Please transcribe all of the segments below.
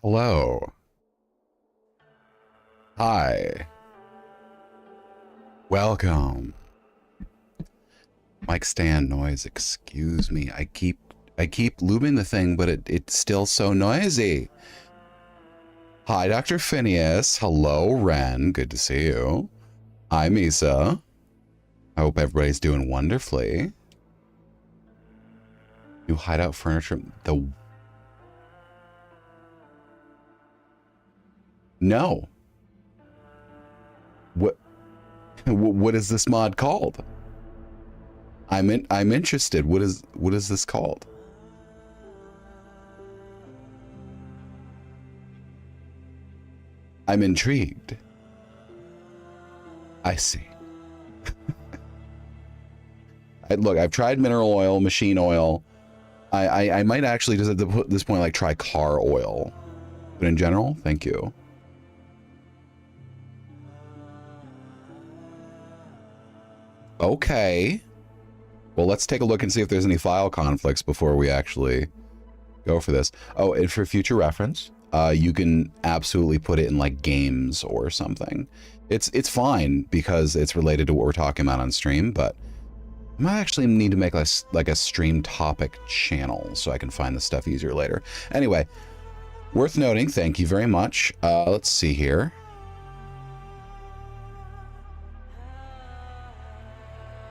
Hello. Hi. Welcome. Mic stand noise, excuse me. I keep lubing the thing, but it's still so noisy. Hi, Dr. Phineas. Hello, Ren. Good to see you. Hi, Misa. I hope everybody's doing wonderfully. New hideout furniture. No. What is this mod called? I'm interested. What is this called? I'm intrigued. I see. Look, I've tried mineral oil, machine oil. I might actually just at this point like try car oil. But in general, thank you. Okay. Well, let's take a look and see if there's any file conflicts before we actually go for this. Oh, and for future reference, you can absolutely put it in like games or something. It's fine because it's related to what we're talking about on stream, but I might actually need to make like a stream topic channel so I can find the stuff easier later. Anyway, worth noting, thank you very much. Let's see here.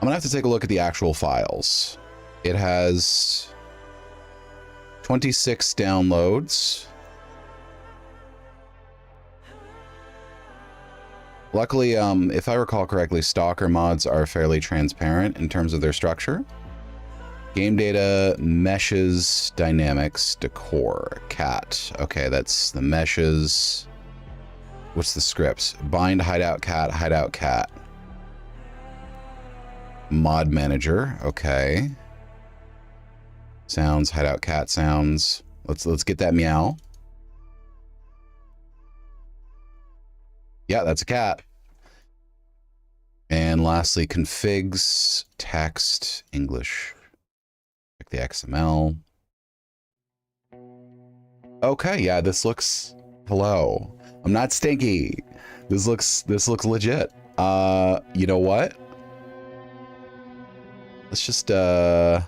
I'm gonna have to take a look at the actual files. It has 26 downloads. Luckily, if I recall correctly, Stalker mods are fairly transparent in terms of their structure. Game data, meshes, dynamics, decor, cat. Okay, that's the meshes. What's the scripts? Bind, hideout, cat. Mod manager, okay. Sounds, hideout, cat sounds. Let's get that meow. Yeah, that's a cat. And lastly, configs, text, English. Check the XML. Okay, yeah, this looks, hello. I'm not stinky. This looks legit. You know what? Let's just, no.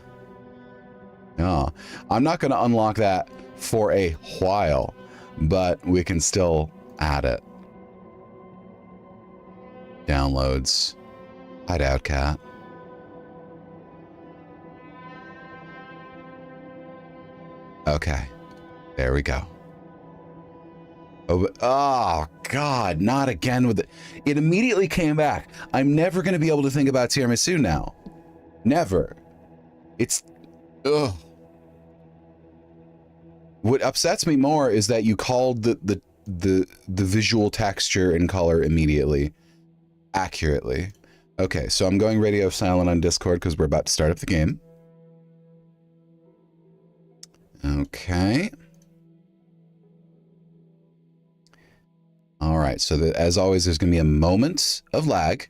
I'm not gonna unlock that for a while, but we can still add it. Downloads, hideout cat. Okay, there we go. Oh God, not again with it. It immediately came back. I'm never gonna be able to think about tiramisu now. Never. It's, ugh. What upsets me more is that you called the visual texture and color immediately accurately. Okay, so I'm going radio silent on Discord because we're about to start up the game. Okay. All right, so as always, there's gonna be a moment of lag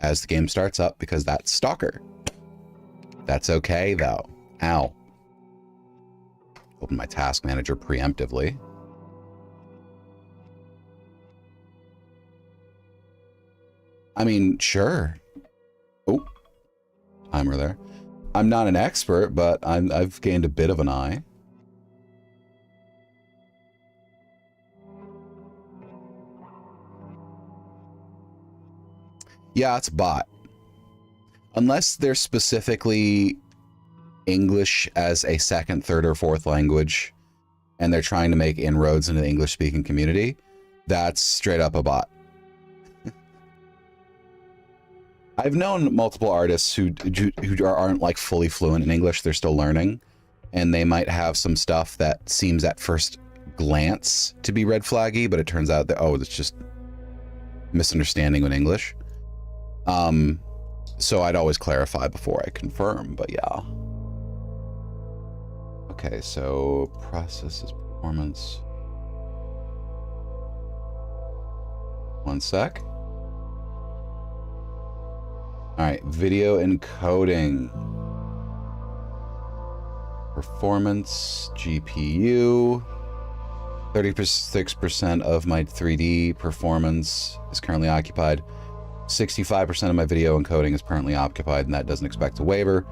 as the game starts up because that's Stalker. That's okay though. Ow. Open my task manager preemptively. I mean, sure. Oh, timer there. I'm not an expert, but I've gained a bit of an eye. Yeah, it's bot. Unless they're specifically English as a second, third, or fourth language, and they're trying to make inroads into the English-speaking community, that's straight up a bot. I've known multiple artists who aren't like fully fluent in English, they're still learning, and they might have some stuff that seems at first glance to be red flaggy, but it turns out that, oh, it's just misunderstanding in English. So I'd always clarify before I confirm, but yeah. Okay, so processes performance. One sec. All right, video encoding. Performance, GPU, 36% of my 3D performance is currently occupied. 65% of my video encoding is currently occupied, and that doesn't expect to waver.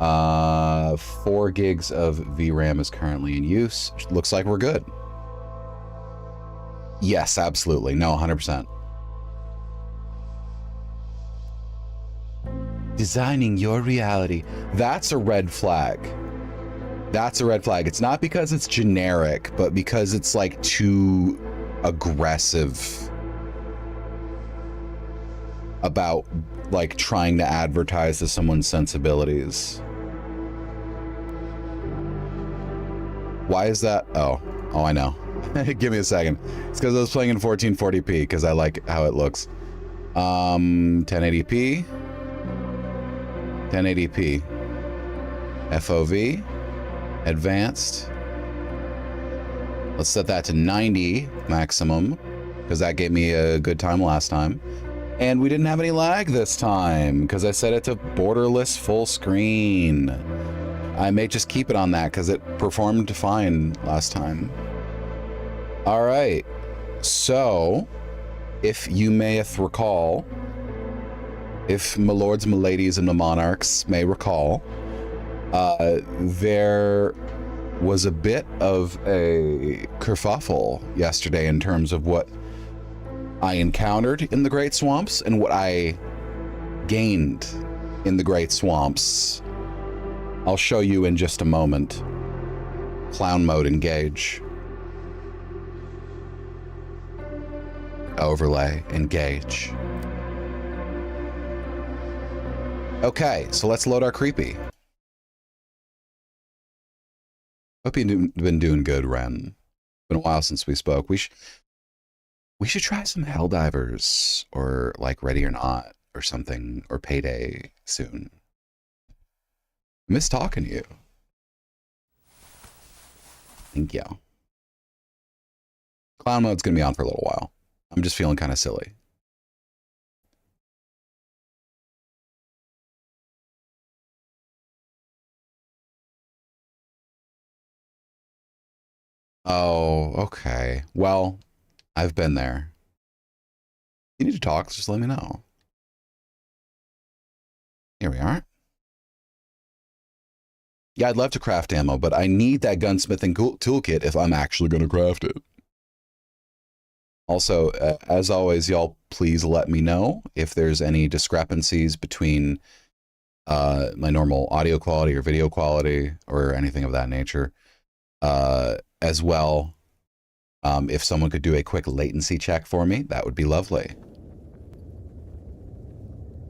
4 gigs of VRAM is currently in use. Looks like we're good. Yes, absolutely. No, 100%. Designing your reality. That's a red flag. That's a red flag. It's not because it's generic, but because it's like too aggressive about like trying to advertise to someone's sensibilities. Why is that? Oh, I know. Give me a second. It's because I was playing in 1440p because I like how it looks. 1080p. 1080p. FOV. Advanced. Let's set that to 90 maximum because that gave me a good time last time. And we didn't have any lag this time because I set it to borderless full screen. I may just keep it on that because it performed fine last time. All right. So, if you mayeth recall, if my lords, my ladies, and my monarchs may recall, there was a bit of a kerfuffle yesterday in terms of what I encountered in the Great Swamps and what I gained in the Great Swamps. I'll show you in just a moment. Clown mode engage. Overlay engage. Okay, so let's load our Creepi. Hope you've been doing good, Ren. Been a while since we spoke. We should try some Helldivers or like Ready or Not or something, or Payday soon. Miss talking to you. Thank you. Clown mode's gonna be on for a little while. I'm just feeling kind of silly. Oh, okay. Well, I've been there. You need to talk, just let me know. Here we are. Yeah, I'd love to craft ammo, but I need that gunsmithing toolkit if I'm actually going to craft it. Also, as always, y'all, please let me know if there's any discrepancies between my normal audio quality or video quality or anything of that nature. As well, if someone could do a quick latency check for me, that would be lovely.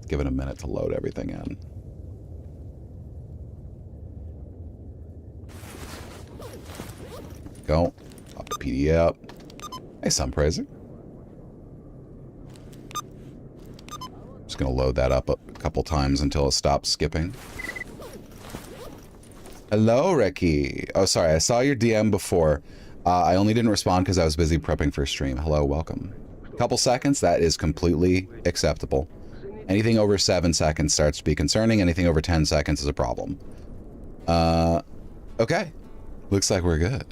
Give it a minute to load everything in. Go. Pop the PDF. Hey, Sunpraiser. Just gonna load that up a couple times until it stops skipping. Hello, Ricky. Oh, sorry, I saw your DM before. I only didn't respond because I was busy prepping for stream. Hello, welcome. Couple seconds, that is completely acceptable. Anything over 7 seconds starts to be concerning. Anything over 10 seconds is a problem. Okay. Looks like we're good.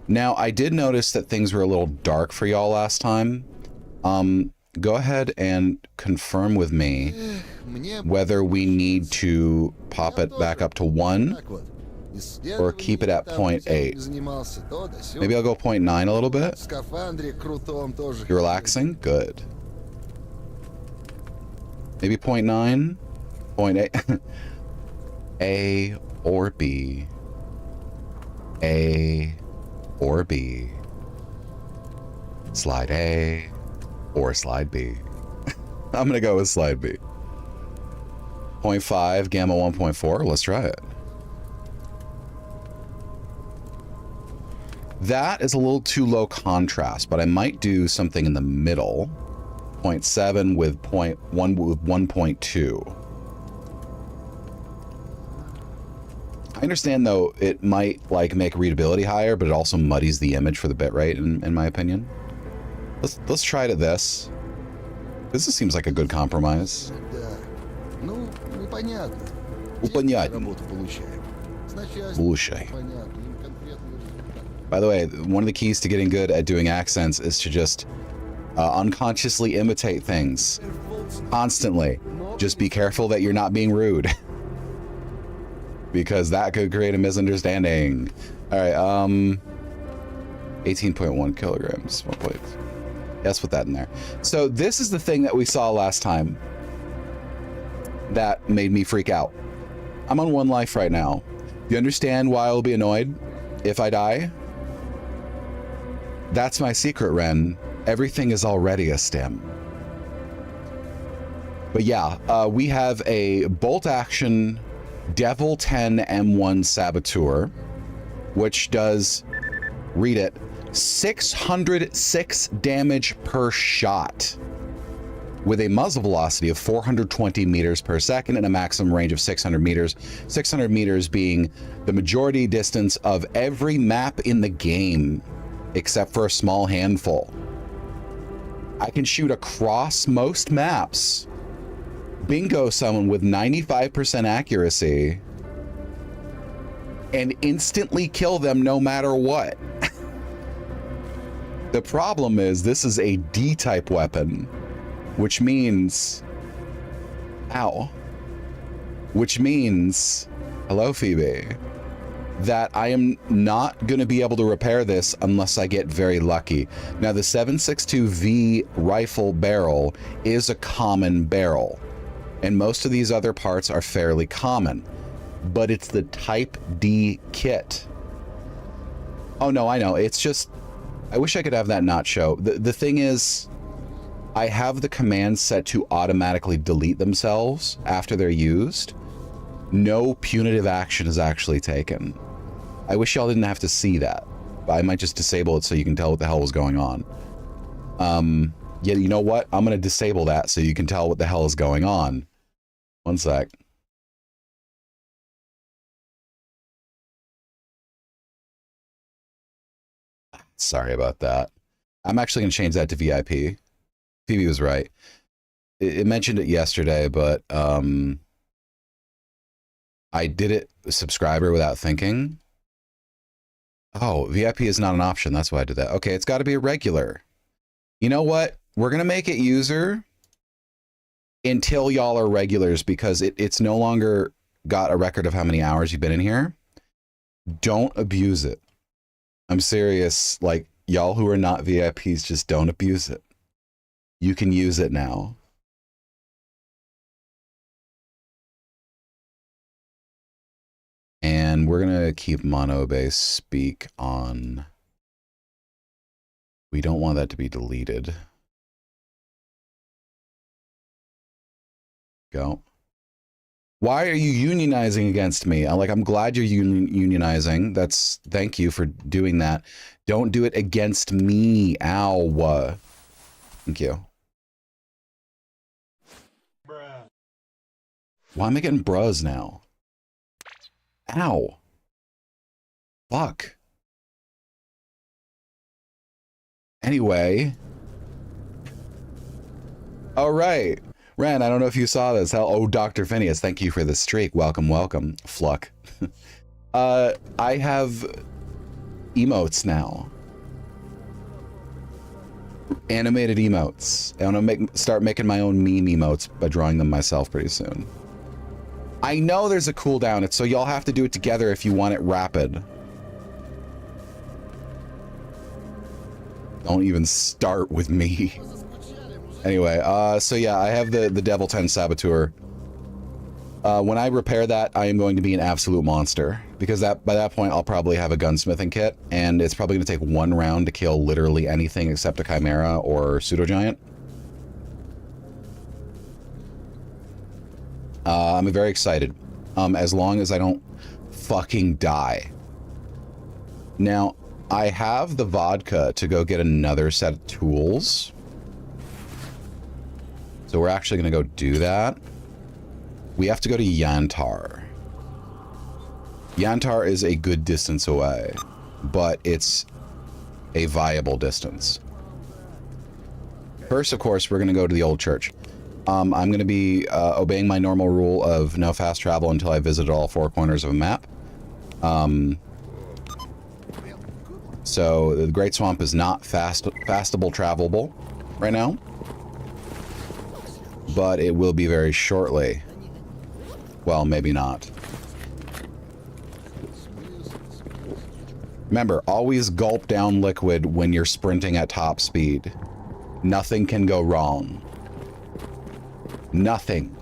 Now, I did notice that things were a little dark for y'all last time. Go ahead and confirm with me whether we need to pop it back up to 1 or keep it at 0.8. Maybe I'll go 0.9 a little bit. You're relaxing? Good. Maybe 0.9, 0.8. A or B. A or B. Slide A or slide B. I'm gonna go with slide B. 0.5, gamma 1.4, let's try it. That is a little too low contrast, but I might do something in the middle. 0.7 with 0.1 with 1.2. I understand though it might like make readability higher, but it also muddies the image for the bitrate in my opinion. Let's try it at this. This seems like a good compromise. Понятно. Получай. By the way, one of the keys to getting good at doing accents is to just unconsciously imitate things constantly. Just be careful that you're not being rude. Because that could create a misunderstanding. All right, 18.1 kilograms. Small plates. Let's put that in there. So this is the thing that we saw last time that made me freak out. I'm on 1 life right now. You understand why I'll be annoyed if I die? That's my secret, Ren. Everything is already a stem. But yeah, we have a bolt action Devil 10 M1 Saboteur, which does, read it, 606 damage per shot with a muzzle velocity of 420 meters per second and a maximum range of 600 meters. 600 meters being the majority distance of every map in the game, except for a small handful. I can shoot across most maps, bingo someone with 95% accuracy, and instantly kill them no matter what. The problem is this is a D-type weapon, which means, ow, which means, hello Phoebe, that I am not going to be able to repair this unless I get very lucky. Now the 7.62V rifle barrel is a common barrel, and most of these other parts are fairly common, but it's the Type D kit. Oh no, I know, it's just, I wish I could have that not show. The thing is, I have the commands set to automatically delete themselves after they're used. No punitive action is actually taken. I wish y'all didn't have to see that. I might just disable it so you can tell what the hell was going on. Yeah, you know what? I'm gonna disable that so you can tell what the hell is going on. One sec. Sorry about that. I'm actually gonna change that to VIP. Phoebe was right. It mentioned it yesterday, but I did it subscriber without thinking. Oh, VIP is not an option. That's why I did that. Okay, it's got to be a regular. You know what? We're going to make it user until y'all are regulars, because it's no longer got a record of how many hours you've been in here. Don't abuse it. I'm serious. Like, y'all who are not VIPs, just don't abuse it. You can use it now. And we're going to keep mono base speak on. We don't want that to be deleted. Go. Why are you unionizing against me? I'm glad you're unionizing. Thank you for doing that. Don't do it against me. Ow. Thank you. Bruh. Why am I getting bruhs now? Ow. Fuck. Anyway. All right. Ren, I don't know if you saw this. Oh, Dr. Phineas, thank you for the streak. Welcome, welcome. Fluck. I have emotes now. Animated emotes. I want to start making my own meme emotes by drawing them myself pretty soon. I know there's a cooldown, it's so y'all have to do it together if you want it rapid. Don't even start with me. Anyway, so yeah, I have the Devil 10 Saboteur. When I repair that, I am going to be an absolute monster, because by that point I'll probably have a gunsmithing kit, and it's probably going to take 1 round to kill literally anything except a Chimera or Pseudo-Giant. I'm very excited, as long as I don't fucking die. Now, I have the vodka to go get another set of tools. So we're actually going to go do that. We have to go to Yantar. Yantar is a good distance away, but it's a viable distance. First, of course, we're going to go to the old church. I'm going to be obeying my normal rule of no fast travel until I visit all 4 corners of a map. So the Great Swamp is not fastable travelable right now, but it will be very shortly. Well, maybe not. Remember, always gulp down liquid when you're sprinting at top speed. Nothing can go wrong. Nothing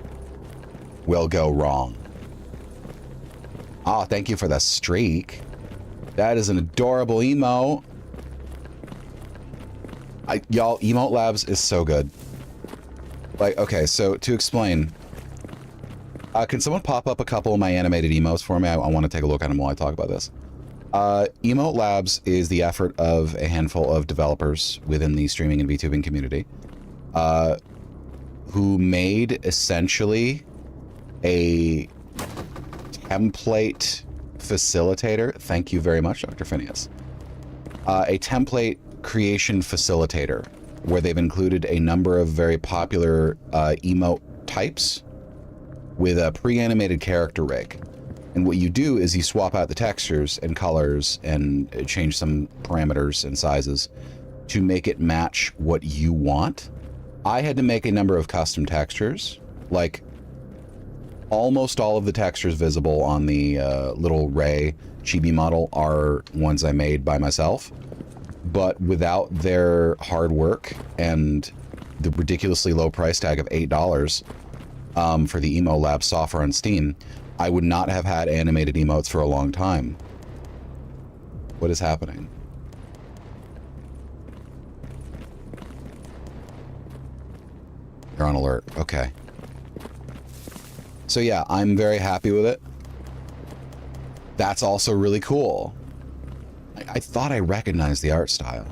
will go wrong. Oh, thank you for the streak. That is an adorable emote. Y'all, Emote Labs is so good. Like, okay, so to explain, can someone pop up a couple of my animated emotes for me? I want to take a look at them while I talk about this. Emote Labs is the effort of a handful of developers within the streaming and VTubing community, who made essentially a template facilitator. Thank you very much, Dr. Phineas. A template creation facilitator where they've included a number of very popular emote types with a pre-animated character rig. And what you do is you swap out the textures and colors and change some parameters and sizes to make it match what you want. I had to make a number of custom textures, like almost all of the textures visible on the little Ray chibi model are ones I made by myself, but without their hard work and the ridiculously low price tag of $8 for the Emo Lab software on Steam, I would not have had animated emotes for a long time. What is happening? You're on alert. Okay. So yeah, I'm very happy with it. That's also really cool. I thought I recognized the art style.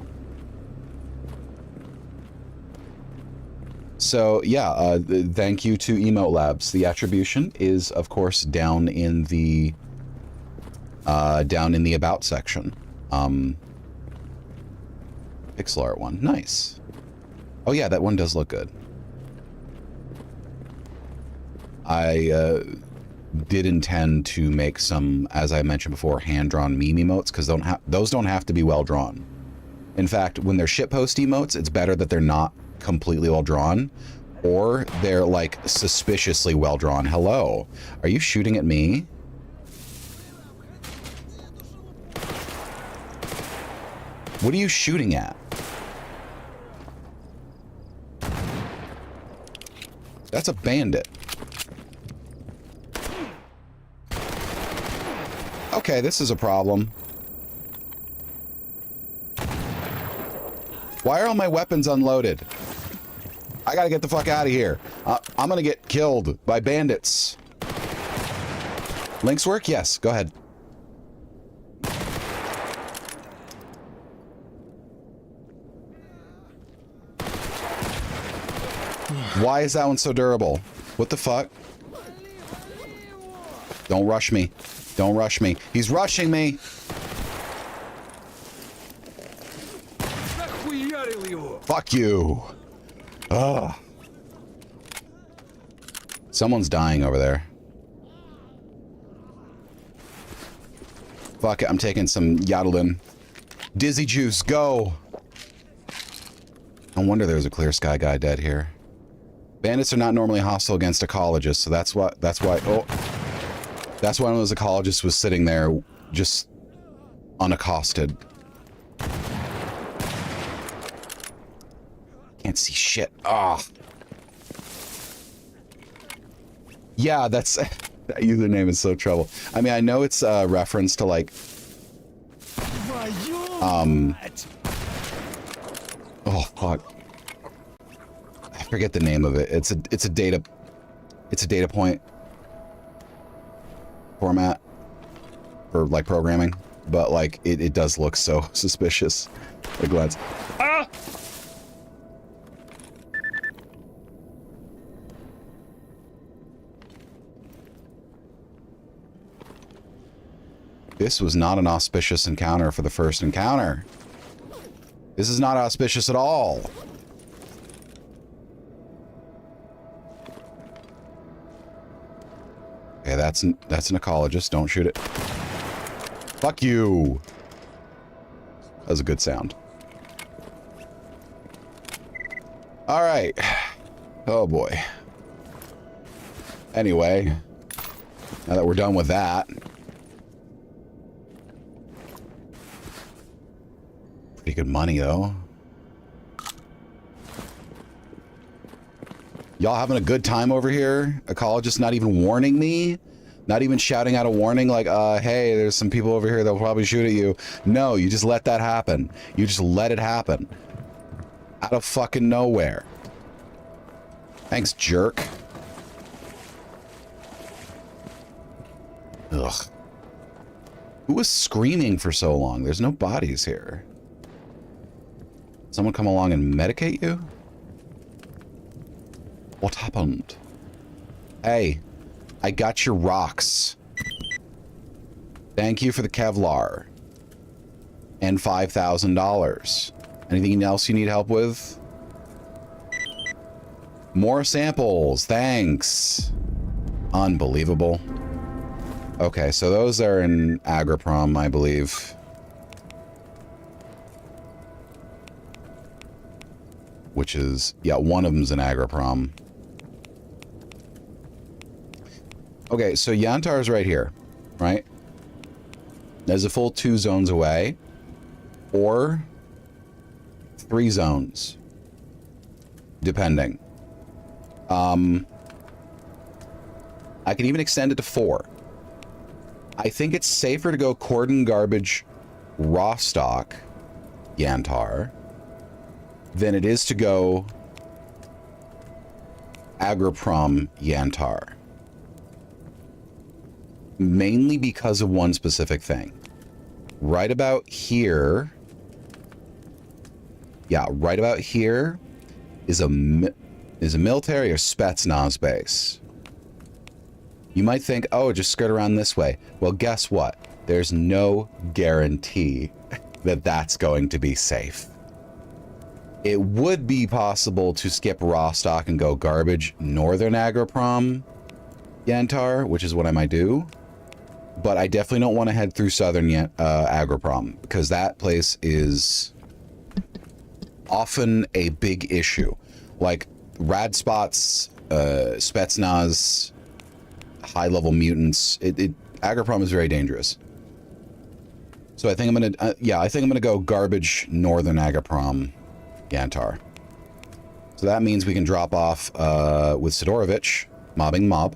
So yeah, thank you to Emote Labs. The attribution is, of course, down in the about section. Pixel art one, nice. Oh yeah, that one does look good. I did intend to make some, as I mentioned before, hand-drawn meme emotes, because those don't have to be well-drawn. In fact, when they're shitpost emotes, it's better that they're not completely well-drawn, or they're, like, suspiciously well-drawn. Hello? Are you shooting at me? What are you shooting at? That's a bandit. Okay, this is a problem. Why are all my weapons unloaded? I gotta get the fuck out of here. I'm gonna get killed by bandits. Links work? Yes, go ahead. Why is that one so durable? What the fuck? Don't rush me. Don't rush me. He's rushing me. Fuck you. Ugh. Someone's dying over there. Fuck it, I'm taking some Yadalin. Dizzy juice, go! No wonder there's a clear sky guy dead here. Bandits are not normally hostile against ecologists, so that's why one of those ecologists was sitting there, just unaccosted. Can't see shit. Ah. Yeah, that's... that username is so trouble. I mean, I know it's a reference to, like... Oh, fuck. I forget the name of it. It's a data point format for, like, programming. But, like, it does look so suspicious at a glance. Ah! This was not an auspicious encounter for the first encounter. This is not auspicious at all. Okay, that's an ecologist. Don't shoot it. Fuck you. was a good sound. All right. Oh boy. Anyway, now that we're done with that. Pretty good money though. Y'all having a good time over here? Ecologist not even warning me? Not even shouting out a warning like, hey, there's some people over here that'll probably shoot at you. No, you just let that happen. You just let it happen. Out of fucking nowhere. Thanks, jerk. Ugh. Who was screaming for so long? There's no bodies here. Someone come along and medicate you? What happened? Hey, I got your rocks. Thank you for the Kevlar. And $5,000. Anything else you need help with? More samples, thanks. Unbelievable. Okay, so those are in Agriprom, I believe. Which is, yeah, one of them's in Agriprom. Okay, so Yantar's right here, right? There's a full 2 zones away. Or 3 zones. Depending. I can even extend it to 4. I think it's safer to go Cordon Garbage Rostock Yantar than it is to go Agriprom Yantar. Mainly because of one specific thing. Right about here, yeah, right about here is a military or Spetsnaz base. You might think, oh, just skirt around this way. Well, guess what? There's no guarantee that that's going to be safe. It would be possible to skip Rostock and go Garbage Northern Agriprom Yantar, which is what I might do. But I definitely don't want to head through Southern Agriprom, because that place is often a big issue. Like, rad spots, Spetsnaz, high-level mutants. Agriprom is very dangerous. So I think I'm gonna, I think I'm gonna go Garbage Northern Agriprom Yantar. So that means we can drop off with Sidorovich, mobbing mob,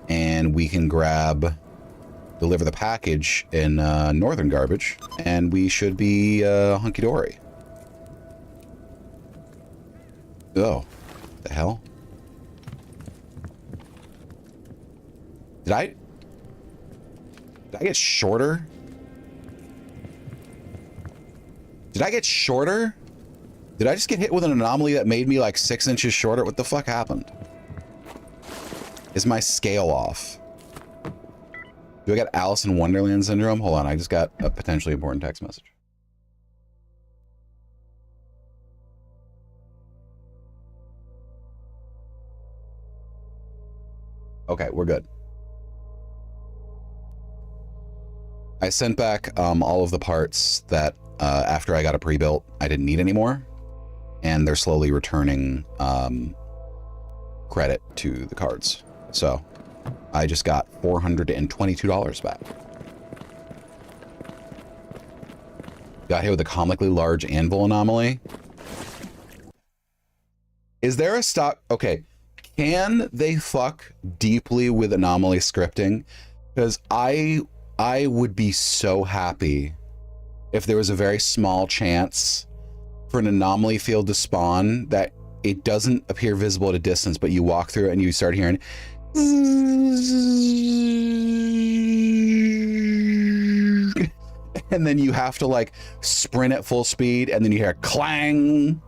and we can deliver the package in Northern Garbage, and we should be hunky-dory. Oh, the hell? Did I get shorter? Did I get shorter? Did I just get hit with an anomaly that made me like 6 inches shorter? What the fuck happened? Is my scale off? Do I got Alice in Wonderland syndrome? Hold on, I just got a potentially important text message. Okay, we're good. I sent back all of the parts that after I got a pre-built, I didn't need anymore. And they're slowly returning credit to the cards. So I just got $422 back. Got hit with a comically large anvil anomaly. Is there a stock? Okay. Can they fuck deeply with anomaly scripting? Because I would be so happy if there was a very small chance for an anomaly field to spawn that it doesn't appear visible at a distance, but you walk through it and you start hearing and then you have to like sprint at full speed and then you hear clang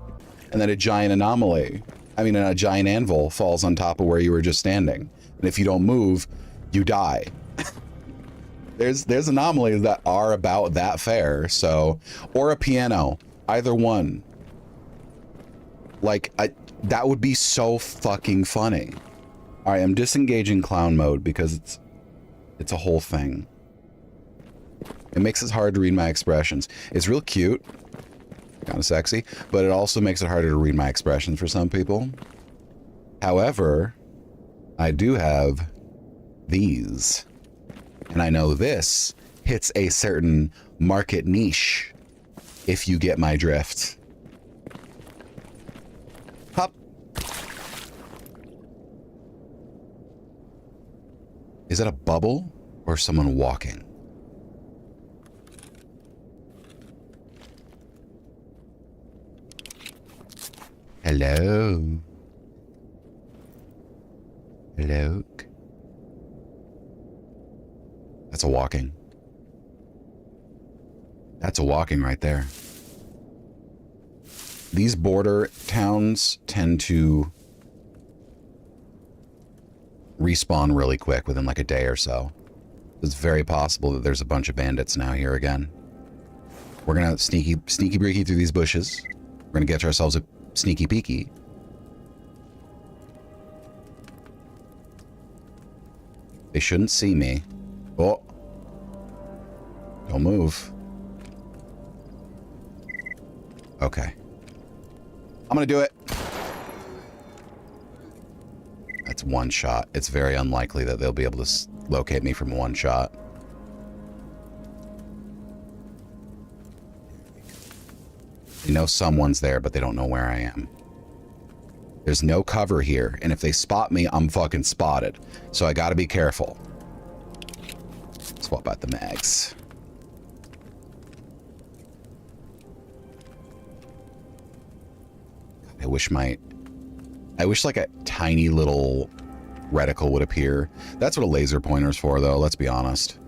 and then a giant anomaly. I mean, a giant anvil falls on top of where you were just standing. And if you don't move, you die. There's anomalies that are about that fair, so, or a piano, either one. Like, that would be so fucking funny. All right, I'm disengaging clown mode because it's a whole thing. It makes it hard to read my expressions. It's real cute, kind of sexy, but it also makes it harder to read my expressions for some people. However, I do have these, and I know this hits a certain market niche, if you get my drift. Hop. Is that a bubble or someone walking? Hello. Hello. That's a walking. That's a walking right there. These border towns tend to respawn really quick within like a day or so. It's very possible that there's a bunch of bandits now here again. We're gonna sneaky breaky through these bushes. We're gonna get ourselves a sneaky peeky. They shouldn't see me. Oh. Don't move. Okay. I'm gonna do it. That's one shot. It's very unlikely that they'll be able to locate me from one shot. They know someone's there, but they don't know where I am. There's no cover here, and if they spot me, I'm fucking spotted. So I gotta be careful. Swap out the mags. I wish like a tiny little reticle would appear. That's what a laser pointer's for, though, let's be honest.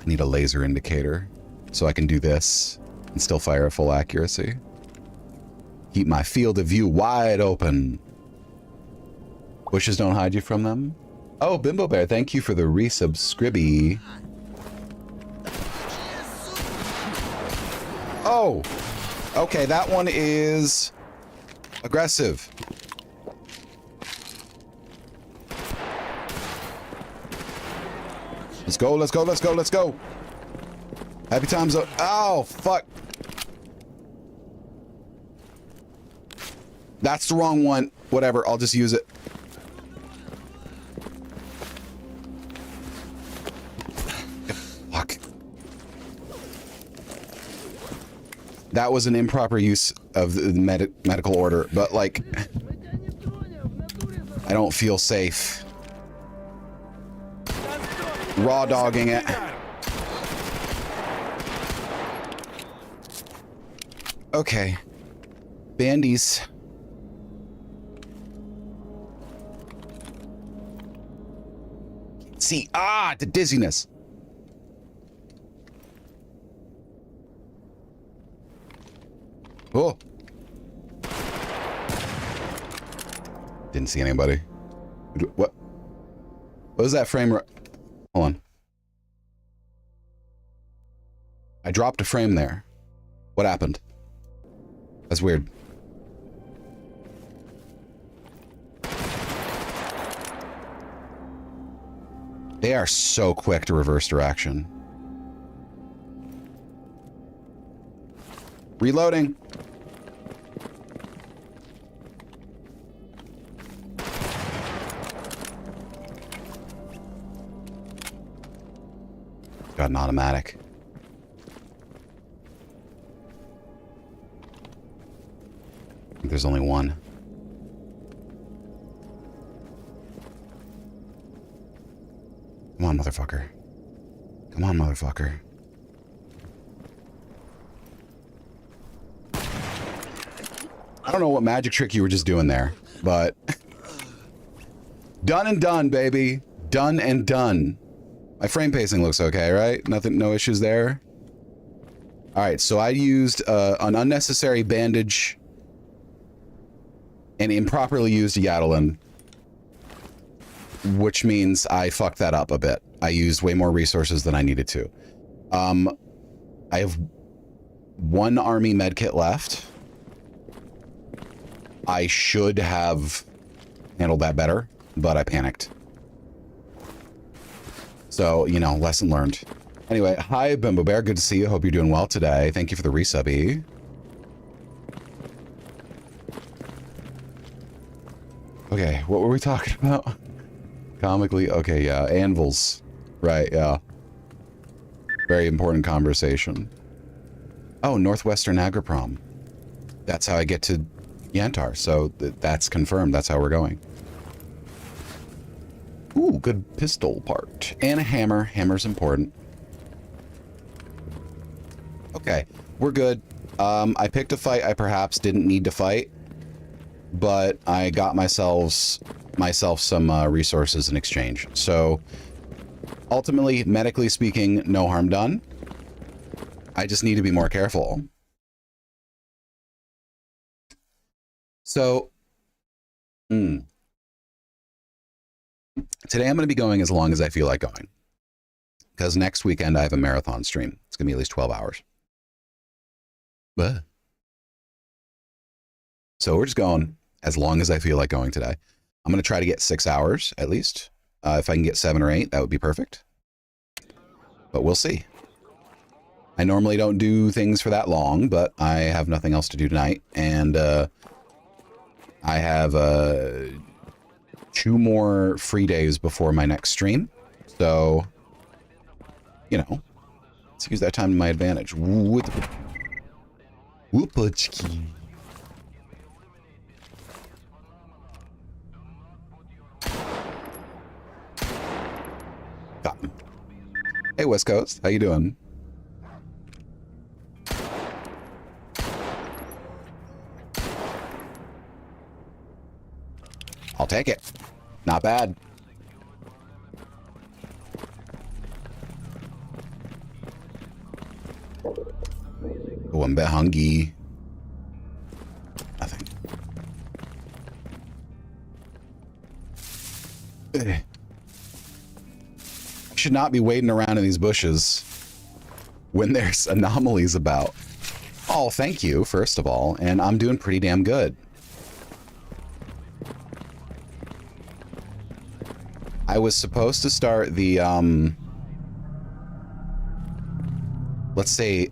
I need a laser indicator so I can do this and still fire at full accuracy. Keep my field of view wide open. Bushes don't hide you from them. Oh, Bimbo Bear, thank you for the resubscribey. Oh, okay, that one is aggressive. Let's go, let's go, let's go, let's go. Happy times. Oh, fuck. That's the wrong one. Whatever, I'll just use it. Fuck. That was an improper use of the medical order, but like, I don't feel safe. Raw dogging it. Okay. Bandies. See, the dizziness. Oh. Didn't see anybody. What? What was that frame? Hold on. I dropped a frame there. What happened? That's weird. They are so quick to reverse direction. Reloading. Got an automatic. I think there's only one. Come on, motherfucker. Come on, motherfucker. I don't know what magic trick you were just doing there, but done and done, baby. Done and done. My frame pacing looks okay, right? Nothing, no issues there. All right, so I used an unnecessary bandage and improperly used a Yattlin, which means I fucked that up a bit. I used way more resources than I needed to. I have one army medkit left. I should have handled that better. but I panicked. So, you know, lesson learned. Anyway, hi, Bimbo Bear. Good to see you. Hope you're doing well today. Thank you for the resubby. Okay, what were we talking about? Comically, okay, yeah, anvils. Right, yeah. Very important conversation. Oh, Northwestern Agriprom. That's how I get to Yantar, so that's confirmed. That's how we're going. Ooh, good pistol part. And a hammer. Hammer's important. Okay, we're good. I picked a fight I perhaps didn't need to fight, but I got myself some resources in exchange. So ultimately, medically speaking, no harm done. I just need to be more careful. So, today I'm going to be going as long as I feel like going. Because next weekend I have a marathon stream. It's going to be at least 12 hours. But so we're just going as long as I feel like going today. I'm going to try to get 6 hours at least. If I can get 7 or 8, that would be perfect. But we'll see. I normally don't do things for that long, but I have nothing else to do tonight. And I have 2 more free days before my next stream. So, you know, let's use that time to my advantage. Whoopachki. Got him. Hey, West Coast. How you doing? I'll take it. Not bad. Oh, I'm a bit hungry. Nothing. Ugh. Should not be waiting around in these bushes when there's anomalies about. Oh, thank you, first of all. And I'm doing pretty damn good. I was supposed to start the, let's say,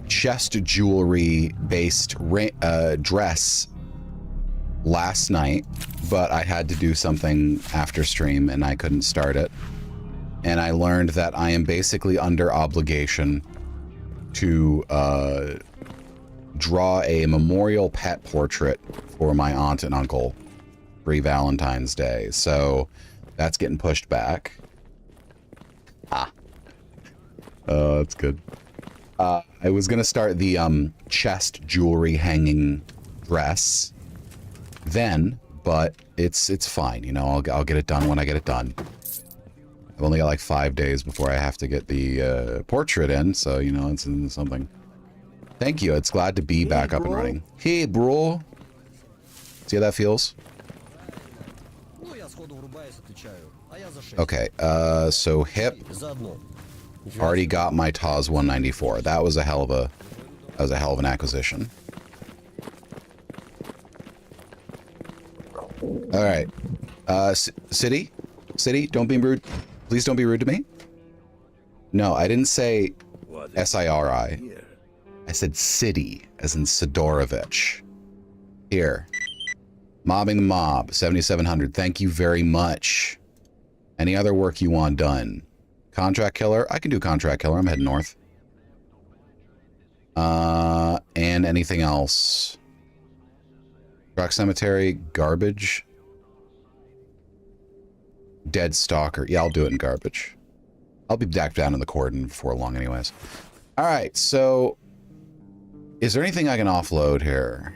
chest jewelry based dress last night, but I had to do something after stream and I couldn't start it. And I learned that I am basically under obligation to draw a memorial pet portrait for my aunt and uncle pre-Valentine's Day. So that's getting pushed back. Ah. Oh, that's good. I was gonna start the chest jewelry hanging dress then, but it's fine. You know, I'll get it done when I get it done. I've only got like 5 days before I have to get the portrait in, so you know it's in something. Thank you. It's glad to be back up and running. Hey, bro. See how that feels? Okay. So hip. Already got my TAS 194. That was a hell of an acquisition. All right. City, don't be rude. Please don't be rude to me. No, I didn't say S-I-R-I. I said city, as in Sidorovich. Here. Mobbing the mob, 7,700. Thank you very much. Any other work you want done? Contract killer? I can do contract killer. I'm heading north. And anything else? Rock cemetery, garbage. Dead stalker. Yeah, I'll do it in garbage. I'll be back down in the cordon before long anyways. All right, so is there anything I can offload here?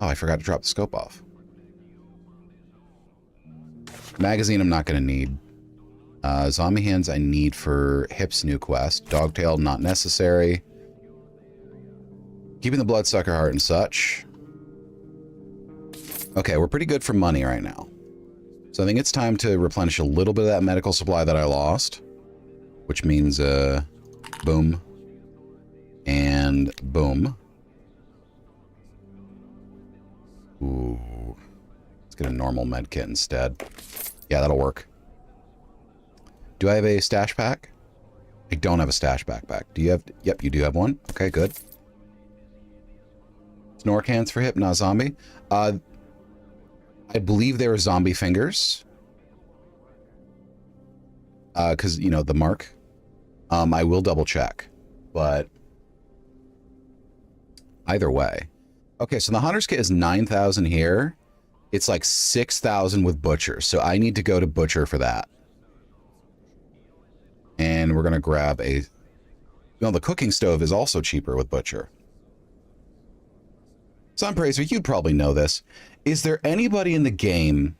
Oh, I forgot to drop the scope off. Magazine I'm not going to need. Zombie hands I need for Hip's new quest. Dogtail not necessary. Keeping the bloodsucker heart and such. Okay, we're pretty good for money right now. So I think it's time to replenish a little bit of that medical supply that I lost. Which means, boom. And boom. Ooh. Let's get a normal med kit instead. Yeah, that'll work. Do I have a stash pack? I don't have a stash backpack. Do you have... Yep, you do have one. Okay, good. Snore cans for hip, not zombie. I believe they were zombie fingers. Because, you know, the mark. I will double check. But either way. Okay, so the Hunter's Kit is 9,000 here. It's like 6,000 with Butcher. So I need to go to Butcher for that. And we're going to grab a... You know, the cooking stove is also cheaper with Butcher. Sunpraiser, you'd probably know this. Is there anybody in the game...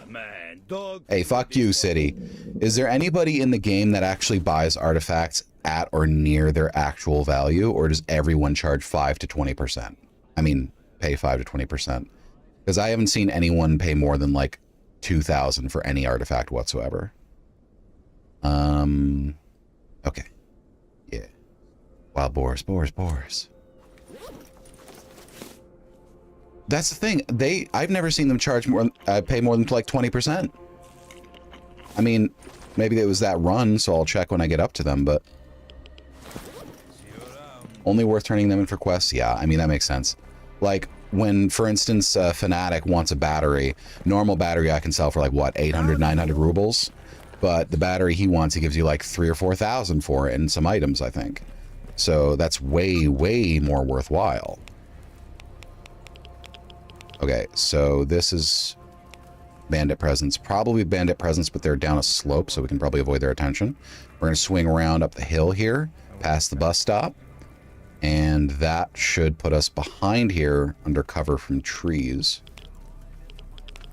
Man, dog. Hey, fuck you, City. Is there anybody in the game that actually buys artifacts at or near their actual value? Or does everyone charge 5 to 20%? I mean, pay 5 to 20%. Because I haven't seen anyone pay more than like 2,000 for any artifact whatsoever. Okay. Yeah. Wild boars, boars, boars. That's the thing. I've never seen them charge more, pay more than like 20%. I mean, maybe it was that run, so I'll check when I get up to them, but only worth turning them in for quests. Yeah, I mean, that makes sense. Like when, for instance, Fnatic wants a battery, normal battery I can sell for like what, 800, 900 rubles. But the battery he wants, he gives you like 3,000 or 4,000 for it and some items, I think. So that's way, way more worthwhile. Okay, so this is bandit presence. Probably bandit presence, but they're down a slope, so we can probably avoid their attention. We're going to swing around up the hill here, past the bus stop. And that should put us behind here, under cover from trees.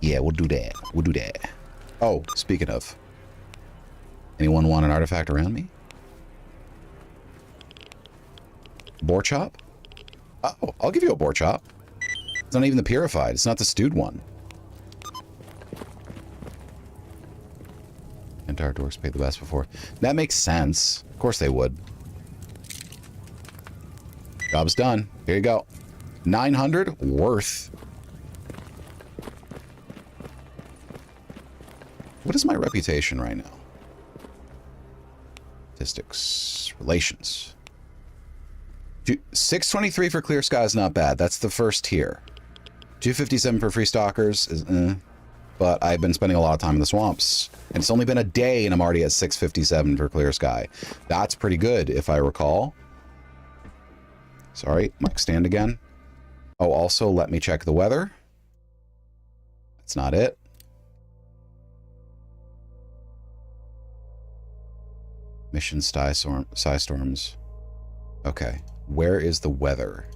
Yeah, we'll do that. We'll do that. Oh, speaking of... Anyone want an artifact around me? Boar chop? Oh, I'll give you a boar chop. It's not even the purified. It's not the stewed one. Entire dorks paid the best before. That makes sense. Of course they would. Job's done. Here you go. 900 worth. What is my reputation right now? Statistics. Relations. 623 for clear sky is not bad. That's the first tier. 257 for free stalkers is but I've been spending a lot of time in the swamps. And it's only been a day and I'm already at 657 for clear sky. That's pretty good if I recall. Sorry, mic stand again. Oh, also let me check the weather. That's not it. Mission sky storms. Okay, where is the weather?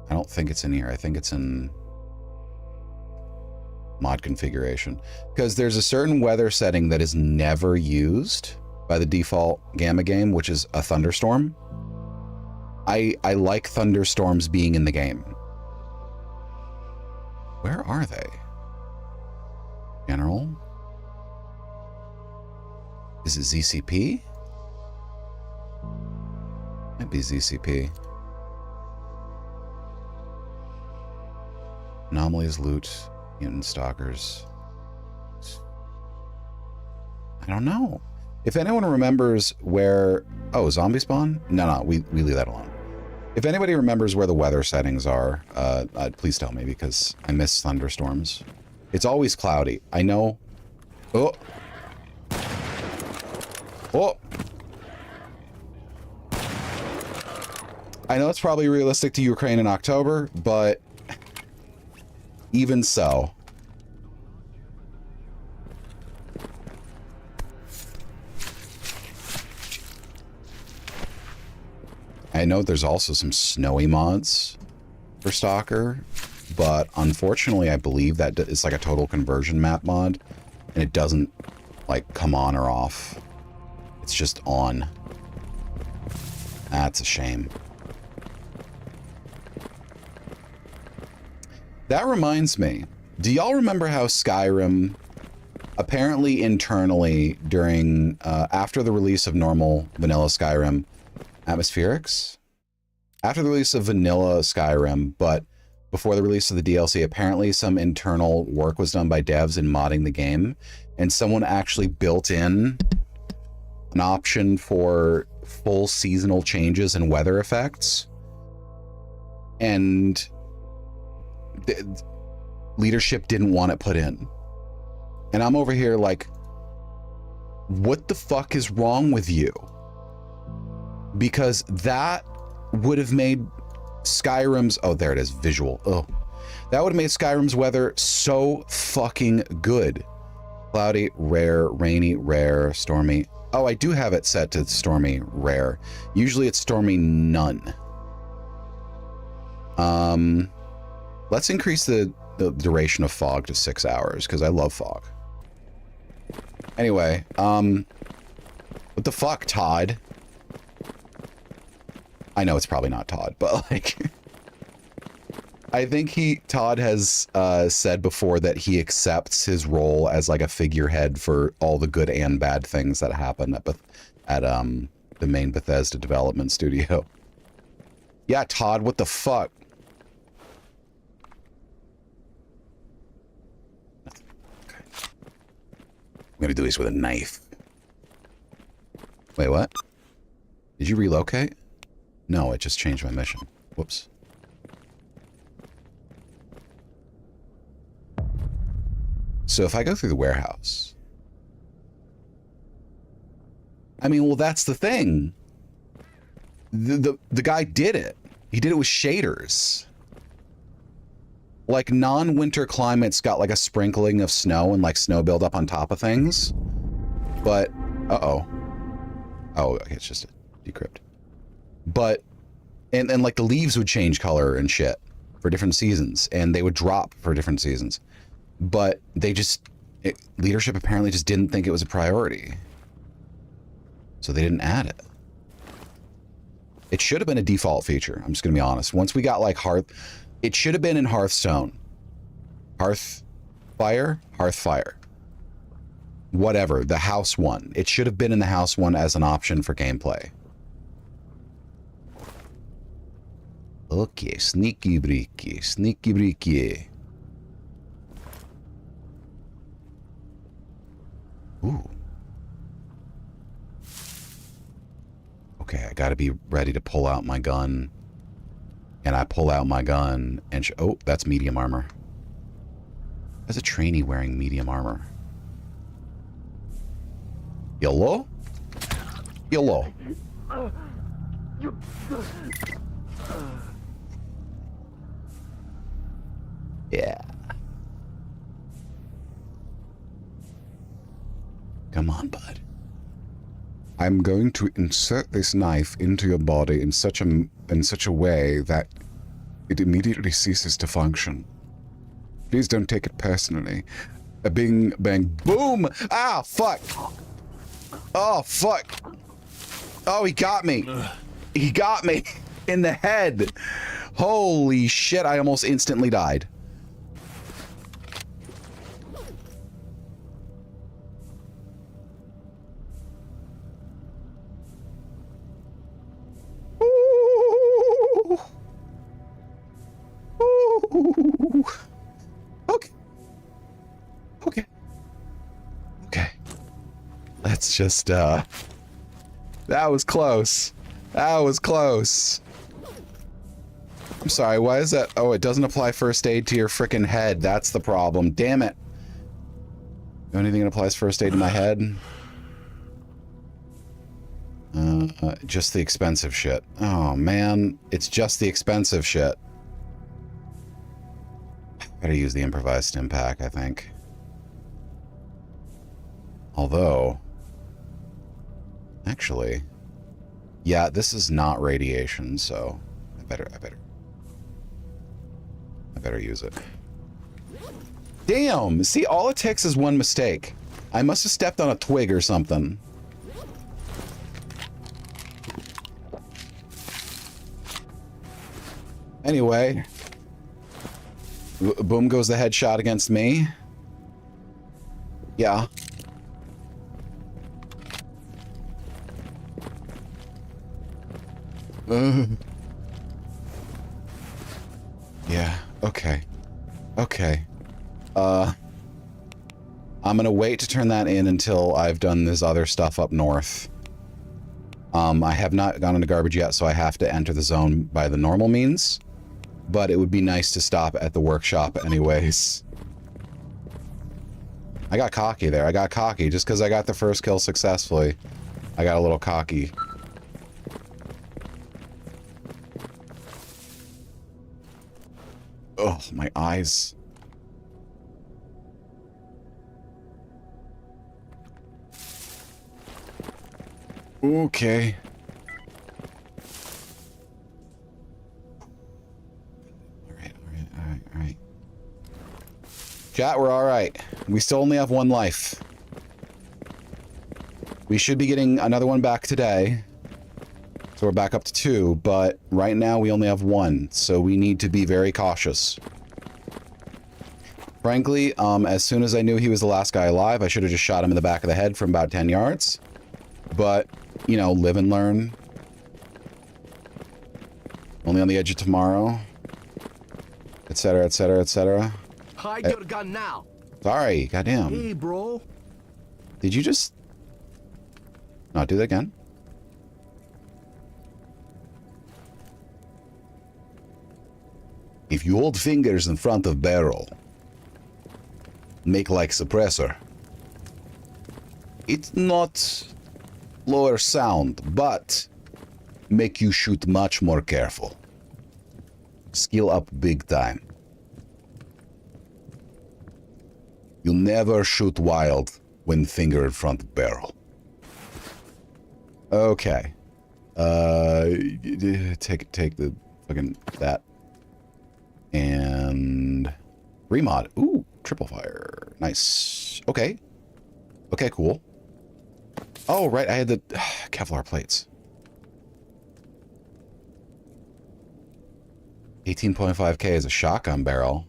I don't think it's in here. I think it's in mod configuration. Because there's a certain weather setting that is never used by the default Gamma game, which is a thunderstorm. I like thunderstorms being in the game. Where are they? General? Is it ZCP? Might be ZCP. Anomalies, loot, mutant stalkers. I don't know. If anyone remembers where... Oh, zombie spawn? No, we leave that alone. If anybody remembers where the weather settings are, please tell me, because I miss thunderstorms. It's always cloudy. I know... Oh! Oh! I know it's probably realistic to Ukraine in October, but... Even so... I know there's also some snowy mods for Stalker, but unfortunately I believe that it's like a total conversion map mod, and it doesn't like come on or off. It's just on. That's a shame. That reminds me, do y'all remember how Skyrim, apparently internally during, after the release of normal vanilla Skyrim, atmospherics? After the release of vanilla Skyrim, but before the release of the DLC. Apparently some internal work was done by devs in modding the game, and someone actually built in an option for full seasonal changes and weather effects. And the leadership didn't want it put in. And I'm over here like, what the fuck is wrong with you? Because that would have made Skyrim's, oh, there it is, visual. Oh, that would have made Skyrim's weather so fucking good. Cloudy, rare, rainy, rare, stormy. Oh, I do have it set to stormy, rare. Usually it's stormy, none. Let's increase the duration of fog to 6 hours, because I love fog. Anyway, what the fuck, Todd? I know it's probably not Todd, but like, I think Todd has said before that he accepts his role as like a figurehead for all the good and bad things that happen at the main Bethesda development studio. Yeah, Todd, what the fuck? Okay. I'm gonna do this with a knife. Wait, what? Did you relocate? No, it just changed my mission. Whoops. So if I go through the warehouse... I mean, well, that's the thing. The guy did it. He did it with shaders. Like, non-winter climates got like a sprinkling of snow and like snow buildup on top of things. But, uh-oh. Oh, okay, it's just a decrypt. But, and like the leaves would change color and shit for different seasons, and they would drop for different seasons. But they just, leadership apparently just didn't think it was a priority. So they didn't add it. It should have been a default feature, I'm just gonna be honest. Once we got like it should have been in Hearthstone. Hearthfire? Hearthfire. Whatever, the house one. It should have been in the house one as an option for gameplay. Okay, sneaky breaky, sneaky breaky. Ooh. Okay, I gotta be ready to pull out my gun. And I pull out my gun and oh, that's medium armor. There's a trainee wearing medium armor. Hello? Hello. Yeah. Come on, bud. I'm going to insert this knife into your body in such a way that it immediately ceases to function. Please don't take it personally. A bing, bang, boom! Ah, fuck! Oh, fuck! Oh, he got me! He got me! In the head! Holy shit, I almost instantly died. Let's just, that was close. That was close. I'm sorry, why is that? Oh, it doesn't apply first aid to your frickin' head. That's the problem. Damn it. The only thing that applies first aid to my head? Just the expensive shit. Oh, man. It's just the expensive shit. Better use the improvised stim pack, I think. Although... Actually... Yeah, this is not radiation, so... I better use it. Damn! See, all it takes is one mistake. I must have stepped on a twig or something. Anyway. Boom goes the headshot against me. Yeah. Yeah. Okay. Okay. I'm gonna wait to turn that in until I've done this other stuff up north. I have not gone into garbage yet, so I have to enter the zone by the normal means. But it would be nice to stop at the workshop anyways. I got cocky there. I got cocky. Just because I got the first kill successfully, I got a little cocky. Oh, my eyes. Okay. All right. Chat, we're all right. We still only have one life. We should be getting another one back today. So we're back up to 2, but right now we only have 1, so we need to be very cautious. Frankly, as soon as I knew he was the last guy alive, I should have just shot him in the back of the head from about 10 yards. But, you know, live and learn. Only on the edge of tomorrow. Etc., etc., etc. Hide your gun now. Sorry, goddamn. Hey, bro. Did you just... not do that again? If you hold fingers in front of barrel, make like suppressor. It's not lower sound, but make you shoot much more careful. Skill up big time. You never shoot wild when finger in front of barrel. Okay. Take the fucking that. And remod. Ooh, triple fire. Nice. Okay. Okay, cool. Oh, right. I had the Kevlar plates. 18.5K is a shotgun barrel.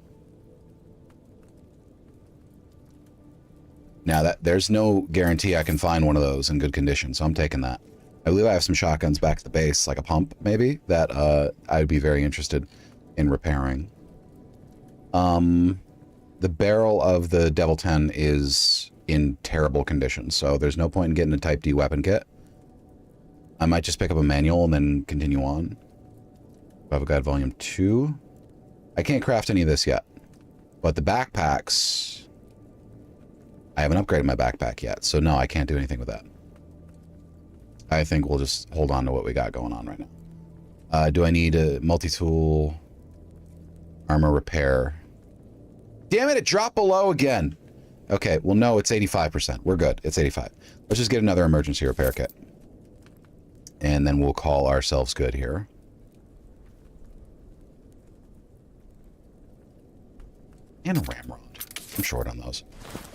Now that there's no guarantee I can find one of those in good condition, so I'm taking that. I believe I have some shotguns back at the base, like a pump maybe, that I'd be very interested in repairing. The barrel of the Devil 10 is in terrible condition, so there's no point in getting a Type D weapon kit. I might just pick up a manual and then continue on. Survival Guide Volume 2. I can't craft any of this yet, but the backpacks... I haven't upgraded my backpack yet, so no, I can't do anything with that. I think we'll just hold on to what we got going on right now. Do I need a multi-tool armor repair? Damn it, it dropped below again. Okay, well, no, it's 85%. We're good. It's 85. Let's just get another emergency repair kit. And then we'll call ourselves good here. And a ramrod. I'm short on those.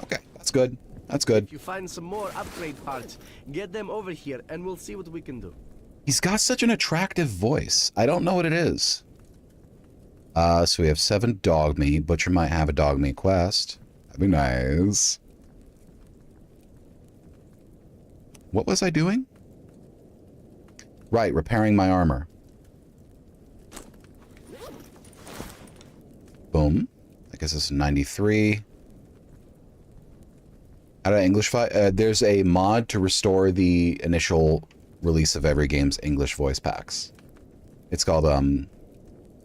Okay, that's good. That's good. If you find some more upgrade parts, get them over here and we'll see what we can do. He's got such an attractive voice. I don't know what it is. So we have 7 dog meat. Butcher might have a dog meat quest. That'd be nice. What was I doing? Right, repairing my armor. Boom. I guess it's 93. How do I English fight? There's a mod to restore the initial release of every game's English voice packs. It's called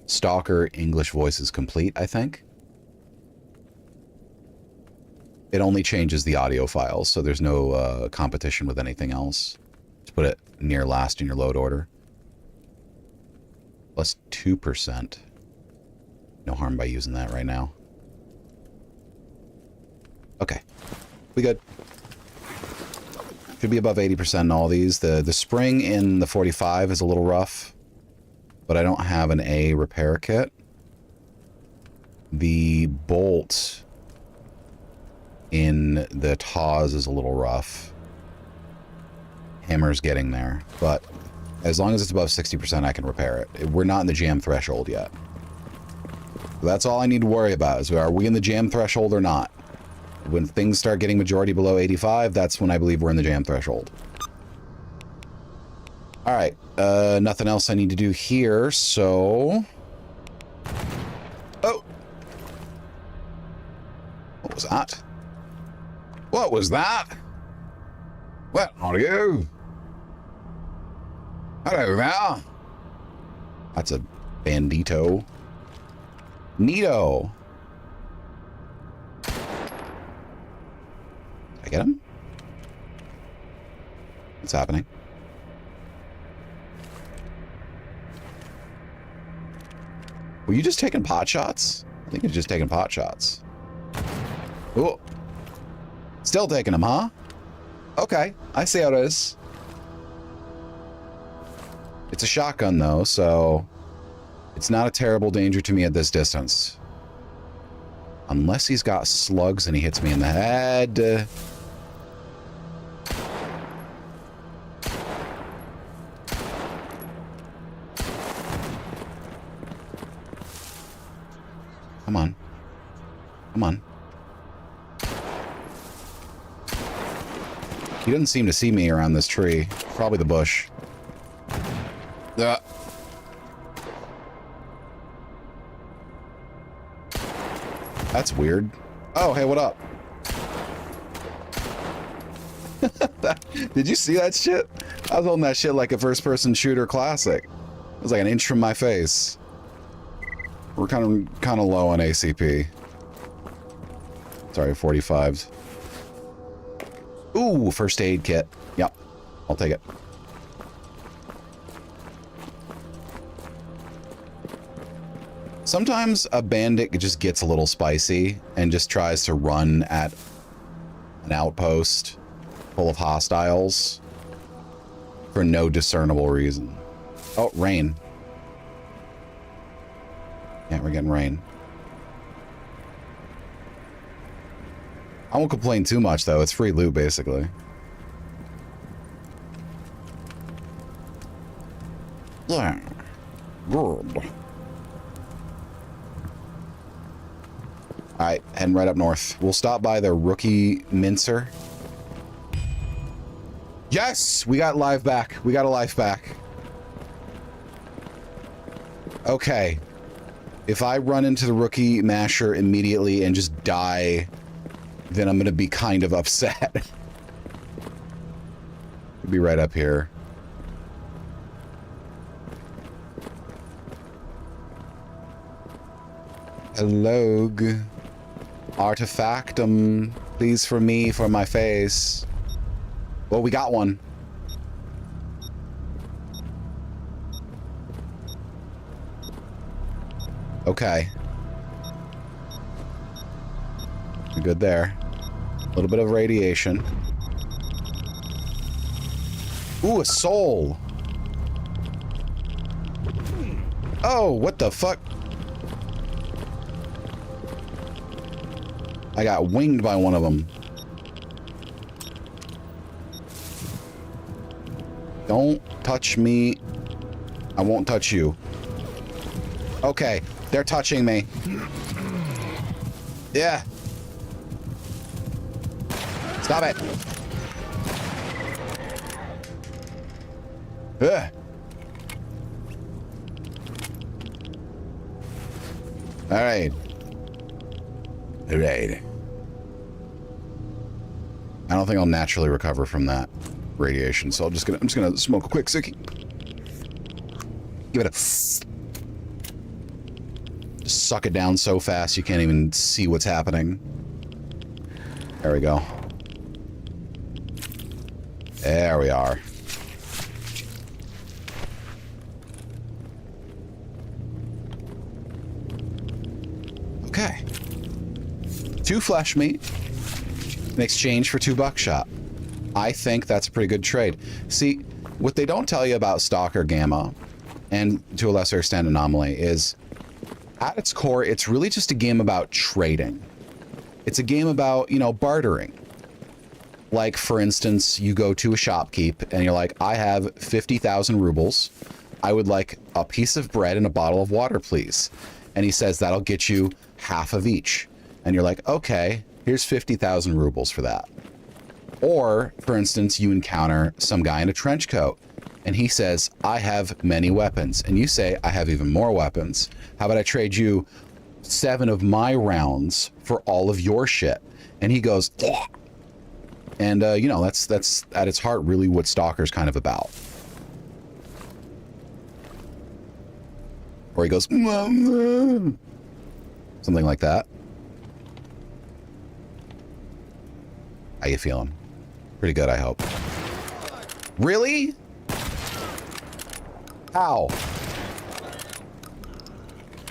Stalker English Voices Complete, I think. It only changes the audio files, so there's no competition with anything else. Just put it near last in your load order. Plus 2%. No harm by using that right now. Okay. We good. Should be above 80% in all these. The spring in the 45 is a little rough, but I don't have an A repair kit. The bolt in the Taz is a little rough. Hammer's getting there, but as long as it's above 60%, I can repair it. We're not in the jam threshold yet. That's all I need to worry about is, are we in the jam threshold or not? When things start getting majority below 85, that's when I believe we're in the jam threshold. All right, nothing else I need to do here, so... Oh! What was that? What was that? Where are you? Hello there. That's a bandito. Neato. Did I get him? What's happening? Were you just taking pot shots? I think you're just taking pot shots. Oh. Still taking them, huh? Okay, I see how it is. It's a shotgun, though, so it's not a terrible danger to me at this distance. Unless he's got slugs and he hits me in the head. Come on. Come on. He doesn't seem to see me around this tree. Probably the bush. That's weird. Oh, hey, what up? Did you see that shit? I was holding that shit like a first-person shooter classic. It was like an inch from my face. We're kind of low on ACP. Sorry, 45s. Ooh, first aid kit. Yep, I'll take it. Sometimes a bandit just gets a little spicy and just tries to run at an outpost full of hostiles for no discernible reason. Oh, rain. Yeah, we're getting rain. I won't complain too much, though. It's free loot, basically. Yeah. Good. Alright, heading right up north. We'll stop by the rookie mincer. Yes! We got life back. We got a life back. Okay. If I run into the rookie masher immediately and just die, then I'm gonna be kind of upset. We'll be right up here. Hello. Artifactum, please for me, for my face. Well, we got one. Okay. We're good there. A little bit of radiation. Ooh, a soul. Oh, what the fuck? I got winged by one of them. Don't touch me. I won't touch you. Okay, they're touching me. Yeah. Stop it. Ugh. All right. All right. I don't think I'll naturally recover from that radiation, so I'm just gonna smoke a quick sickie. Give it a just suck it down so fast you can't even see what's happening. There we go. There we are. Okay. 2 flesh meat in exchange for 2 buckshot. I think that's a pretty good trade. See, what they don't tell you about Stalker Gamma, and to a lesser extent Anomaly, is at its core, it's really just a game about trading. It's a game about, you know, bartering. Like, for instance, you go to a shopkeep and you're like, I have 50,000 rubles. I would like a piece of bread and a bottle of water, please. And he says, that'll get you half of each. And you're like, okay, here's 50,000 rubles for that. Or, for instance, you encounter some guy in a trench coat and he says, I have many weapons. And you say, I have even more weapons. How about I trade you 7 of my rounds for all of your shit. And he goes, "Ugh." And, you know, that's at its heart really what Stalker's kind of about. Or he goes, "Mama." Something like that. How you feeling? Pretty good, I hope. Really? How?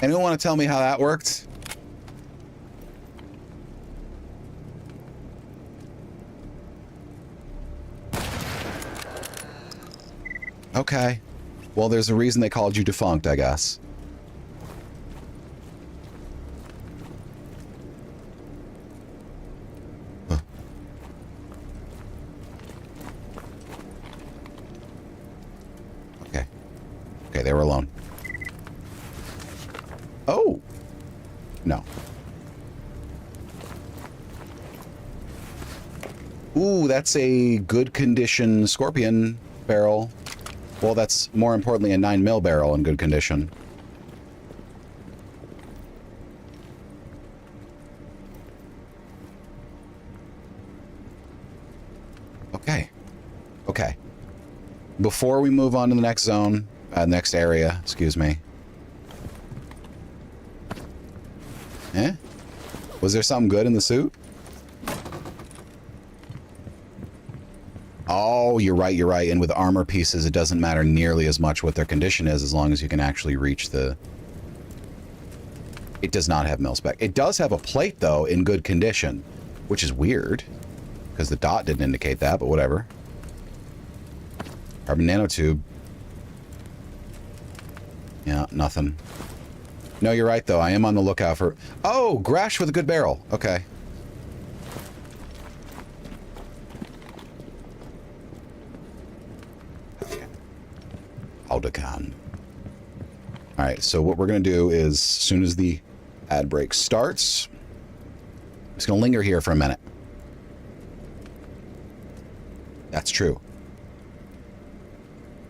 Anyone want to tell me how that worked? Okay. Well, there's a reason they called you defunct, I guess. Huh. Okay. Okay, they were alone. Oh! No. Ooh, that's a good condition scorpion barrel. Well, that's more importantly a 9mm barrel in good condition. Okay. Okay. Before we move on to the next zone, next area, excuse me. Eh? Was there something good in the suit? Oh, you're right, you're right. And with armor pieces, it doesn't matter nearly as much what their condition is as long as you can actually reach the... It does not have mil-spec. It does have a plate, though, in good condition, which is weird, because the dot didn't indicate that, but whatever. Carbon nanotube. Yeah, nothing. No, you're right, though. I am on the lookout for... Oh, Grash with a good barrel. Okay. Aldecan. All right, so what we're going to do is, as soon as the ad break starts, I'm just going to linger here for a minute. That's true.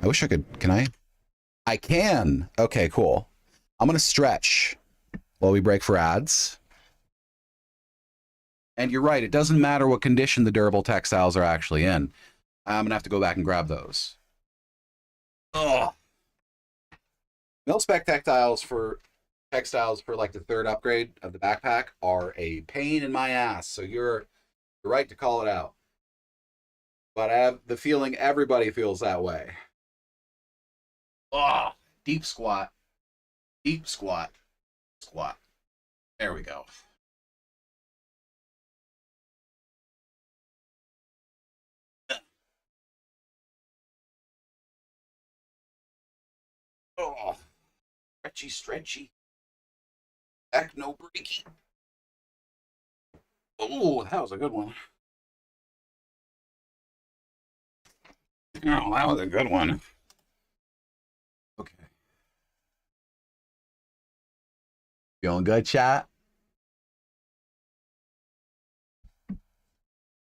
I wish I could... Can I? I can! Okay, cool. I'm going to stretch while we break for ads. And you're right, it doesn't matter what condition the durable textiles are actually in. I'm going to have to go back and grab those. Ugh. Mil-spec textiles for like the 3rd upgrade of the backpack are a pain in my ass. So you're right to call it out. But I have the feeling everybody feels that way. Ugh. Deep squat. Deep squat. Squat. There we go. Oh, stretchy, stretchy. Back, no breaky. Oh, that was a good one. Oh, that was a good one. Okay. Feeling good, chat?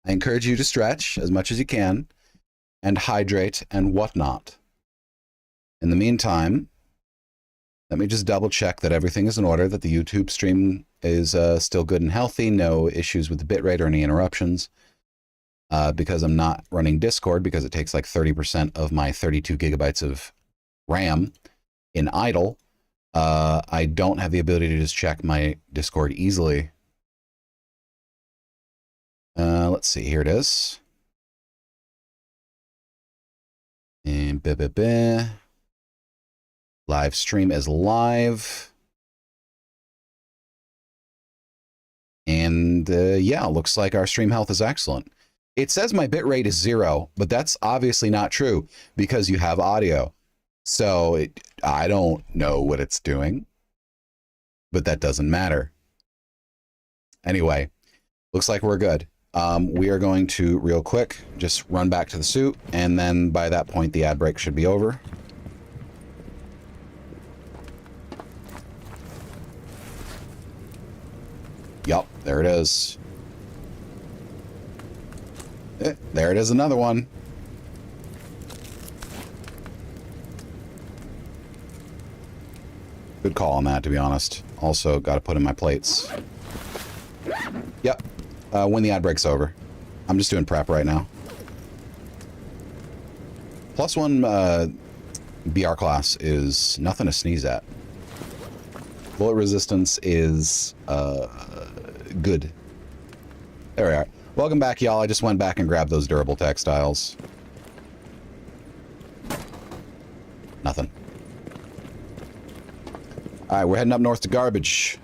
I encourage you to stretch as much as you can and hydrate and whatnot. In the meantime, let me just double check that everything is in order, that the YouTube stream is still good and healthy, no issues with the bitrate or any interruptions. Because I'm not running Discord, because it takes like 30% of my 32 gigabytes of RAM in idle, I don't have the ability to just check my Discord easily. Let's see, here it is. And live stream is live. And yeah, looks like our stream health is excellent. It says my bitrate is 0, but that's obviously not true because you have audio. So I don't know what it's doing, but that doesn't matter. Anyway, looks like we're good. We are going to, real quick, just run back to the suit, and then by that point, the ad break should be over. Yup, there it is. There it is, another one. Good call on that, to be honest. Also, got to put in my plates. Yep. When the ad break's over. I'm just doing prep right now. +1 BR class is nothing to sneeze at. Bullet resistance is good. There we are. Welcome back, y'all. I just went back and grabbed those durable textiles. Nothing. Alright, we're heading up north to garbage.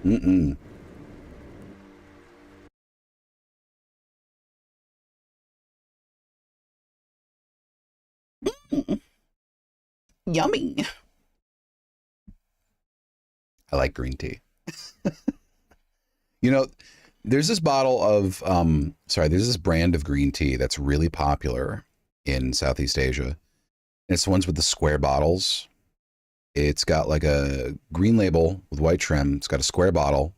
Mm-mm. Yummy. I like green tea. You know, there's this bottle of, there's this brand of green tea that's really popular in Southeast Asia. And it's the ones with the square bottles. It's got like a green label with white trim. It's got a square bottle.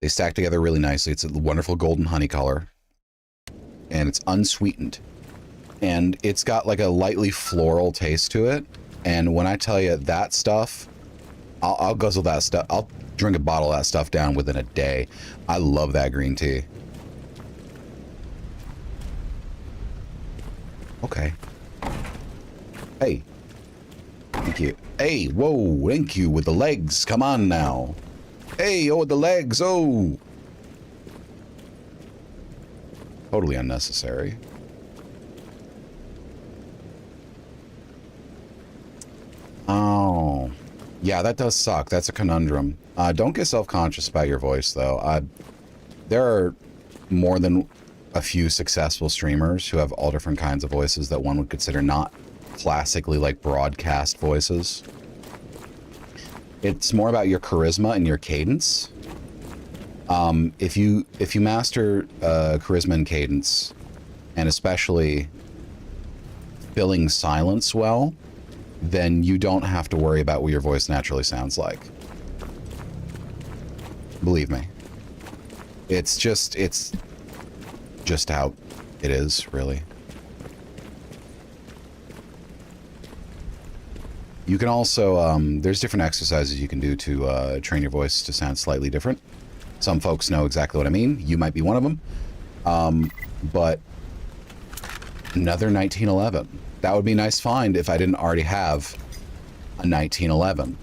They stack together really nicely. It's a wonderful golden honey color. And it's unsweetened. And it's got like a lightly floral taste to it. And when I tell you that stuff, I'll guzzle that stuff. I'll drink a bottle of that stuff down within a day. I love that green tea. Okay. Hey. Thank you. Hey, whoa, thank you with the legs. Come on now. Hey, oh, with the legs, oh. Totally unnecessary. Oh. Yeah, that does suck. That's a conundrum. Don't get self-conscious about your voice, though. There are more than a few successful streamers who have all different kinds of voices that one would consider not classically like broadcast voices. It's more about your charisma and your cadence. If you master charisma and cadence, and especially filling silence well, then you don't have to worry about what your voice naturally sounds like. Believe me. It's just how it is, really. You can also, there's different exercises you can do to train your voice to sound slightly different. Some folks know exactly what I mean. You might be one of them. But another 1911. That would be a nice find if I didn't already have a 1911.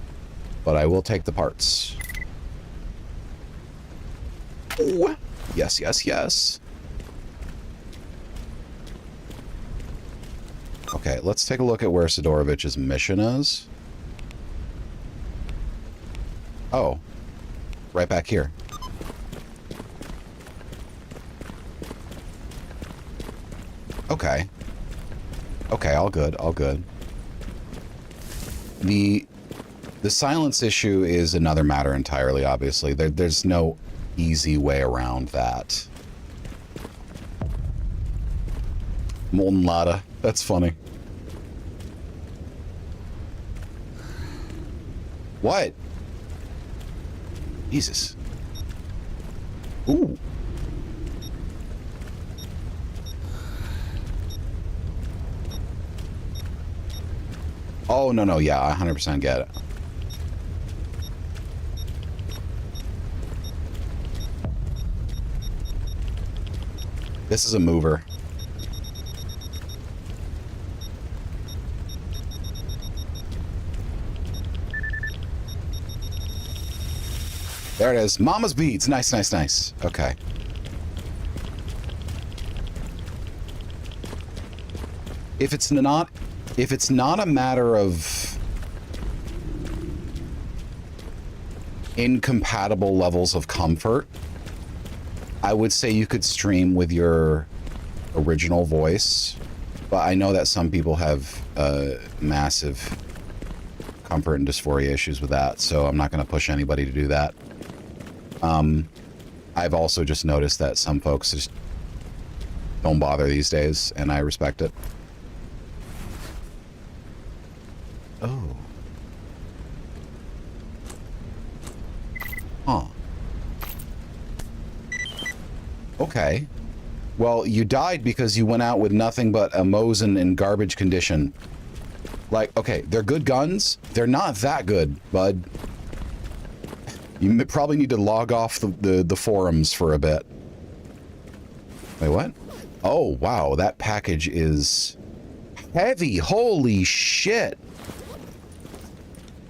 But I will take the parts. Oh, yes, yes, yes. Okay, let's take a look at where Sidorovich's mission is. Oh, right back here. Okay. Okay, all good, all good. The silence issue is another matter entirely, obviously. There's no easy way around that. Molten Lada. That's funny. What? Jesus. Ooh. Oh, no, yeah, I 100% get it. This is a mover. There it is. Mama's beads. Nice, nice, nice. Okay. If it's not a matter of incompatible levels of comfort, I would say you could stream with your original voice, but I know that some people have massive comfort and dysphoria issues with that, so I'm not going to push anybody to do that. I've also just noticed that some folks just don't bother these days, and I respect it. Oh. Huh. Okay. Well, you died because you went out with nothing but a Mosin in garbage condition. Like, okay, they're good guns. They're not that good, bud. You probably need to log off the forums for a bit. Wait, what? Oh, wow, that package is heavy. Holy shit.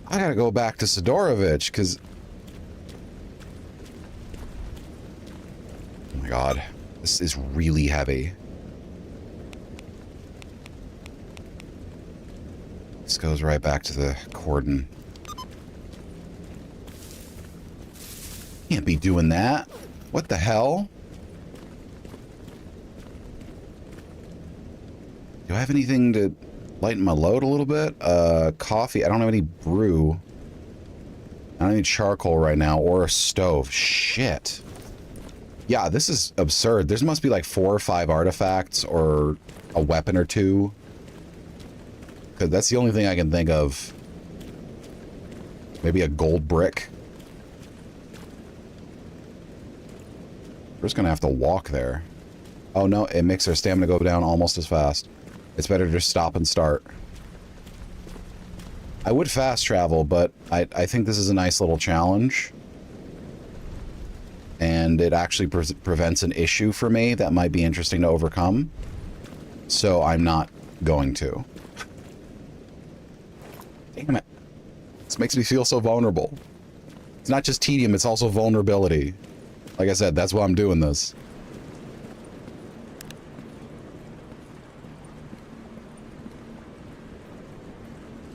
I gotta go back to Sidorovich, because... Oh my god. This is really heavy. This goes right back to the cordon. Can't be doing that. What the hell? Do I have anything to lighten my load a little bit? Coffee. I don't have any brew. I don't need charcoal right now or a stove. Shit. Yeah, this is absurd. There must be like 4 or 5 artifacts or a weapon or 2. Because that's the only thing I can think of. Maybe a gold brick. We're just gonna have to walk there. Oh no, it makes our stamina go down almost as fast. It's better to just stop and start. I would fast travel, but I think this is a nice little challenge. And it actually prevents an issue for me that might be interesting to overcome. So I'm not going to. Damn it. This makes me feel so vulnerable. It's not just tedium, it's also vulnerability. Like I said, that's why I'm doing this.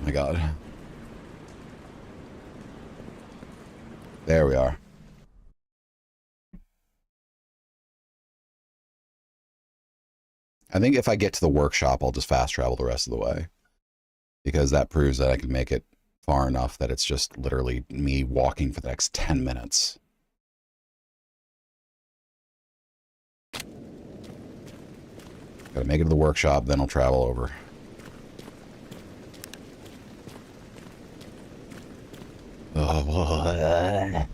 Oh my god. There we are. I think if I get to the workshop, I'll just fast travel the rest of the way. Because that proves that I can make it far enough that it's just literally me walking for the next 10 minutes. Gotta make it to the workshop, then I'll travel over. Oh,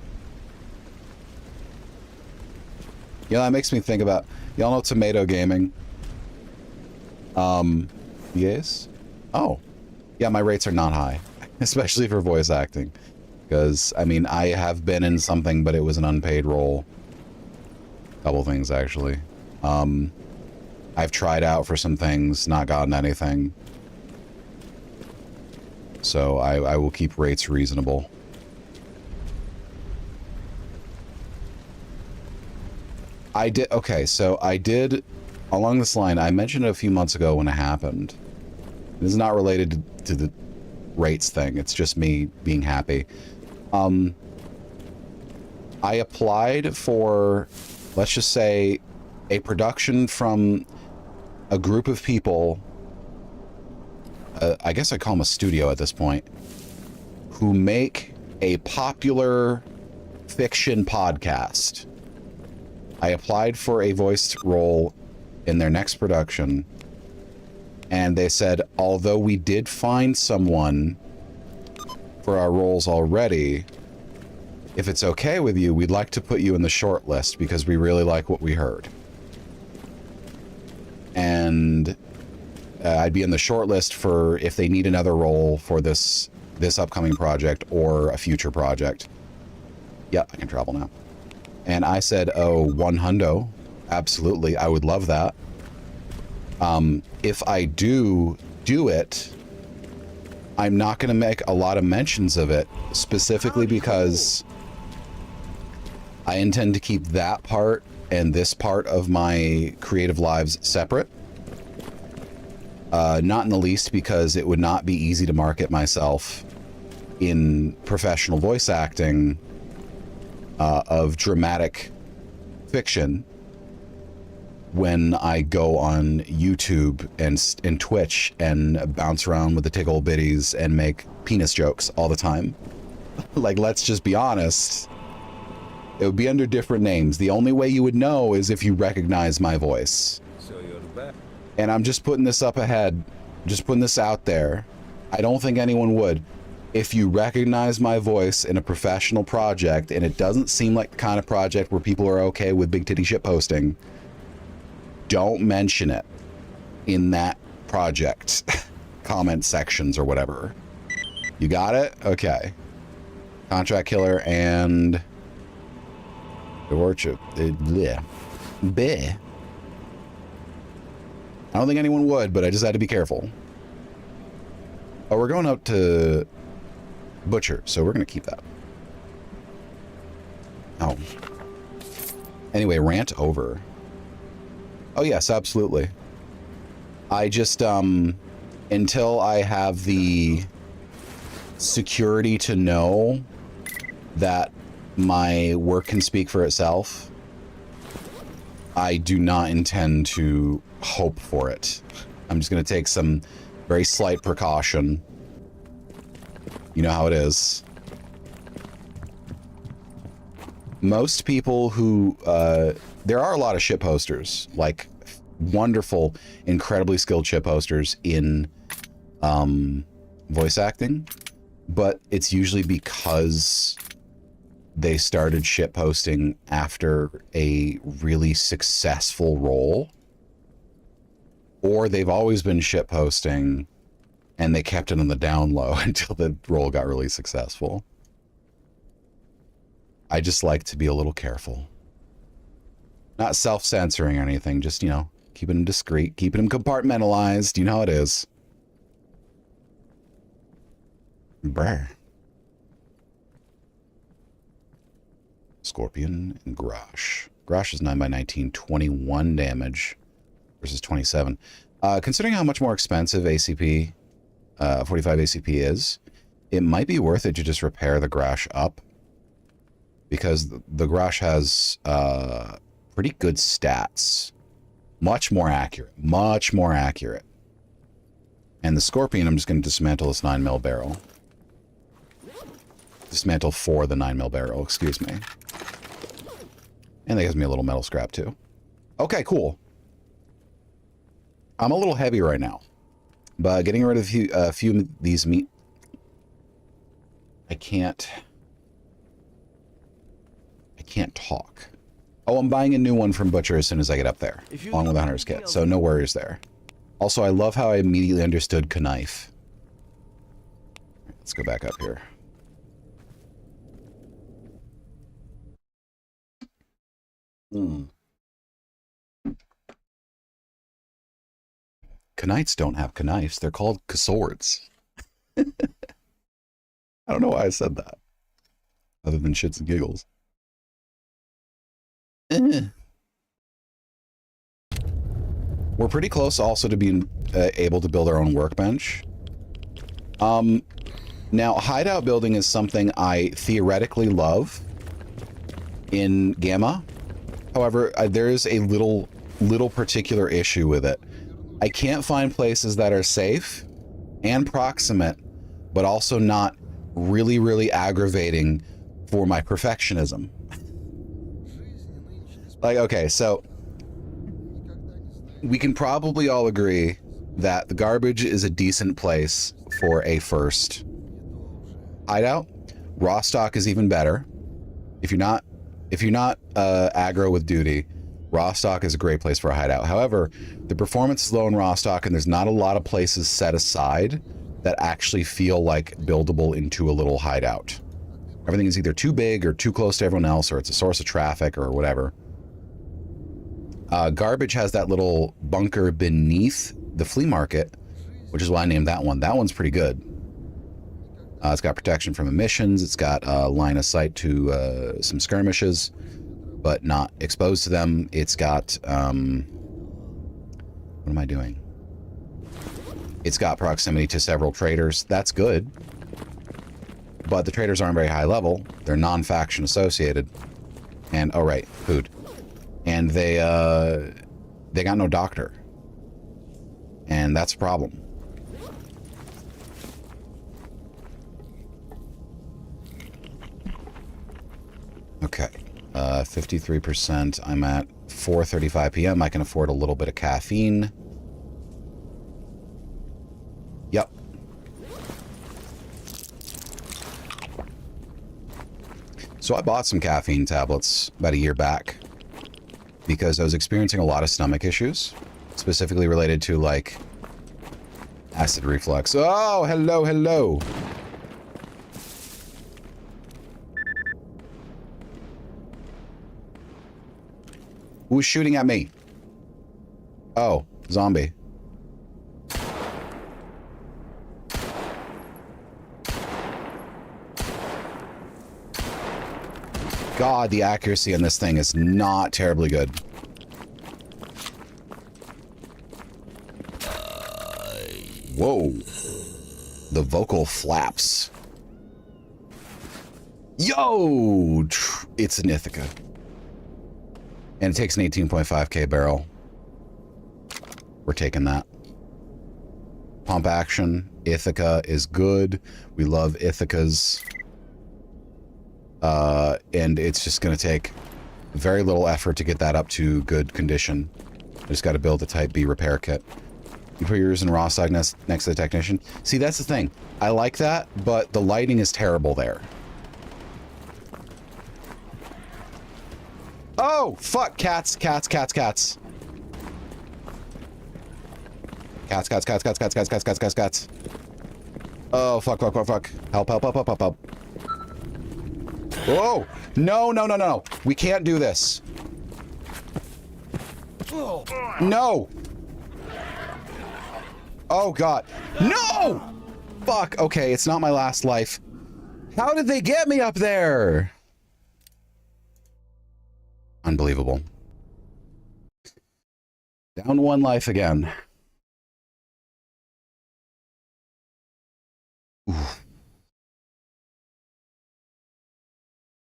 you know, that makes me think about... Y'all know Tomato Gaming? Yes? Oh. Yeah, my rates are not high. Especially for voice acting. Because, I mean, I have been in something, but it was an unpaid role. Couple things, actually. I've tried out for some things, not gotten anything. So I will keep rates reasonable. Okay, so I did, along this line, I mentioned it a few months ago when it happened. This is not related to the rates thing, it's just me being happy. I applied for, let's just say, a production from a group of people, I guess I call them a studio at this point, who make a popular fiction podcast. I applied for a voiced role in their next production, and they said, although we did find someone for our roles already, if it's okay with you, we'd like to put you in the short list because we really like what we heard. And I'd be in the short list for if they need another role for this upcoming project or a future project. Yep, I can travel now. And I said, oh, 100, absolutely, I would love that. If I do it, I'm not going to make a lot of mentions of it, specifically because I intend to keep that part and this part of my creative lives separate. Not in the least because it would not be easy to market myself in professional voice acting of dramatic fiction when I go on YouTube and Twitch and bounce around with the tickle bitties and make penis jokes all the time. Like, let's just be honest. It would be under different names. The only way you would know is if you recognize my voice. So you're back. And I'm just putting this up ahead, just putting this out there. I don't think anyone would. If you recognize my voice in a professional project and it doesn't seem like the kind of project where people are okay with big titty shit posting, don't mention it in that project. comment sections or whatever. You got it? Okay. Contract killer and... Orchard. Bleh. Bleh. I don't think anyone would, but I just had to be careful. Oh, we're going out to Butcher, so we're going to keep that. Oh. Anyway, rant over. Oh, yes, absolutely. I just, until I have the security to know that my work can speak for itself, I do not intend to hope for it. I'm just going to take some very slight precaution. You know how it is. Most people who, there are a lot of shit posters, like wonderful, incredibly skilled shit posters in voice acting, but it's usually because they started shit posting after a really successful role, or they've always been shit posting and they kept it on the down low until the role got really successful. I just like to be a little careful. Not self-censoring or anything, just, you know, keeping them discreet, keeping them compartmentalized. You know how it is. Brr. Scorpion and Grosh. Grosh is 9x19, 21 damage versus 27. Considering how much more expensive ACP, 45 ACP is, it might be worth it to just repair the Grosh up, because the Grosh has pretty good stats. Much more accurate. Much more accurate. And the Scorpion, I'm just going to dismantle this 9mm barrel. Dismantle for the 9mm barrel, excuse me. And that gives me a little metal scrap too. Okay, cool. I'm a little heavy right now, but getting rid of a few of these meat... I can't talk. Oh, I'm buying a new one from Butcher as soon as I get up there, along with the Hunter's Kit, so no worries there. Also, I love how I immediately understood knife. Let's go back up here. Knights don't have knives. They're called swords. I don't know why I said that, other than shits and giggles. We're pretty close also to being able to build our own workbench. Now, hideout building is something I theoretically love in Gamma. However, there is a little particular issue with it. I can't find places that are safe and proximate, but also not really, really aggravating for my perfectionism. Like, okay, so we can probably all agree that the garbage is a decent place for a first hideout. Raw stock is even better. If you're not aggro with duty, raw stock is a great place for a hideout. However, the performance is low in raw stock, and there's not a lot of places set aside that actually feel like buildable into a little hideout. Everything is either too big or too close to everyone else, or it's a source of traffic or whatever. Garbage has that little bunker beneath the flea market, which is why I named that one. That one's pretty good. It's got protection from emissions. It's got line of sight to some skirmishes, but not exposed to them. It's got, what am I doing? It's got proximity to several traders. That's good. But the traders aren't very high level. They're non-faction associated. And, oh right, food. And they got no doctor. And that's a problem. Okay, 53%. I'm at 4:35 p.m. I can afford a little bit of caffeine. Yep. So I bought some caffeine tablets about a year back because I was experiencing a lot of stomach issues, specifically related to like Acid reflux. Oh, hello, hello. Who's shooting at me? Oh, zombie. God, the accuracy in this thing is not terribly good. Whoa. The vocal flaps. Yo! It's an Ithaca. And it takes an 18.5k barrel. We're taking that. Pump action. Ithaca is good. We love Ithacas. And it's just going to take very little effort to get that up to good condition. I just got to build a Type B repair kit. You put yours in raw side next to the technician. See, that's the thing. I like that, but the lighting is terrible there. Oh, fuck. Cats, cats, cats, cats. Cats, cats, cats, cats, cats, cats, cats, cats, cats, cats. Oh, fuck, fuck, fuck, fuck. Help, help, help, help, help, help. Whoa! No, no, no, no. We can't do this. No! Oh, God. No! Fuck. Okay, it's not my last life. How did they get me up there? Unbelievable. Down one life again. Oof.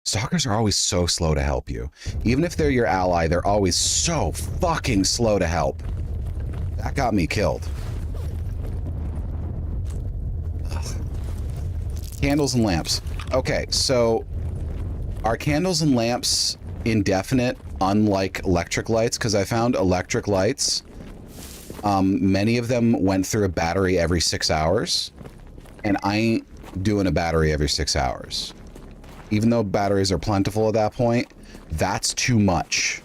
Stalkers are always so slow to help you. Even if they're your ally, they're always so fucking slow to help. That got me killed. Ugh. Candles and lamps. Okay, so are candles and lamps indefinite, unlike electric lights? Because I found electric lights, many of them went through a battery every 6 hours, and I ain't doing a battery every 6 hours. Even though batteries are plentiful at that point, that's too much.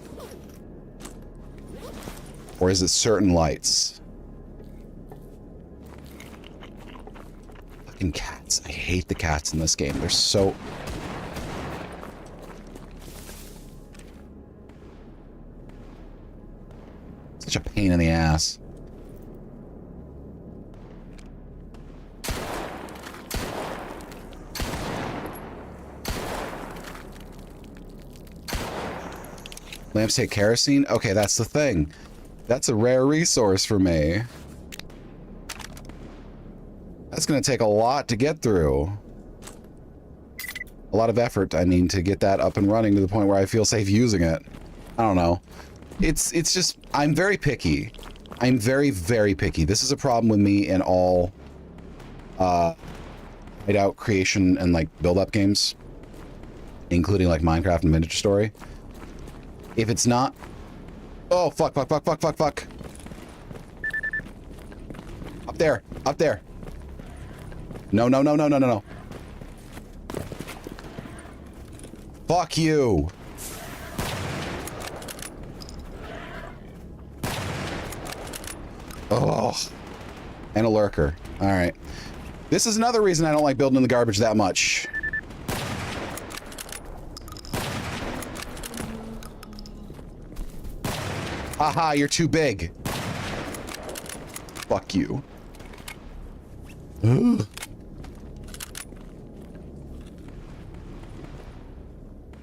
Or is it certain lights? Fucking cats. I hate the cats in this game. They're so... such a pain in the ass. Lamps take kerosene? Okay, that's the thing. That's a rare resource for me. That's gonna take a lot to get through. A lot of effort, I mean, to get that up and running to the point where I feel safe using it. I don't know. It's just, I'm very picky. I'm very, very picky. This is a problem with me in all hideout creation and like build-up games, including like Minecraft and Miniature Story. If it's not... Oh, fuck, fuck, fuck, fuck, fuck, fuck. Up there. Up there. No, no, no, no, no, no, no. Fuck you. Oh. And a lurker. All right. This is another reason I don't like building in the garbage that much. Haha, you're too big. Fuck you. Ugh.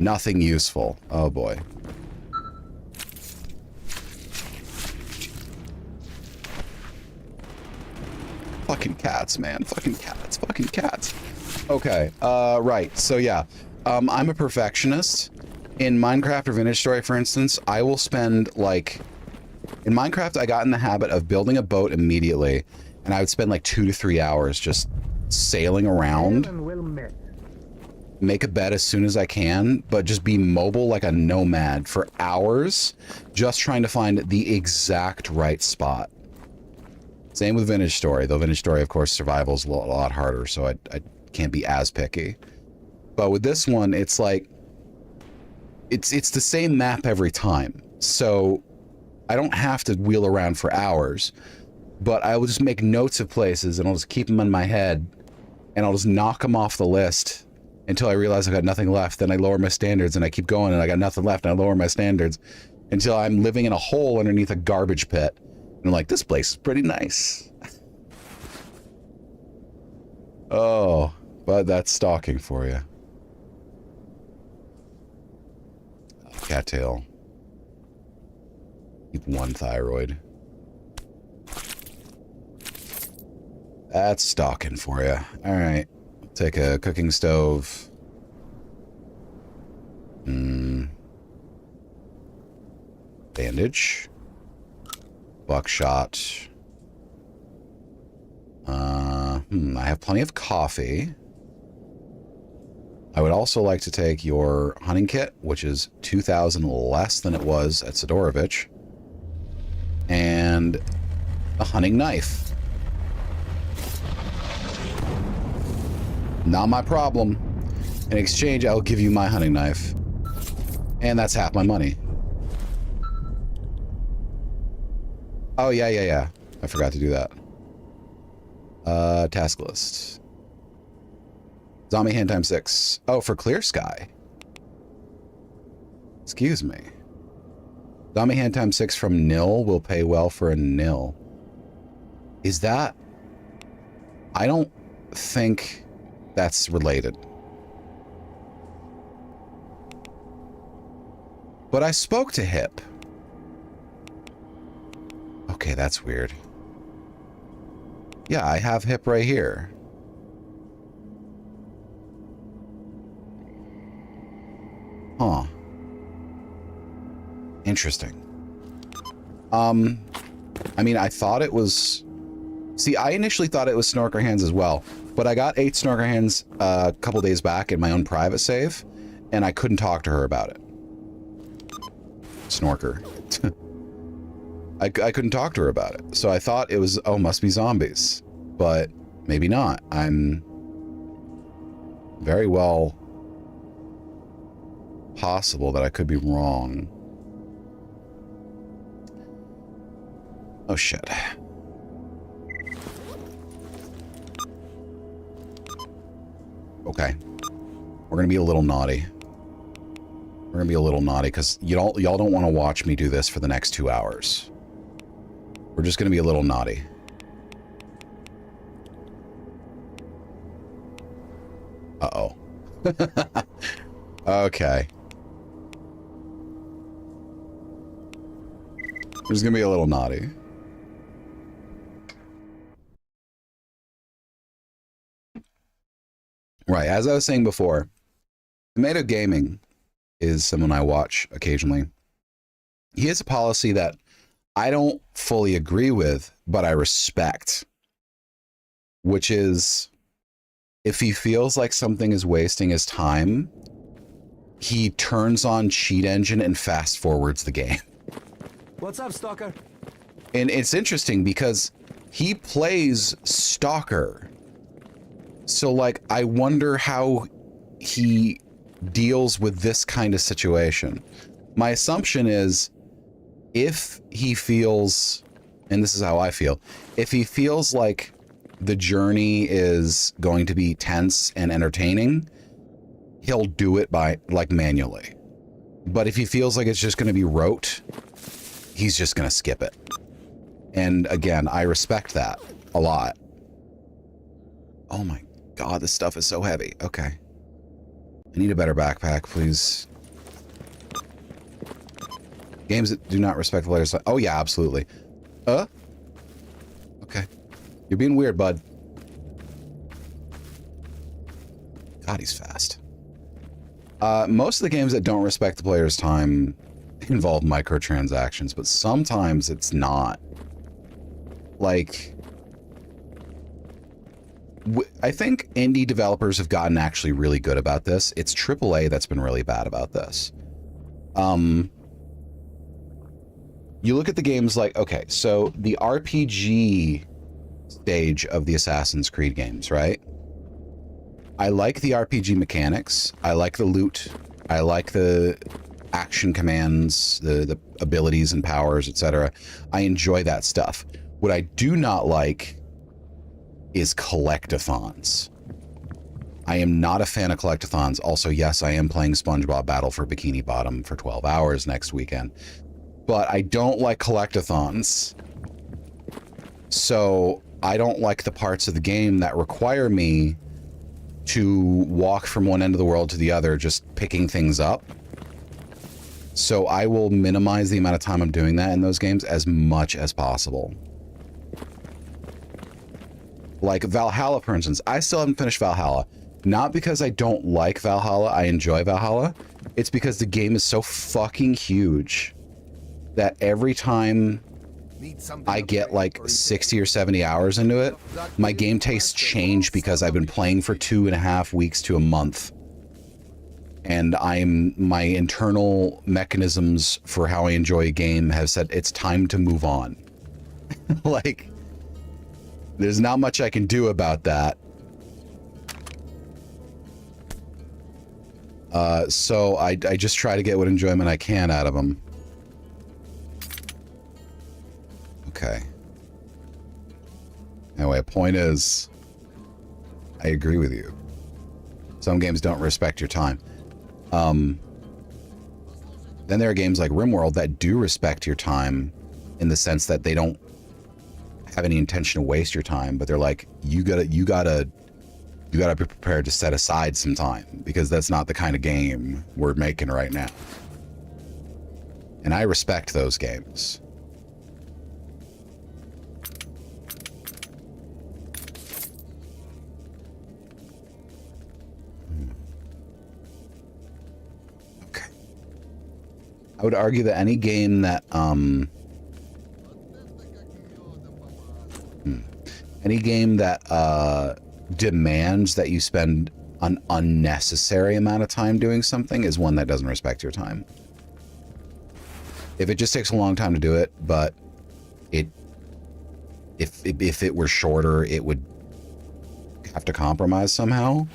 Nothing useful. Oh boy. Fucking cats, man. Fucking cats. Fucking cats. Okay. Right. So yeah. I'm a perfectionist. In Minecraft or Vintage Story, for instance, I will spend like... In Minecraft, I got in the habit of building a boat immediately, and I would spend like 2 to 3 hours just sailing around. Make a bed as soon as I can, but just be mobile like a nomad for hours, just trying to find the exact right spot. Same with Vintage Story, though Vintage Story, of course, survival is a lot harder, so I can't be as picky. But with this one, it's like... It's the same map every time, so I don't have to wheel around for hours. but I will just make notes of places and I'll just keep them in my head and I'll just knock them off the list until I realize I've got nothing left. Then I lower my standards and I keep going and I got nothing left and I lower my standards until I'm living in a hole underneath a garbage pit. And I'm like, this place is pretty nice. Oh, but that's stalking for you. Cattail. Keep one thyroid. That's stalking for you. Alright. Take a cooking stove. Bandage. Buckshot. I have plenty of coffee. I would also like to take your hunting kit, which is 2,000 less than it was at Sidorovich. And a hunting knife. Not my problem. In exchange, I'll give you my hunting knife. And that's half my money. Oh, yeah. I forgot to do that. Task list. Zombie hand time 6. Oh, for clear sky. Excuse me. Zombie hand time 6 from nil will pay well for a nil. Is that... I don't think that's related. But I spoke to Hip. Okay, that's weird. Yeah, I have Hip right here. Huh. Interesting. I mean, I thought it was... See, I initially thought it was Snorker Hands as well, but I got 8 Snorker Hands a couple days back in my own private save, and I couldn't talk to her about it. Snorker. I couldn't talk to her about it, so I thought it was, oh, must be zombies, but maybe not. I'm very well possible that I could be wrong. Oh, shit. Okay. We're gonna be a little naughty. We're gonna be a little naughty because y'all don't want to watch me do this for the next 2 hours. We're just gonna be a little naughty. Uh-oh. Okay. We're just gonna be a little naughty. Right, as I was saying before, Tomato Gaming is someone I watch occasionally. He has a policy that I don't fully agree with, but I respect. Which is, if he feels like something is wasting his time, he turns on Cheat Engine and fast forwards the game. What's up, Stalker? And it's interesting because he plays Stalker. So, like, I wonder how he deals with this kind of situation. My assumption is if he feels, and this is how I feel, if he feels like the journey is going to be tense and entertaining, he'll do it by, like, manually. But if he feels like it's just going to be rote, he's just going to skip it. And again, I respect that a lot. Oh my God, this stuff is so heavy. Okay. I need a better backpack, please. Games that do not respect the player's... Oh, yeah, absolutely. Okay. You're being weird, bud. God, he's fast. Most of the games that don't respect the player's time involve microtransactions, but sometimes it's not. Like... I think indie developers have gotten actually really good about this. It's AAA that's been really bad about this. You look at the games like, okay, so the RPG stage of the Assassin's Creed games, right? I like the RPG mechanics. I like the loot. I like the action commands, the abilities and powers, etc. I enjoy that stuff. What I do not like is collectathons. I am not a fan of collectathons. Also, yes, I am playing SpongeBob Battle for Bikini Bottom for 12 hours next weekend. But I don't like collectathons. So I don't like the parts of the game that require me to walk from one end of the world to the other, just picking things up. So I will minimize the amount of time I'm doing that in those games as much as possible. Like Valhalla, for instance. I still haven't finished Valhalla. Not because I don't like Valhalla, I enjoy Valhalla. It's because the game is so fucking huge that every time I get like 60 or 70 hours into it, my game tastes change because I've been playing for 2.5 weeks to a month. And my internal mechanisms for how I enjoy a game have said it's time to move on. Like, there's not much I can do about that. So I just try to get what enjoyment I can out of them. Okay. Anyway, point is, I agree with you. Some games don't respect your time. Then there are games like RimWorld that do respect your time in the sense that they don't have any intention to waste your time, but they're like, you gotta be prepared to set aside some time because that's not the kind of game we're making right now. And I respect those games. Okay. I would argue that any game that demands that you spend an unnecessary amount of time doing something is one that doesn't respect your time. If it just takes a long time to do it, but if it were shorter, it would have to compromise somehow,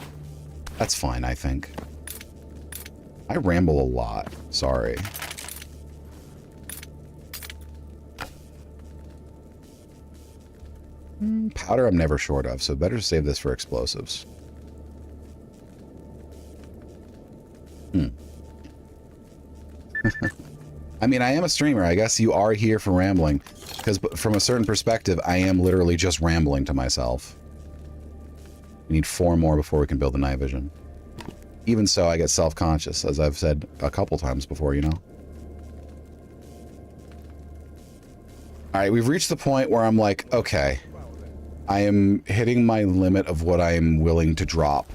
that's fine, I think. I ramble a lot, sorry. Powder I'm never short of, so better save this for explosives. I mean, I am a streamer. I guess you are here for rambling. Because from a certain perspective, I am literally just rambling to myself. We need 4 more before we can build the night vision. Even so, I get self-conscious, as I've said a couple times before, you know? Alright, we've reached the point where I'm like, okay, I am hitting my limit of what I am willing to drop.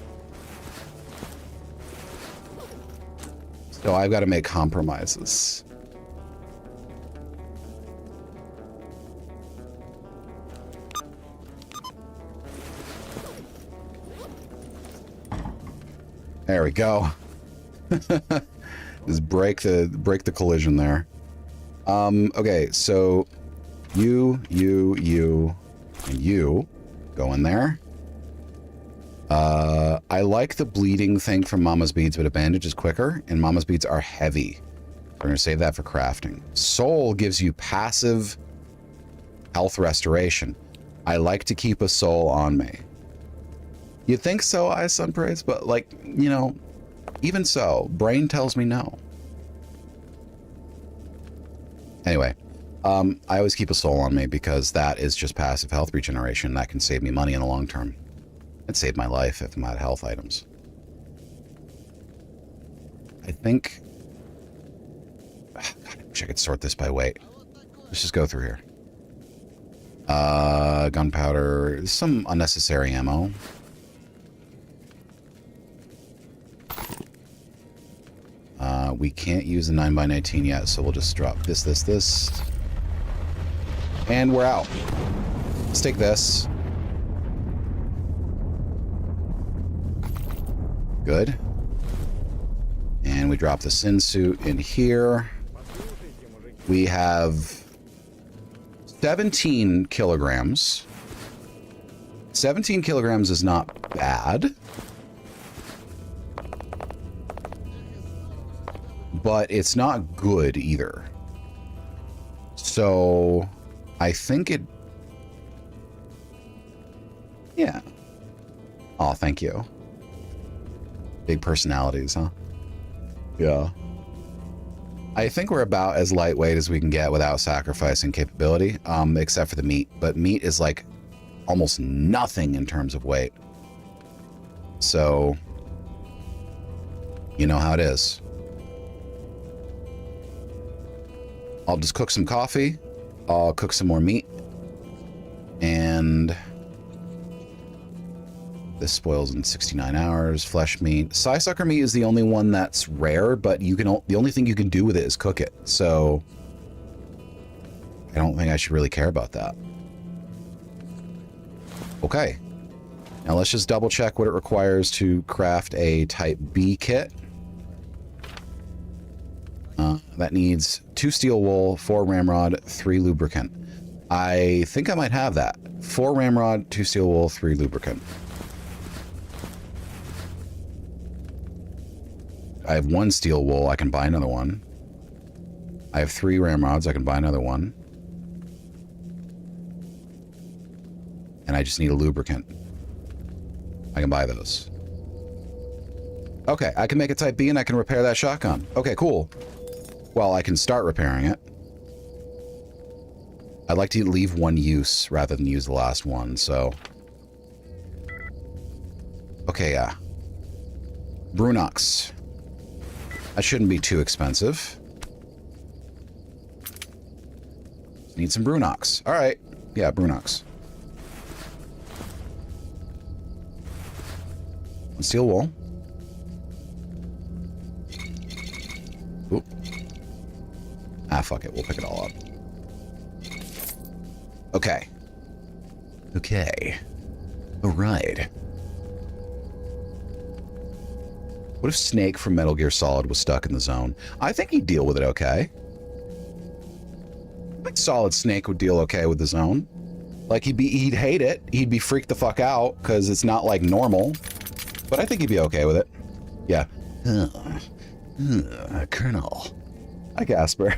So I've got to make compromises. There we go. Just break the collision there. Okay, so you, and you go in there. I like the bleeding thing from Mama's Beads, but a bandage is quicker, and Mama's Beads are heavy. We're gonna save that for crafting. Soul gives you passive health restoration. I like to keep a soul on me. You'd think so, Ice Sun Praise, but like, you know, even so, brain tells me no. Anyway, I always keep a soul on me because that is just passive health regeneration. That can save me money in the long term. It'd save my life if I'm out of health items. I think... God, I wish I could sort this by weight. Let's just go through here. Gunpowder, some unnecessary ammo. We can't use the 9x19 yet, so we'll just drop this. And we're out. Let's take this. Good. And we drop the Sin suit in here. We have 17 kilograms. 17 kilograms is not bad. But it's not good either. So I think it Yeah. Oh, thank you. Big personalities, huh? Yeah. I think we're about as lightweight as we can get without sacrificing capability, except for the meat. But meat is like almost nothing in terms of weight. So, you know how it is. I'll just cook some coffee. I'll cook some more meat. And this spoils in 69 hours. Flesh meat. Scysucker meat is the only one that's rare, but you can the only thing you can do with it is cook it. So I don't think I should really care about that. Okay. Now let's just double check what it requires to craft a type B kit. That needs 2 steel wool, 4 ramrod, 3 lubricant. I think I might have that. 4 ramrod, 2 steel wool, 3 lubricant. I have 1 steel wool. I can buy another one. I have 3 ramrods. I can buy another one. And I just need a lubricant. I can buy those. Okay, I can make a type B and I can repair that shotgun. Okay, cool. Well, I can start repairing it. I'd like to leave 1 use rather than use the last one, so... Okay, yeah. Brunox. That shouldn't be too expensive. Need some Brunox. Alright. Yeah, Brunox. 1 steel wool. Oop. Ah, fuck it. We'll pick it all up. Okay. Okay. Alright. What if Snake from Metal Gear Solid was stuck in the zone? I think he'd deal with it okay. I think Solid Snake would deal okay with the zone. Like, he'd hate it. He'd be freaked the fuck out, because it's not, like, normal. But I think he'd be okay with it. Yeah. Colonel. Hi, Casper.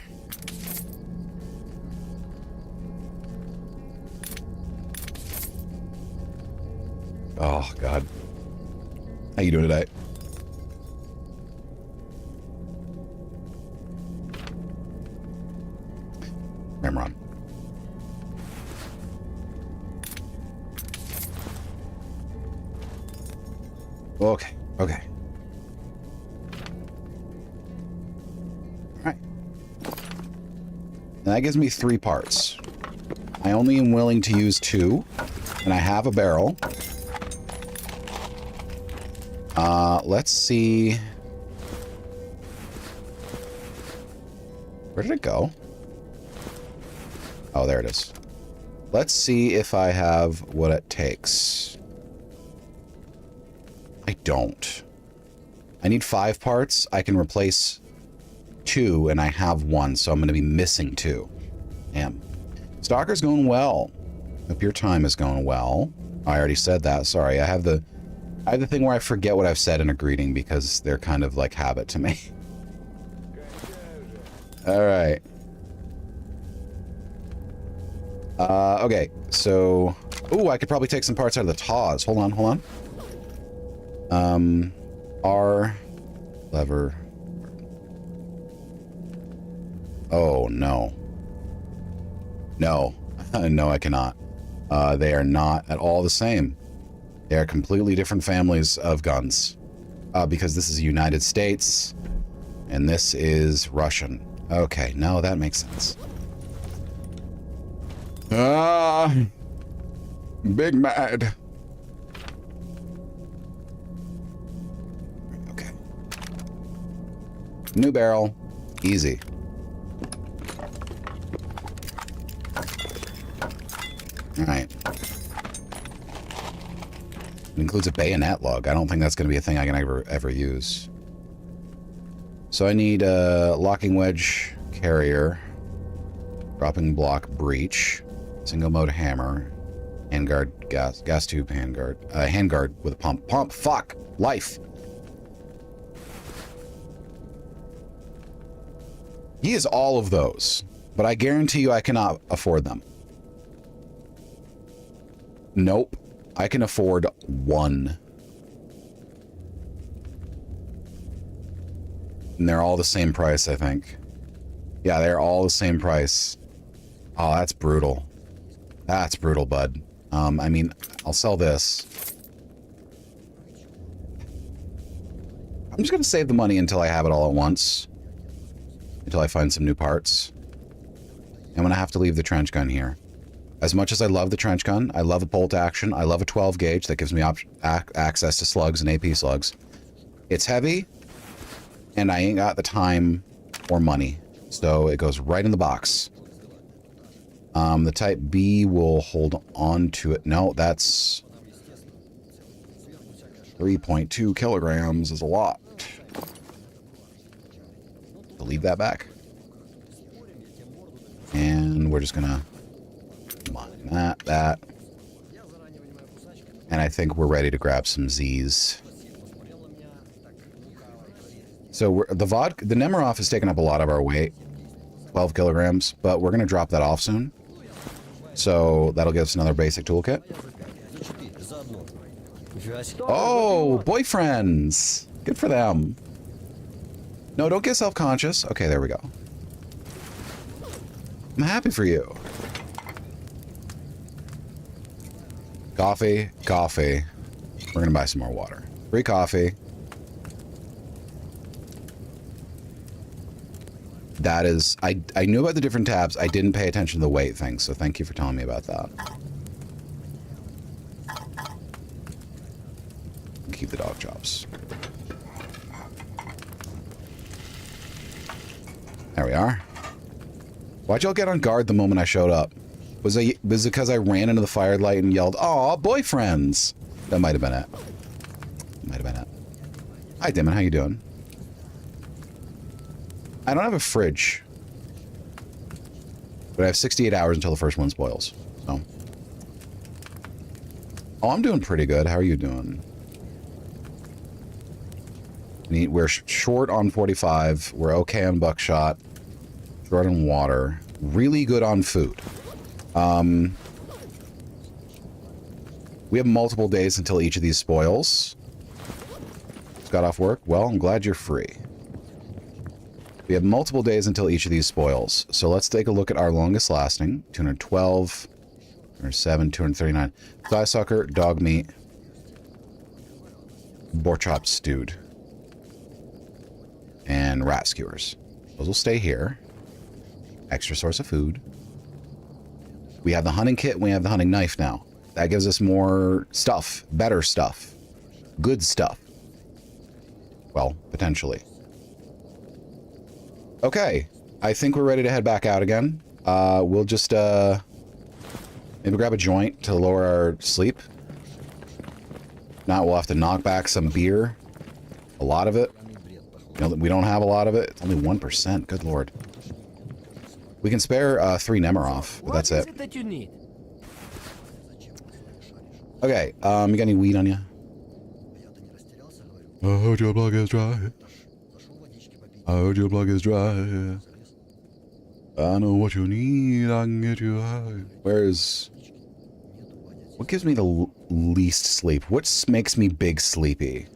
Oh, God. How you doing today? Ramrod. Okay, okay. Alright. And that gives me 3 parts. I only am willing to use 2, and I have a barrel. Let's see. Where did it go? Oh, there it is. Let's see if I have what it takes. I don't. I need 5 parts. I can replace 2, and I have 1, so I'm going to be missing 2. Damn. Stalker's going well. Hope your time is going well. I already said that. Sorry. I have the thing where I forget what I've said in a greeting because they're kind of like habit to me. All right. Okay, so... Ooh, I could probably take some parts out of the TAWs. Hold on, hold on. R... Lever... Oh, no. No. No, I cannot. They are not at all the same. They are completely different families of guns. Because this is the United States, and this is Russian. Okay, no, that makes sense. Big mad. Okay. New barrel. Easy. Alright. It includes a bayonet lug. I don't think that's going to be a thing I can ever use. So I need a locking wedge carrier, dropping block breech, single mode hammer, handguard gas tube handguard with a pump. Fuck life. He is all of those, but I guarantee you I cannot afford them. Nope. I can afford one. And they're all the same price, I think. Yeah, they're all the same price. Oh, that's brutal. That's brutal, bud. I mean, I'll sell this. I'm just going to save the money until I have it all at once. Until I find some new parts. I'm going to have to leave the trench gun here. As much as I love the trench gun, I love a bolt action, I love a 12 gauge that gives me access to slugs and AP slugs. It's heavy, and I ain't got the time or money. So it goes right in the box. The Type B will hold on to it. No, that's 3.2 kilograms is a lot. I'll leave that back. And we're just gonna mine that. And I think we're ready to grab some Z's. So the Nemirov is taking up a lot of our weight, 12 kilograms, but we're going to drop that off soon. So that'll give us another basic toolkit. Oh, boyfriends! Good for them. No, don't get self-conscious. Okay, there we go. I'm happy for you. Coffee, coffee. We're going to buy some more water. Free coffee. That is, I knew about the different tabs. I didn't pay attention to the weight thing, so thank you for telling me about that. Keep the dog chops. There we are. Why'd y'all get on guard the moment I showed up? Was it because I ran into the firelight and yelled, "Aw, boyfriends"? That might have been it. Might have been it. Hi, Damon. How you doing? I don't have a fridge, but I have 68 hours until the first one spoils. So, oh, I'm doing pretty good. How are you doing? We're short on 45. We're okay on buckshot. Short on water. Really good on food. We have multiple days until each of these spoils. Just got off work. Well, I'm glad you're free. We have multiple days until each of these spoils. So let's take a look at our longest lasting. 212, 207, 239. Thigh sucker, dog meat, boar chopped stewed, and rat skewers. Those will stay here. Extra source of food. We have the hunting kit, and we have the hunting knife now. That gives us more stuff, better stuff, good stuff. Well, potentially. Okay, I think we're ready to head back out again. We'll just maybe grab a joint to lower our sleep. Now we'll have to knock back some beer. A lot of it. You know, we don't have a lot of it. It's only 1%. Good lord. We can spare 3 Nemirov, but that's it. What is it that you need? Okay, you got any weed on you? I heard your plug is dry. I heard your plug is dry. I know what you need. I can get you high. Where's... What gives me the least sleep? What makes me big sleepy?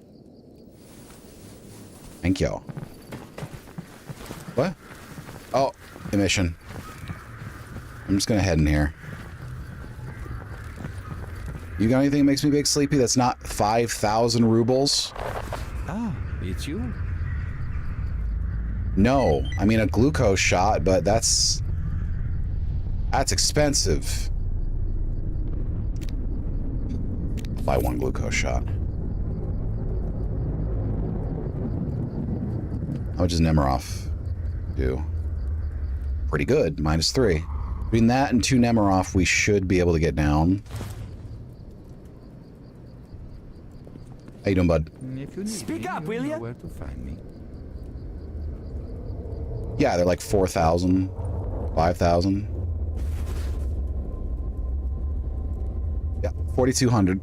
Thank you. What? Oh, emission. I'm just gonna head in here. You got anything that makes me big sleepy that's not 5,000 rubles? Ah, it's you. No, I mean a glucose shot, but that's expensive. Buy 1 glucose shot. How much does Nemirov do? Pretty good, -3. Between that and 2 Nemirov, we should be able to get down. How you doing, bud? If you need Speak me, up, will know ya? where to find me. Yeah, they're like 4,000, 5,000. Yeah, 4,200.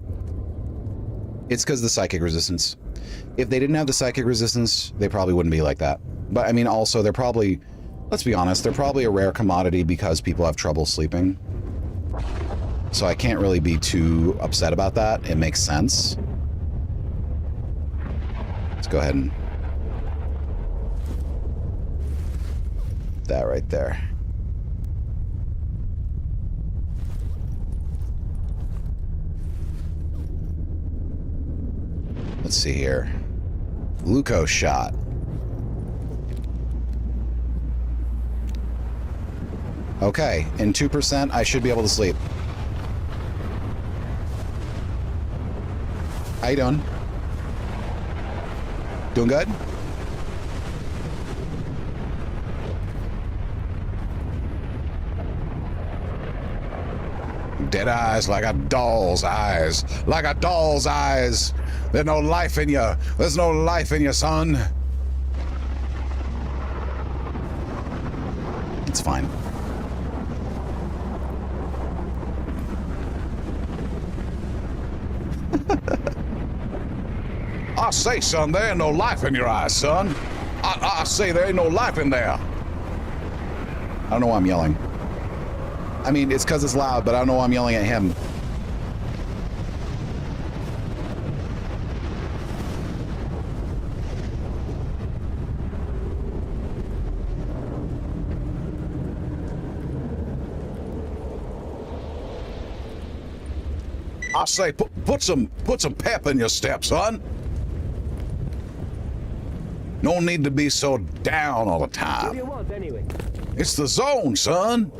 It's because of the psychic resistance. If they didn't have the psychic resistance, they probably wouldn't be like that. But I mean, also, they're probably, let's be honest, they're probably a rare commodity because people have trouble sleeping. So I can't really be too upset about that. It makes sense. Let's go ahead and... that right there. Let's see here. Glucose shot. Okay, in 2%, I should be able to sleep. How you doing? Doing good? Dead eyes like a doll's eyes. Like a doll's eyes. There's no life in you. There's no life in you, son. It's fine. I say, son, there ain't no life in your eyes, son. I say there ain't no life in there. I don't know why I'm yelling. I mean, it's because it's loud, but I don't know why I'm yelling at him. I say, put some pep in your step, son. No need to be so down all the time. What do you want anyway? It's the zone, son.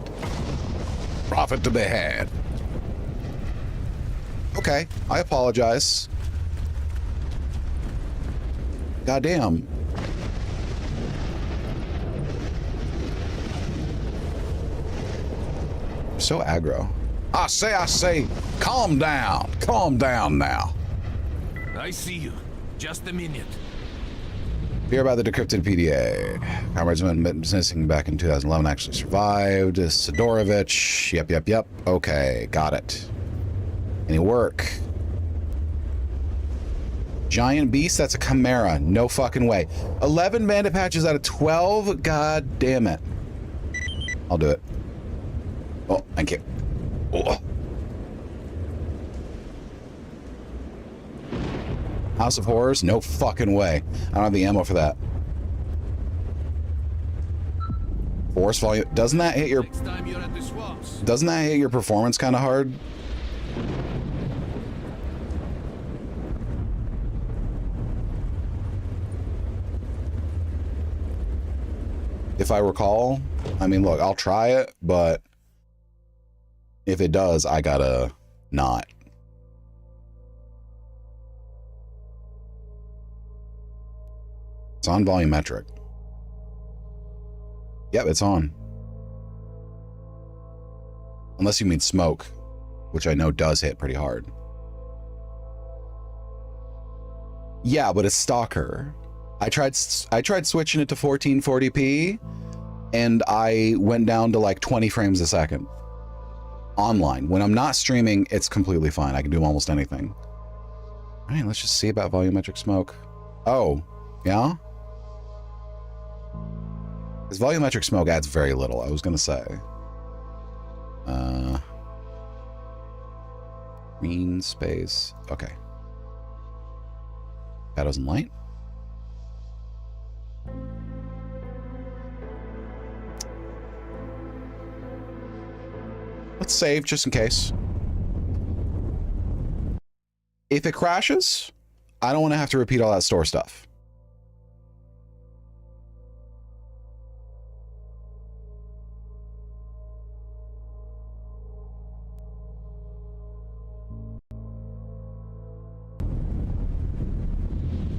Profit to be had. Okay, I apologize. Goddamn. So aggro. I say, calm down now. I see you. Just a minute. Hear about the decrypted PDA. Comrades went missing back in 2011, actually survived. Sidorovich. Yep. Okay, got it. Any work? Giant beast? That's a chimera. No fucking way. 11 bandit patches out of 12? God damn it. I'll do it. Oh, thank you. Oh. House of Horrors? No fucking way. I don't have the ammo for that. Force volume. Doesn't that hit your... Next time you're at the swamps. Doesn't that hit your performance kind of hard? If I recall. I mean, look, I'll try it, but if it does, I gotta not. It's on volumetric. Yep, it's on. Unless you mean smoke, which I know does hit pretty hard. Yeah, but it's Stalker. I tried switching it to 1440p, and I went down to like 20 frames a second. Online. When I'm not streaming, it's completely fine. I can do almost anything. All right, let's just see about volumetric smoke. Oh, yeah? Because volumetric smoke adds very little, I was going to say. Green space. Okay. Shadows and light. Let's save just in case. If it crashes, I don't want to have to repeat all that store stuff.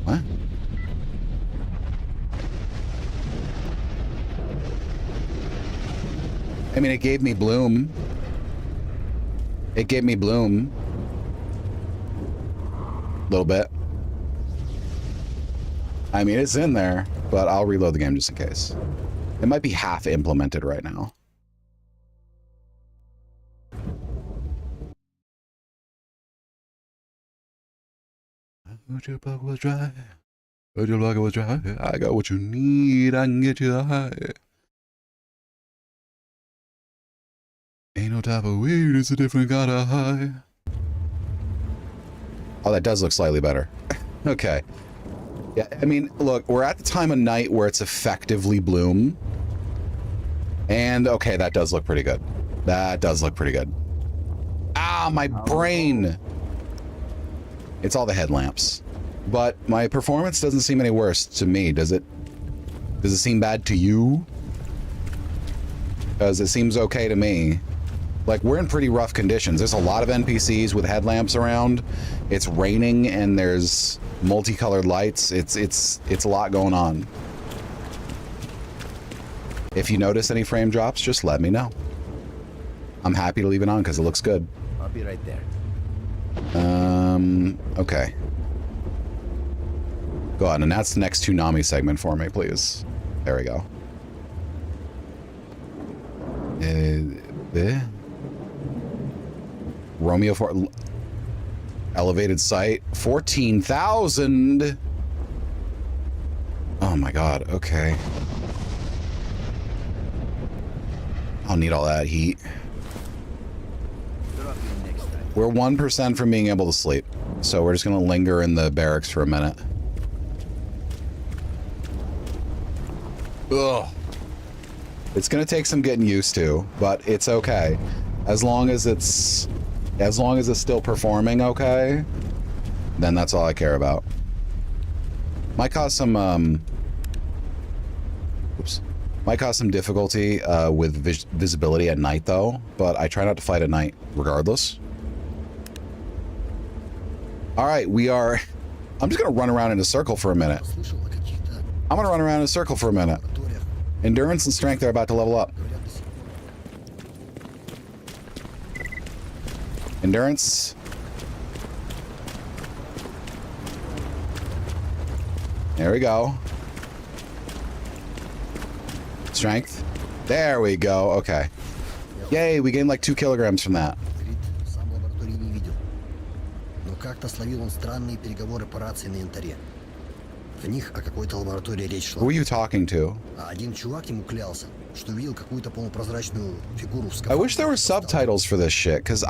What? I mean, it gave me bloom. It gave me bloom. A little bit. I mean, it's in there, but I'll reload the game just in case. It might be half implemented right now. Your plug was dry. Your plug was dry. I got what you need. I can get you high. Ain't no type of weird, it's a different kind of high. Oh, that does look slightly better. Okay. Yeah, I mean, look, we're at the time of night where it's effectively bloom. And, okay, that does look pretty good. That does look pretty good. Ah, my brain! It's all the headlamps. But my performance doesn't seem any worse to me, does it? Does it seem bad to you? Because it seems okay to me. Like, we're in pretty rough conditions. There's a lot of NPCs with headlamps around. It's raining and there's multicolored lights. It's a lot going on. If you notice any frame drops, just let me know. I'm happy to leave it on because it looks good. I'll be right there. Okay. Go on, and that's the next Toonami segment for me, please. There we go. Romeo for elevated site, 14,000. Oh my god, okay. I'll need all that heat. We're 1% from being able to sleep, so we're just gonna linger in the barracks for a minute. Ugh. It's gonna take some getting used to, but it's okay. As long as it's still performing okay, then that's all I care about. Might cause some might cause some difficulty with visibility at night though, but I try not to fight at night regardless. All right, I'm just gonna run around in a circle for a minute. I'm gonna run around in a circle for a minute. Endurance and strength are about to level up. Endurance. There we go. Strength. There we go. Okay. Yay, we gained like 2 kilograms from that. Who are you talking to? I wish there were subtitles for this shit, because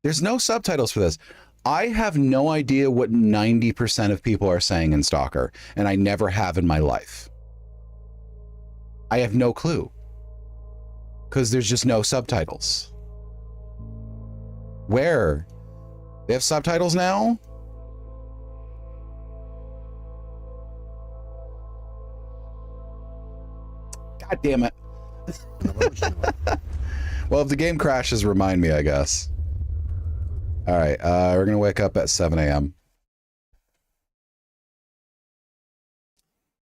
there's no subtitles for this. I have no idea what 90% of people are saying in Stalker, and I never have in my life. I have no clue. Because there's just no subtitles. Where? They have subtitles now? God damn it. Well, if the game crashes, remind me, I guess. All right, we're going to wake up at 7 a.m.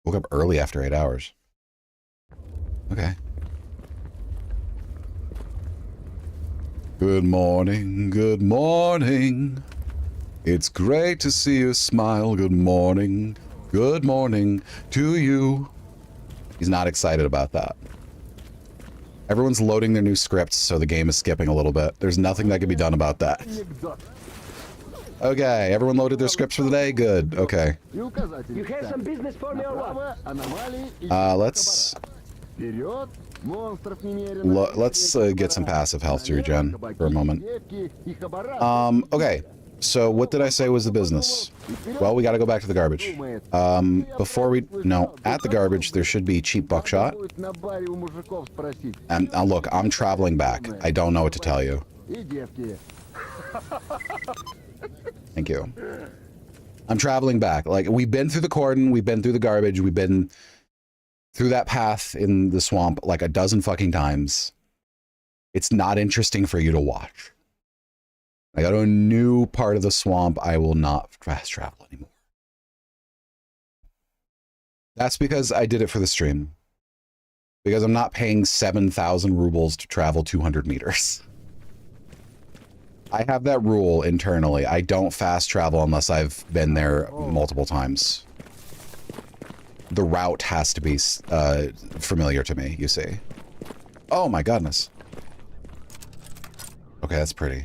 Woke up early after 8 hours. Okay. Good morning, good morning. It's great to see you smile. Good morning to you. He's not excited about that. Everyone's loading their new scripts, so the game is skipping a little bit. There's nothing that can be done about that. Okay, everyone loaded their scripts for the day? Good, okay. You have some business for me or what? Let's get some passive health to regen for a moment. Okay, so what did I say was the business? Well, we gotta go back to the garbage. At the garbage, there should be cheap buckshot. And look, I'm traveling back. I don't know what to tell you. Thank you. I'm traveling back. Like, we've been through the cordon, we've been through the garbage, we've been through that path in the swamp like a dozen fucking times. It's not interesting for you to watch. I got to a new part of the swamp. I will not fast travel anymore. That's because I did it for the stream. Because I'm not paying 7,000 rubles to travel 200 meters. I have that rule internally. I don't fast travel unless I've been there multiple times. The route has to be familiar to me, you see. Oh my goodness. Okay, that's pretty.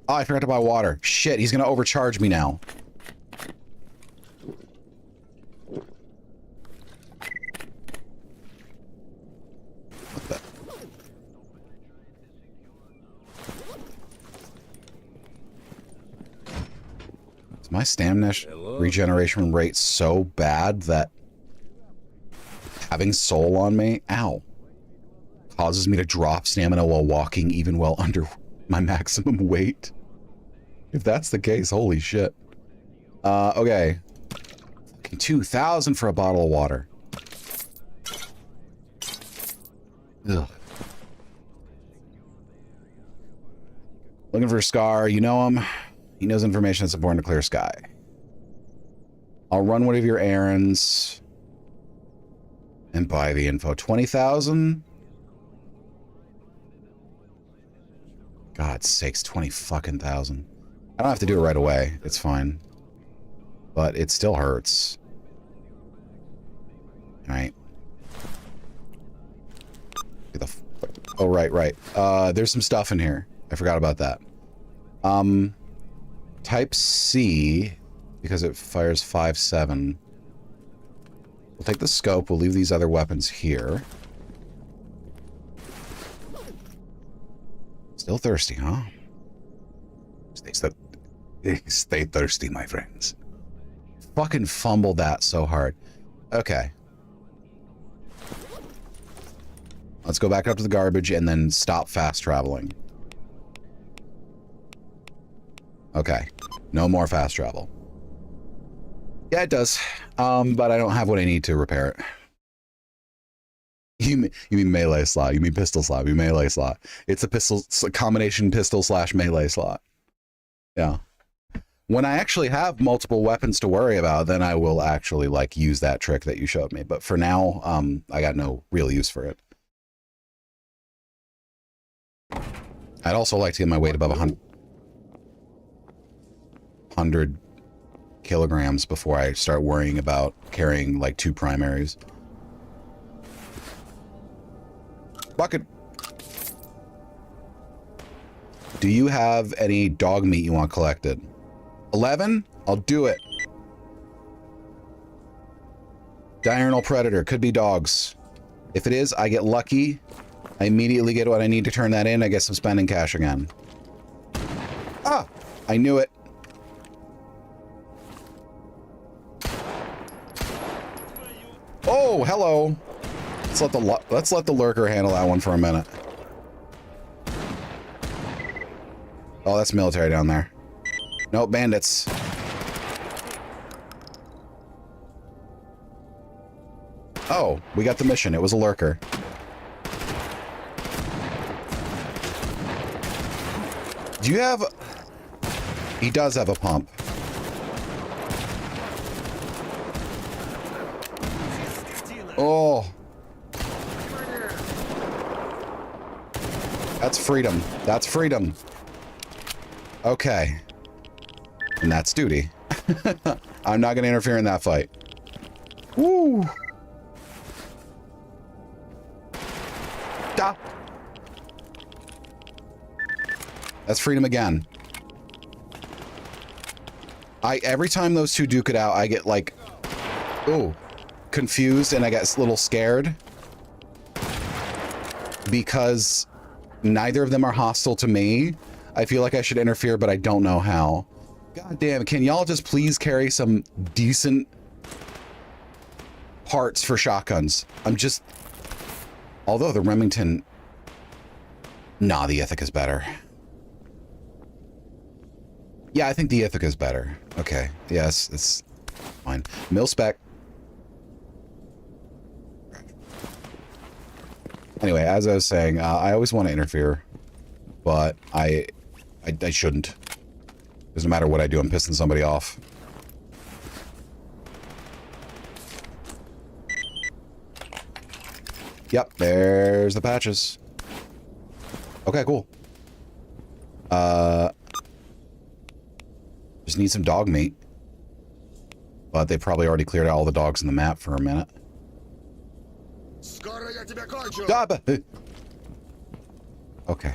Oh, I forgot to buy water. Shit, he's gonna overcharge me now. my stamina regeneration rate so bad that having soul on me, ow, causes me to drop stamina while walking even while under my maximum weight? If that's the case, holy shit. Okay. Fucking 2,000 for a bottle of water. Ugh. Looking for Scar. You know him. He knows information that's important to Clear Sky. I'll run one of your errands and buy the info. 20,000? God's sakes, 20 fucking thousand. I don't have to do it right away. It's fine. But it still hurts. Alright. Oh, right. There's some stuff in here. I forgot about that. Type C, because it fires 5.7. We'll take the scope. We'll leave these other weapons here. Still thirsty, huh? Stay thirsty, my friends. Fucking fumbled that so hard. Okay. Let's go back up to the garbage and then stop fast traveling. Okay. No more fast travel. Yeah, it does. But I don't have what I need to repair it. You mean melee slot. You mean pistol slot. You mean melee slot. It's a combination pistol / melee slot. Yeah. When I actually have multiple weapons to worry about, then I will actually, like, use that trick that you showed me. But for now, I got no real use for it. I'd also like to get my weight above 100 kilograms before I start worrying about carrying, like, 2 primaries. Bucket. Do you have any dog meat you want collected? 11? I'll do it. Diurnal predator. Could be dogs. If it is, I get lucky. I immediately get what I need to turn that in. I get some spending cash again. Ah! I knew it. Oh, hello. Let's let the lurker handle that one for a minute. Oh, that's military down there. Nope, bandits. Oh, we got the mission. It was a lurker. Do you have... He does have a pump. Oh. That's freedom. That's freedom. Okay. And that's duty. I'm not going to interfere in that fight. Woo! Da! That's freedom again. Every time those two duke it out, I get like... Ooh. Confused and I get a little scared. Because neither of them are hostile to me. I feel like I should interfere, but I don't know how. God damn, can y'all just please carry some decent parts for shotguns? I'm just... Although the Remington... Nah, the Ithaca is better. Yeah, I think the Ithaca is better. Okay, yes, it's fine. Mil-spec. Anyway, as I was saying, I always want to interfere, but I shouldn't. Doesn't matter what I do, I'm pissing somebody off. Yep, there's the patches. Okay, cool. Just need some dog meat. But they probably already cleared out all the dogs in the map for a minute. Okay.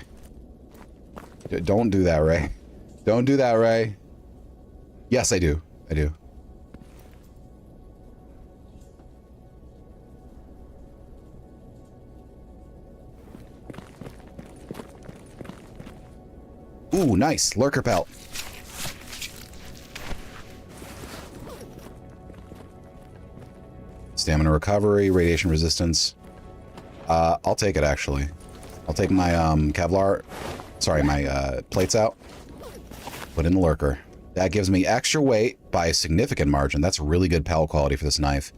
Don't do that, Ray. Don't do that, Ray. Yes, I do. I do. Ooh, nice. Lurker pelt. Stamina recovery, radiation resistance. I'll take it, actually. I'll take my Kevlar, sorry, my plates out. Put in the lurker. That gives me extra weight by a significant margin. That's really good PAL quality for this knife.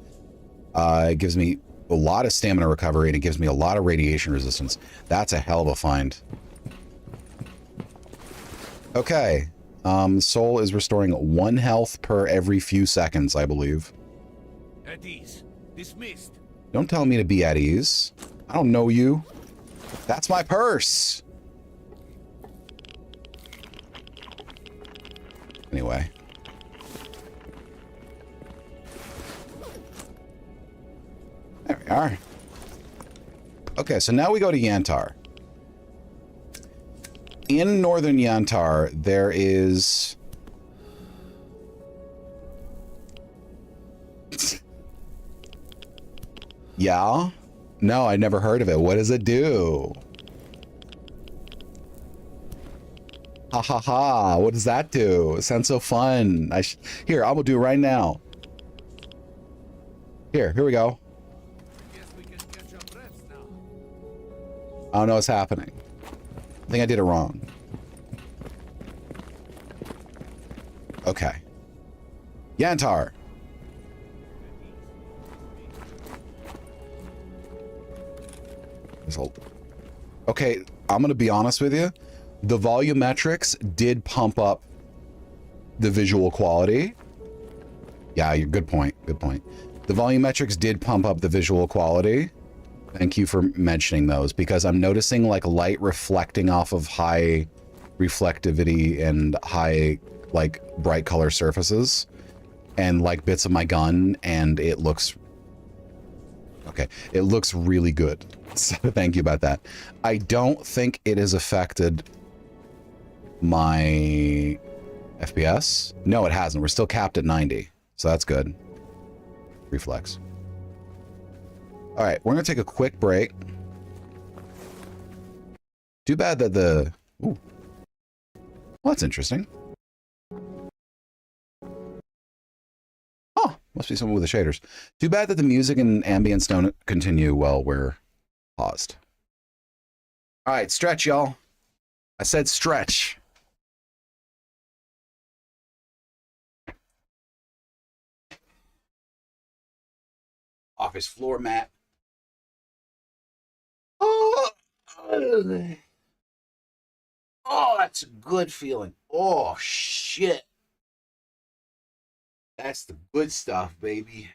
It gives me a lot of stamina recovery, and it gives me a lot of radiation resistance. That's a hell of a find. Okay. Soul is restoring 1 health per every few seconds, I believe. At ease. Dismissed. Don't tell me to be at ease. I don't know you. That's my purse. Anyway. There we are. Okay, so now we go to Yantar. In northern Yantar, there is... Yeah? No, I never heard of it. What does it do? Ha ha ha. What does that do? It sounds so fun. Here, I'm gonna do it right now. Here we go. Guess we can catch our breaths now. I don't know what's happening. I think I did it wrong. Okay. Yantar. Okay, I'm gonna be honest with you. The volumetrics did pump up the visual quality. Yeah, you're good point. Good point. The volumetrics did pump up the visual quality. Thank you for mentioning those, because I'm noticing like light reflecting off of high reflectivity and high like bright color surfaces and like bits of my gun, and it looks okay. It looks really good. So thank you about that. I don't think it has affected my FPS. No, it hasn't. We're still capped at 90. So that's good. Reflex. All right, we're going to take a quick break. Too bad that the... Ooh. Well, that's interesting. Oh, must be someone with the shaders. Too bad that the music and ambience don't continue while we're paused. All right, stretch, y'all. I said stretch. Office floor mat. Oh, that's a good feeling. Oh, shit. That's the good stuff, baby.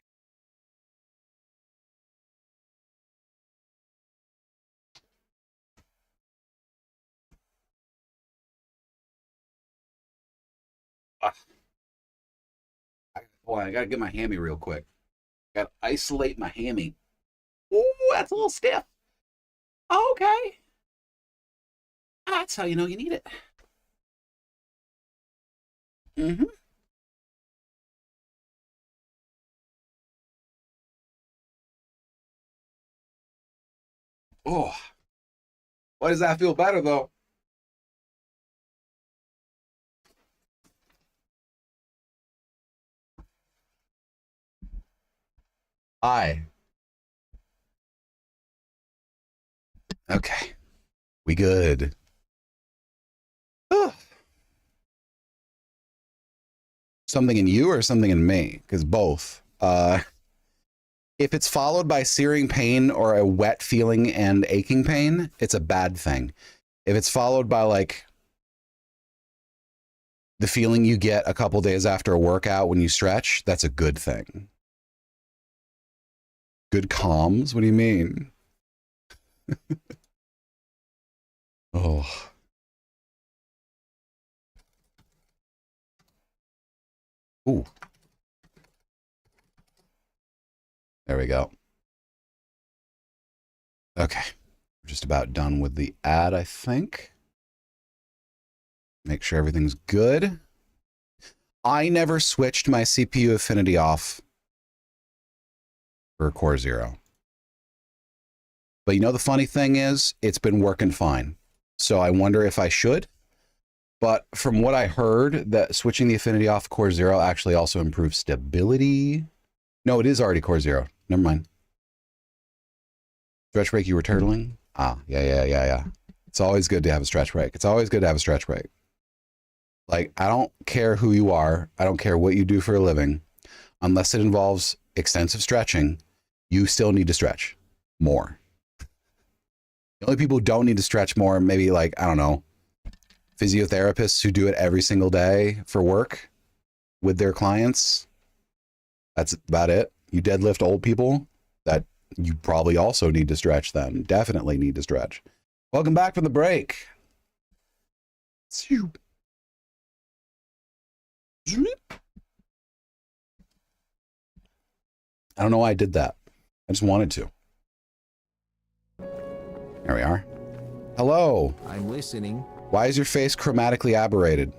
Hold on, I gotta get my hammy real quick. Gotta isolate my hammy. Ooh, that's a little stiff. Okay. That's how you know you need it. Mm-hmm. Oh. Why does that feel better, though? Hi. Okay. We good. Something in you or something in me? Because both. If it's followed by searing pain or a wet feeling and aching pain, it's a bad thing. If it's followed by like the feeling you get a couple days after a workout when you stretch, that's a good thing. Good calms? What do you mean? Oh. Ooh. There we go. Okay. We're just about done with the ad, I think. Make sure everything's good. I never switched my CPU affinity off for Core Zero. But you know, the funny thing is, it's been working fine. So I wonder if I should. But from what I heard, that switching the affinity off Core Zero actually also improves stability. No, it is already Core Zero. never mind. Stretch break, you were turtling? Ah, yeah. It's always good to have a stretch break. It's always good to have a stretch break. Like, I don't care who you are. I don't care what you do for a living. Unless it involves extensive stretching, you still need to stretch more. The only people who don't need to stretch more, maybe like, I don't know, physiotherapists who do it every single day for work with their clients. That's about it. You deadlift old people, that you probably also need to stretch then. Definitely need to stretch. Welcome back from the break. I don't know why I did that. I just wanted to. There we are. Hello. I'm listening. Why is your face chromatically aberrated?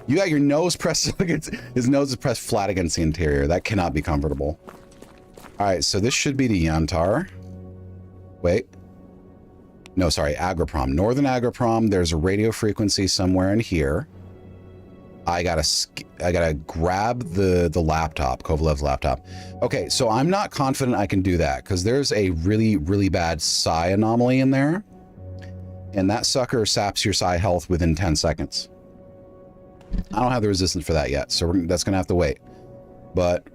You got your nose pressed against, his nose is pressed flat against the interior. That cannot be comfortable. All right, so this should be the Yantar. Wait. No, sorry, Agroprom. Northern Agroprom, there's a radio frequency somewhere in here. I gotta grab the laptop, Kovalev's laptop. Okay, so I'm not confident I can do that because there's a really, really bad psi anomaly in there. And that sucker saps your psi health within 10 seconds. I don't have the resistance for that yet, so that's gonna have to wait. But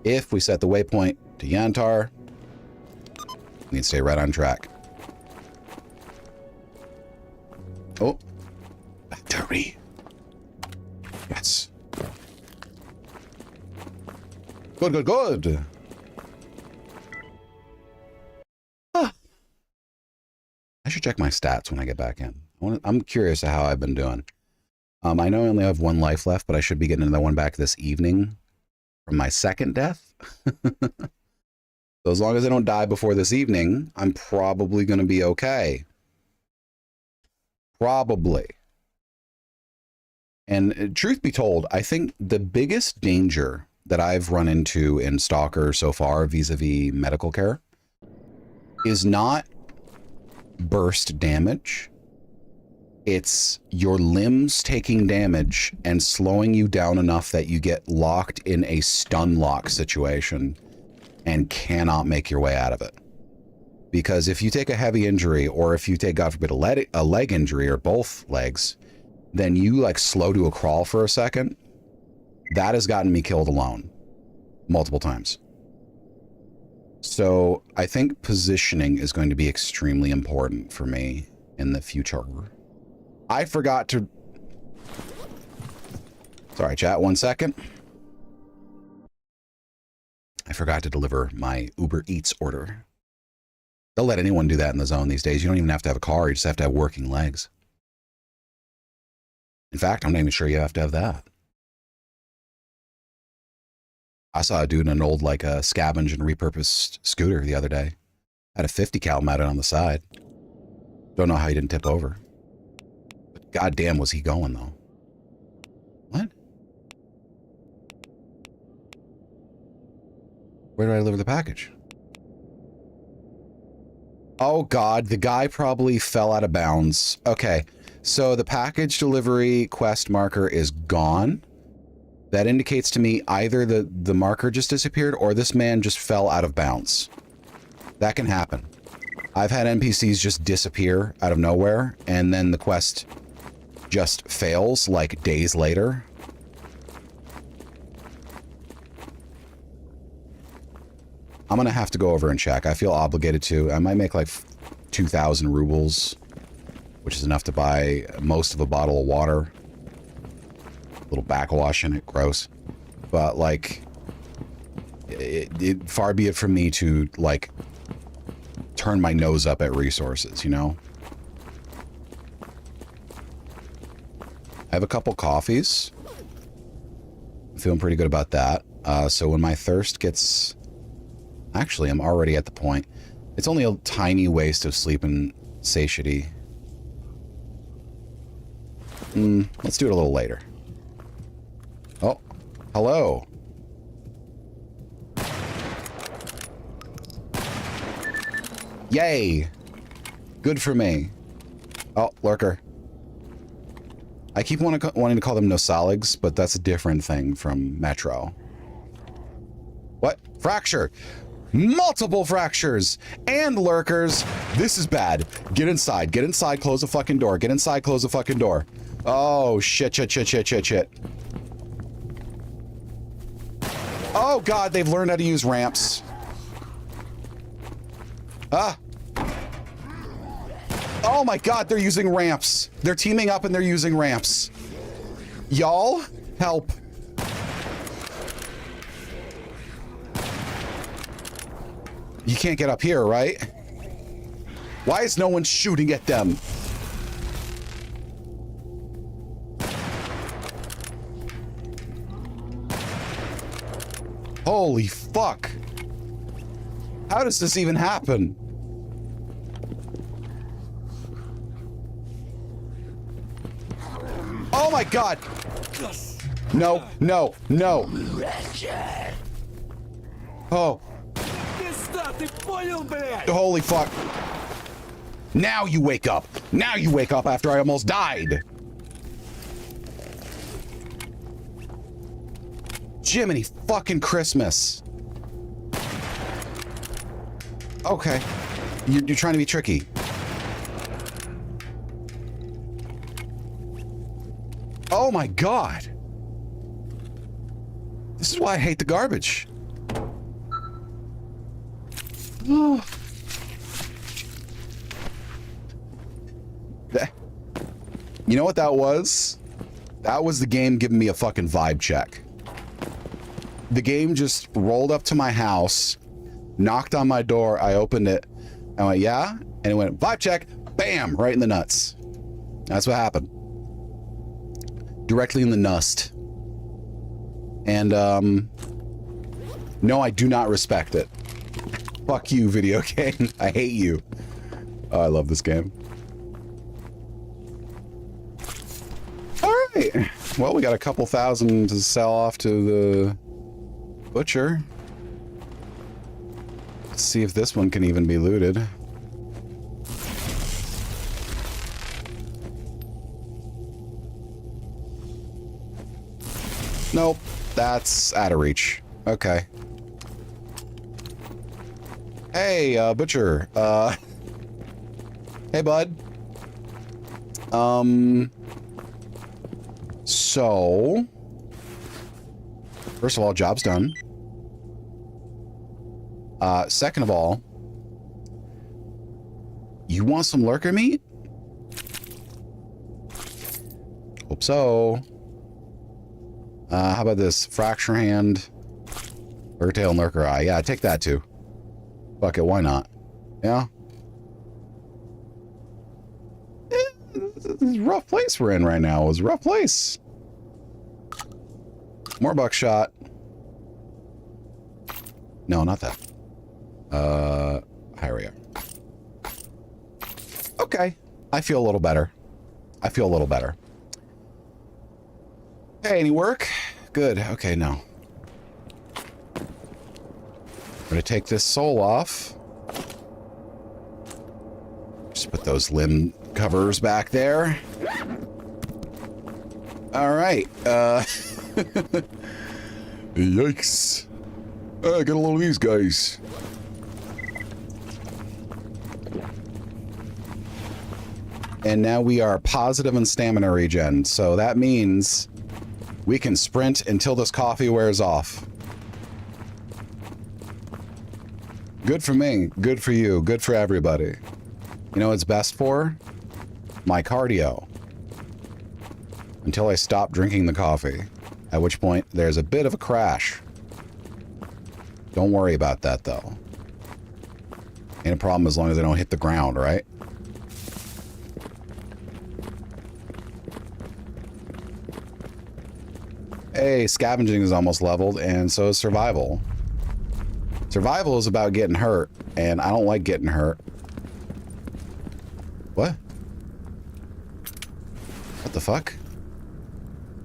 if we set the waypoint to Yantar, we can stay right on track. Oh. Battery. Yes. Good. Ah. I should check my stats when I get back in. I'm curious of how I've been doing. I know I only have 1 life left, but I should be getting another one back this evening from my second death. So as long as I don't die before this evening, I'm probably going to be okay. Probably. And truth be told, I think the biggest danger that I've run into in Stalker so far vis-a-vis medical care is not burst damage. It's your limbs taking damage and slowing you down enough that you get locked in a stun lock situation and cannot make your way out of it. Because if you take a heavy injury, or if you take, God forbid, a leg injury or both legs, then you like slow to a crawl for a second. That has gotten me killed alone multiple times. So I think positioning is going to be extremely important for me in the future. I forgot to... Sorry, chat, 1 second. I forgot to deliver my Uber Eats order. They'll let anyone do that in the zone these days. You don't even have to have a car. You just have to have working legs. In fact, I'm not even sure you have to have that. I saw a dude in an old, like, scavenged and repurposed scooter the other day. Had a 50 cal mounted on the side. Don't know how he didn't tip over. But goddamn was he going, though. What? Where do I deliver the package? Oh, God, the guy probably fell out of bounds. Okay, so the package delivery quest marker is gone. That indicates to me either the marker just disappeared or this man just fell out of bounds. That can happen. I've had NPCs just disappear out of nowhere, and then the quest just fails, like, days later. I'm gonna have to go over and check. I feel obligated to. I might make like 2,000 rubles, which is enough to buy most of a bottle of water. A little backwash in it, gross. But like, far be it from me to like turn my nose up at resources, you know? I have a couple coffees. I'm feeling pretty good about that. So when my thirst gets... Actually, I'm already at the point. It's only a tiny waste of sleep and satiety. Let's do it a little later. Oh, hello. Yay! Good for me. Oh, lurker. I keep wanting to call them nosaligs, but that's a different thing from Metro. What? Fracture. Multiple fractures and lurkers. This is bad. Get inside. Get inside. Close the fucking door. Get inside. Close the fucking door. Oh, shit, shit, shit, shit, shit, shit. Oh, God, they've learned how to use ramps. Ah. Oh, my God, they're using ramps. They're teaming up and they're using ramps. Y'all, help. You can't get up here, right? Why is no one shooting at them? Holy fuck. How does this even happen? Oh my God. No, no, no. Oh. Holy fuck. Now you wake up. Now you wake up after I almost died. Jiminy fucking Christmas. Okay. You're trying to be tricky. Oh my God. This is why I hate the garbage. Oh. You know what that was? That was the game giving me a fucking vibe check. The game just rolled up to my house, knocked on my door, I opened it, I went, yeah? And it went, vibe check, bam, right in the nuts. That's what happened. Directly in the nust. And, no, I do not respect it. Fuck you, video game. I hate you. Oh, I love this game. Alright. Well, we got a couple thousand to sell off to the butcher. Let's see if this one can even be looted. Nope. That's out of reach. Okay. Hey, butcher. Hey, bud. So... First of all, job's done. Second of all... You want some lurker meat? Hope so. How about this? Fracture hand. Lurker tail and lurker eye. Yeah, take that too. Fuck it, why not? Yeah? This is a rough place we're in right now. It's a rough place. More buckshot. No, not that. Here we are. Okay. I feel a little better. I feel a little better. Hey, any work? Good. Okay, no. I'm gonna take this soul off. Just put those limb covers back there. All right. Yikes. I got a load of these guys. And now we are positive in stamina regen, so that means we can sprint until this coffee wears off. Good for me, good for you, good for everybody. You know what it's best for? My cardio. Until I stop drinking the coffee, at which point there's a bit of a crash. Don't worry about that though. Ain't a problem as long as I don't hit the ground, right? Hey, scavenging is almost leveled, and so is survival. Survival is about getting hurt, and I don't like getting hurt. What? What the fuck?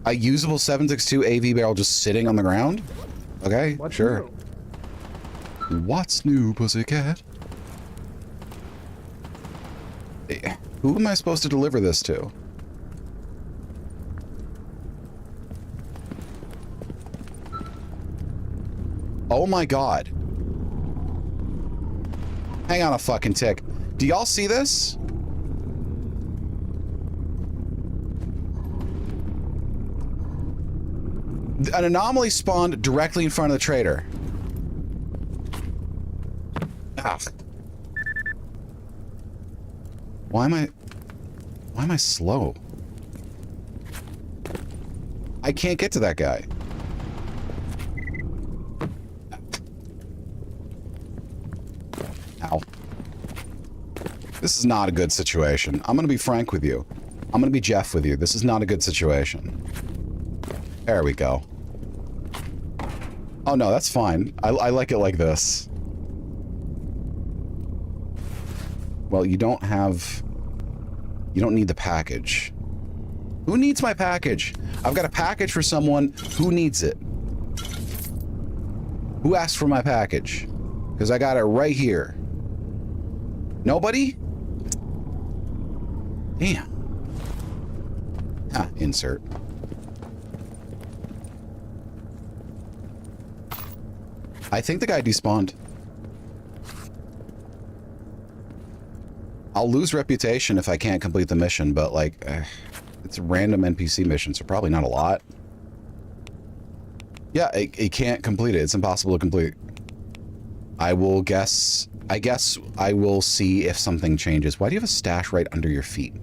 A usable 7.62 AV barrel just sitting on the ground? Okay, What's sure. New? What's new, pussycat? Who am I supposed to deliver this to? Oh my god. Hang on a fucking tick. Do y'all see this? An anomaly spawned directly in front of the trader. Ah. Why am I slow? I can't get to that guy. Ow. This is not a good situation. I'm gonna be frank with you. I'm gonna be Jeff with you. This is not a good situation. There we go. Oh no, that's fine. I like it like this. Well, you don't need the package. Who needs my package? I've got a package for someone who needs it. Who asked for my package? Because I got it right here. Nobody? Damn. Ah, insert. I think the guy despawned. I'll lose reputation if I can't complete the mission, but like, it's a random NPC mission, so probably not a lot. Yeah, it can't complete it. It's impossible to complete. I guess I will see if something changes. Why do you have a stash right under your feet?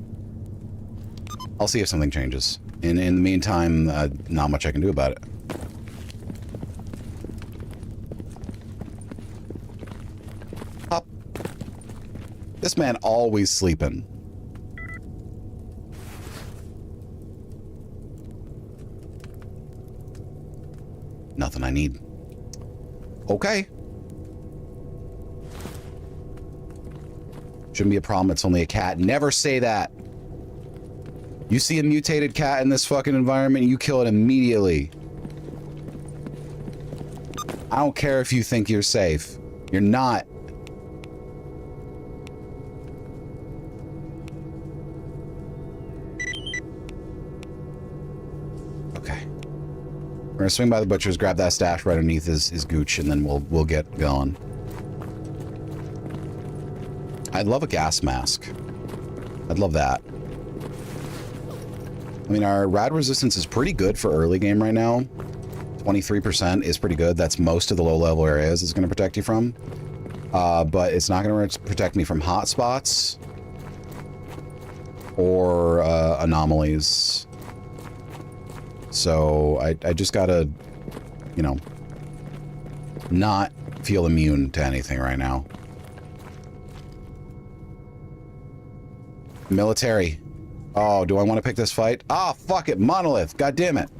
I'll see if something changes. In the meantime, not much I can do about it. Up. This man always sleeping. Nothing I need. Okay. Shouldn't be a problem. It's only a cat. Never say that. You see a mutated cat in this fucking environment, you kill it immediately. I don't care if you think you're safe. You're not. Okay. We're gonna swing by the butcher's, grab that stash right underneath his gooch, and then we'll get going. I'd love a gas mask. I'd love that. I mean, our rad resistance is pretty good for early game right now. 23% is pretty good. That's most of the low-level areas it's going to protect you from. But it's not going to protect me from hot spots or anomalies. So I just gotta, you know, not feel immune to anything right now. Military. Oh, do I want to pick this fight? Ah, fuck it. Monolith. God damn it.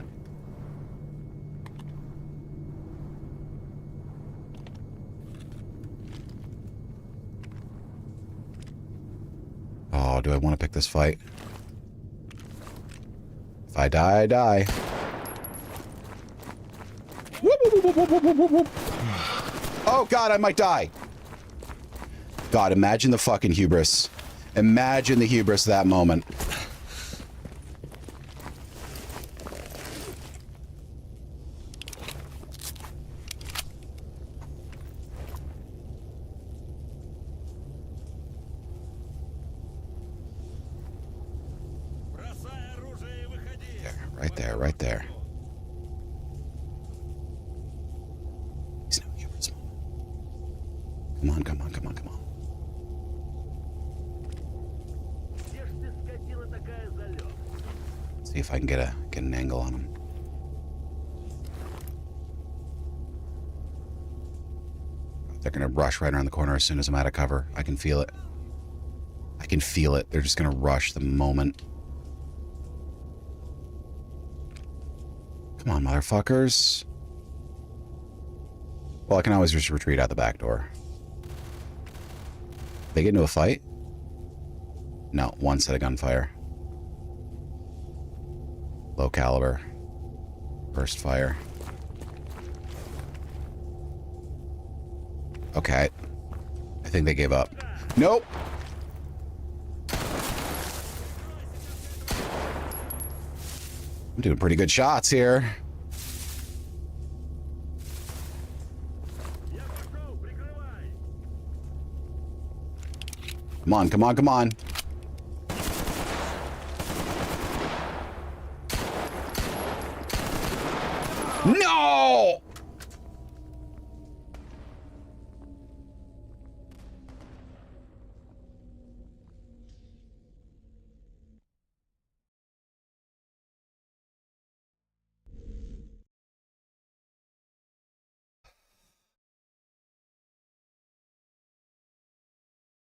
Oh, do I want to pick this fight? If I die, I die. Oh, God, I might die. God, imagine the fucking hubris. Imagine the hubris of that moment. Right there, right there. He's no hubris. Come on, come on, come on, come on. See if I can get an angle on him. They're gonna rush right around the corner as soon as I'm out of cover. I can feel it. I can feel it. They're just gonna rush the moment. Come on, motherfuckers. Well, I can always just retreat out the back door. They get into a fight? No, one set of gunfire. Low caliber. Burst fire. Okay. I think they gave up. Nope! I'm doing pretty good shots here. Come on, come on, come on. No!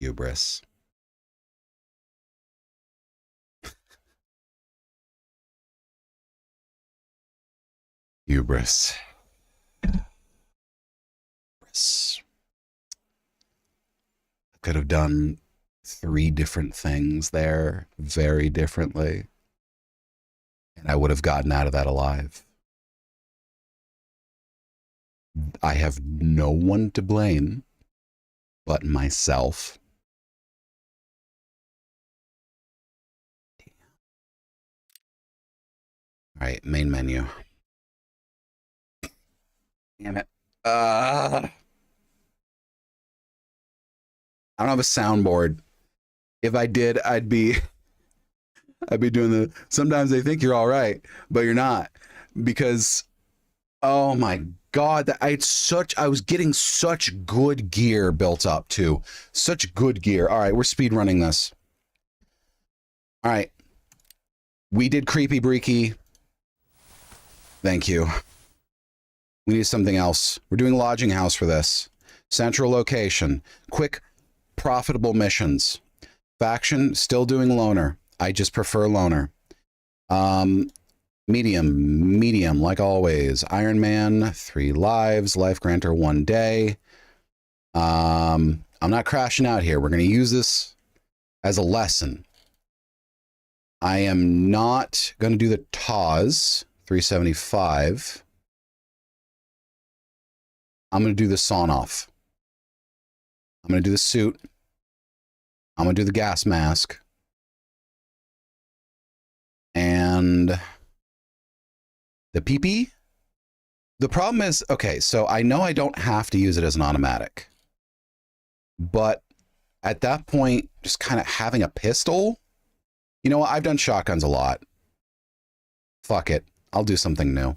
Hubris. Hubris. Hubris. I could have done 3 different things there very differently, and I would have gotten out of that alive. I have no one to blame but myself. All right, main menu. Damn it. I don't have a soundboard. If I did, I'd be doing the, sometimes they think you're all right, but you're not, because oh my God, I was getting such good gear built up too. Such good gear. All right, we're speed running this. All right. We did Creepy Breaky. Thank you. We need something else. We're doing Lodging House for this. Central location. Quick, profitable missions. Faction, still doing Loner. I just prefer Loner. Medium, like always. Iron Man, 3 lives. Life Granter, 1 day. I'm not crashing out here. We're going to use this as a lesson. I am not going to do the TAWS, 375. I'm going to do the sawn off. I'm going to do the suit. I'm going to do the gas mask. And the PP. The problem is, okay, so I know I don't have to use it as an automatic. But at that point, just kind of having a pistol. You know what? I've done shotguns a lot. Fuck it. I'll do something new.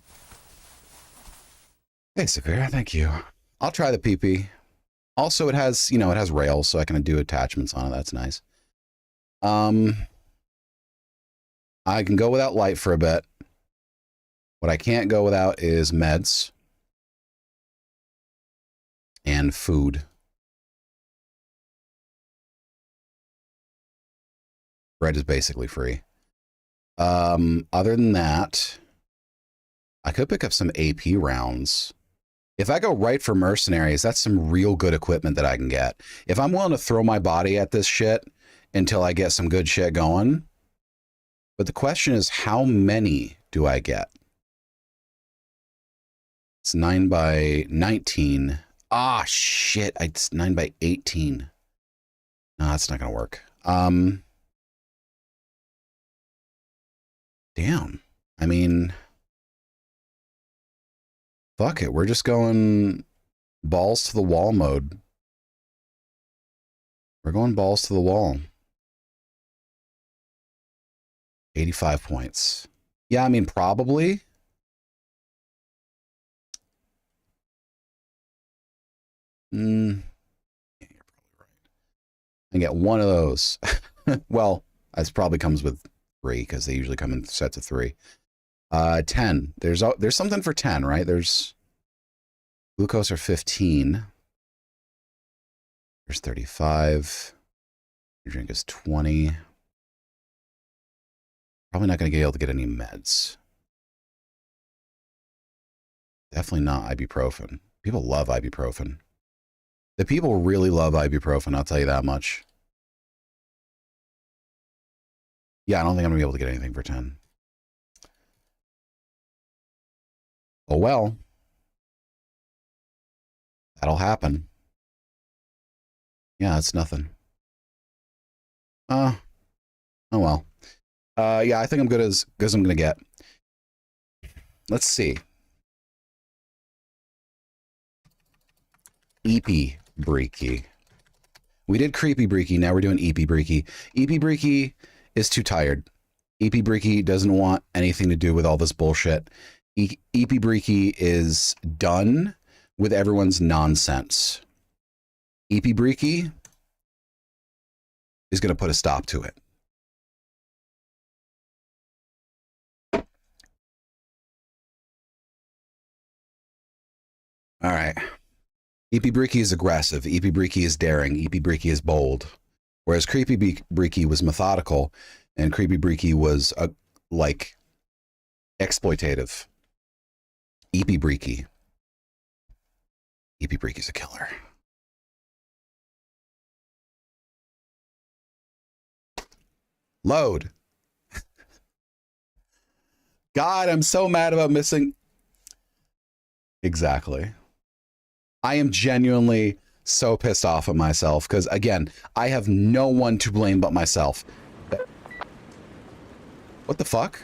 Hey, Severe, thank you. I'll try the PP. Also, it has, you know, it has rails, so I can do attachments on it. That's nice. I can go without light for a bit. What I can't go without is meds and food. Bread is basically free. Other than that, I could pick up some AP rounds. If I go right for mercenaries, that's some real good equipment that I can get. If I'm willing to throw my body at this shit until I get some good shit going. But the question is, how many do I get? It's 9 by 19. Ah, shit. It's 9 by 18. No, that's not going to work. Damn. I mean, fuck it. We're just going balls to the wall mode. We're going balls to the wall. 85 points. Yeah, I mean, probably. Yeah, you're probably right. I get one of those. Well, this probably comes with 3 because they usually come in sets of 3. 10. There's something for 10, right? There's glucose or 15. There's 35. Your drink is 20. Probably not going to be able to get any meds. Definitely not ibuprofen. People love ibuprofen. The people really love ibuprofen, I'll tell you that much. Yeah, I don't think I'm going to be able to get anything for 10. Oh, well. That'll happen. Yeah, it's nothing. Oh, well. Yeah, I think I'm good as I'm going to get. Let's see. EP Breaky. We did Creepy Breaky. Now we're doing Eepy Breaky. Eepy Breaky is too tired. Eepy Breaky doesn't want anything to do with all this bullshit. Eepy Breaky is done with everyone's nonsense. Eepy Breaky is going to put a stop to it. All right. Eepy Breaky is aggressive. Eepy Breaky is daring. Eepy Breaky is bold. Whereas Creepy Breaky was methodical, and Creepy Breaky was like exploitative. Eepy Breaky. Eepy Breaky's a killer. Load. God, I'm so mad about missing. Exactly. I am genuinely so pissed off at myself because, again, I have no one to blame but myself. What the fuck?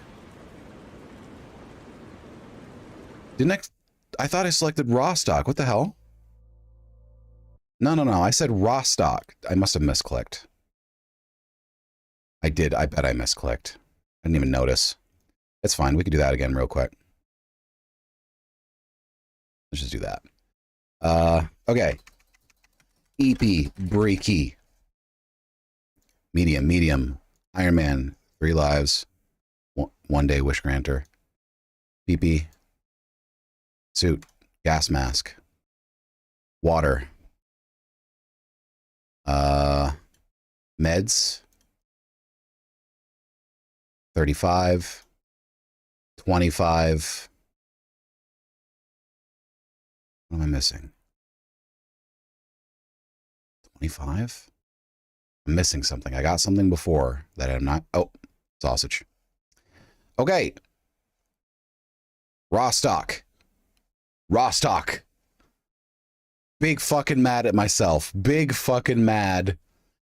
I thought I selected raw stock. What the hell? No. I said raw stock. I must have misclicked. I did. I bet I misclicked. I didn't even notice. It's fine. We could do that again real quick. Let's just do that. Okay. Eepy Breaky. Medium. Iron Man, 3 lives. 1 day wish granter. PP. Suit. Gas mask. Water. Meds. 35. 25. What am I missing? 25? I'm missing something. I got something before that I'm not. Oh, sausage. Okay. Raw stock. Big fucking mad at myself. Big fucking mad.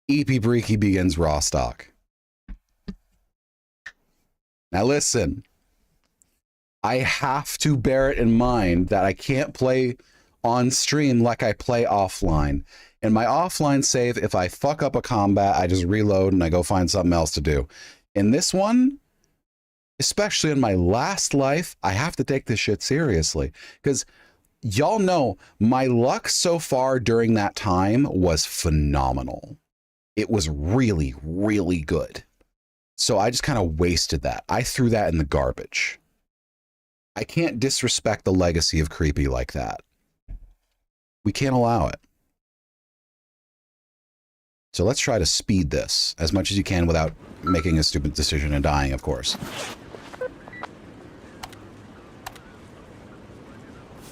Eepy Breaky begins raw stock. Now listen. I have to bear it in mind that I can't play on stream like I play offline. In my offline save, if I fuck up a combat, I just reload and I go find something else to do. In this one, especially in my last life, I have to take this shit seriously. Because y'all know my luck so far during that time was phenomenal. It was really, really good. So I just kind of wasted that. I threw that in the garbage. I can't disrespect the legacy of Creepy like that. We can't allow it. So let's try to speed this as much as you can without making a stupid decision and dying, of course.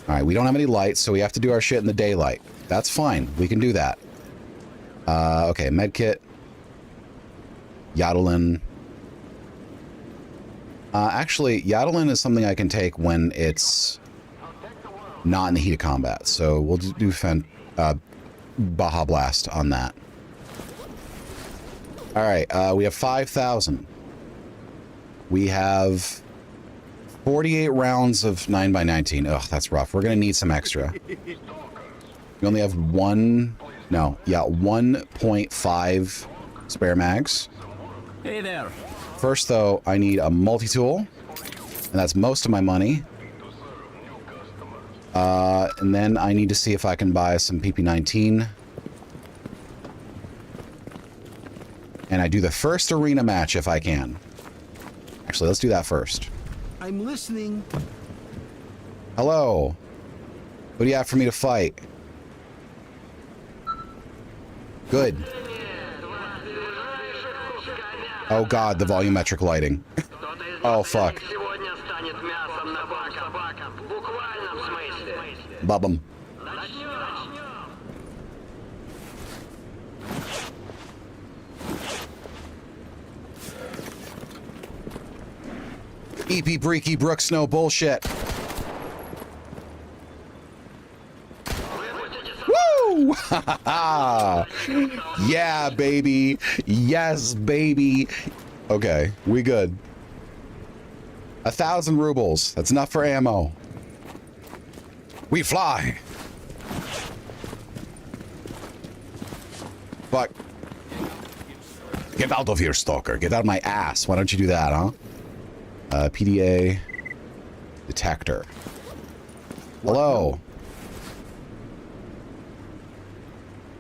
All right, we don't have any lights, so we have to do our shit in the daylight. That's fine. We can do that. Okay, medkit. Yodelin. Actually, Yodelin is something I can take when it's not in the heat of combat. So we'll do Baja Blast on that. All right, we have 5,000. We have 48 rounds of 9x19. Ugh, that's rough. We're going to need some extra. We only have 1.5 spare mags. Hey there. First, though, I need a multi-tool, and that's most of my money. And then I need to see if I can buy some PP19. And I do the first arena match if I can. Actually, let's do that first. I'm listening. Hello. What do you have for me to fight? Good. Oh god, the volumetric lighting. Oh fuck. Bubba. Eepy Breaky Brooks, no bullshit. Woo! Yeah, baby. Yes, baby. Okay, we good. 1,000 rubles. That's enough for ammo. We fly. fuck? Get out of here, stalker. Get out of my ass. Why don't you do that, huh? PDA detector. Hello.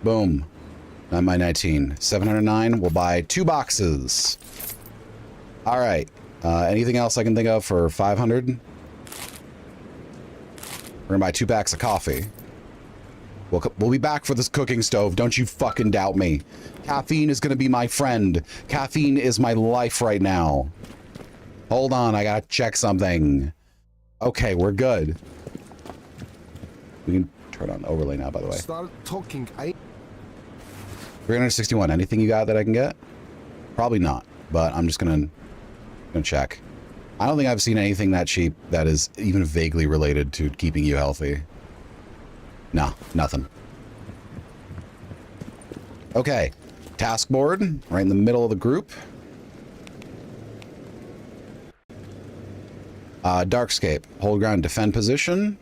Boom. 9 by 19. 709. We'll buy 2 boxes. All right. Anything else I can think of for 500? We're gonna buy 2 packs of coffee. We'll be back for this cooking stove. Don't you fucking doubt me. Caffeine is gonna be my friend. Caffeine is my life right now. Hold on, I gotta check something. Okay, we're good. We can turn on the overlay now, by the way. Start talking. 361. Anything you got that I can get? Probably not, but I'm just gonna check. I don't think I've seen anything that cheap that is even vaguely related to keeping you healthy. No, nothing. Okay, task board, right in the middle of the group. Darkscape, hold ground, defend position.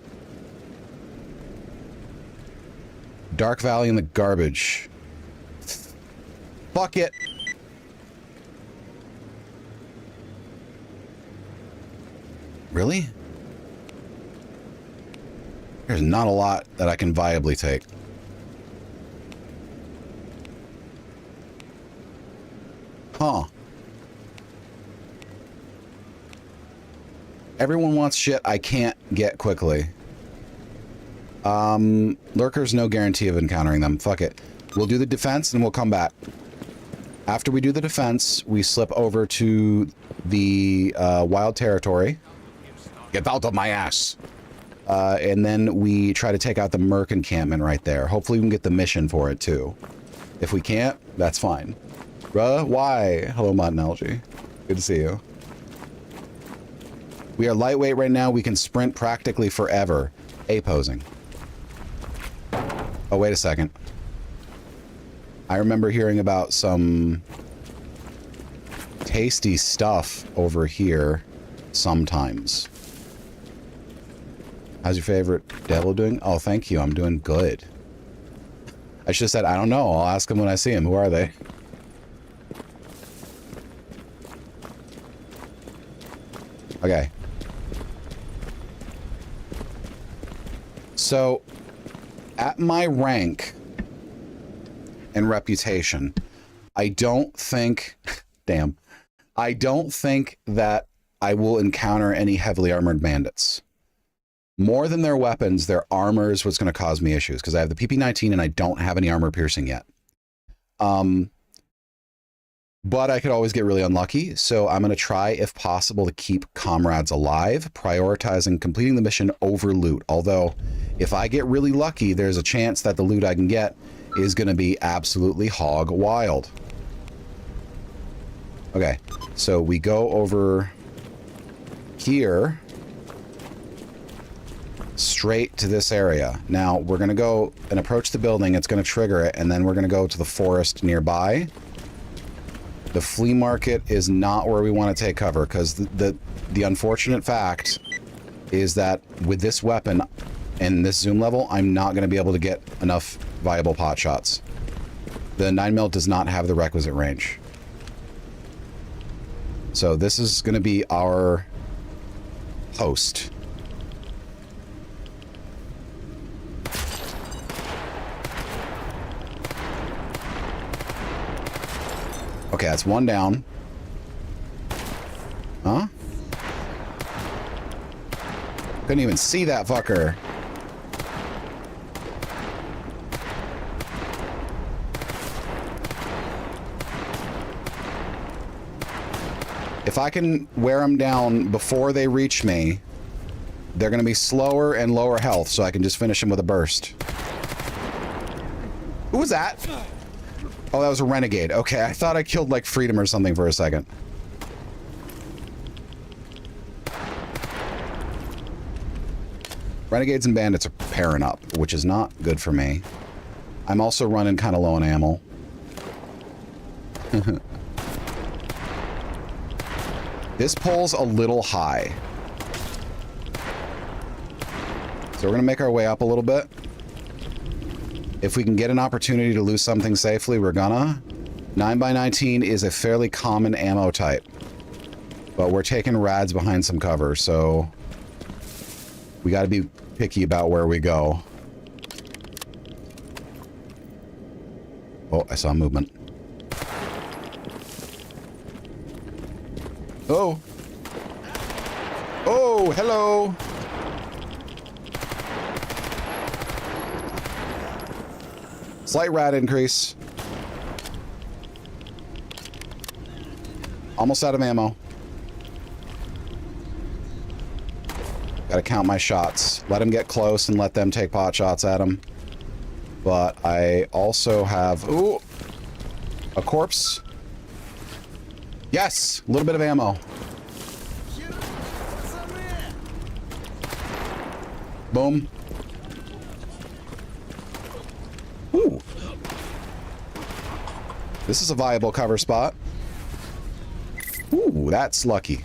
Dark Valley in the garbage. Fuck it. Really? There's not a lot that I can viably take. Huh. Everyone wants shit I can't get quickly. Lurkers, no guarantee of encountering them. Fuck it. We'll do the defense and we'll come back. After we do the defense, we slip over to the wild territory. Get out of my ass. And then we try to take out the Merc encampment right there. Hopefully we can get the mission for it too. If we can't, that's fine. Bruh, why? Hello, Mod Algae. Good to see you. We are lightweight right now. We can sprint practically forever. A-posing. Oh, wait a second. I remember hearing about some tasty stuff over here sometimes. How's your favorite devil doing? Oh, thank you. I'm doing good. I should have said, I don't know. I'll ask him when I see him. Who are they? Okay. So, at my rank and reputation, I don't think... Damn. I don't think that I will encounter any heavily armored bandits. More than their weapons, their armor is what's going to cause me issues, because I have the PP-19 and I don't have any armor piercing yet. But I could always get really unlucky, so I'm going to try, if possible, to keep comrades alive, prioritizing completing the mission over loot. Although, if I get really lucky, there's a chance that the loot I can get is going to be absolutely hog wild. Okay, so we go over here, straight to this area. Now, we're going to go and approach the building, it's going to trigger it, and then we're going to go to the forest nearby. The flea market is not where we want to take cover, because the unfortunate fact is that with this weapon and this zoom level, I'm not going to be able to get enough viable pot shots. The 9mm does not have the requisite range. So this is going to be our host. Okay, that's one down. Huh? Couldn't even see that fucker. If I can wear them down before they reach me, they're going to be slower and lower health, so I can just finish them with a burst. Who was that? Oh, that was a renegade. Okay, I thought I killed, like, Freedom or something for a second. Renegades and bandits are pairing up, which is not good for me. I'm also running kind of low on ammo. This pole's a little high. So we're going to make our way up a little bit. If we can get an opportunity to lose something safely, we're gonna. 9x19 is a fairly common ammo type. But we're taking rads behind some cover, so we gotta be picky about where we go. Oh, I saw movement. Oh! Oh, hello! Slight rad increase. Almost out of ammo. Gotta count my shots. Let them get close and let them take pot shots at him. But I also have... Ooh! A corpse. Yes! A little bit of ammo. Boom. Ooh. This is a viable cover spot. Ooh, that's lucky.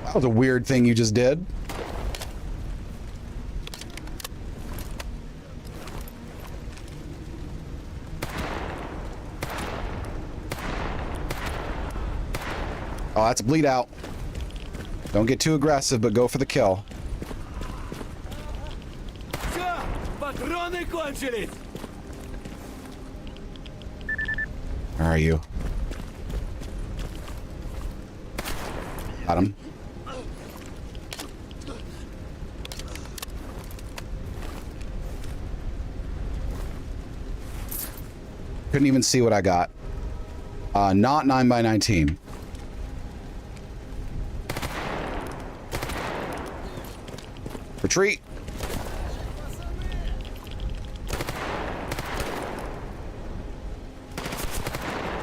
That was a weird thing you just did. Oh, that's a bleed out. Don't get too aggressive, but go for the kill. Where are you? Got him. Couldn't even see what I got. Not 9x19. Retreat.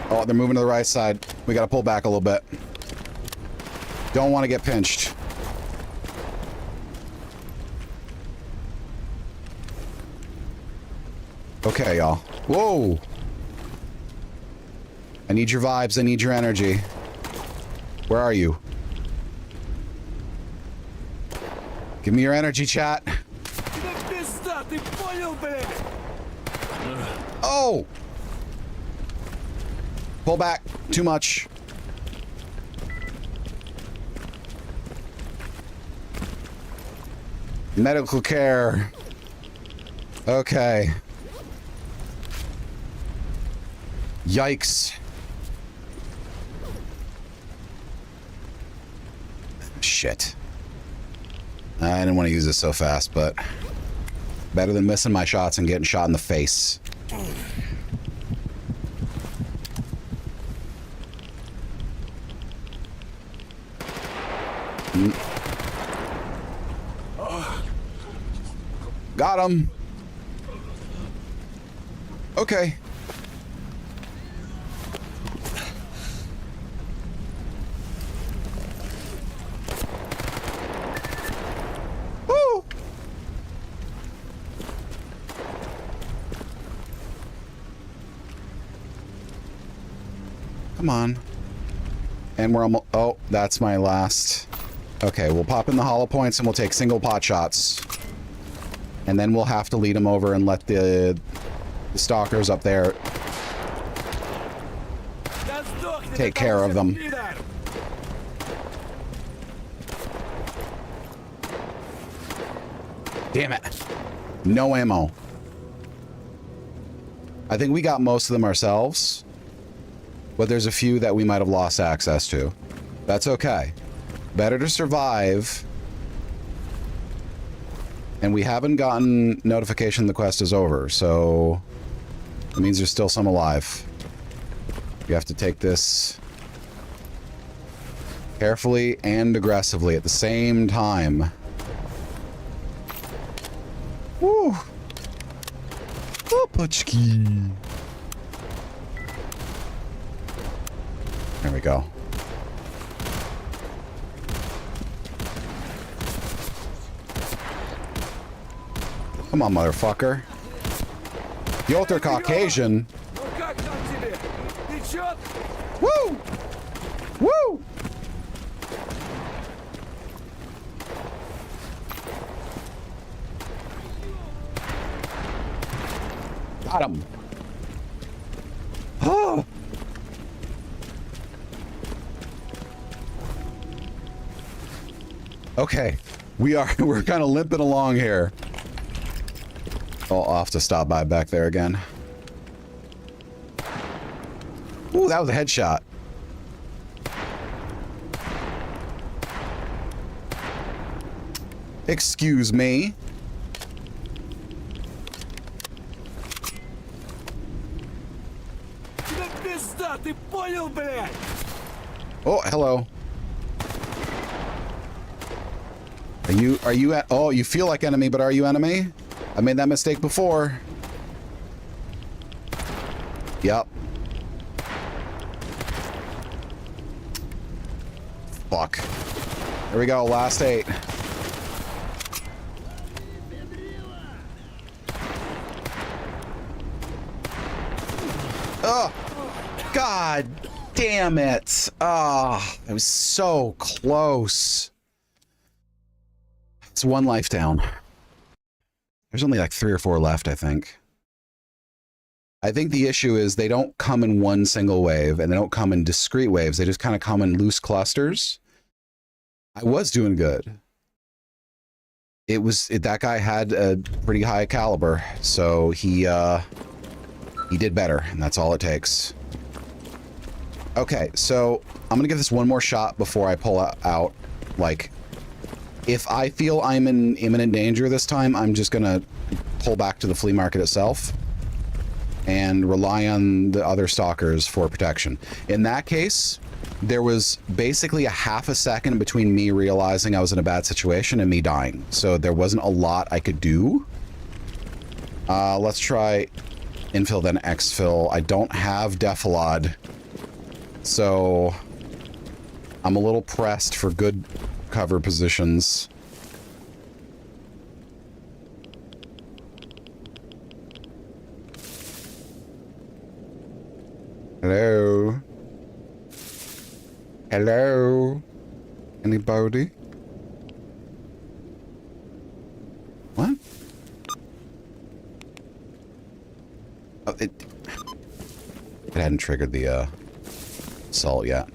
Oh, they're moving to the right side. We gotta pull back a little bit. Don't want to get pinched. Okay, y'all. Whoa! I need your vibes. I need your energy. Where are you? Give me your energy, chat. Oh! Pull back. Too much. Medical care. Okay. Yikes. Shit. I didn't want to use this so fast, but better than missing my shots and getting shot in the face. Got him. Okay. Woo! Come on. And we're almost... Oh, that's my last... Okay, we'll pop in the hollow points and we'll take single pot shots. And then we'll have to lead them over and let the stalkers up there take care of them. Damn it. No ammo. I think we got most of them ourselves. But there's a few that we might have lost access to. That's okay. Better to survive. And we haven't gotten notification the quest is over, so it means there's still some alive. You have to take this carefully and aggressively at the same time. Woo! Opachki. There we go. Come on, motherfucker. Yolter Caucasian. Woo! Woo! Got him. Oh. Okay. We're kind of limping along here. Oh, I'll have to stop by back there again. Ooh, that was a headshot. Excuse me. Oh, hello. Are you at, oh, you feel like enemy, but are you enemy? I made that mistake before. Yep. Fuck. There we go, last 8. Oh, God damn it. Ah, oh, it was so close. It's 1 life down. There's only like 3 or 4 left, I think. I think the issue is they don't come in one single wave and they don't come in discrete waves. They just kind of come in loose clusters. I was doing good. That guy had a pretty high caliber, so he did better, and that's all it takes. Okay, so I'm gonna give this one more shot before I pull out. Like, if I feel I'm in imminent danger this time, I'm just gonna pull back to the flea market itself and rely on the other stalkers for protection. In that case, there was basically a half a second between me realizing I was in a bad situation and me dying. So there wasn't a lot I could do. Let's try infill, then exfil. I don't have defilade, so I'm a little pressed for good cover positions. Hello? Hello? Anybody? What? Oh, it hadn't triggered the assault yet.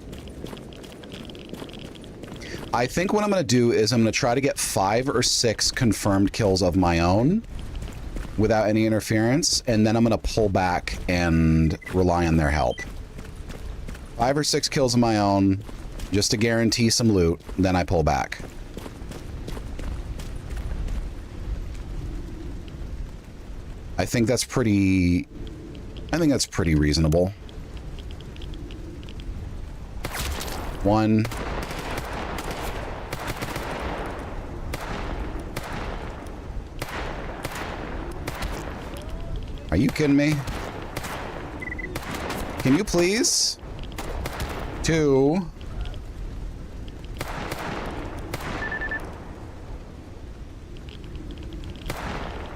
I think what I'm going to do is I'm going to try to get 5 or 6 confirmed kills of my own without any interference, and then I'm going to pull back and rely on their help. 5 or 6 kills of my own, just to guarantee some loot, then I pull back. I think that's pretty reasonable. 1. Are you kidding me? Can you please? 2.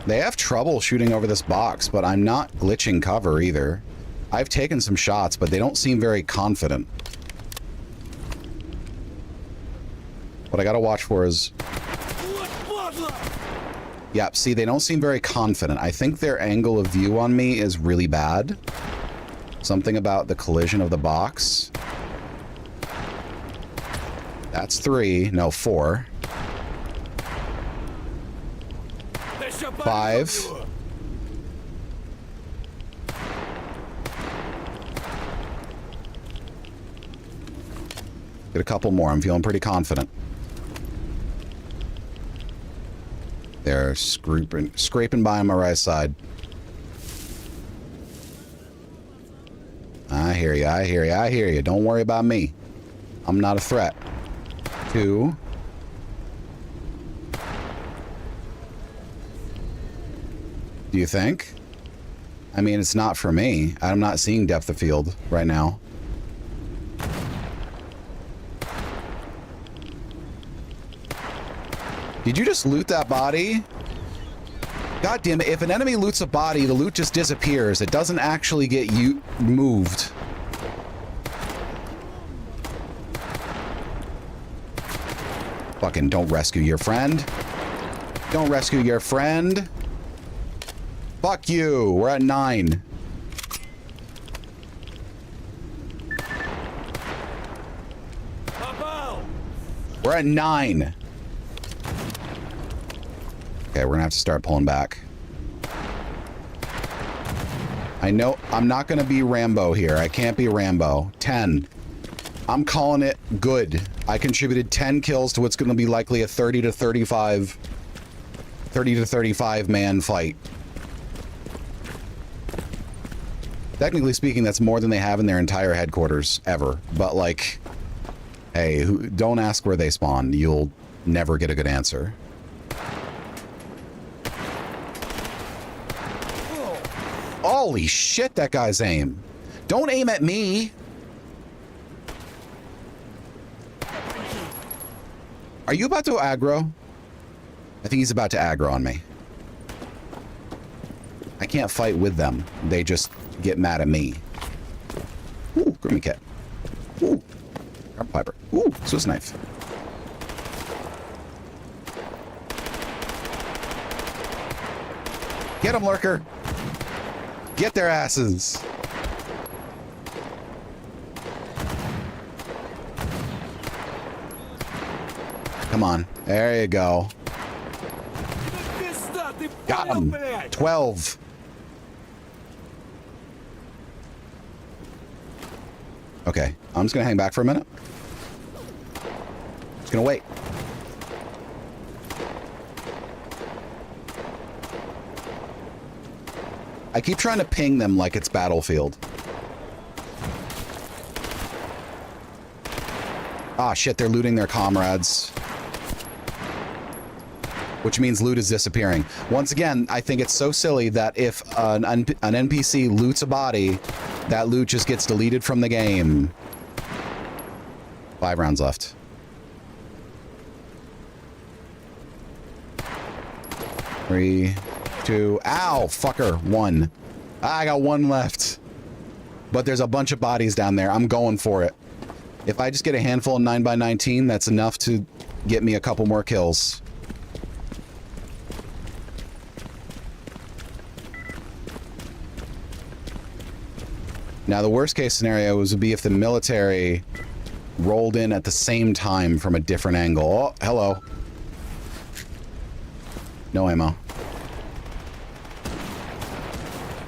They have trouble shooting over this box, but I'm not glitching cover either. I've taken some shots, but they don't seem very confident. What I gotta watch for is... Yeah, see, they don't seem very confident. I think their angle of view on me is really bad. Something about the collision of the box. That's 3. No, 4. 5. Get a couple more. I'm feeling pretty confident. They're scraping by on my right side. I hear you, I hear you, I hear you. Don't worry about me. I'm not a threat. 2. Do you think? I mean, it's not for me. I'm not seeing depth of field right now. Did you just loot that body? God damn it, if an enemy loots a body, the loot just disappears. It doesn't actually get moved. Fucking don't rescue your friend. Don't rescue your friend. Fuck you. We're at 9. We're at 9. Okay, we're gonna have to start pulling back. I know I'm not gonna be Rambo here. I can't be Rambo. 10. I'm calling it good. I contributed 10 kills to what's gonna be likely a 30 to 35 man fight. Technically speaking, that's more than they have in their entire headquarters ever. But like, hey, don't ask where they spawn. You'll never get a good answer. Holy shit, that guy's aim. Don't aim at me. Are you about to aggro? I think he's about to aggro on me. I can't fight with them. They just get mad at me. Ooh, Grimmy Cat. Ooh, Carpet Piper. Ooh, Swiss Knife. Get him, Lurker. Get their asses. Come on. There you go. Got him. 12. Okay. I'm just going to hang back for a minute. Just going to wait. I keep trying to ping them like it's Battlefield. Ah, shit, they're looting their comrades. Which means loot is disappearing. Once again, I think it's so silly that if an NPC loots a body, that loot just gets deleted from the game. 5 rounds left. Three, 2. Ow, fucker. 1. I got 1 left. But there's a bunch of bodies down there. I'm going for it. If I just get a handful of 9x19, that's enough to get me a couple more kills. Now, the worst case scenario would be if the military rolled in at the same time from a different angle. Oh, hello. No ammo.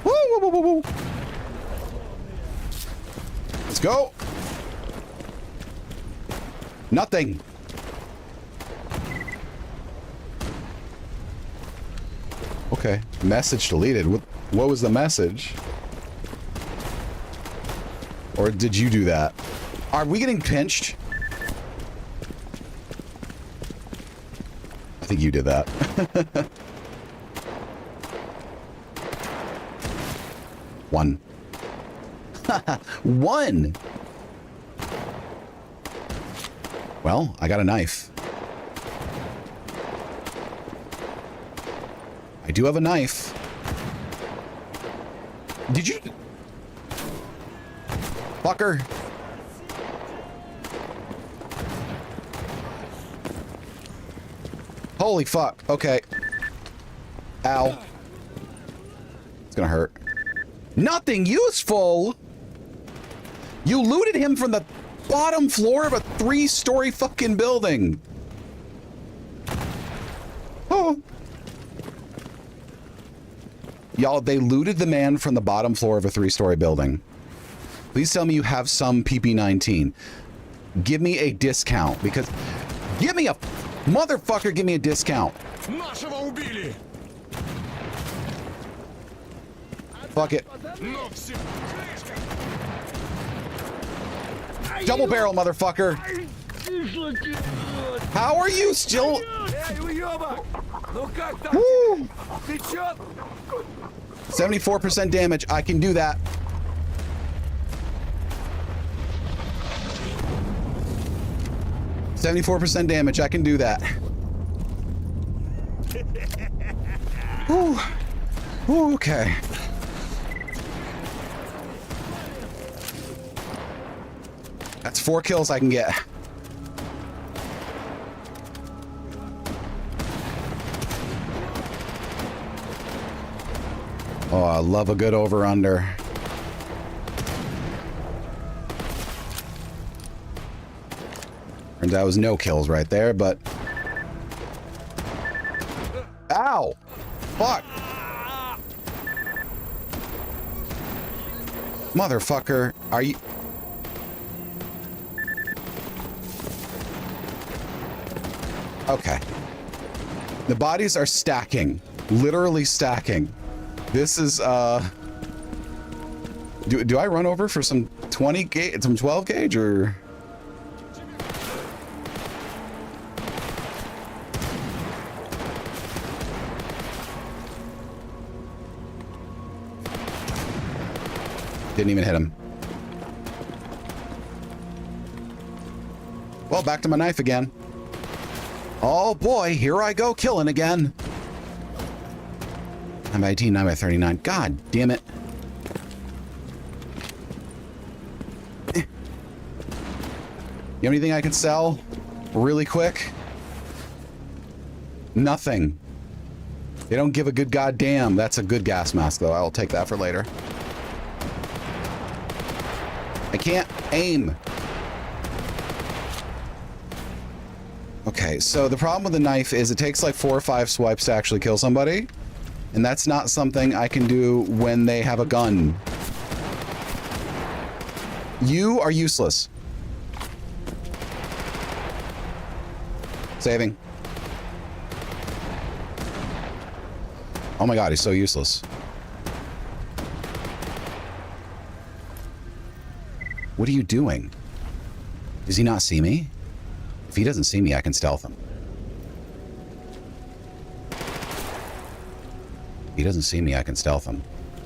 Woo, woo, woo, woo, woo. Let's go. Nothing. Okay. Message deleted. What was the message? Or did you do that? Are we getting pinched? I think you did that. 1. 1! Well, I got a knife. I do have a knife. Did you... Fucker. Holy fuck. Okay. Ow. It's gonna hurt. Nothing useful! You looted him from the bottom floor of a 3-story fucking building. Oh. Y'all, they looted the man from the bottom floor of a 3-story building. Please tell me you have some PP-19. Give me a discount, because... Give me a... Motherfucker, give me a discount. Fuck it. Double barrel, motherfucker. How are you still... Woo. 74% damage. I can do that. %74 damage. I can do that. Whew. Whew, okay. That's 4 kills I can get. Oh, I love a good over-under. Turns out it was no kills right there, but... Ow! Fuck! Motherfucker, are you... Okay. The bodies are stacking. Literally stacking. This is, Do I run over for some 20 gauge, some 12 gauge, or... Didn't even hit him. Well, back to my knife again. Oh boy, here I go killing again. 9 by 18, 9 by 39. God damn it. You have anything I can sell really quick? Nothing. They don't give a good goddamn. That's a good gas mask, though. I'll take that for later. I can't aim. Okay, so the problem with the knife is it takes like 4 or 5 swipes to actually kill somebody. And that's not something I can do when they have a gun. You are useless. Saving. Oh my god, he's so useless. What are you doing? Does he not see me? If he doesn't see me, I can stealth him. If he doesn't see me, I can stealth him.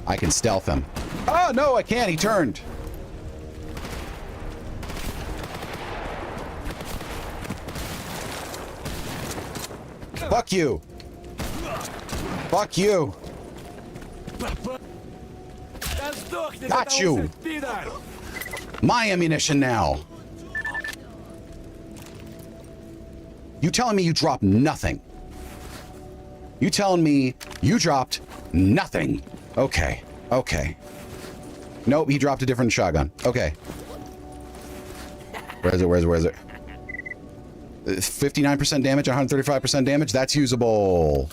I can stealth him. Oh, no, I can't. He turned. Fuck you. Fuck you. Got you. My ammunition now. You telling me you dropped nothing? You telling me you dropped nothing? Okay. Okay. Nope, he dropped a different shotgun. Okay. Where is it? Where is it? Where is it? 59% damage, 135% damage. That's usable.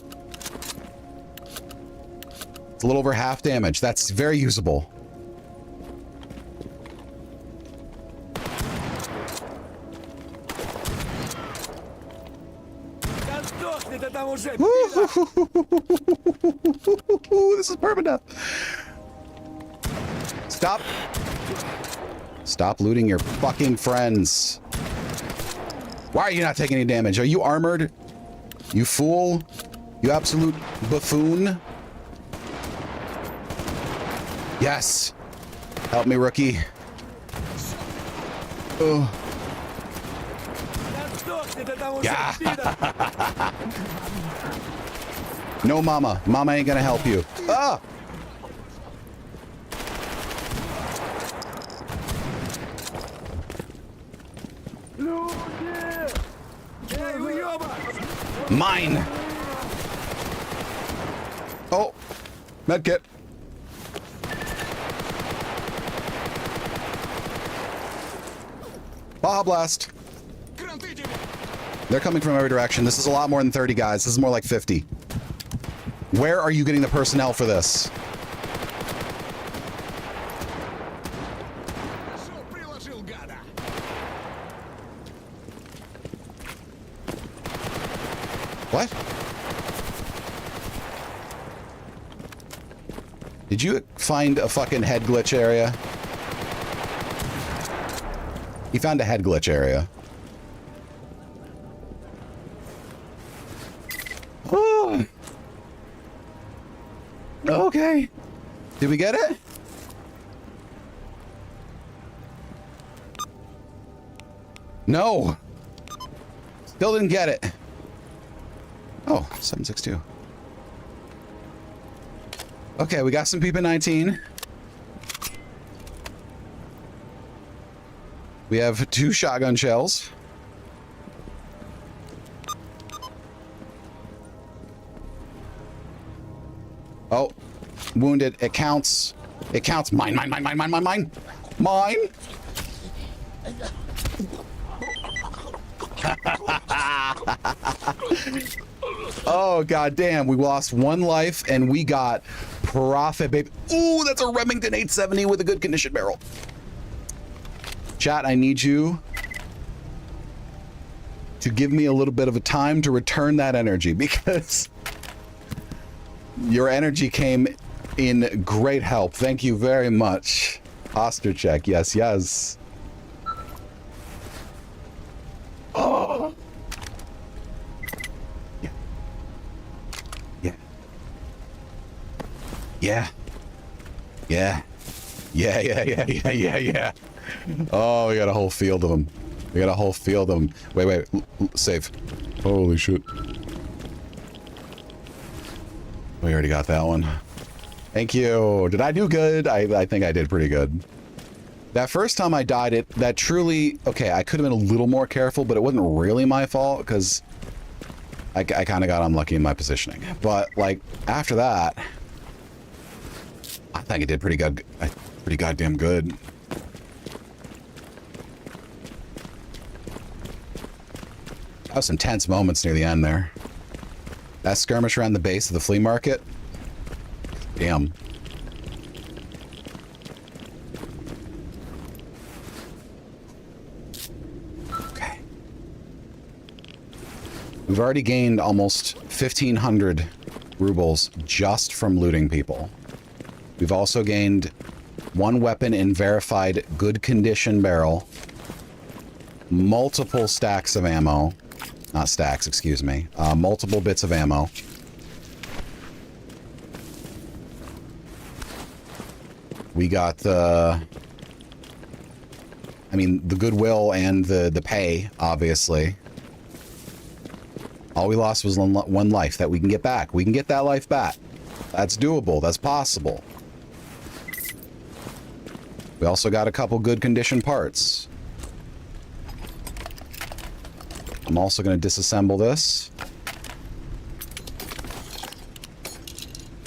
It's a little over half damage. That's very usable. This is permadeath. Stop. Stop looting your fucking friends. Why are you not taking any damage? Are you armored? You fool? You absolute buffoon? Yes. Help me, rookie. Oh. Yeah. No, mama. Mama ain't gonna help you. Ah! Mine. Oh, medkit. Baja blast. They're coming from every direction. This is a lot more than 30 guys. This is more like 50. Where are you getting the personnel for this? What? Did you find a fucking head glitch area? He found a head glitch area. Oh. Okay. Did we get it? No. Still didn't get it. Oh, 762. Okay, we got some people 19. We have 2 shotgun shells. Oh, Wounded. It counts. It counts. Mine, mine, mine, mine, mine, mine, mine. Mine. Oh, goddamn. We lost 1 life and we got profit, baby. Ooh, that's a Remington 870 with a good condition barrel. Chat, I need you to give me a little bit of a time to return that energy because your energy came in great help. Thank you very much. Ostercheck, yes, yes. Oh. Yeah. Yeah. Yeah. Yeah. Yeah, yeah, yeah, yeah, yeah, yeah. Oh, we got a whole field of them. We got a whole field of them. Wait, wait. Save. Holy shit. We already got that one. Thank you. Did I do good? I think I did pretty good. That first time I died, that truly... Okay, I could have been a little more careful, but it wasn't really my fault, because I kind of got unlucky in my positioning. But, like, after that, I think I did pretty good. Pretty goddamn good. That was some tense moments near the end there. That skirmish around the base of the flea market. Damn. Okay. We've already gained almost 1,500 rubles just from looting people. We've also gained 1 weapon in verified good condition barrel, multiple stacks of ammo. Not stacks, excuse me. Multiple bits of ammo. We got the... I mean, the goodwill and the pay, obviously. All we lost was 1 life that we can get back. We can get that life back. That's doable. That's possible. We also got a couple good condition parts. I'm also going to disassemble this.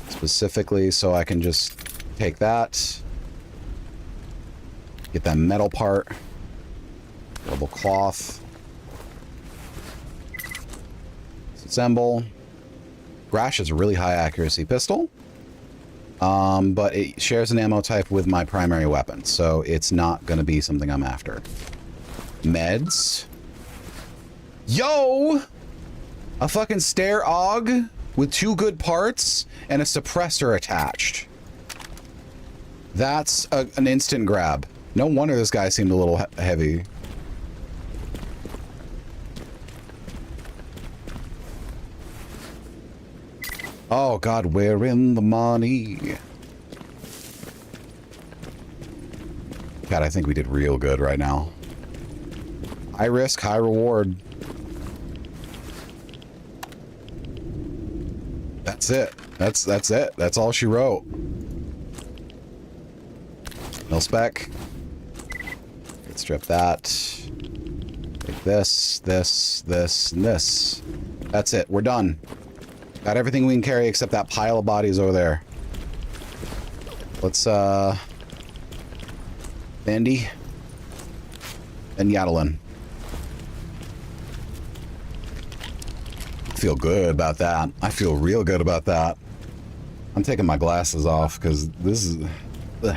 Specifically so I can just take that. Get that metal part. Double cloth. Disassemble. Grash is a really high accuracy pistol. But it shares an ammo type with my primary weapon, so it's not going to be something I'm after. Meds. Yo! A fucking stair AUG with 2 good parts and a suppressor attached. That's an instant grab. No wonder this guy seemed a little heavy. Oh god, we're in the money. God, I think we did real good right now. High risk, high reward. That's it. That's it. That's all she wrote. Mil spec. Let's strip that. Take this, this, this, and this. That's it. We're done. Got everything we can carry except that pile of bodies over there. Let's, Bandy. And Yadalin. Feel good about that. I feel real good about that. I'm taking my glasses off because this is... There's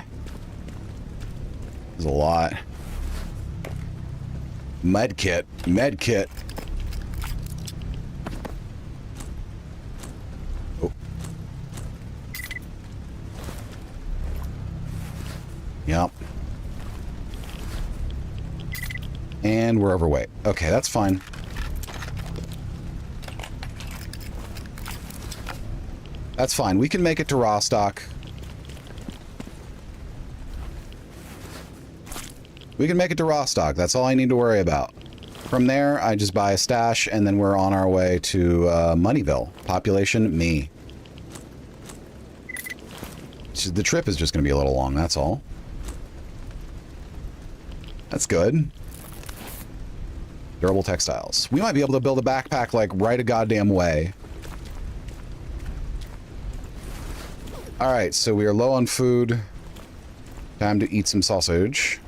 a lot. Medkit. Medkit. Oh. Yep. And we're overweight. Okay, that's fine. That's fine. We can make it to Rostock. We can make it to Rostock. That's all I need to worry about. From there, I just buy a stash, and then we're on our way to Moneyville. Population, me. The trip is just going to be a little long, that's all. That's good. Durable textiles. We might be able to build a backpack, like, right a goddamn way. All right, so we are low on food. Time to eat some sausage.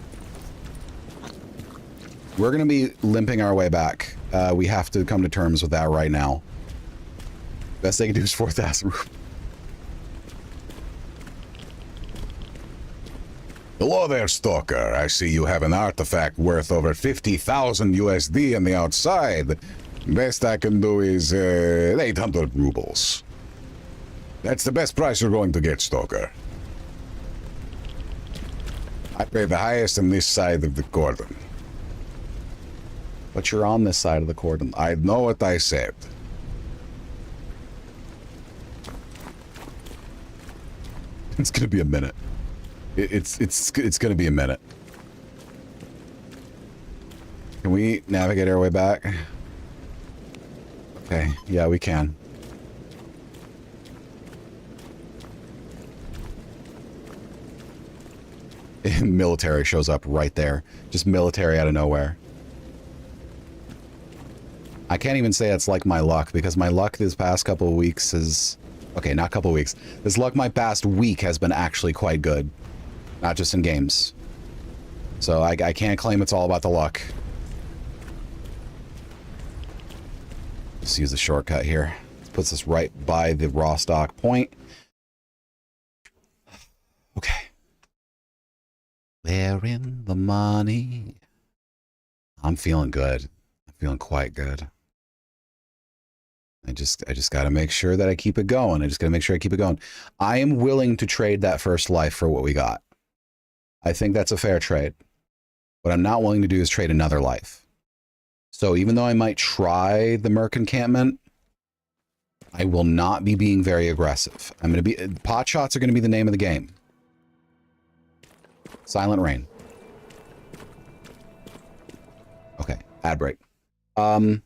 We're going to be limping our way back. We have to come to terms with that right now. Best they can do is 4,000. Hello there, Stalker. I see you have an artifact worth over 50,000 USD on the outside. Best I can do is 800 rubles. That's the best price you're going to get, Stalker. I pay the highest on this side of the cordon. But you're on this side of the cordon. I know what I said. It's going to be a minute. It's going to be a minute. Can we navigate our way back? Okay, yeah, we can. Military shows up right there. Just military out of nowhere. I can't even say it's like my luck, because my luck this past couple of weeks is... Okay, not couple of weeks. This luck my past week has been actually quite good. Not just in games. So I can't claim it's all about the luck. Just use the shortcut here. This puts us right by the Rostock point. Okay. Where in the money? I'm feeling good. I'm feeling quite good. I just got to make sure that I keep it going. I just got to make sure I keep it going. I am willing to trade that first life for what we got. I think that's a fair trade. What I'm not willing to do is trade another life. So even though I might try the Merc encampment, I will not be being very aggressive. I'm going to be... Pot shots are going to be the name of the game. Silent rain. Okay, ad break. You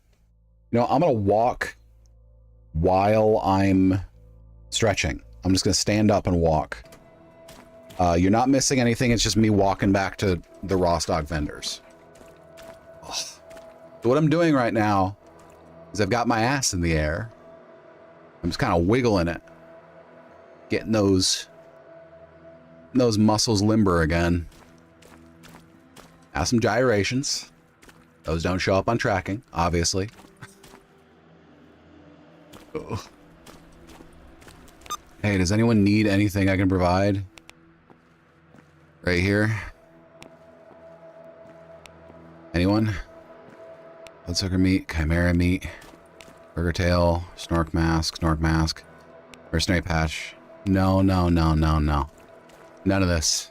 know, I'm going to walk while I'm stretching. I'm just going to stand up and walk. You're not missing anything. It's just me walking back to the Rostock vendors. Ugh. So what I'm doing right now is I've got my ass in the air. I'm just kind of wiggling it. Getting those muscles limber again. Have some gyrations. Those don't show up on tracking, obviously. Ugh. Hey, does anyone need anything I can provide? Right here. Anyone? Bloodsucker meat, chimera meat, burger tail, snork mask, mercenary patch. No. None of this.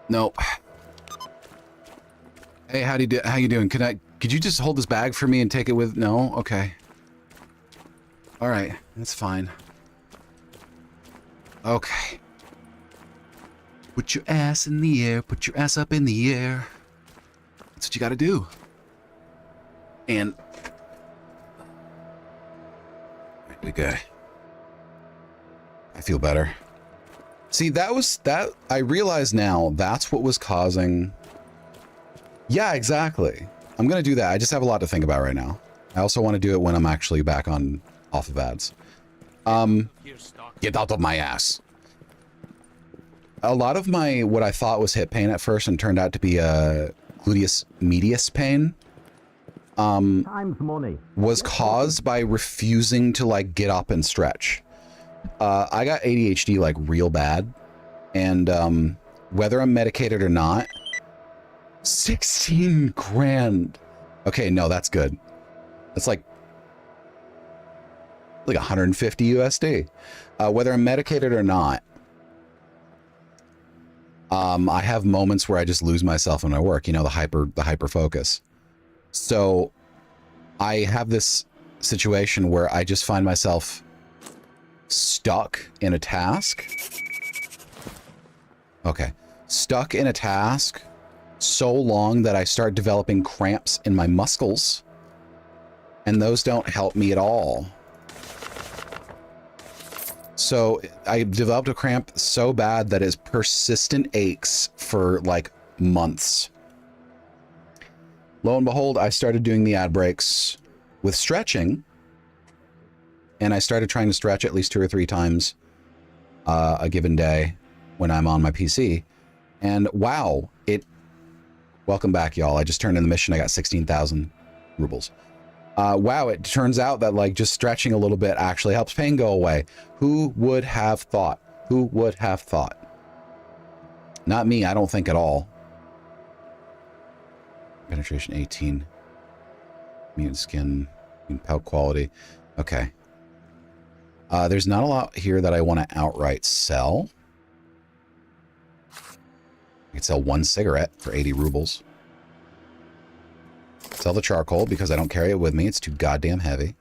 Nope. Hey, how you doing? Could you just hold this bag for me and take it with? No? Okay. All right, that's fine. Okay. Put your ass in the air, put your ass up in the air. That's what you gotta do. And... we good. I feel better. See, I realize now, that's what was causing... Yeah, exactly. I'm gonna do that. I just have a lot to think about right now. I also want to do it when I'm actually back off of ads. Get out of my ass. A lot of what I thought was hip pain at first and turned out to be a gluteus medius pain Time's money. was caused by refusing to like get up and stretch. I got ADHD like real bad, and whether I'm medicated or not, 16 grand. Okay, no, that's good. That's like 150 USD. Whether I'm medicated or not, I have moments where I just lose myself when I work, you know, the hyper focus. So I have this situation where I just find myself stuck in a task. Okay. Stuck in a task so long that I start developing cramps in my muscles, and those don't help me at all. So I developed a cramp so bad that it's persistent aches for like months. Lo and behold, I started doing the ad breaks with stretching, And I started trying to stretch at least 2 or 3 times a given day when I'm on my PC. And wow, welcome back, y'all. I just turned in the mission. I got 16,000 rubles. Wow, it turns out that like just stretching a little bit actually helps pain go away. Who would have thought? Who would have thought? Not me, I don't think at all. Penetration 18. Mutant skin, mutant pout quality. Okay. There's not a lot here that I want to outright sell. I could sell 1 cigarette for 80 rubles. Sell the charcoal because I don't carry it with me. It's too goddamn heavy.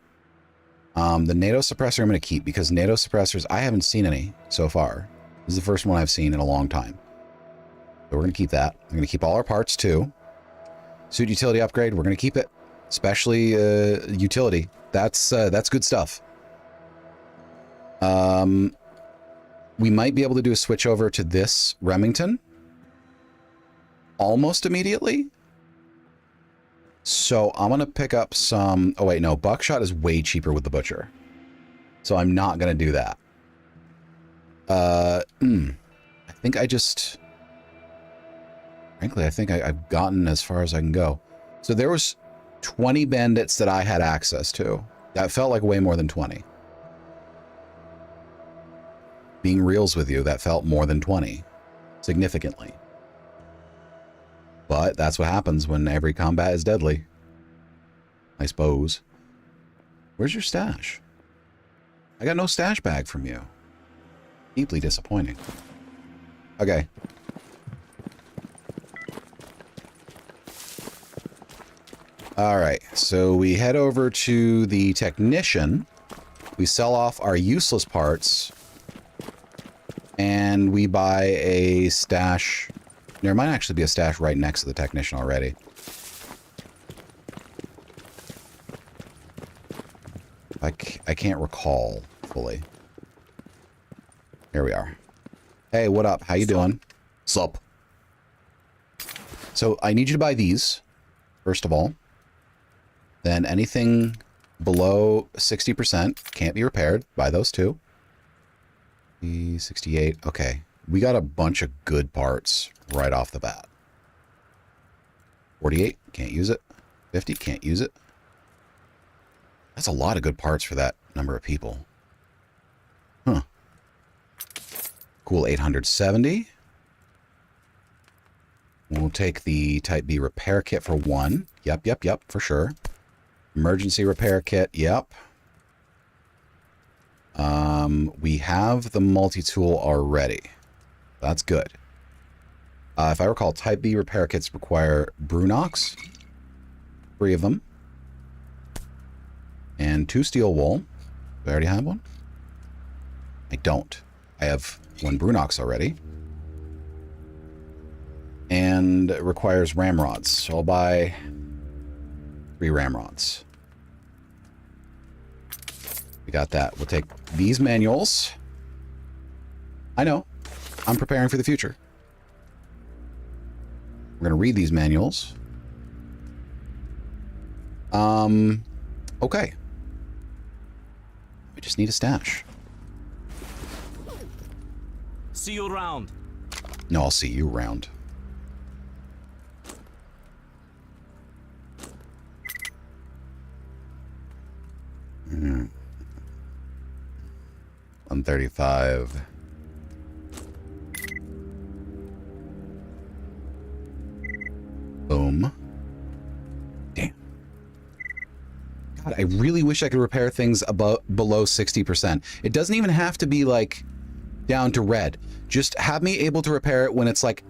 The NATO suppressor I'm going to keep because NATO suppressors, I haven't seen any so far. This is the first one I've seen in a long time. So we're going to keep that. I'm going to keep all our parts too. Suit utility upgrade, we're going to keep it. Especially utility. That's good stuff. We might be able to do a switch over to this Remington almost immediately. So I'm going to pick up some... Oh, wait, no. Buckshot is way cheaper with the Butcher. So I'm not going to do that. I think I just... Frankly, I think I've gotten as far as I can go. So there was 20 bandits that I had access to. That felt like way more than 20. Being reals with you, that felt more than 20. Significantly. But that's what happens when every combat is deadly. I suppose. Where's your stash? I got no stash bag from you. Deeply disappointing. Okay. Alright, so we head over to the technician. We sell off our useless parts. And we buy a stash. There might actually be a stash right next to the technician already. I can't recall fully. Here we are. Hey, what up? How you doing? Sup? So I need you to buy these, first of all. Then anything below 60% can't be repaired. Buy those too. 68. Okay. We got a bunch of good parts right off the bat. 48. Can't use it. 50. Can't use it. That's a lot of good parts for that number of people. Huh. Cool. 870. We'll take the Type B repair kit for 1. Yep, for sure. Emergency repair kit. Yep. We have the multi-tool already. That's good. If I recall, Type B repair kits require Brunox. 3 of them. And 2 steel wool. Do I already have one? I don't. I have 1 Brunox already. And it requires ramrods. So I'll buy 3 ramrods. We got that. We'll take these manuals. I know. I'm preparing for the future. We're going to read these manuals. Okay. We just need a stash. See you around. No, I'll see you around. Mm. 135. Boom. Damn. God, I really wish I could repair things below 60%. It doesn't even have to be like down to red. Just have me able to repair it when it's like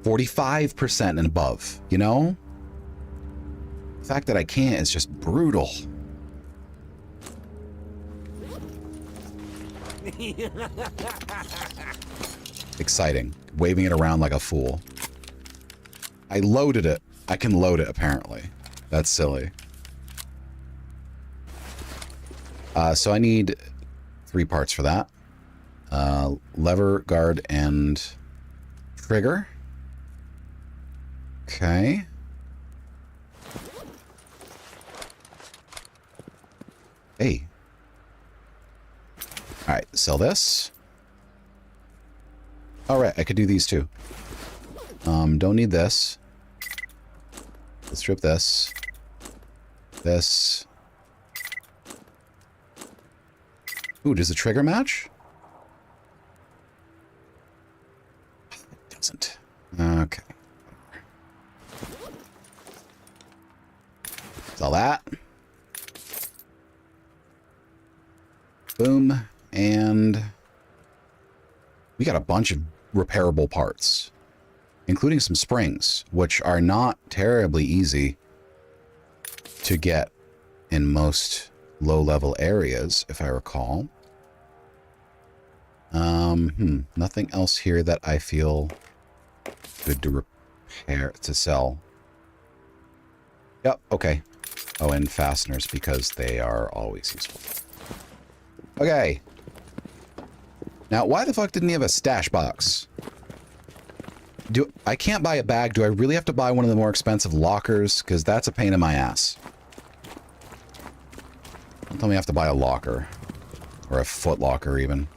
45% and above, you know? The fact that I can't is just brutal. Exciting. Waving it around like a fool. I loaded it. I can load it, apparently. That's silly. So I need 3 parts for that. Lever, guard, and trigger. Okay. Hey. All right, sell this. All right, I could do these too. Don't need this. Let's strip this. This. Ooh, does the trigger match? It doesn't. Okay. Sell that. Boom. And we got a bunch of repairable parts, including some springs, which are not terribly easy to get in most low-level areas, if I recall. Nothing else here that I feel good to repair, to sell. Yep, okay. Oh, and fasteners, because they are always useful. Okay. Now, why the fuck didn't he have a stash box? I can't buy a bag. Do I really have to buy one of the more expensive lockers? Because that's a pain in my ass. Don't tell me I have to buy a locker. Or a foot locker, even.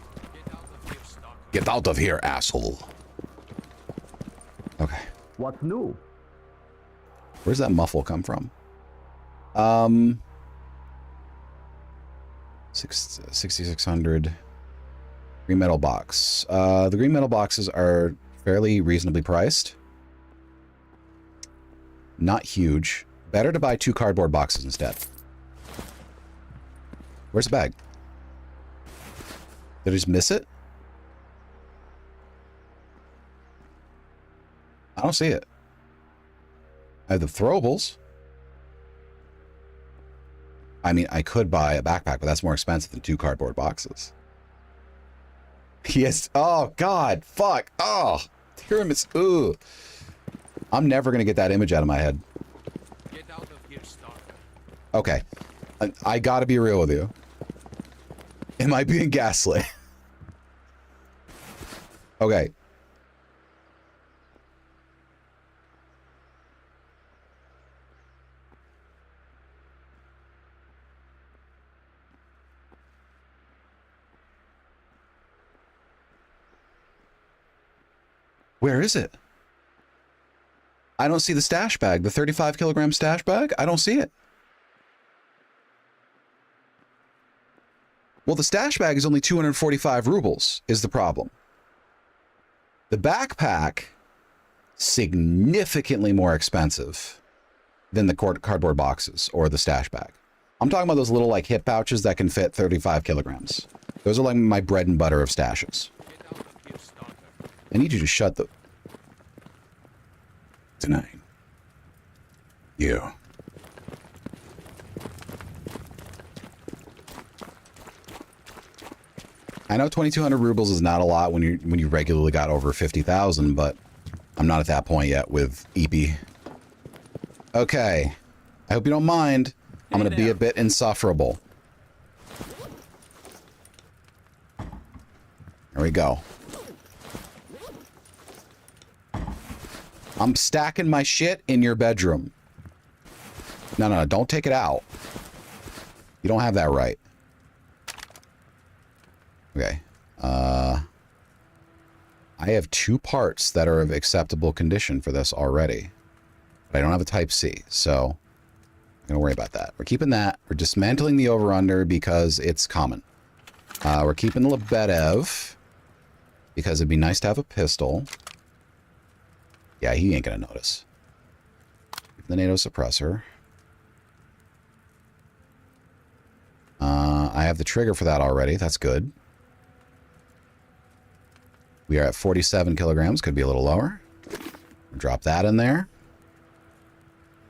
Get out of here, asshole. Okay. What's new? Where's that muffle come from? 6,600. Green metal box. The green metal boxes are fairly reasonably priced. Not huge. Better to buy 2 cardboard boxes instead. Where's the bag? Did I just miss it? I don't see it. I have the throwables. I mean, I could buy a backpack, but that's more expensive than 2 cardboard boxes. Yes. Oh, God. Fuck. Oh. Tiramisu. Ooh. I'm never going to get that image out of my head. Get out of here, stalker. Okay. I got to be real with you. Am I being gaslit? Okay. Where is it? I don't see the stash bag, the 35 kilogram stash bag. I don't see it. Well, the stash bag is only 245 rubles is the problem. The backpack, significantly more expensive than the cardboard boxes or the stash bag. I'm talking about those little like hip pouches that can fit 35 kilograms. Those are like my bread and butter of stashes. I need you to shut the... Tonight. You. I know 2,200 rubles is not a lot when you regularly got over 50,000, but I'm not at that point yet with EP. Okay. I hope you don't mind. I'm going to be a bit insufferable. There we go. I'm stacking my shit in your bedroom. No, don't take it out. You don't have that right. Okay. I have 2 parts that are of acceptable condition for this already. But I don't have a Type C, so I'm going to worry about that. We're keeping that. We're dismantling the over-under because it's common. We're keeping the Lebedev because it'd be nice to have a pistol. Yeah, he ain't going to notice. The NATO suppressor. I have the trigger for that already. That's good. We are at 47 kilograms. Could be a little lower. Drop that in there.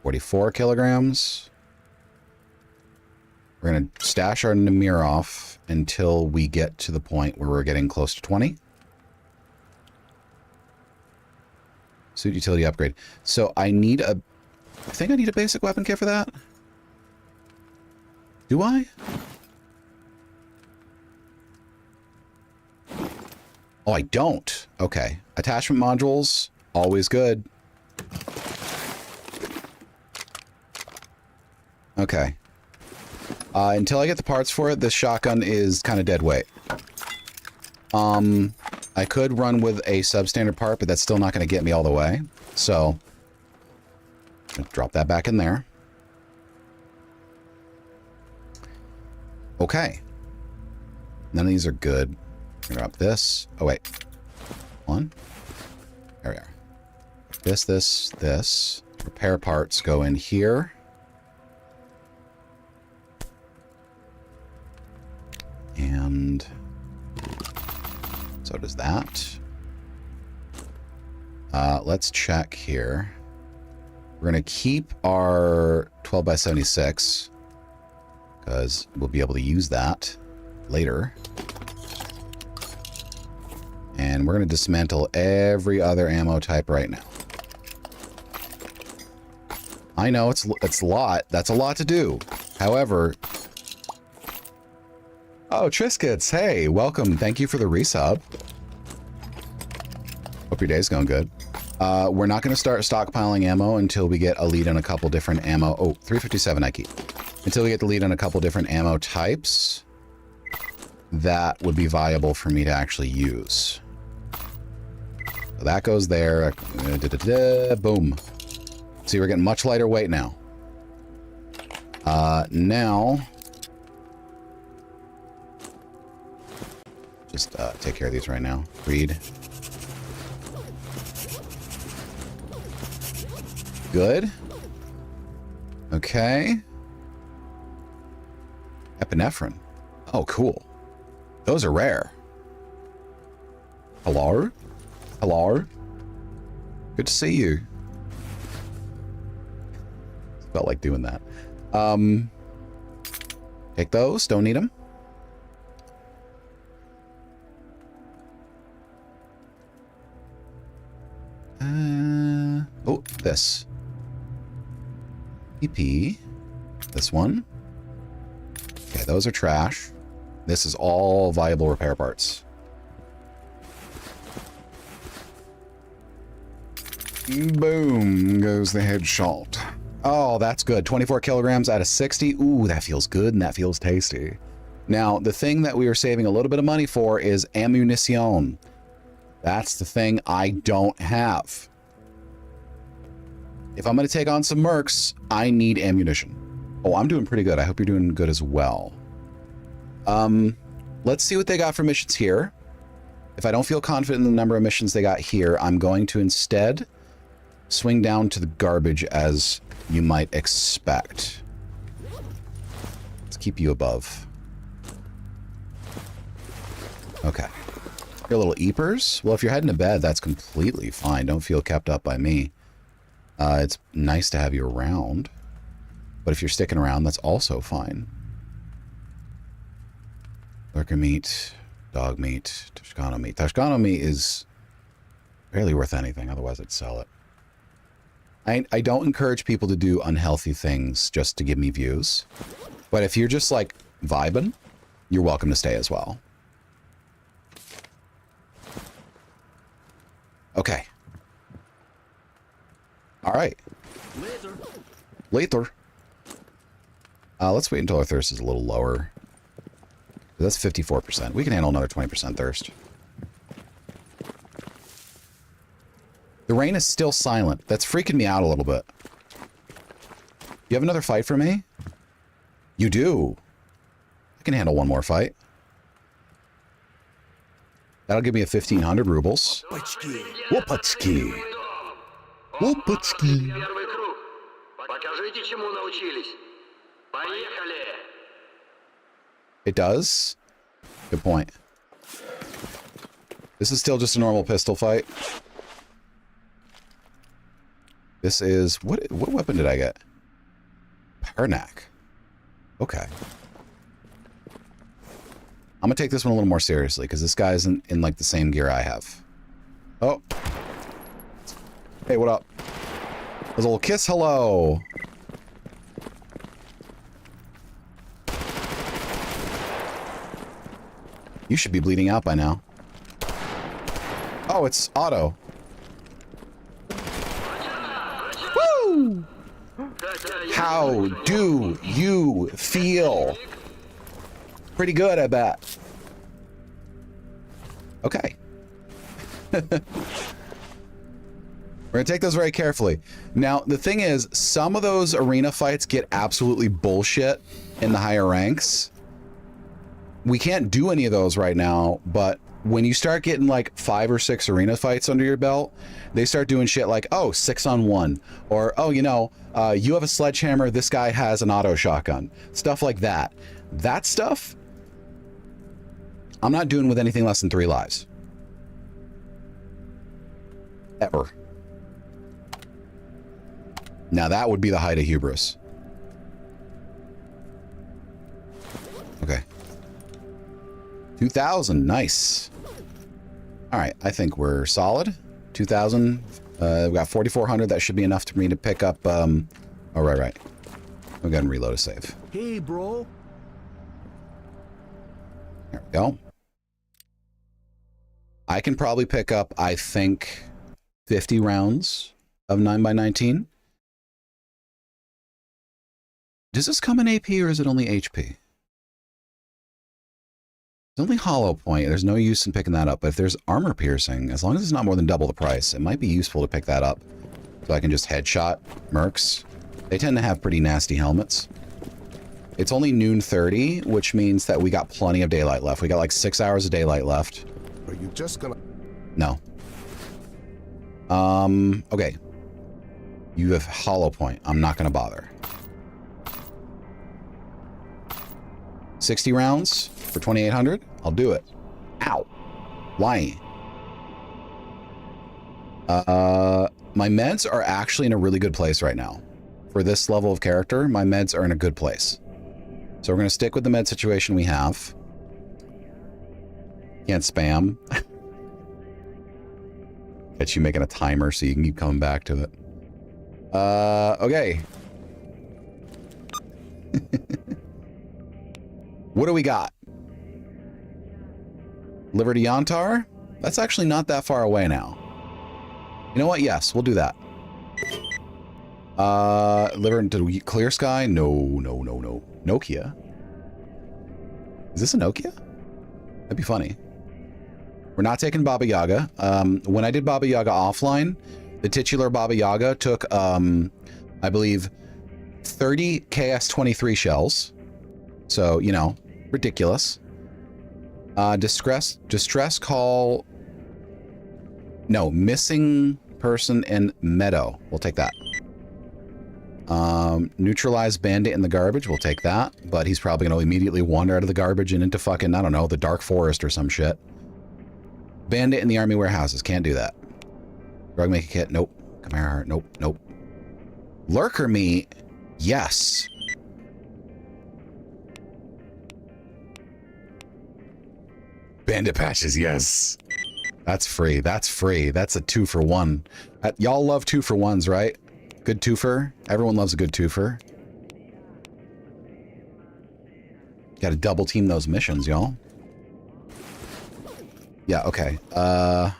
44 kilograms. We're going to stash our Namirov until we get to the point where we're getting close to 20. Suit utility upgrade. So I need a... I think I need a basic weapon kit for that. Do I? Oh, I don't. Okay. Attachment modules, always good. Okay. Until I get the parts for it, this shotgun is kind of dead weight. I could run with a substandard part, but that's still not going to get me all the way. So, drop that back in there. Okay. None of these are good. Drop this. Oh, wait. One. There we are. This. Repair parts go in here. And so does that. Let's check here. We're going to keep our 12 by 76 because we'll be able to use that later. And we're going to dismantle every other ammo type right now. I know it's a lot. That's a lot to do. However, oh, Triscuits, hey, welcome. Thank you for the resub. Hope your day's going good. We're not going to start stockpiling ammo until we get a lead on a couple different ammo. Oh, 357 I keep. Until we get the lead on a couple different ammo types that would be viable for me to actually use. So that goes there. Boom. See, we're getting much lighter weight now. Now, just take care of these right now. Read. Good. Okay. Epinephrine. Oh, cool. Those are rare. Hello? Hello? Good to see you. Felt like doing that. Take those. Don't need them. Oh, this. EP. This one. Okay, those are trash. This is all viable repair parts. Boom goes the headshot. Oh, that's good. 24 kilograms out of 60. Ooh, that feels good and that feels tasty. Now, the thing that we are saving a little bit of money for is ammunition. That's the thing I don't have. If I'm going to take on some mercs, I need ammunition. Oh, I'm doing pretty good. I hope you're doing good as well. Let's see what they got for missions here. If I don't feel confident in the number of missions they got here, I'm going to instead swing down to the garbage as you might expect. Let's keep you above. Okay. Your little eepers? Well, if you're heading to bed, that's completely fine. Don't feel kept up by me. It's nice to have you around. But if you're sticking around, that's also fine. Lurker meat, dog meat, Toscano meat. Toscano meat is barely worth anything, otherwise I'd sell it. I don't encourage people to do unhealthy things just to give me views. But if you're just like vibing, you're welcome to stay as well. Okay. All right. Later. Let's wait until our thirst is a little lower. That's 54%. We can handle another 20% thirst. The rain is still silent. That's freaking me out a little bit. You have another fight for me? You do. I can handle one more fight. That'll give me a 1,500 rubles. Whoopatski. Whoopatski. It does? Good point. This is still just a normal pistol fight. This is... What weapon did I get? Pernac. Okay. I'm gonna take this one a little more seriously, because this guy isn't in, like, the same gear I have. Oh. Hey, what up? There's a little kiss hello. You should be bleeding out by now. Oh, it's auto. Woo! How do you feel? Pretty good, I bet. Okay. We're gonna take those very carefully. Now, the thing is, some of those arena fights get absolutely bullshit in the higher ranks. We can't do any of those right now, but when you start getting like 5 or 6 arena fights under your belt, they start doing shit like, oh, 6-on-1, or, oh, you know, you have a sledgehammer, this guy has an auto shotgun. Stuff like that. That stuff, I'm not doing with anything less than 3 lives. Ever. Now that would be the height of hubris. Okay. 2,000, nice. All right, I think we're solid. 2,000, we got 4,400. That should be enough for me to pick up, oh, right. We'll go ahead and reload a save. Hey, bro. There we go. I can probably pick up, I think, 50 rounds of 9x19. Does this come in AP or is it only HP? It's only hollow point. There's no use in picking that up. But if there's armor piercing, as long as it's not more than double the price, it might be useful to pick that up. So I can just headshot mercs. They tend to have pretty nasty helmets. It's only noon 30, which means that we got plenty of daylight left. We got like 6 hours of daylight left. Are you just gonna... No. Okay. You have hollow point. I'm not gonna bother. 60 rounds for 2,800. I'll do it. Ow. Why? My meds are actually in a really good place right now. For this level of character, my meds are in a good place. So we're going to stick with the med situation we have. Can't spam. Get you making a timer so you can keep coming back to it. Okay. What do we got? Liberty Yantar? That's actually not that far away now. You know what? Yes, we'll do that. Liberty Clear Sky? No. Nokia? Is this a Nokia? That'd be funny. We're not taking Baba Yaga. When I did Baba Yaga offline, the titular Baba Yaga took, I believe, 30 KS-23 shells. So, you know, ridiculous. Distress call. No, missing person and Meadow. We'll take that. Neutralize bandit in the garbage. We'll take that. But he's probably going to immediately wander out of the garbage and into fucking, I don't know, the dark forest or some shit. Bandit in the army warehouses. Can't do that. Drug make a kit. Nope. Come here. Nope. Lurker meat. Yes. Bandit patches, yes. That's free. That's free. That's a 2-for-1. Y'all love 2-for-1s, right? Good twofer. Everyone loves a good twofer. Got to double team those missions, y'all. Yeah, okay. Oh.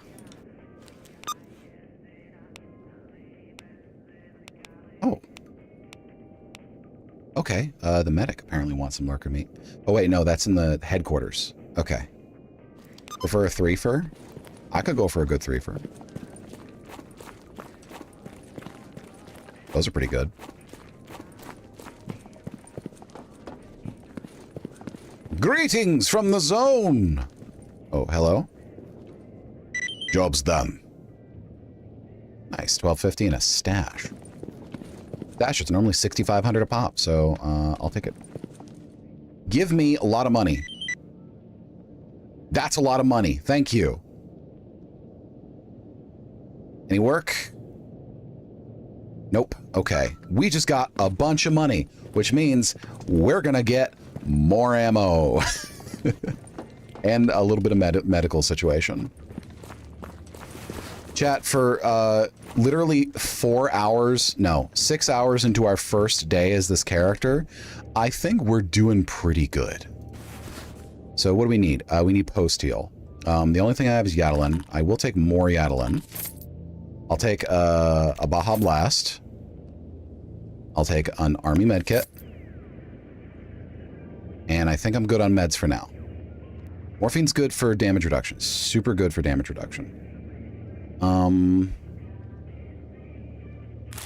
Okay. The medic apparently wants some lurker meat. Oh, wait, no, that's in the headquarters. Okay. Prefer a 3-fer? I could go for a good 3-fer. Those are pretty good. Greetings from the zone! Oh, hello? Job's done. Nice, 1250 and a stash. Stash is normally 6,500 a pop, so I'll take it. Give me a lot of money. That's a lot of money. Thank you. Any work? Nope. Okay. We just got a bunch of money, which means we're gonna get more ammo. And a little bit of medical situation. Chat, for literally 4 hours, no, 6 hours into our first day as this character, I think we're doing pretty good. So what do we need? We need post-heal. The only thing I have is Yattlin. I will take more Yattlin. I'll take a Baja Blast. I'll take an Army Medkit. And I think I'm good on meds for now. Morphine's good for damage reduction. Super good for damage reduction.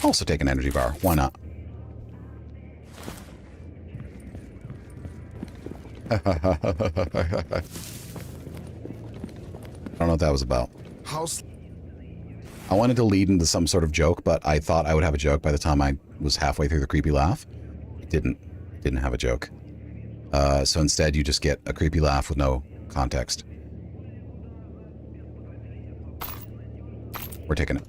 Also take an energy bar. Why not? I don't know what that was about. I wanted to lead into some sort of joke, but I thought I would have a joke by the time I was halfway through the creepy laugh. Didn't have a joke. So instead you just get a creepy laugh with no context. We're taking it.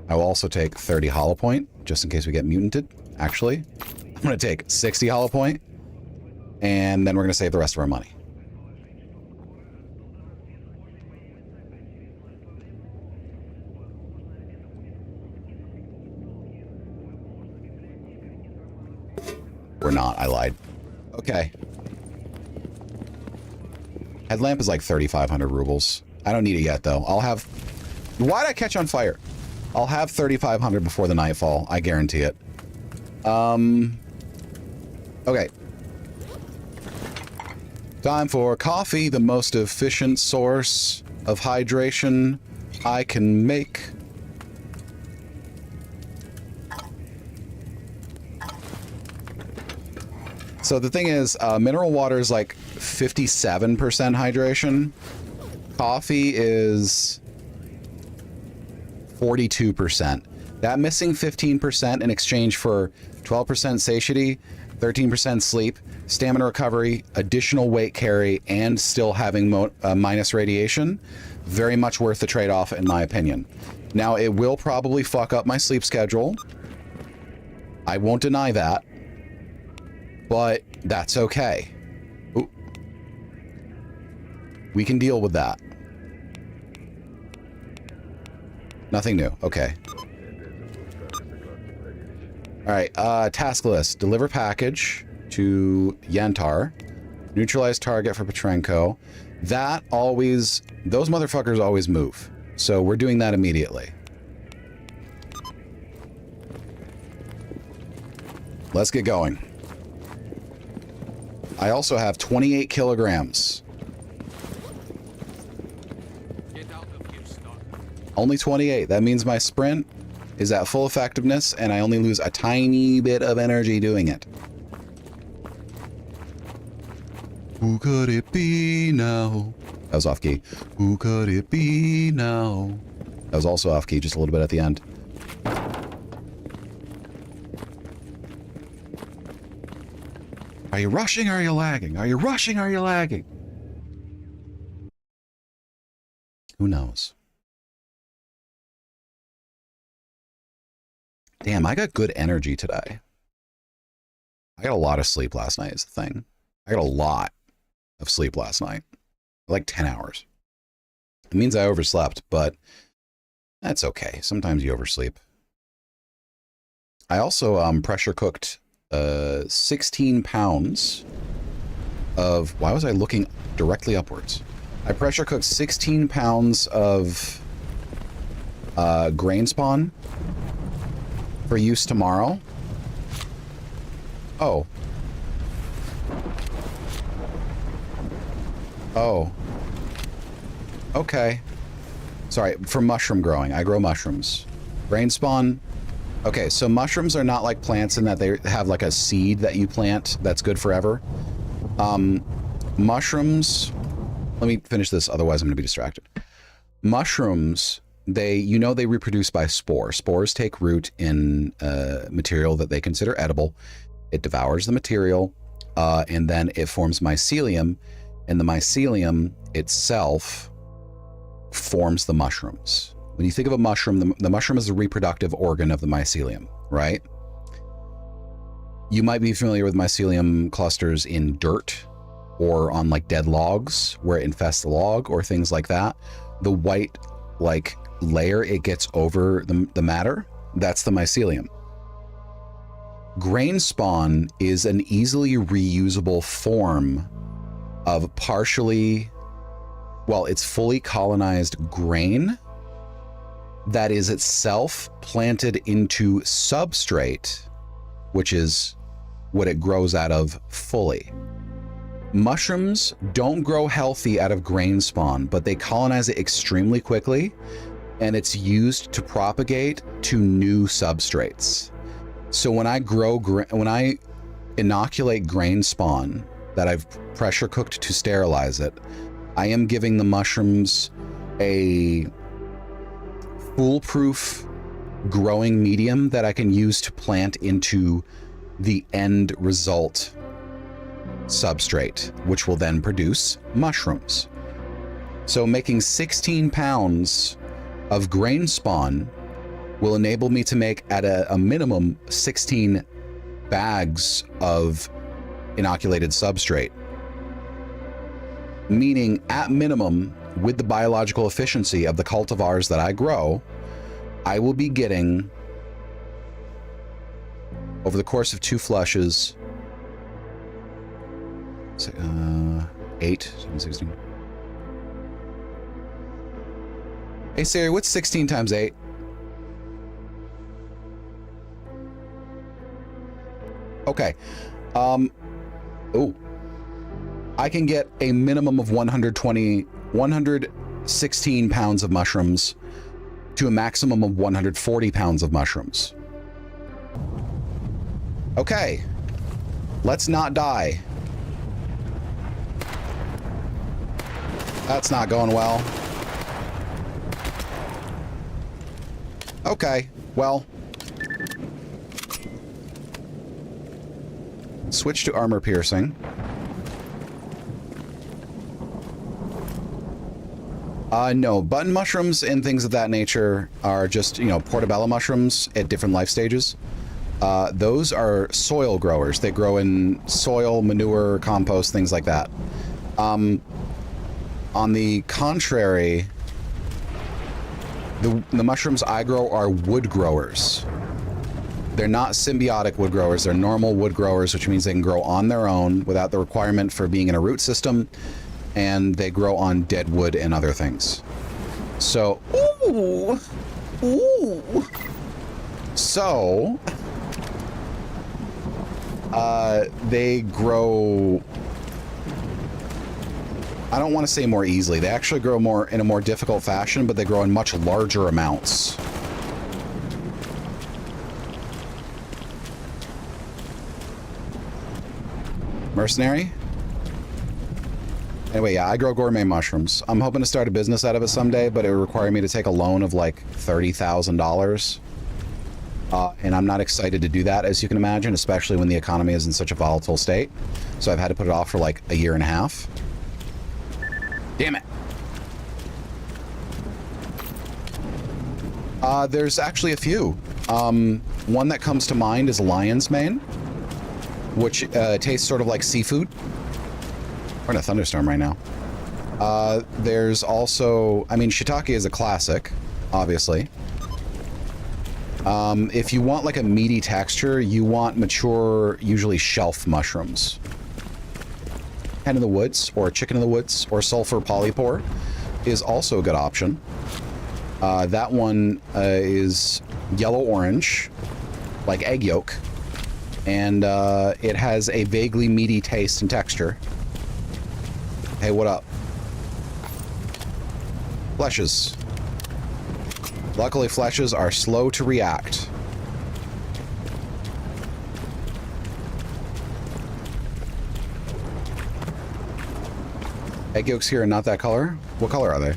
I will also take 30 hollow point, just in case we get mutated. Actually, I'm going to take 60 hollow point, and then we're going to save the rest of our money. We're not, I lied. Okay. Headlamp is like 3,500 rubles. I don't need it yet, though. I'll have... Why'd I catch on fire? I'll have 3,500 before the nightfall. I guarantee it. Okay. Time for coffee, the most efficient source of hydration I can make. So the thing is, mineral water is like 57% hydration. Coffee is 42%. That missing 15% in exchange for 12% satiety, 13% sleep, stamina recovery, additional weight carry, and still having minus radiation, very much worth the trade-off in my opinion. Now, it will probably fuck up my sleep schedule. I won't deny that. But that's okay. Ooh. We can deal with that. Nothing new. Okay. Alright, task list. Deliver package to Yantar. Neutralize target for Petrenko. That always... Those motherfuckers always move. So we're doing that immediately. Let's get going. I also have 28 kilograms. Get out of here, Stark. Only 28. That means my sprint is at full effectiveness, and I only lose a tiny bit of energy doing it. Who could it be now? That was off key. Who could it be now? That was also off key, just a little bit at the end. Are you rushing or are you lagging? Are you rushing or are you lagging? Who knows? Damn, I got good energy today. I got a lot of sleep last night is the thing. I got a lot of sleep last night. Like 10 hours. It means I overslept, but that's okay. Sometimes you oversleep. I also pressure cooked 16 pounds of... Why was I looking directly upwards? I pressure cooked 16 pounds of grain spawn for use tomorrow. Oh. Oh. Okay. Sorry, for mushroom growing. I grow mushrooms. Grain spawn... Okay, so mushrooms are not like plants in that they have like a seed that you plant that's good forever. Mushrooms, let me finish this, otherwise I'm gonna be distracted. Mushrooms, they reproduce by spore. Spores take root in material that they consider edible. It devours the material, and then it forms mycelium, and the mycelium itself forms the mushrooms. When you think of a mushroom, the mushroom is the reproductive organ of the mycelium, right? You might be familiar with mycelium clusters in dirt or on like dead logs where it infests the log or things like that. The white like layer it gets over the matter, that's the mycelium. Grain spawn is an easily reusable form of partially, well, it's fully colonized grain that is itself planted into substrate, which is what it grows out of fully. Mushrooms don't grow healthy out of grain spawn, but they colonize it extremely quickly, and it's used to propagate to new substrates. So when I inoculate grain spawn that I've pressure cooked to sterilize it, I am giving the mushrooms a foolproof growing medium that I can use to plant into the end result substrate, which will then produce mushrooms. So making 16 pounds of grain spawn will enable me to make at a minimum 16 bags of inoculated substrate. Meaning at minimum, with the biological efficiency of the cultivars that I grow, I will be getting, over the course of 2 flushes, 8, 7, 16. Hey Siri, what's 16 times 8? Okay. Oh. I can get a minimum of 116 pounds of mushrooms to a maximum of 140 pounds of mushrooms. Okay. Let's not die. That's not going well. Okay, well. Switch to armor piercing. No, button mushrooms and things of that nature are just, you know, portobello mushrooms at different life stages. Those are soil growers. They grow in soil, manure, compost, things like that. On the contrary, the mushrooms I grow are wood growers. They're not symbiotic wood growers. They're normal wood growers, which means they can grow on their own without the requirement for being in a root system, and they grow on dead wood and other things. So, so, they grow, I don't want to say more easily. They actually grow more in a more difficult fashion, but they grow in much larger amounts. Mercenary? Anyway, yeah, I grow gourmet mushrooms. I'm hoping to start a business out of it someday, but it would require me to take a loan of like $30,000. And I'm not excited to do that, as you can imagine, especially when the economy is in such a volatile state. So I've had to put it off for like a year and a half. Damn it. There's actually a few. One that comes to mind is lion's mane, which tastes sort of like seafood. We're in a thunderstorm right now. There's also, I mean, shiitake is a classic, obviously. If you want like a meaty texture, you want mature, usually shelf mushrooms. Hen in the woods, or chicken in the woods, or sulfur polypore is also a good option. That one is yellow-orange, like egg yolk, and it has a vaguely meaty taste and texture. Hey, what up? Fleshes. Luckily, fleshes are slow to react. Egg yolks here are not that color. What color are they?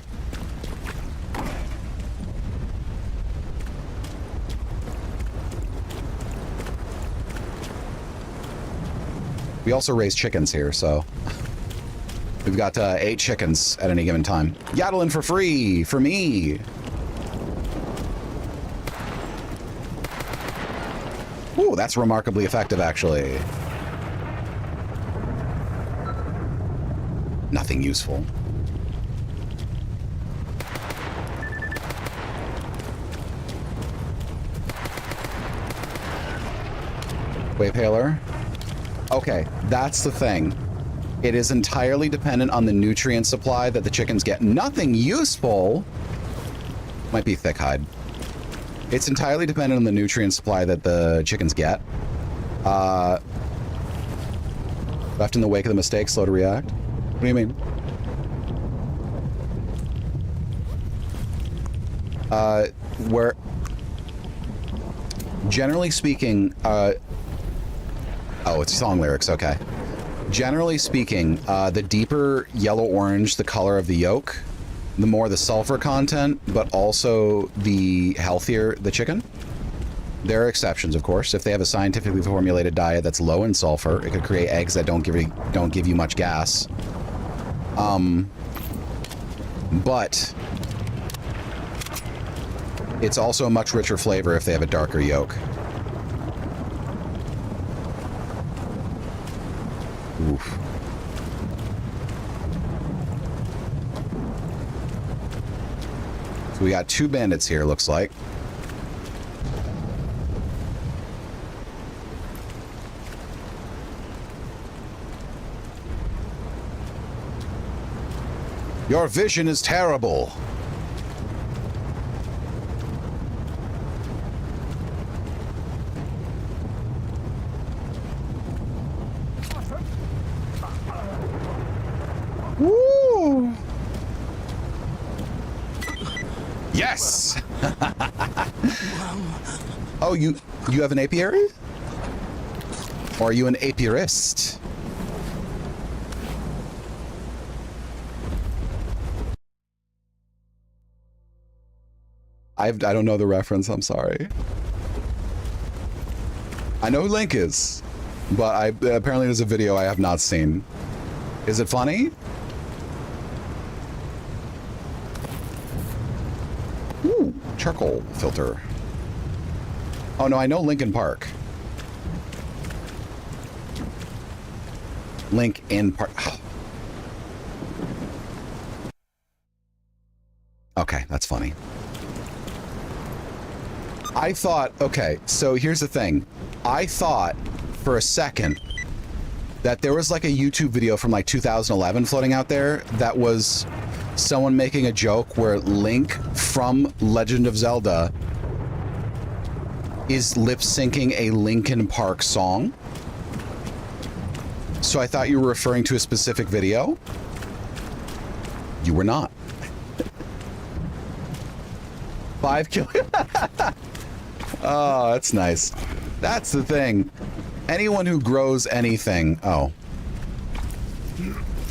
We also raise chickens here, so we've got 8 chickens at any given time. Yaddling for free for me. Ooh, that's remarkably effective, actually. Nothing useful. Way paler. Okay, that's the thing. It is entirely dependent on the nutrient supply that the chickens get. Nothing useful. Might be thick hide. It's entirely dependent on the nutrient supply that the chickens get. Left in the wake of the mistake, slow to react. What do you mean? Where... Generally speaking, oh, it's song lyrics, okay. Generally speaking, the deeper yellow-orange the color of the yolk, the more the sulfur content, but also the healthier the chicken. There are exceptions, of course. If they have a scientifically formulated diet that's low in sulfur, it could create eggs that don't give you much gas. But it's also a much richer flavor if they have a darker yolk. Oof. So we got 2 bandits here, looks like. Your vision is terrible. Woo! Yes! Oh, you have an apiary? Or are you an apiarist? I don't know the reference, I'm sorry. I know who Link is, but apparently there's a video I have not seen. Is it funny? Ooh, charcoal filter. Oh no, I know Linkin Park. Link in Park. Okay, that's funny. I thought, okay, so here's the thing. I thought for a second that there was like a YouTube video from like 2011 floating out there that was someone making a joke where Link from Legend of Zelda is lip syncing a Linkin Park song. So I thought you were referring to a specific video. You were not. 5 kill. Oh, that's nice. That's the thing. Anyone who grows anything. Oh.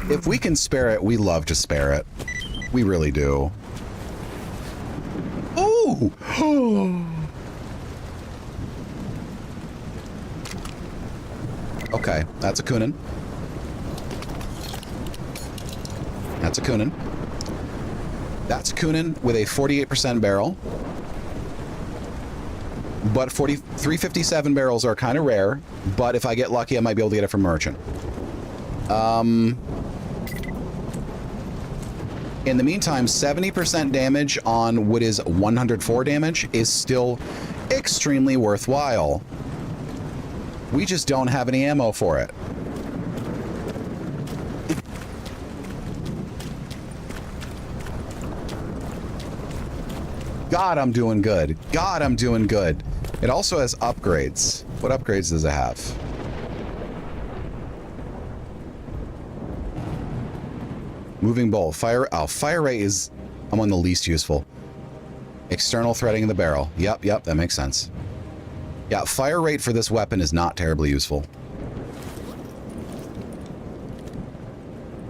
If we can spare it, we love to spare it. We really do. Ooh! Okay, that's a Kunin. That's a Kunin. That's a Kunin with a 48% barrel. But 357 barrels are kind of rare, but if I get lucky, I might be able to get it from Merchant. In the meantime, 70% damage on what is 104 damage is still extremely worthwhile. We just don't have any ammo for it. God, I'm doing good. God, I'm doing good. It also has upgrades. What upgrades does it have? Moving bowl. Fire rate is among the least useful. External threading in the barrel. Yep, that makes sense. Yeah, fire rate for this weapon is not terribly useful.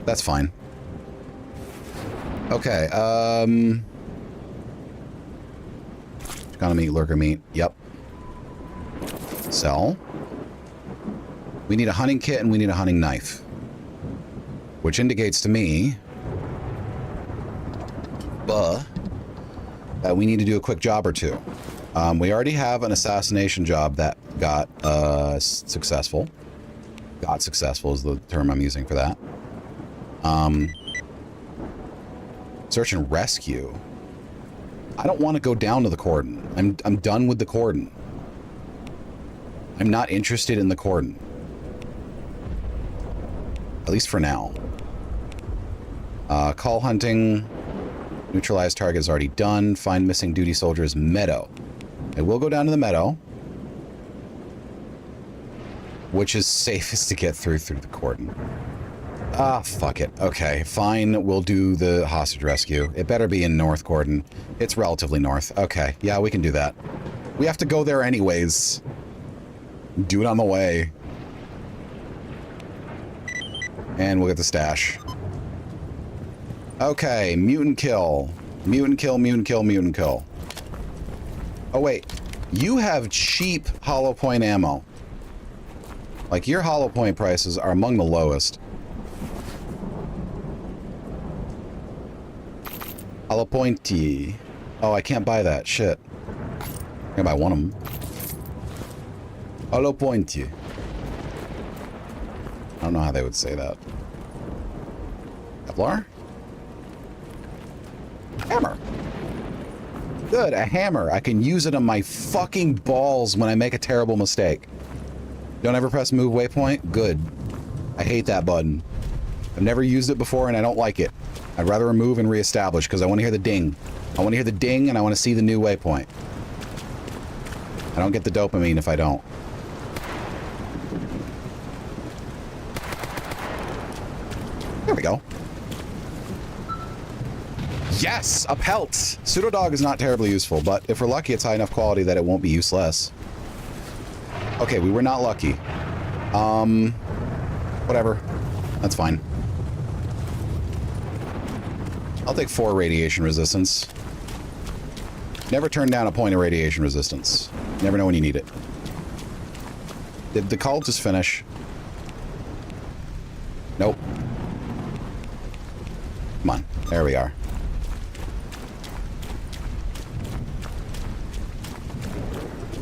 That's fine. Okay, Gonna meat, lurker meat. Yep. Sell. We need a hunting kit and we need a hunting knife. Which indicates to me that we need to do a quick job or two. We already have an assassination job that got successful. Got successful is the term I'm using for that. Search and rescue. I don't want to go down to the cordon. I'm done with the cordon. I'm not interested in the cordon. At least for now. Call hunting. Neutralize target is already done. Find missing duty soldiers. Meadow. I will go down to the meadow. which is safest to get through the cordon. Ah, fuck it. Okay, fine. We'll do the hostage rescue. It better be in North Cordon. It's relatively north. Okay, yeah, we can do that. We have to go there anyways. Do it on the way. And we'll get the stash. Okay, mutant kill. Mutant kill, mutant kill, mutant kill. Oh, wait. You have cheap hollow point ammo. Like, your hollow point prices are among the lowest. Hollow pointy. Oh, I can't buy that. Shit. I can buy one of them. Hollow pointy. I don't know how they would say that. Kevlar? Hammer. Good, a hammer. I can use it on my fucking balls when I make a terrible mistake. Don't ever press move waypoint? Good. I hate that button. I've never used it before and I don't like it. I'd rather remove and reestablish because I want to hear the ding. I want to hear the ding and I want to see the new waypoint. I don't get the dopamine if I don't. There we go. Yes! A pelt! Pseudodog is not terribly useful, but if we're lucky, it's high enough quality that it won't be useless. Okay, we were not lucky. Whatever. That's fine. I'll take 4 radiation resistance. Never turn down a point of radiation resistance. Never know when you need it. Did the call just finish? Nope. Come on. There we are.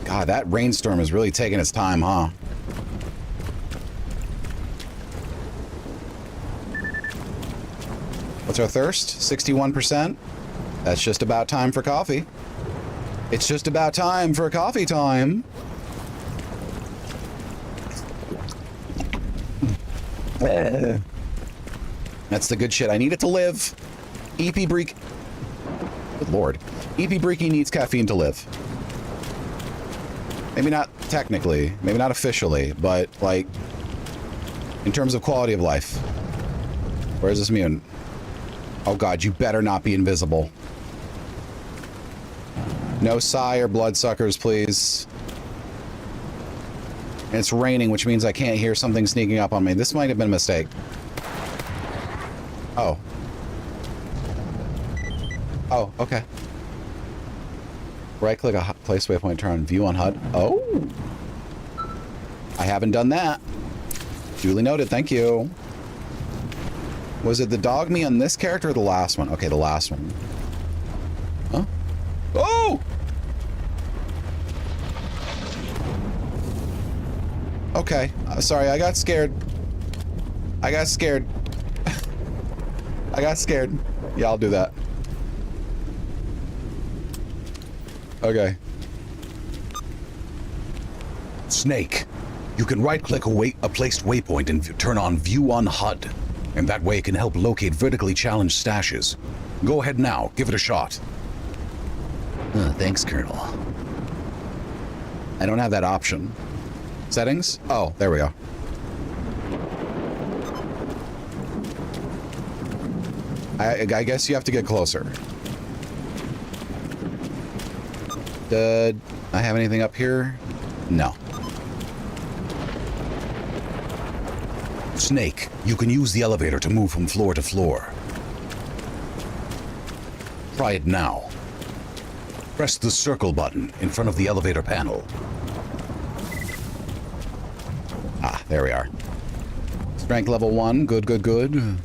God, that rainstorm is really taking its time, huh? What's our thirst? 61%? That's just about time for coffee. It's just about time for coffee time. That's the good shit. I need it to live. EP Break. Good lord. EP Breaky needs caffeine to live. Maybe not technically, maybe not officially, but like in terms of quality of life. Where's this mutant? Oh god, you better not be invisible. No psi or bloodsuckers, please. And it's raining, which means I can't hear something sneaking up on me. This might have been a mistake. Oh. Oh, okay. Right-click a place waypoint, turn on view on HUD. Oh! I haven't done that. Duly noted, thank you. Was it the dog me on this character or the last one? Okay, the last one. Huh? Oh! Okay, sorry, I got scared. I got scared. I got scared. Yeah, I'll do that. Okay. Snake, you can right-click a placed waypoint and turn on View on HUD. And that way it can help locate vertically challenged stashes. Go ahead now, give it a shot. Thanks, Colonel. I don't have that option. Settings? Oh, there we go. I guess you have to get closer. Did I have anything up here? No. Snake, you can use the elevator to move from floor to floor. Try it now. Press the circle button in front of the elevator panel. Ah, there we are. Strength level 1. Good, good, good.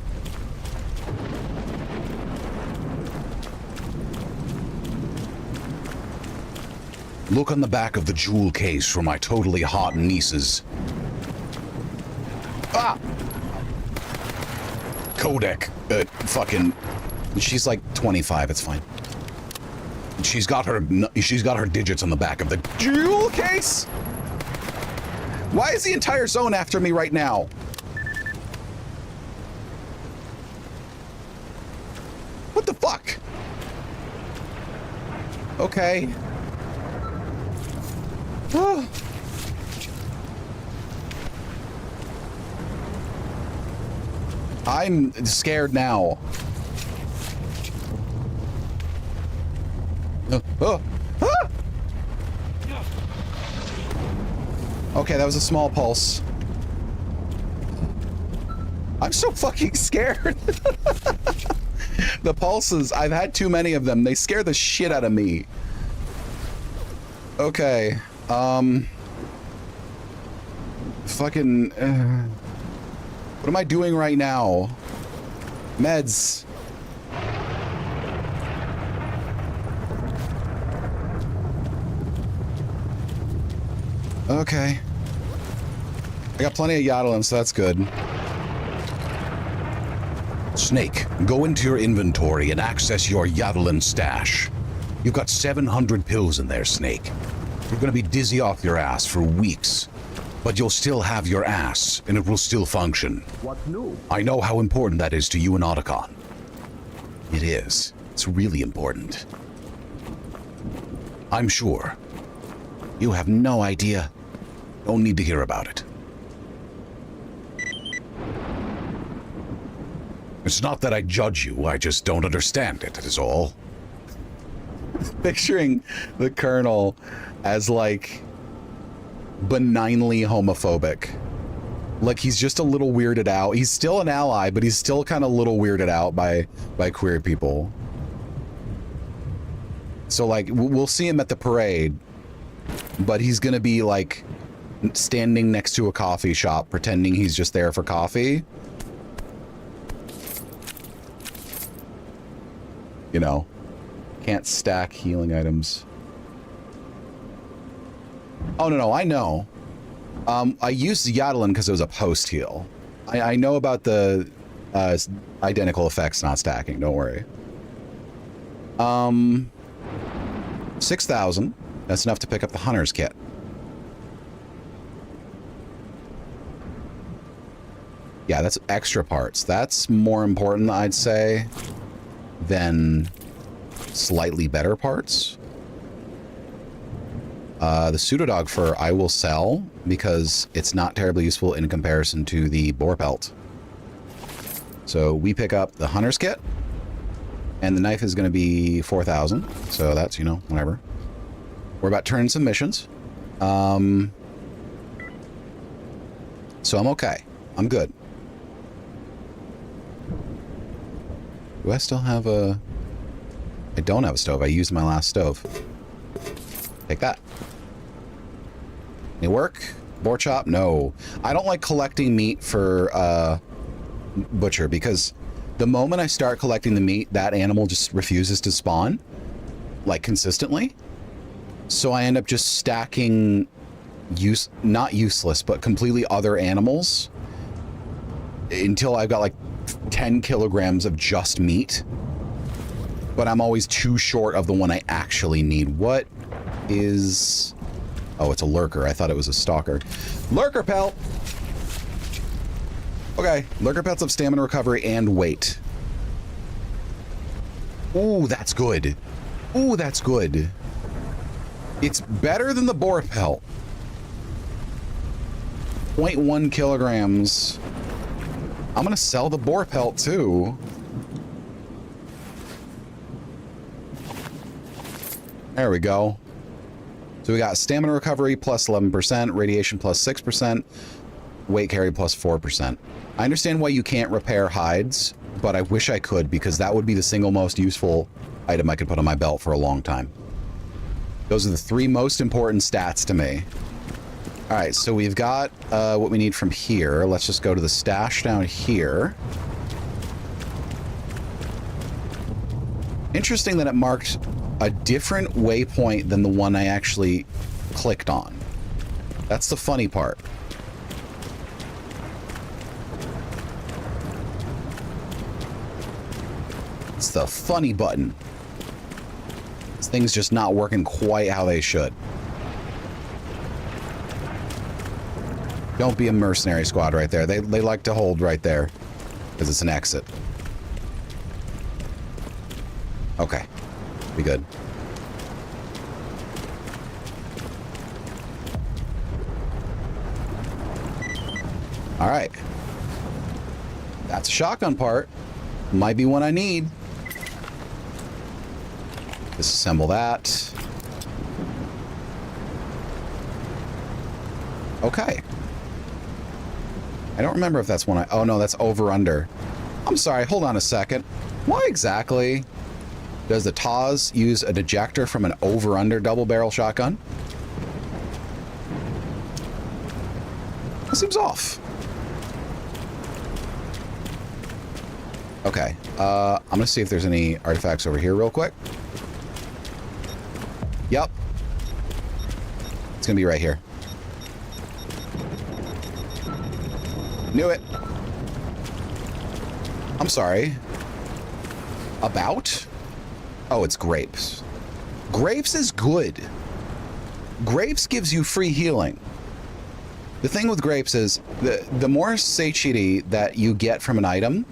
Look on the back of the jewel case for my totally hot nieces. Ah! Codec. Fucking... She's like 25, it's fine. She's got her digits on the back of the Jewel case? Why is the entire zone after me right now? What the fuck? Okay. I'm scared now. Oh. Ah! Okay, that was a small pulse. I'm so fucking scared. The pulses, I've had too many of them. They scare the shit out of me. Okay. Fucking... what am I doing right now? Meds. Okay. I got plenty of Yodelin, so that's good. Snake, go into your inventory and access your Yodelin stash. You've got 700 pills in there, Snake. You're gonna be dizzy off your ass for weeks. But you'll still have your ass, and it will still function. What new? I know how important that is to you and Otacon. It is. It's really important. I'm sure. You have no idea. Don't need to hear about it. It's not that I judge you, I just don't understand it, that is all. Picturing the Colonel as, like, benignly homophobic. Like, he's just a little weirded out. He's still an ally, but he's still kind of a little weirded out by queer people. So, like, we'll see him at the parade, but he's gonna be, like, standing next to a coffee shop pretending he's just there for coffee. You know, can't stack healing items. Oh, no, I know. I used Yodelin because it was a post heal. I know about the identical effects not stacking, don't worry. 6,000. That's enough to pick up the Hunter's Kit. Yeah, that's extra parts. That's more important, I'd say, than slightly better parts. The Pseudodog fur I will sell because it's not terribly useful in comparison to the boar pelt. So we pick up the Hunter's Kit, and the knife is going to be 4,000. So that's, you know, whatever. We're about to turn in some missions. So I'm okay. I'm good. Do I still have a... I don't have a stove. I used my last stove. Take that. Any work? Boar chop? No. I don't like collecting meat for butcher because the moment I start collecting the meat, that animal just refuses to spawn, like, consistently. So I end up just stacking not useless, but completely other animals until I've got like 10 kilograms of just meat. But I'm always too short of the one I actually need. What is... Oh, it's a lurker. I thought it was a stalker. Lurker pelt! Okay, lurker pelts have stamina recovery and weight. Ooh, that's good. Ooh, that's good. It's better than the boar pelt. 0.1 kilograms. I'm gonna sell the boar pelt too. There we go. So we got stamina recovery plus 11%, radiation plus 6%, weight carry plus 4%. I understand why you can't repair hides, but I wish I could because that would be the single most useful item I could put on my belt for a long time. Those are the three most important stats to me. All right, so we've got what we need from here. Let's just go to the stash down here. Interesting that it marked a different waypoint than the one I actually clicked on. That's the funny part. It's the funny button. This thing's just not working quite how they should. Don't be a mercenary squad right there. They like to hold right there because it's an exit. Okay. Be good. All right. That's a shotgun part. Might be one I need. Disassemble that. Okay. I don't remember if that's one I... Oh, no, that's over-under. I'm sorry, hold on a second. Why exactly does the Taz use a dejector from an over-under double-barrel shotgun? That seems off. Okay, I'm gonna see if there's any artifacts over here real quick. Yep. It's gonna be right here. Knew it. I'm sorry. About? Oh, it's grapes. Grapes is good. Grapes gives you free healing. The thing with grapes is the more satiety that you get from an item,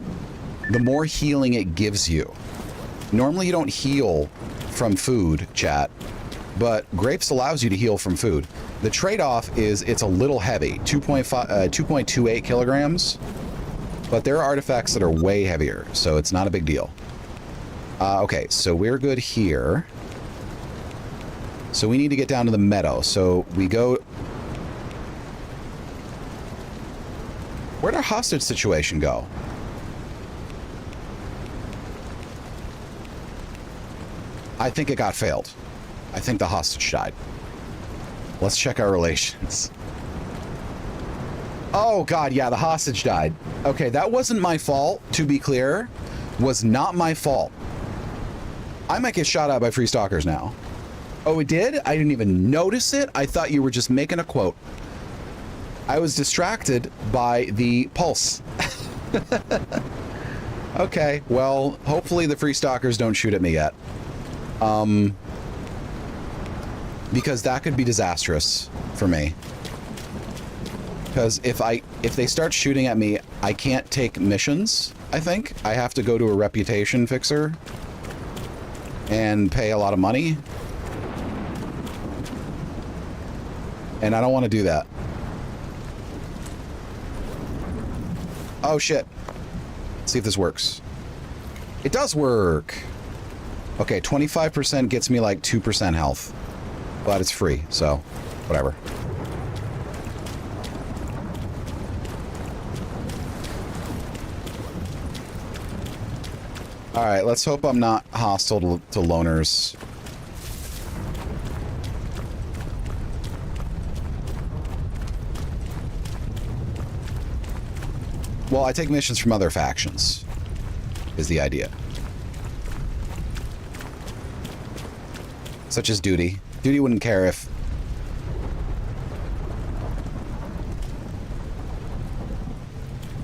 the more healing it gives you. Normally you don't heal from food, chat, but grapes allows you to heal from food. The trade-off is it's a little heavy, 2.28 kilograms, but there are artifacts that are way heavier, so it's not a big deal. Okay, so we're good here. So we need to get down to the meadow, so we go... Where'd our hostage situation go? I think it got failed. I think the hostage died. Let's check our relations. Oh god, yeah, the hostage died. Okay, that wasn't my fault, to be clear. Was not my fault. I might get shot at by free stalkers now. Oh, it did? I didn't even notice it. I thought you were just making a quote. I was distracted by the pulse. Okay, well, hopefully the free stalkers don't shoot at me yet. Because that could be disastrous for me. Because if they start shooting at me, I can't take missions, I think. I have to go to a reputation fixer and pay a lot of money. And I don't want to do that. Oh shit. Let's see if this works. It does work. Okay, 25% gets me like 2% health. But it's free, so whatever. Alright, let's hope I'm not hostile to loners. Well, I take missions from other factions, is the idea. Such as Duty. Duty wouldn't care if...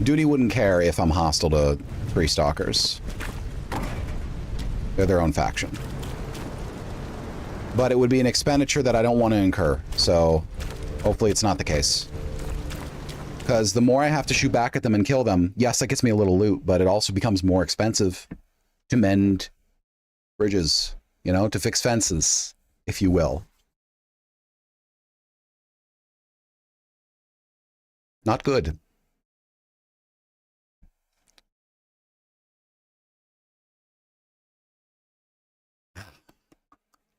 Duty wouldn't care if I'm hostile to free stalkers. They're their own faction. But it would be an expenditure that I don't want to incur, so hopefully it's not the case. Because the more I have to shoot back at them and kill them, yes, that gets me a little loot, but it also becomes more expensive to mend bridges, you know, to fix fences, if you will. Not good.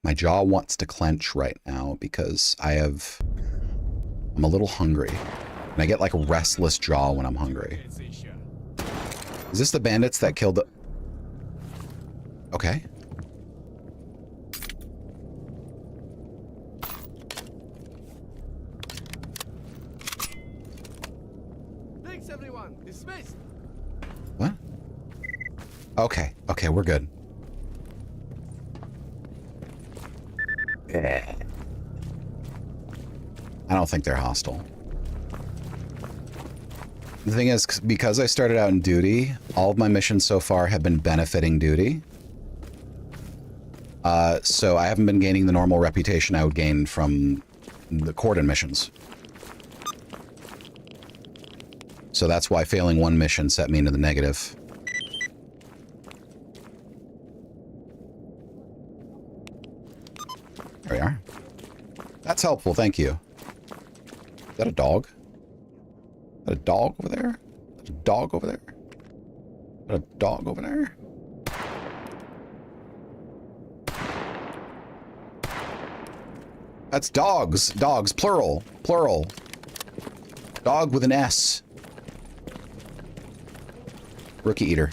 My jaw wants to clench right now because I'm a little hungry. And I get like a restless jaw when I'm hungry. Is this the bandits that killed the... Okay. Thanks, everyone. Dismissed. What? Okay. Okay, we're good. I don't think they're hostile. The thing is, because I started out in Duty, all of my missions so far have been benefiting Duty. So I haven't been gaining the normal reputation I would gain from the Cordon missions. So that's why failing one mission set me into the negative. There we are. That's helpful, thank you. Is that a dog? Is that a dog over there? There's a dog over there? Got a dog over there? That's dogs. Dogs, plural. Plural. Dog with an S. Rookie eater.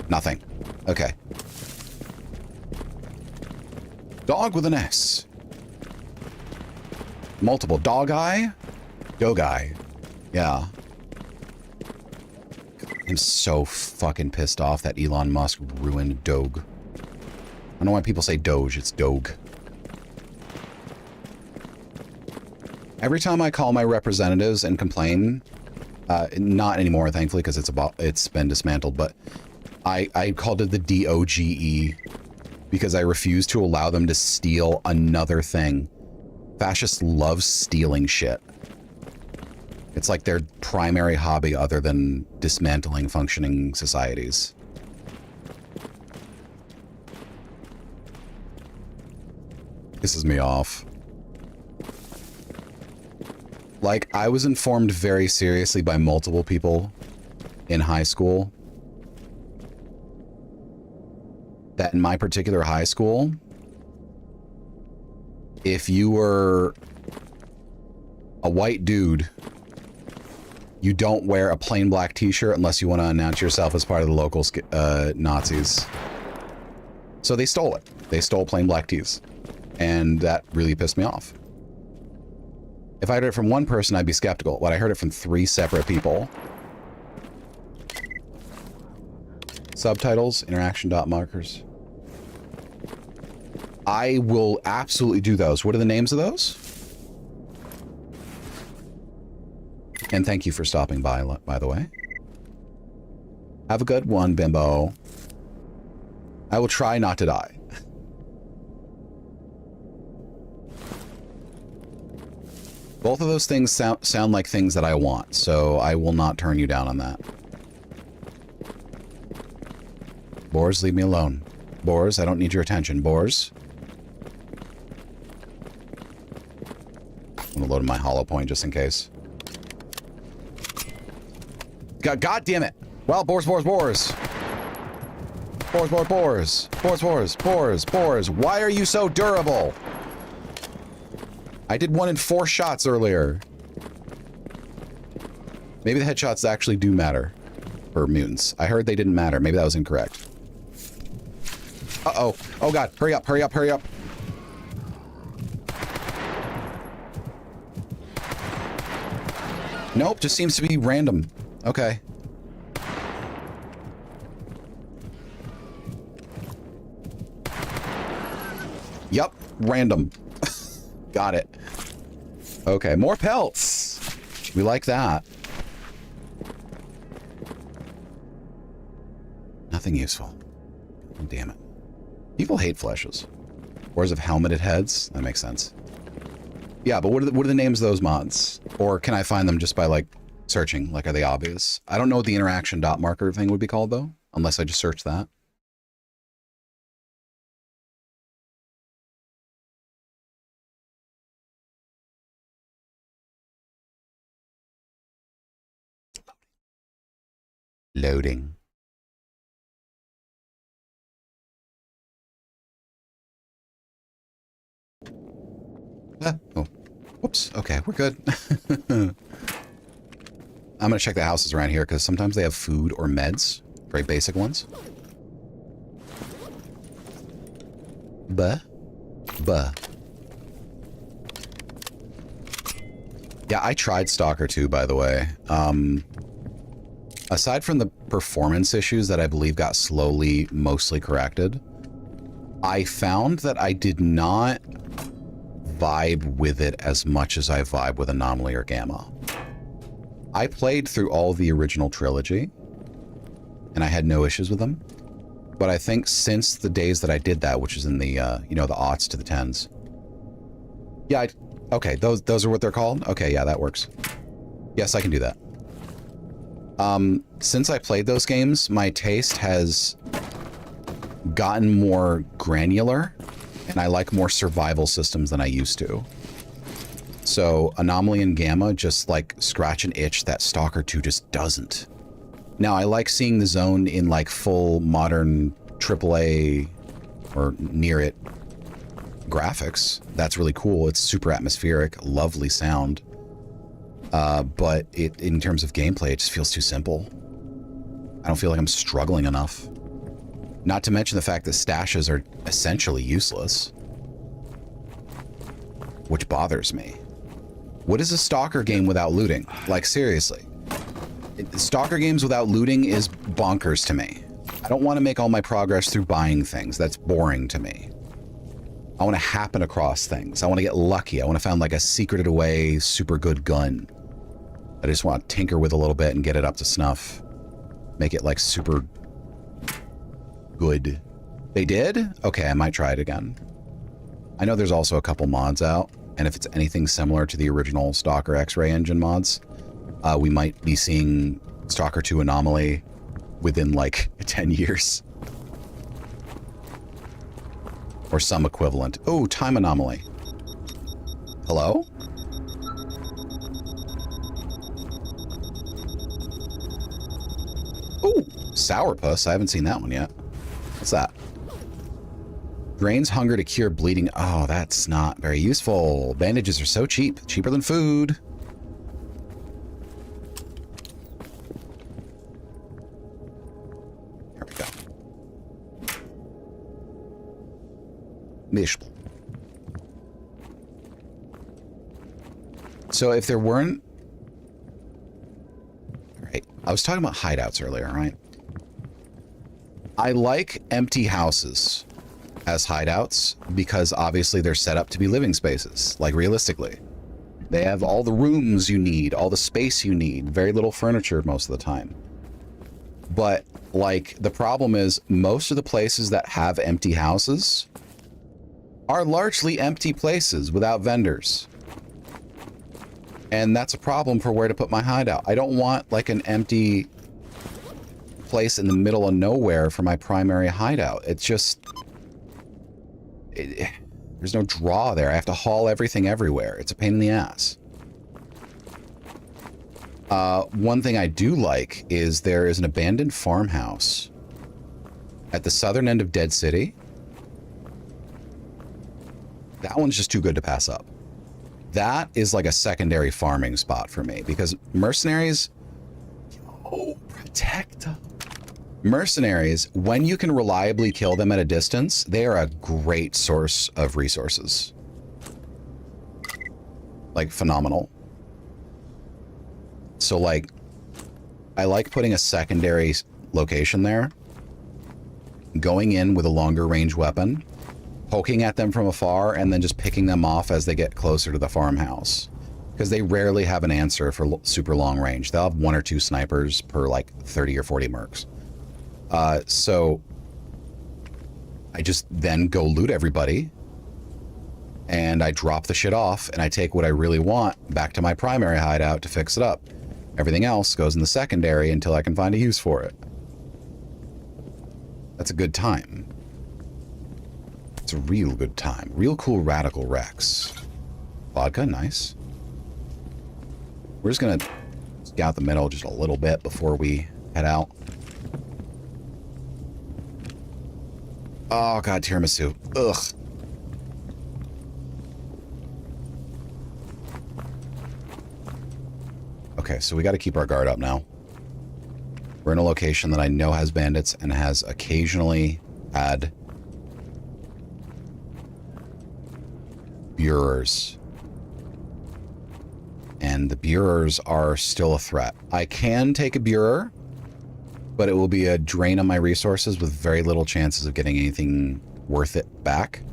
Nothing. Okay. Dog with an S. Multiple. Dog eye? Dog eye. Yeah. I'm so fucking pissed off that Elon Musk ruined Doge. I don't know why people say Doge, it's Doge. Every time I call my representatives and complain, not anymore, thankfully, because it's been dismantled, but I called it the DOGE because I refuse to allow them to steal another thing. Fascists love stealing shit. It's like their primary hobby other than dismantling functioning societies. Pisses me off. Like, I was informed very seriously by multiple people in high school that in my particular high school, if you were a white dude, you don't wear a plain black t-shirt unless you want to announce yourself as part of the local Nazis. So they stole it. They stole plain black tees. And that really pissed me off. If I heard it from one person, I'd be skeptical. But I heard it from 3 separate people. Subtitles, interaction dot markers. I will absolutely do those. What are the names of those? And thank you for stopping by the way. Have a good one, Bimbo. I will try not to die. Both of those things sound like things that I want, so I will not turn you down on that. Boars, leave me alone. Boars, I don't need your attention. Boars. I'm gonna load my hollow point just in case. God damn it! Well, boars, boars, boars. Boars, boars, boars. Boars, boars, boars, boars. Why are you so durable? I did 1 in 4 shots earlier. Maybe the headshots actually do matter for mutants. I heard they didn't matter. Maybe that was incorrect. Uh-oh. Oh god, hurry up, hurry up, hurry up. Nope, just seems to be random. Okay. Yup, random. Got it. Okay, more pelts. We like that. Nothing useful. Damn it. People hate fleshes. Wars of helmeted heads? That makes sense. Yeah, but what are the names of those mods? Or can I find them just by, like, searching? Like, are they obvious? I don't know what the interaction dot marker thing would be called, though. Unless I just search that. Loading. Oh, whoops. Okay, we're good. I'm gonna check the houses around here because sometimes they have food or meds, very basic ones. Buh. Yeah, I tried Stalker 2, by the way. Aside from the performance issues that I believe got slowly mostly corrected, I found that I did not vibe with it as much as I vibe with Anomaly or Gamma. I played through all the original trilogy, and I had no issues with them. But I think since the days that I did that, which is in the, you know, the aughts to the 10s. Yeah, okay, those are what they're called? Okay, yeah, that works. Yes, I can do that. Since I played those games, my taste has gotten more granular, and I like more survival systems than I used to. So Anomaly and Gamma just like scratch an itch that Stalker 2 just doesn't. Now I like seeing the zone in like full modern AAA or near it graphics. That's really cool. It's super atmospheric, lovely sound. But in terms of gameplay, it just feels too simple. I don't feel like I'm struggling enough. Not to mention the fact that stashes are essentially useless, which bothers me. What is a Stalker game without looting? Like, seriously. Stalker games without looting is bonkers to me. I don't want to make all my progress through buying things. That's boring to me. I want to happen across things. I want to get lucky. I want to find like a secreted away, super good gun. I just want to tinker with a little bit and get it up to snuff. Make it like super good. They did? Okay, I might try it again. I know there's also a couple mods out, and if it's anything similar to the original Stalker X-Ray Engine mods, we might be seeing Stalker 2 Anomaly within like 10 years. Or some equivalent. Oh, Time Anomaly. Hello? Oh, Sourpuss. I haven't seen that one yet. What's that? Drains hunger to cure bleeding. Oh, that's not very useful. Bandages are so cheap. Cheaper than food. There we go. Mish. So if there weren't... Right. I was talking about hideouts earlier, right? I like empty houses as hideouts because obviously they're set up to be living spaces, like realistically. They have all the rooms you need, all the space you need, very little furniture most of the time. But like the problem is most of the places that have empty houses are largely empty places without vendors. And that's a problem for where to put my hideout. I don't want like an empty place in the middle of nowhere for my primary hideout. It's just... there's no draw there. I have to haul everything everywhere. It's a pain in the ass. One thing I do like is there is an abandoned farmhouse at the southern end of Dead City. That one's just too good to pass up. That is like a secondary farming spot for me because mercenaries... Oh, protect them. Mercenaries, when you can reliably kill them at a distance, they are a great source of resources. Like, phenomenal. So, like, I like putting a secondary location there, going in with a longer range weapon, poking at them from afar, and then just picking them off as they get closer to the farmhouse. Because they rarely have an answer for super long range. They'll have 1 or 2 snipers per, like, 30 or 40 mercs. So I just then go loot everybody and I drop the shit off and I take what I really want back to my primary hideout to fix it up. Everything else goes in the secondary until I can find a use for it. That's a good time. It's a real good time. Real cool Radical Rex. Vodka, nice. We're just gonna scout the middle just a little bit before we head out. Oh god, tiramisu. Ugh. Okay, so we got to keep our guard up now. We're in a location that I know has bandits and has occasionally had Buerers. And the Buerers are still a threat. I can take a Buerer, but it will be a drain on my resources with very little chances of getting anything worth it back.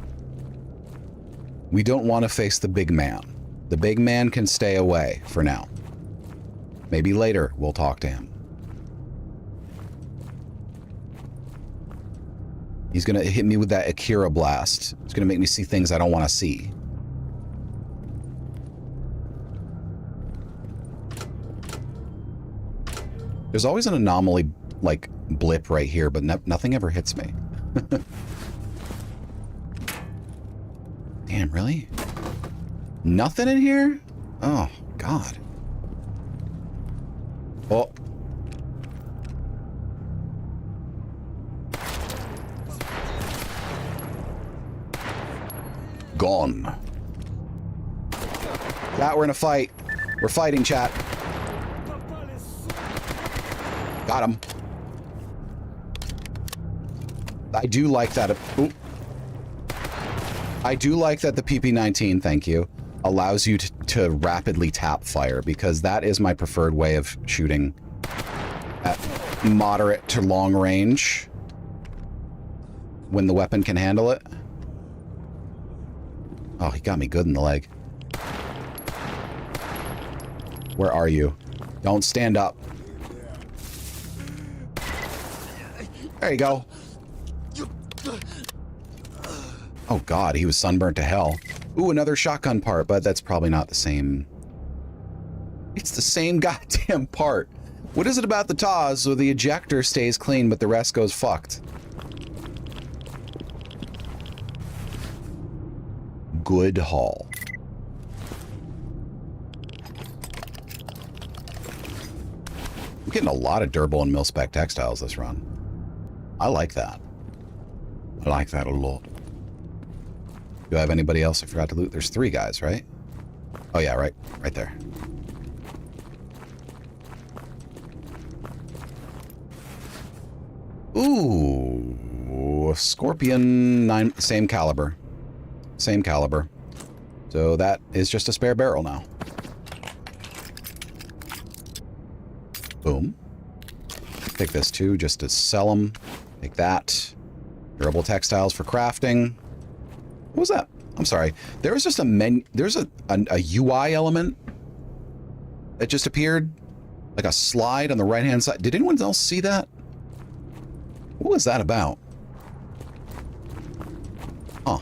We don't want to face the big man. The big man can stay away for now. Maybe later we'll talk to him. He's gonna hit me with that Akira blast. It's gonna make me see things I don't want to see. There's always an anomaly like blip right here, but nothing ever hits me. Damn, really? Nothing in here? Oh, God. Oh. Gone. Chat, we're in a fight. We're fighting, chat. Got him. I do like that. Ooh. I do like that the PP-19, thank you, allows you to rapidly tap fire, because that is my preferred way of shooting at moderate to long range when the weapon can handle it. Oh, he got me good in the leg. Where are you? Don't stand up. There you go. Oh God, he was sunburnt to hell. Ooh, another shotgun part, but that's probably not the same. It's the same goddamn part. What is it about the TAWs where the ejector stays clean but the rest goes fucked? Good haul. I'm getting a lot of durable and mil-spec textiles this run. I like that. I like that a lot. Do I have anybody else I forgot to loot? There's 3 guys, right? Oh yeah, right there. Ooh, Scorpion 9, same caliber. Same caliber. So that is just a spare barrel now. Boom. Take this too, just to sell them. Take that. Durable textiles for crafting. What was that? I'm sorry. There was just a menu. There's a UI element that just appeared, like a slide on the right-hand side. Did anyone else see that? What was that about? Huh.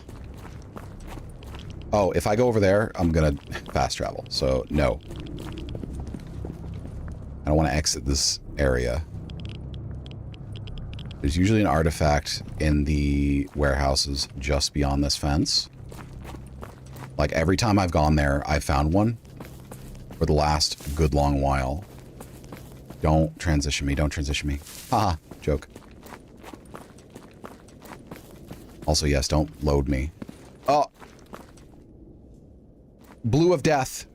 Oh, if I go over there, I'm gonna fast travel. So no. I don't want to exit this area. There's usually an artifact in the warehouses just beyond this fence. Like every time I've gone there, I've found one for the last good long while. Don't transition me. Don't transition me. Haha. Joke. Also, yes, don't load me. Oh. Blue of Death.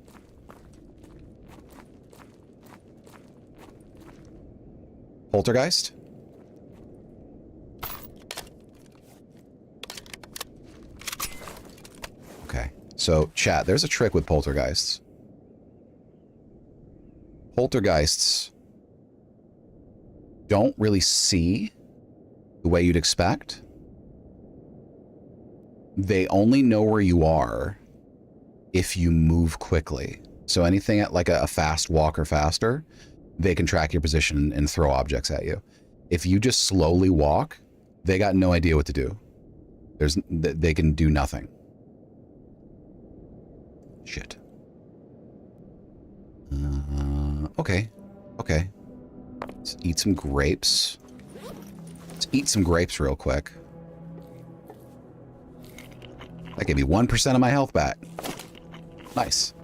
Poltergeist? Okay. So, chat, there's a trick with poltergeists. Poltergeists don't really see the way you'd expect. They only know where you are if you move quickly. So anything at like a fast walk or faster, they can track your position and throw objects at you. If you just slowly walk, they got no idea what to do. They can do nothing. Shit. Okay. Okay. Let's eat some grapes. Let's eat some grapes real quick. That gave me 1% of my health back. Nice.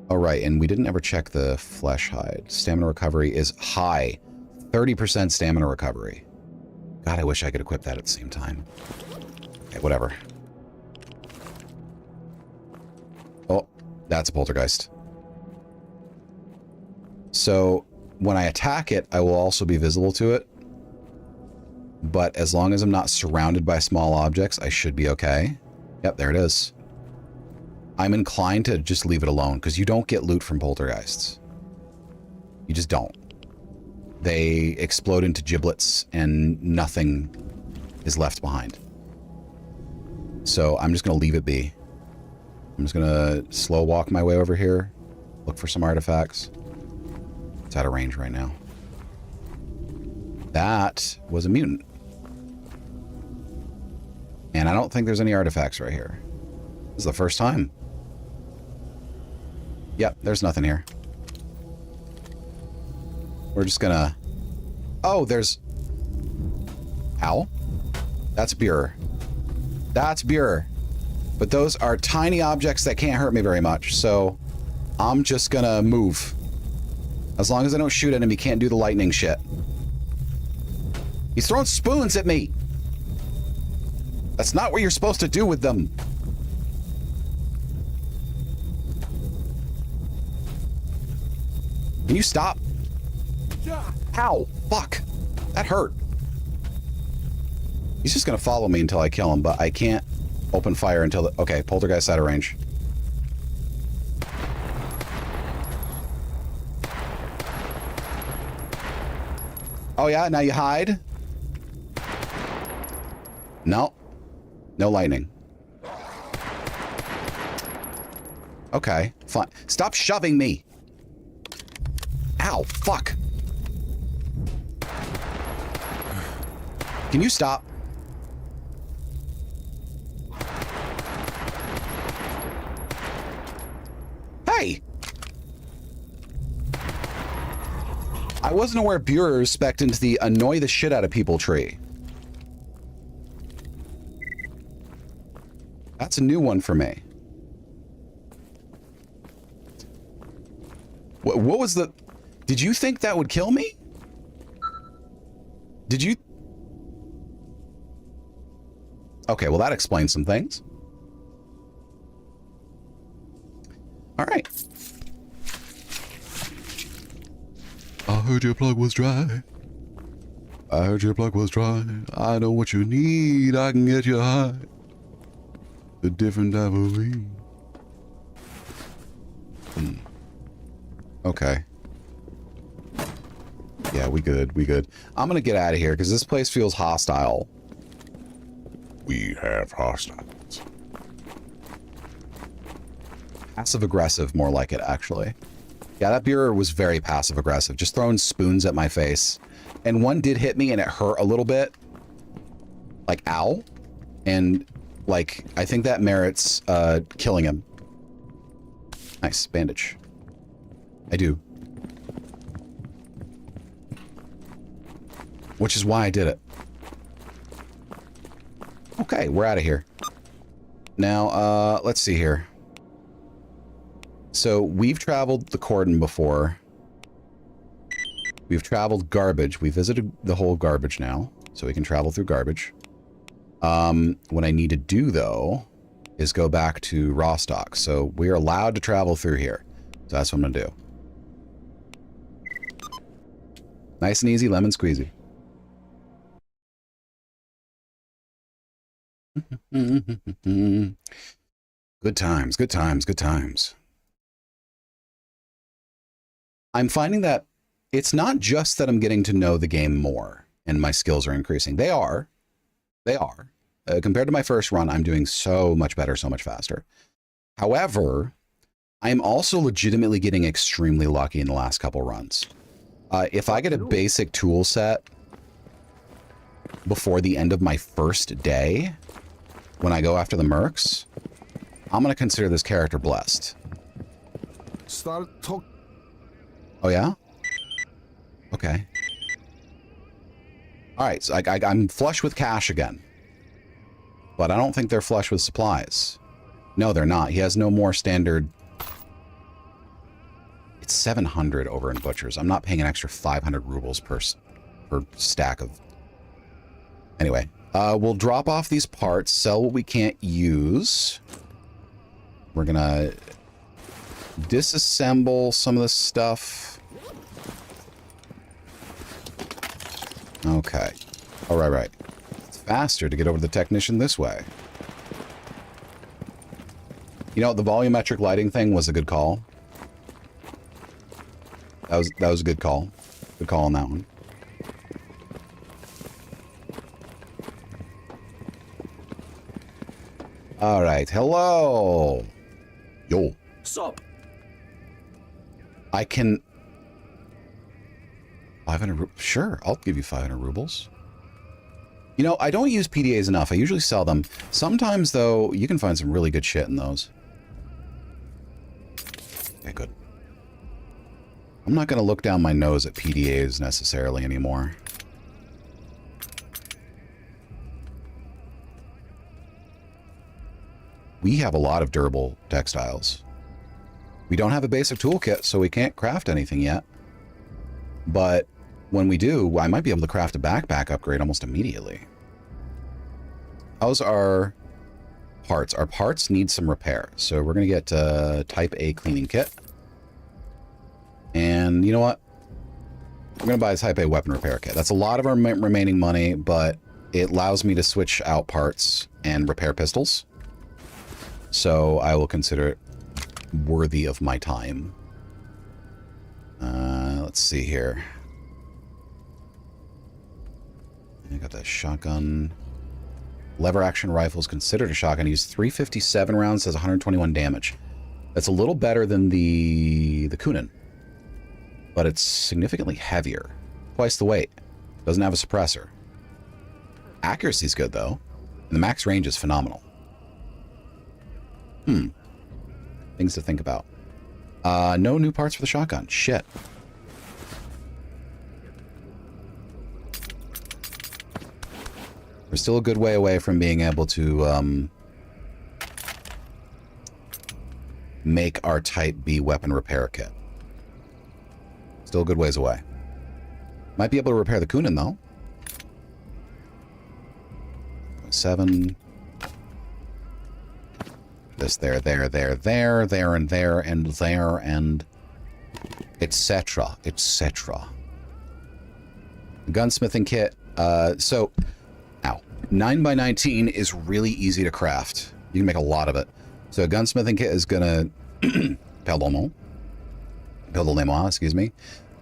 All right, and we didn't ever check the flesh hide. Stamina recovery is high. 30% stamina recovery. God, I wish I could equip that at the same time. Okay, whatever. Oh, that's a poltergeist. So, when I attack it, I will also be visible to it. But as long as I'm not surrounded by small objects, I should be okay. Yep, there it is. I'm inclined to just leave it alone, because you don't get loot from poltergeists. You just don't. They explode into giblets, and nothing is left behind. So I'm just going to leave it be. I'm just going to slow walk my way over here, look for some artifacts. It's out of range right now. That was a mutant. And I don't think there's any artifacts right here. This is the first time. Yep, there's nothing here. We're just gonna... Oh, there's... Ow. That's beer. That's beer. But those are tiny objects that can't hurt me very much, so I'm just gonna move. As long as I don't shoot at him, he can't do the lightning shit. He's throwing spoons at me. That's not what you're supposed to do with them. Can you stop? Ow, fuck. That hurt. He's just gonna follow me until I kill him, but I can't open fire until the... Okay, poltergeist out of range. Oh yeah, now you hide? No. No lightning. Okay, fine. Stop shoving me. Ow, fuck. Can you stop? Hey! I wasn't aware Bureau spec'd into the annoy the shit out of people tree. That's a new one for me. What was the... Did you think that would kill me? Did you... Okay, well that explains some things. All right. I heard your plug was dry. I heard your plug was dry. I know what you need. I can get you high. The different type of weed. Okay. Yeah, we good. We good. I'm gonna get out of here because this place feels hostile. We have hostiles. Passive aggressive, more like it, actually. Yeah, that beer was very passive aggressive, just throwing spoons at my face. And one did hit me and it hurt a little bit. Like, ow. And, like, I think that merits killing him. Nice, bandage. I do. Which is why I did it. Okay, we're out of here. Now, let's see here. So, we've traveled the cordon before. We've traveled garbage. We visited the whole garbage now, so we can travel through garbage. What I need to do, though, is go back to Rostock. So, we're allowed to travel through here. So, that's what I'm going to do. Nice and easy, lemon squeezy. Good times, good times, good times. I'm finding that it's not just that I'm getting to know the game more and my skills are increasing. They are. They are. Compared to my first run, I'm doing so much better, so much faster. However, I'm also legitimately getting extremely lucky in the last couple runs. If I get a basic tool set before the end of my first day, when I go after the mercs, I'm going to consider this character blessed. Start talk. Oh, yeah? Okay. All right, so I'm flush with cash again. But I don't think they're flush with supplies. No, they're not. He has no more standard... It's 700 over in Butcher's. I'm not paying an extra 500 rubles per stack of... Anyway, we'll drop off these parts, sell what we can't use. We're gonna disassemble some of this stuff. Okay. Oh, right. It's faster to get over to the technician this way. You know, the volumetric lighting thing was a good call. That was a good call. Good call on that one. All right. Hello. Yo. Sup? I can... 500... Sure, I'll give you 500 rubles. You know, I don't use PDAs enough. I usually sell them. Sometimes, though, you can find some really good shit in those. Okay, good. I'm not going to look down my nose at PDAs necessarily anymore. We have a lot of durable textiles. We don't have a basic toolkit, so we can't craft anything yet. But when we do, I might be able to craft a backpack upgrade almost immediately. How's our parts? Our parts need some repair. So we're going to get Type A cleaning kit. And you know what? I'm going to buy a Type A weapon repair kit. That's a lot of our remaining money, but it allows me to switch out parts and repair pistols. So I will consider it worthy of my time. Let's see here. I got the shotgun. Lever action rifle is considered a shotgun. I use 357 rounds, does 121 damage. That's a little better than the Kunin, but it's significantly heavier. Twice the weight. Doesn't have a suppressor. Accuracy's good though, and the max range is phenomenal. Things to think about. No new parts for the shotgun. Shit. We're still a good way away from being able to make our Type B weapon repair kit. Still a good ways away. Might be able to repair the Kunin though. 7. This, there, and there, and etc., etc. Gunsmithing kit. So, 9x19 is really easy to craft. You can make a lot of it. So a gunsmithing kit is gonna Perdonnement, excuse me.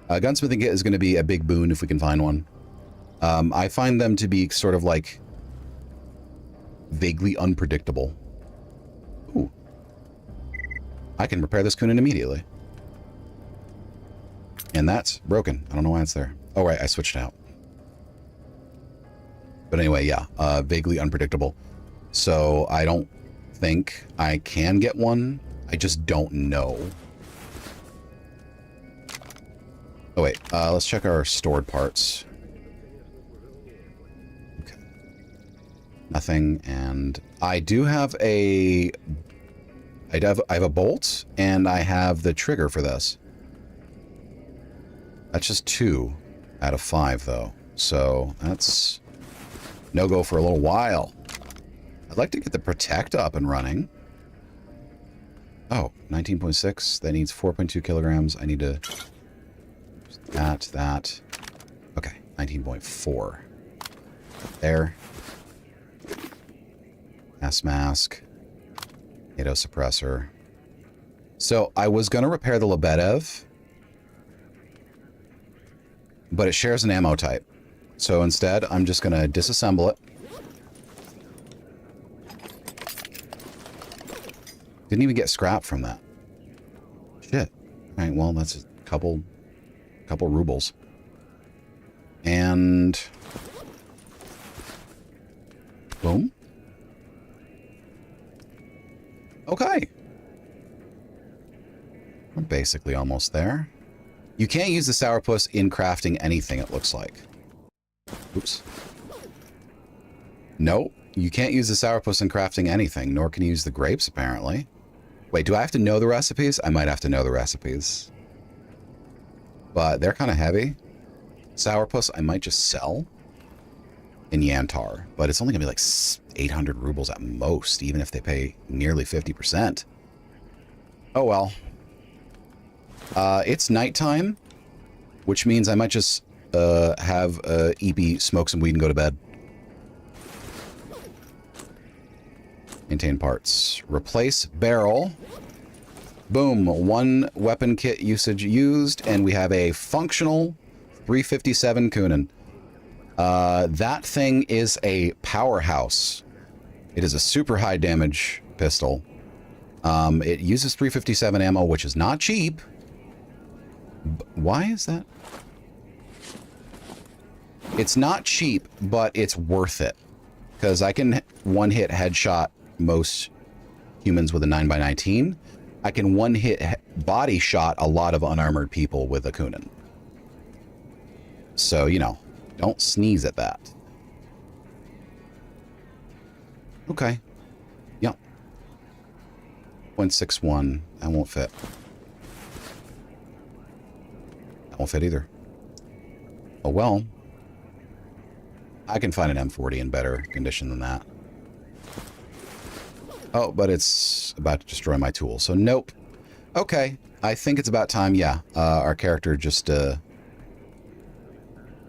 A gunsmithing kit is gonna be a big boon if we can find one. I find them to be sort of like vaguely unpredictable. Ooh. I can repair this Kunin immediately. And that's broken. I don't know why it's there. Oh, right, I switched out. But anyway, yeah, vaguely unpredictable. So I don't think I can get one. I just don't know. Oh, wait, let's check our stored parts. Okay. Nothing, and I do have I have a bolt, and I have the trigger for this. That's just 2 out of 5, though. So that's no-go for a little while. I'd like to get the Protect up and running. Oh, 19.6. That needs 4.2 kilograms. I need to... That. Okay, 19.4. There. Gas mask. NATO suppressor. So I was going to repair the Lebedev, but it shares an ammo type. So instead, I'm just going to disassemble it. Didn't even get scrap from that. Shit. All right, well, that's a couple rubles. And boom. Okay. We're basically almost there. You can't use the sourpuss in crafting anything, it looks like. Oops. No, you can't use the sourpuss in crafting anything, nor can you use the grapes, apparently. Wait, do I have to know the recipes? I might have to know the recipes. But they're kind of heavy. Sourpuss, I might just sell in Yantar, but it's only going to be like 800 rubles at most, even if they pay nearly 50%. Oh well. It's nighttime, which means I might just have EP smoke some weed and go to bed. Maintain parts. Replace barrel. Boom. 1 weapon kit usage used, and we have a functional 357 Kunin. That thing is a powerhouse. It is a super high damage pistol. It uses 357 ammo, which is not cheap. Why is that? It's not cheap, but it's worth it. Because I can one-hit headshot most humans with a 9x19. I can one-hit body shot a lot of unarmored people with a Kunin. So, you know, don't sneeze at that. Okay. Yep. 0.61. That won't fit. won't fit either. Oh well. I can find an M40 in better condition than that. Oh, but it's about to destroy my tool, so nope. Okay, I think it's about time, yeah. Our character just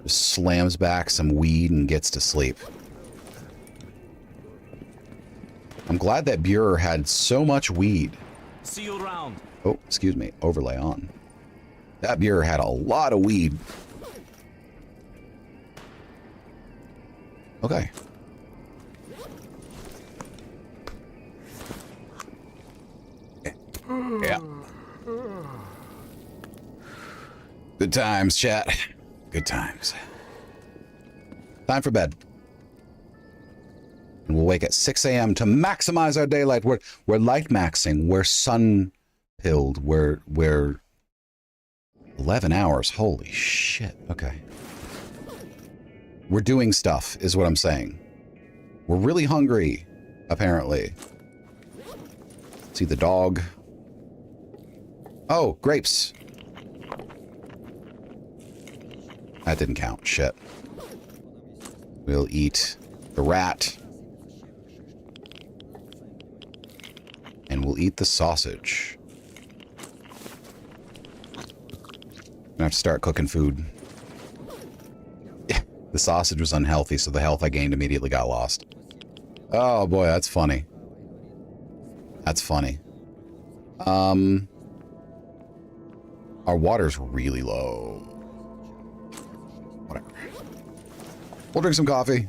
slams back some weed and gets to sleep. I'm glad that Buer had so much weed. See you around. Oh, excuse me, overlay on. That Buer had a lot of weed. Okay. Yeah. Good times, chat. Good times. Time for bed. And we'll wake at 6 a.m. to maximize our daylight. We're light maxing. We're sun pilled. We're 11 hours. Holy shit. Okay. We're doing stuff, is what I'm saying. We're really hungry, apparently. See the dog. Oh, grapes. That didn't count. Shit. We'll eat the rat. And we'll eat the sausage. I have to start cooking food. The sausage was unhealthy, so the health I gained immediately got lost. Oh boy, that's funny. That's funny. Our water's really low. Whatever. We'll drink some coffee.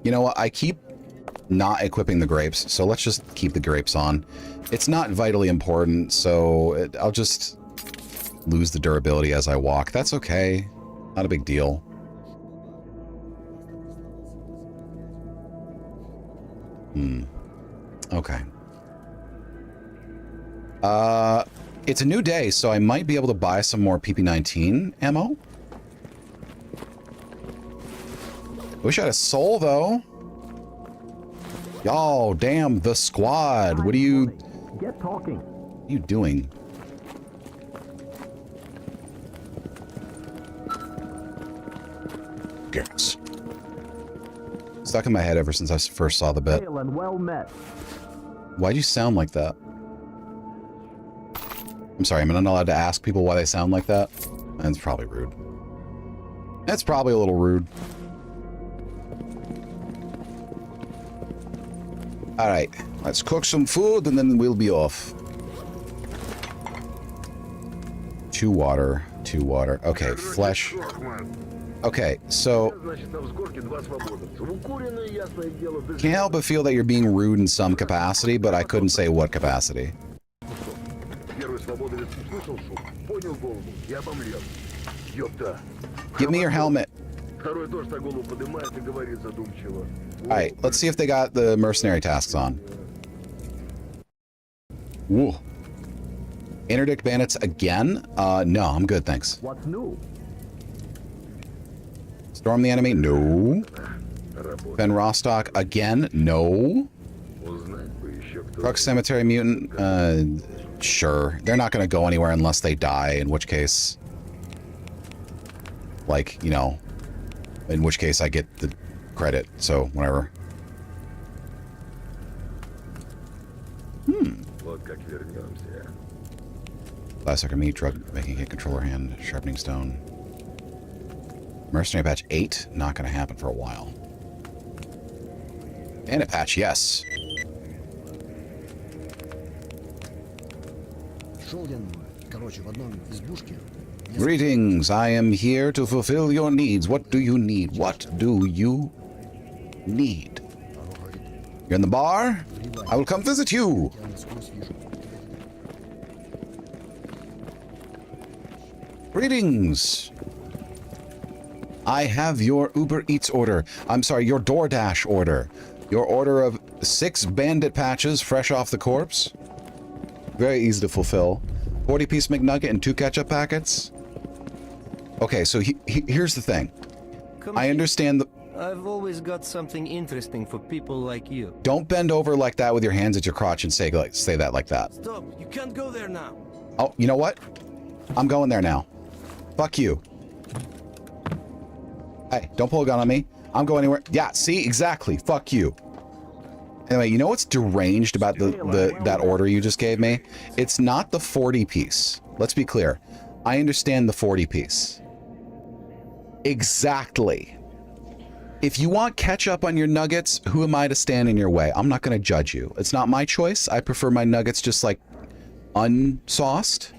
You know what? I keep not equipping the grapes, so let's just keep the grapes on. It's not vitally important, so I'll just lose the durability as I walk. That's okay. Not a big deal. Okay. It's a new day, so I might be able to buy some more PP-19 ammo. Wish I had a soul, though. Y'all, damn, the squad. What are you... Get talking. What are you doing? Yes. Stuck in my head ever since I first saw the bit. Hail and well met. Why'd you sound like that? I'm sorry, I'm not allowed to ask people why they sound like that. That's probably rude. That's probably a little rude. Alright, let's cook some food and then we'll be off. 2 water, 2 water. Okay, flesh. Okay, so... Can't help but feel that you're being rude in some capacity, but I couldn't say what capacity. Give me your helmet. Alright, let's see if they got the mercenary tasks on. Whoa. Interdict bandits again? No, I'm good, thanks. What's new? Storm the enemy? No. Ben Rostock again? No. Truck Cemetery Mutant? Sure. They're not going to go anywhere unless they die, in which case... Like, you know... In which case I get the credit, so whatever. Classic meat, drug making hit, controller hand, sharpening stone. Mercenary patch 8, not going to happen for a while. Bandit patch, yes. Greetings, I am here to fulfill your needs. What do you need? What do you need? You're in the bar? I will come visit you. Greetings. I have your Uber Eats order. I'm sorry, your DoorDash order. Your order of 6 bandit patches fresh off the corpse. Very easy to fulfill. 40-piece McNugget and 2 ketchup packets. Okay, so here's the thing. I understand the... I've always got something interesting for people like you. Don't bend over like that with your hands at your crotch and say that like that. Stop, you can't go there now. Oh, you know what? I'm going there now. Fuck you. Hey, don't pull a gun on me. I'm going anywhere. Yeah, see? Exactly. Fuck you. Anyway, you know what's deranged about that order you just gave me? It's not the 40 piece. Let's be clear. I understand the 40 piece. Exactly. If you want ketchup on your nuggets, who am I to stand in your way? I'm not going to judge you. It's not my choice. I prefer my nuggets just like unsauced,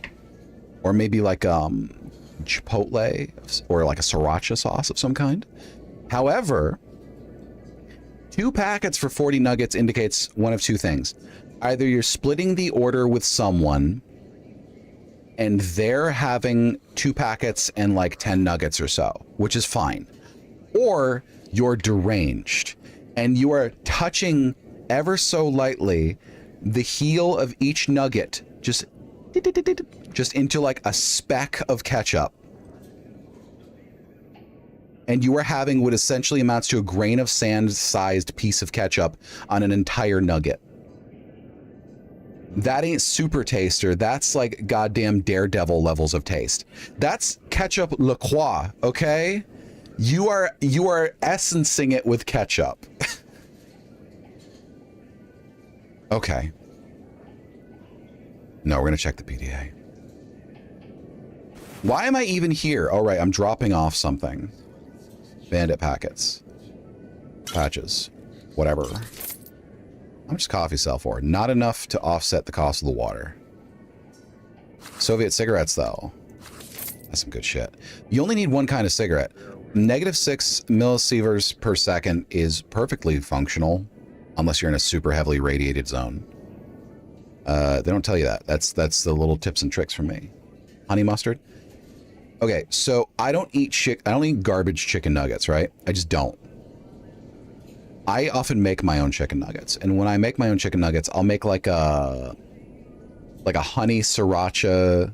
or maybe like chipotle or like a sriracha sauce of some kind. However, 2 packets for 40 nuggets indicates one of 2 things. Either you're splitting the order with someone and they're having 2 packets and like 10 nuggets or so, which is fine. Or you're deranged and you are touching ever so lightly the heel of each nugget, just into like a speck of ketchup. And you are having what essentially amounts to a grain of sand-sized piece of ketchup on an entire nugget. That ain't super taster. That's like goddamn Daredevil levels of taste. That's ketchup La Croix, okay? You are essencing it with ketchup. Okay. No, we're gonna check the PDA. Why am I even here? All right, I'm dropping off something. Bandit packets. Patches. Whatever. How much coffee sell for? Not enough to offset the cost of the water. Soviet cigarettes, though. That's some good shit. You only need one kind of cigarette. -6 millisieverts per second is perfectly functional, unless you're in a super heavily radiated zone. They don't tell you that. That's the little tips and tricks from me. Honey mustard. Okay, so I don't eat garbage chicken nuggets, right? I just don't. I often make my own chicken nuggets, and when I make my own chicken nuggets, I'll make like a honey sriracha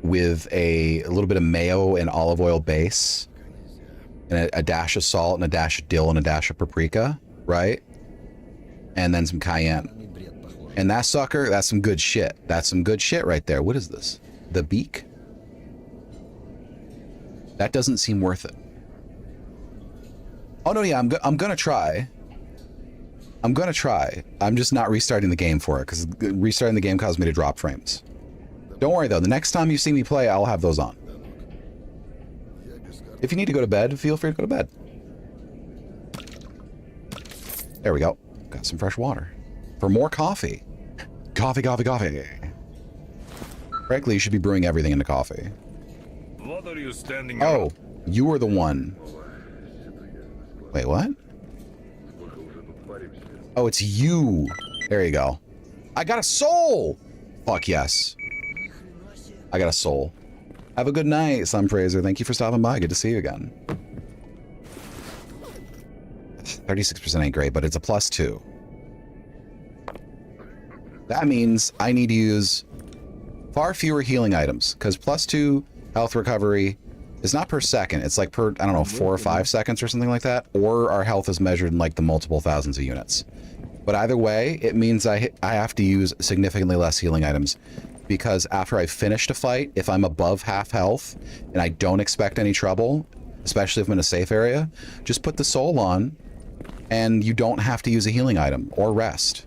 with a little bit of mayo and olive oil base, and a dash of salt and a dash of dill and a dash of paprika, right? And then some cayenne. And that sucker, that's some good shit. That's some good shit right there. What is this? The beak? That doesn't seem worth it. Oh no, yeah, I'm gonna try. I'm gonna try. I'm just not restarting the game for it, because restarting the game caused me to drop frames. Don't worry though, the next time you see me play, I'll have those on. If you need to go to bed, feel free to go to bed. There we go. Got some fresh water. For more coffee. Coffee, coffee, coffee. Frankly, you should be brewing everything into coffee. What are you standing Oh, you were the one. Wait, what? Oh, it's you. There you go. I got a soul! Fuck yes. I got a soul. Have a good night, Sun Fraser. Thank you for stopping by. Good to see you again. 36% ain't great, but it's a +2. That means I need to use far fewer healing items, because +2 health recovery is not per second. It's like per, I don't know, 4 or 5 seconds or something like that. Or our health is measured in like the multiple thousands of units. But either way, it means I have to use significantly less healing items, because after I've finished a fight, if I'm above half health and I don't expect any trouble, especially if I'm in a safe area, just put the soul on and you don't have to use a healing item or rest.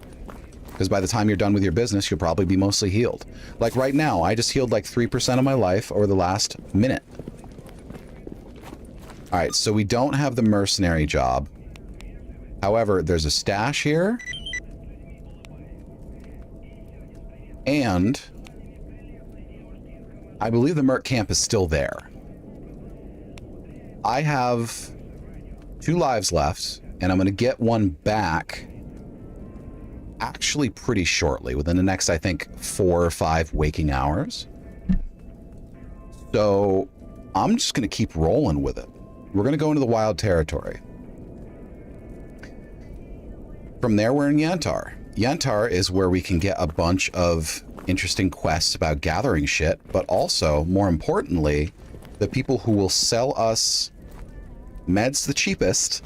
Because by the time you're done with your business, you'll probably be mostly healed. Like right now, I just healed like 3% of my life over the last minute. All right, so we don't have the mercenary job. However, there's a stash here. And I believe the merc camp is still there. I have 2 lives left, and I'm going to get one back actually pretty shortly, within the next, I think, 4 or 5 waking hours. So I'm just going to keep rolling with it. We're going to go into the wild territory. From there, we're in Yantar. Yantar is where we can get a bunch of interesting quests about gathering shit, but also, more importantly, the people who will sell us Med's the cheapest.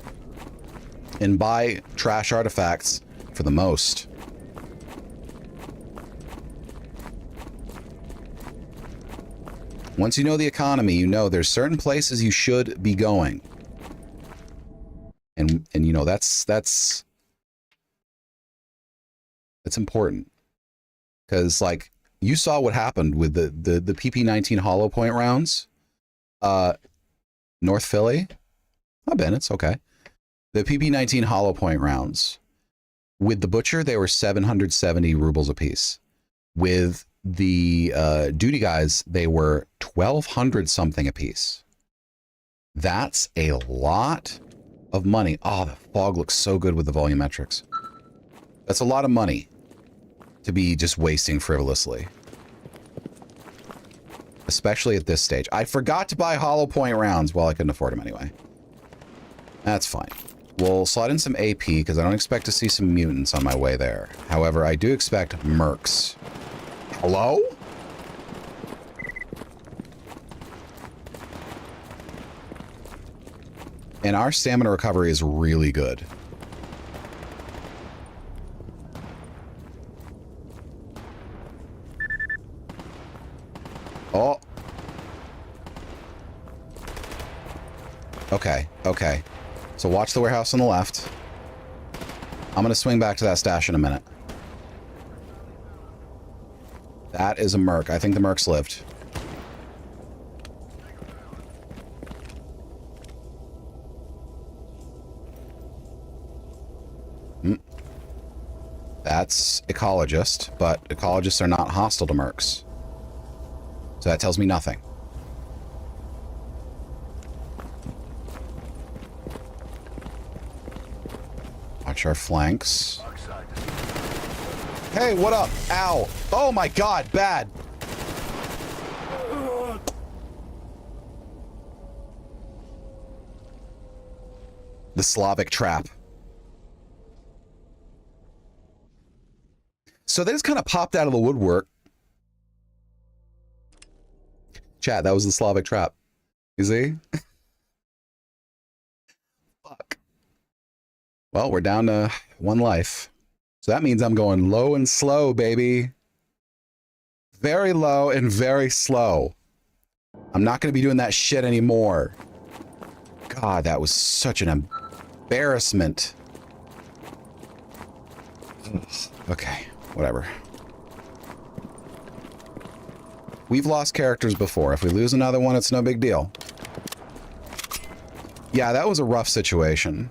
And buy trash artifacts for the most. Once you know the economy, you know there's certain places you should be going. And you know that's important. Cuz like you saw what happened with the PP19 hollow point rounds. North Philly. Not bad, it's okay. The PP19 hollow point rounds. With the butcher, they were 770 rubles apiece. With the duty guys, they were 1,200 something apiece. That's a lot of money. Oh, the fog looks so good with the volumetrics. That's a lot of money to be just wasting frivolously. Especially at this stage. I forgot to buy hollow point rounds. Well, I couldn't afford them anyway. That's fine. We'll slide in some AP because I don't expect to see some mutants on my way there. However, I do expect mercs. Hello? And our stamina recovery is really good. Oh. Okay, okay. So watch the warehouse on the left. I'm going to swing back to that stash in a minute. That is a merc. I think the mercs lived. That's ecologist, but ecologists are not hostile to mercs. So that tells me nothing. Watch our flanks. Hey, what up? Ow. Oh my god, bad. The Slavic trap. So they just kind of popped out of the woodwork. Chat, that was the Slavic trap. You see? Fuck. Well, we're down to one life. So that means I'm going low and slow, baby. Very low and very slow. I'm not going to be doing that shit anymore. God, that was such an embarrassment. Okay, whatever. We've lost characters before. If we lose another one, it's no big deal. Yeah, that was a rough situation.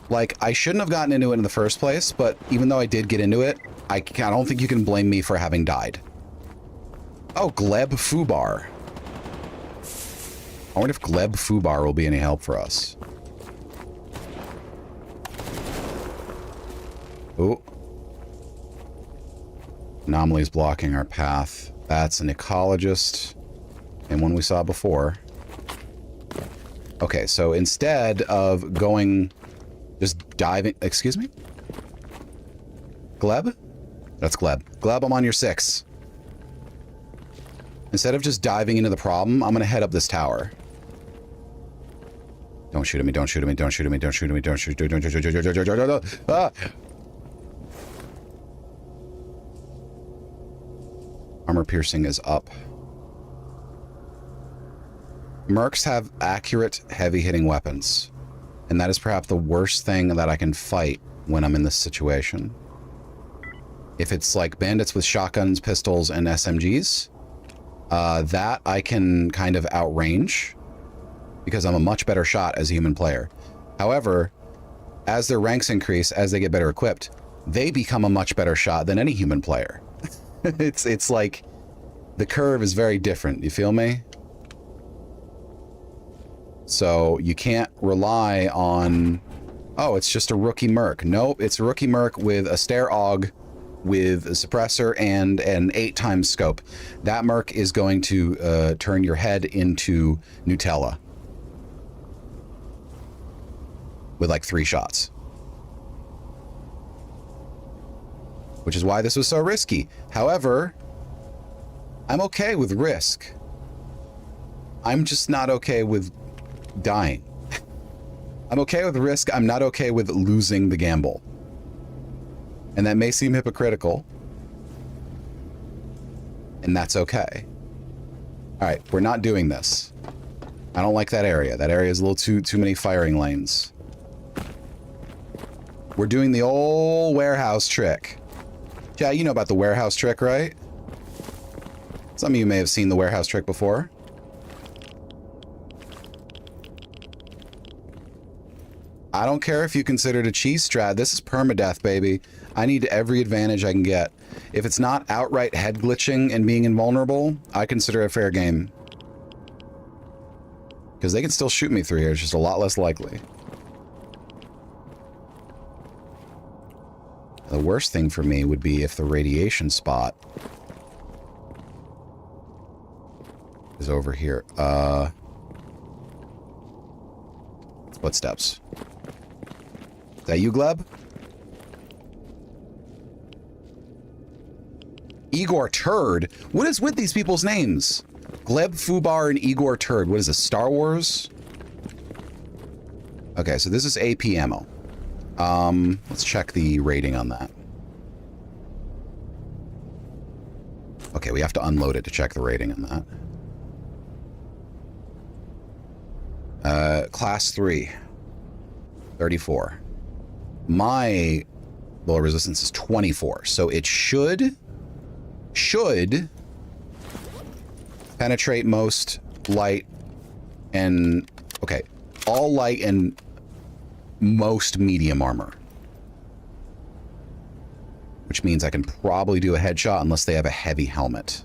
Like, I shouldn't have gotten into it in the first place, but even though I did get into it, I don't think you can blame me for having died. Oh, Gleb Fubar. I wonder if Gleb Fubar will be any help for us. Ooh. Anomaly's blocking our path. That's an ecologist. And one we saw before. Okay, so instead of going... just diving... Excuse me? Gleb? That's Gleb. Gleb, I'm on your 6. Instead of just diving into the problem, I'm going to head up this tower. Don't shoot at me, don't shoot at me, don't shoot at me, don't shoot at me, don't shoot, don't shoot, ah! Armor piercing is up. Mercs have accurate, heavy-hitting weapons. And that is perhaps the worst thing that I can fight when I'm in this situation. If it's like bandits with shotguns, pistols, and SMGs, that I can kind of outrange because I'm a much better shot as a human player. However, as their ranks increase, as they get better equipped, they become a much better shot than any human player. It's like the curve is very different. You feel me? So you can't rely on, oh, it's just a rookie merc. Nope, it's a rookie merc with a stair aug, with a suppressor and an 8x scope. That merc is going to turn your head into Nutella with like 3 shots. Which is why this was so risky. However, I'm okay with risk. I'm just not okay with dying. I'm okay with risk. I'm not okay with losing the gamble. And that may seem hypocritical. And that's okay. All right, we're not doing this. I don't like that area. That area is a little too many firing lanes. We're doing the old warehouse trick. Yeah, you know about the warehouse trick, right? Some of you may have seen the warehouse trick before. I don't care if you consider it a cheese strat. This is permadeath, baby. I need every advantage I can get. If it's not outright head glitching and being invulnerable, I consider it fair game. Because they can still shoot me through here. It's just a lot less likely. The worst thing for me would be if the radiation spot is over here. Footsteps. Is that you, Gleb? Igor Turd? What is with these people's names? Gleb Fubar and Igor Turd. What is this, Star Wars? Okay, so this is AP ammo. Let's check the rating on that. Okay, we have to unload it to check the rating on that. Class 3. 34. My low resistance is 24, so it should penetrate most light and, okay, all light and most medium armor. Which means I can probably do a headshot unless they have a heavy helmet.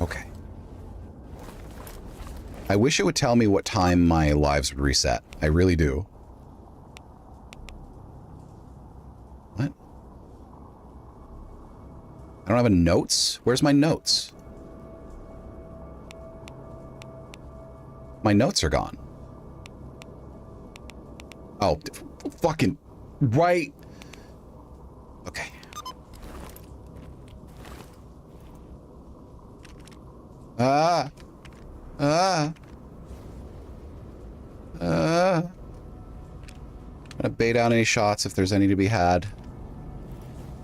Okay. I wish it would tell me what time my lives would reset. I really do. What? I don't have any notes? Where's my notes? My notes are gone. Oh, fucking right. Okay. I'm gonna bait out any shots if there's any to be had.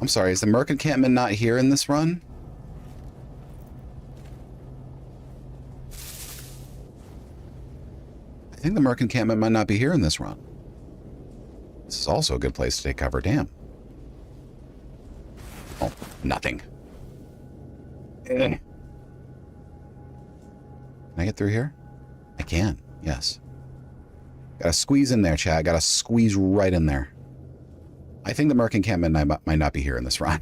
I'm sorry, is the Merc encampment not here in this run? I think the Merc encampment might not be here in this run. This is also a good place to take cover. Damn. Oh, nothing. Can I get through here? I can, yes. Gotta squeeze in there, chat. Gotta squeeze right in there. I think the Merc encampment might not be here in this run.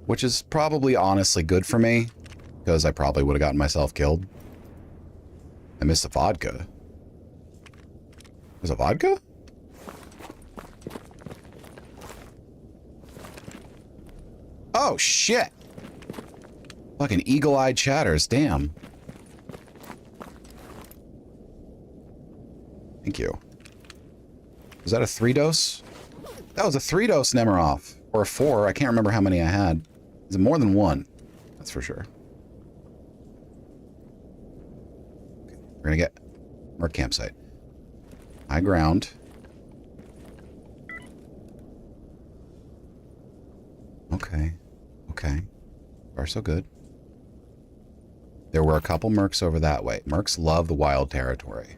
Which is probably honestly good for me, because I probably would have gotten myself killed. I missed the vodka. There's a vodka? Oh, shit! Fucking eagle-eyed chatters, damn. Thank you. Was that a 3-dose? That was a 3-dose Nemeroff. Or a 4, I can't remember how many I had. Is it more than 1? That's for sure. Okay, we're gonna get our campsite. High ground. Okay. Okay. Far so good. There were a couple mercs over that way. Mercs love the wild territory.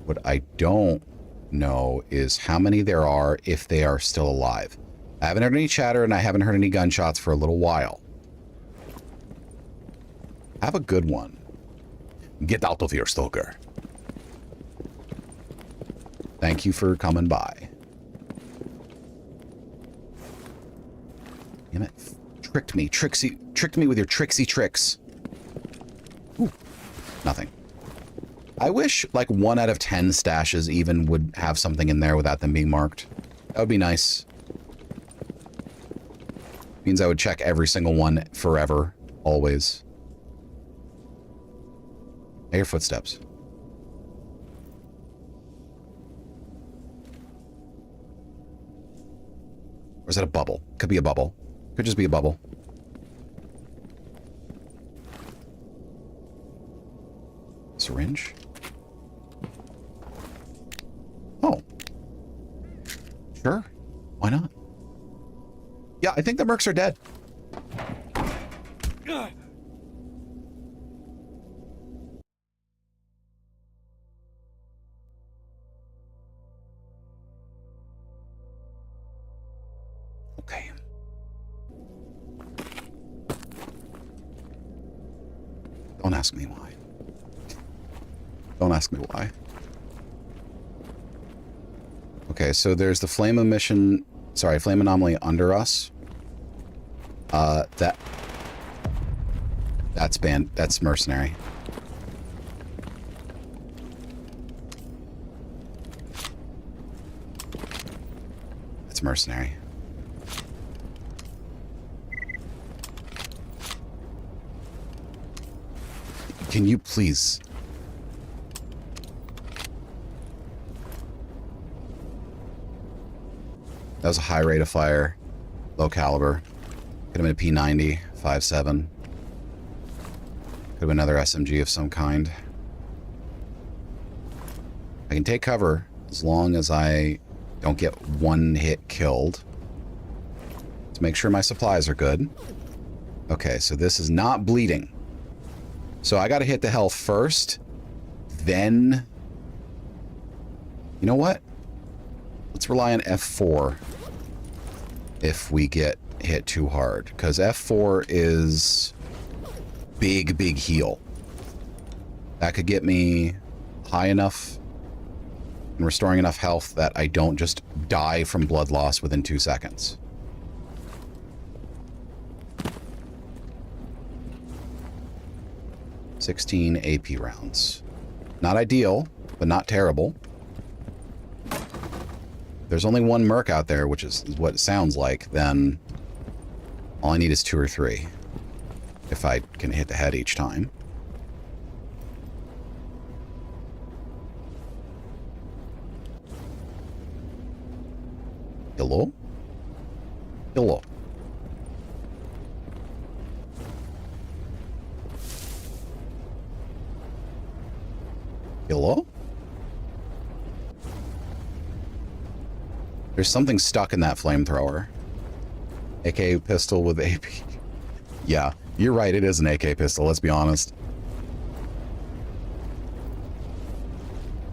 What I don't know is how many there are if they are still alive. I haven't heard any chatter and I haven't heard any gunshots for a little while. Have a good one. Get out of here, stalker. Thank you for coming by. Damn it. Tricked me. Tricked me with your tricksy tricks. Ooh. Nothing. I wish like 1 out of 10 stashes even would have something in there without them being marked. That would be nice. Means I would check every single one forever. Always. I hear footsteps. Or is that a bubble? Could be a bubble. Could just be a bubble. syringe? Oh. Sure. Why not? Yeah, I think the mercs are dead. Okay. Don't ask me why. Don't ask me why. Okay, so there's the flame emission, sorry, flame anomaly under us. That's mercenary. That's mercenary. Can you please? That was a high rate of fire, low caliber. Could have been a P90, 5.7. Could have been another SMG of some kind. I can take cover as long as I don't get one hit killed. To make sure my supplies are good. Okay, so this is not bleeding. So I gotta hit the health first, then... You know what? Let's rely on F4 if we get hit too hard, because F4 is big heal. That could get me high enough and restoring enough health that I don't just die from blood loss within 2 seconds. $16 AP rounds. Not ideal, but not terrible. There's only one merc out there, which is what it sounds like, then all I need is 2 or 3. If I can hit the head each time. Hello? Hello. Hello? There's something stuck in that flamethrower. AK pistol with AP. Yeah, you're right, it is an AK pistol, let's be honest.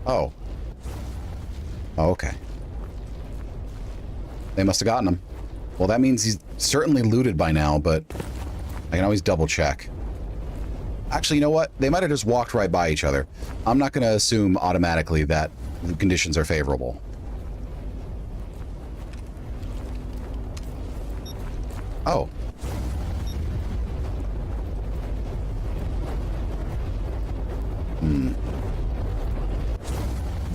Oh. Oh, okay. They must have gotten him. Well, that means he's certainly looted by now, but I can always double check. Actually, you know what? They might have just walked right by each other. I'm not going to assume automatically that the conditions are favorable. Oh.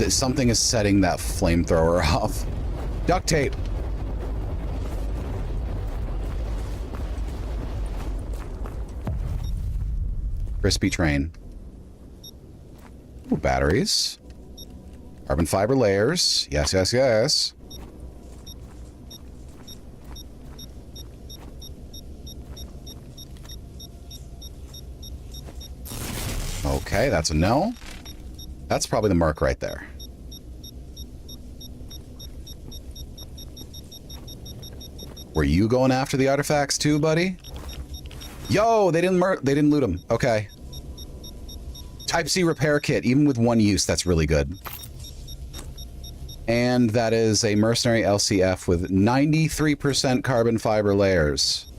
Something is setting that flamethrower off. Duct tape. Crispy train. Ooh, batteries. Carbon fiber layers. Yes, yes, yes. Okay, that's a no. That's probably the mark right there. Were you going after the artifacts too, buddy? Yo, they didn't loot them. Okay. Type C repair kit, even with 1 use, that's really good. And that is a mercenary LCF with 93% carbon fiber layers.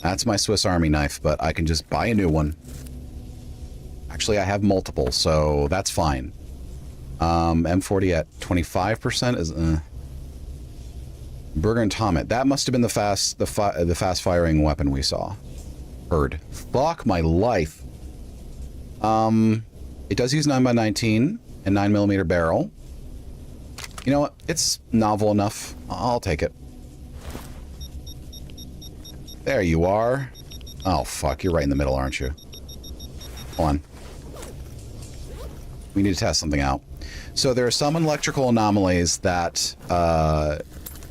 That's my Swiss Army knife, but I can just buy a new one. Actually, I have multiple, so that's fine. M40 at 25% is... Burger and Tomet. That must have been the fast firing weapon we saw. Heard. Fuck my life. It does use 9x19 and 9mm barrel. You know what? It's novel enough. I'll take it. There you are. Oh fuck, you're right in the middle, aren't you? Hold on. We need to test something out. So there are some electrical anomalies that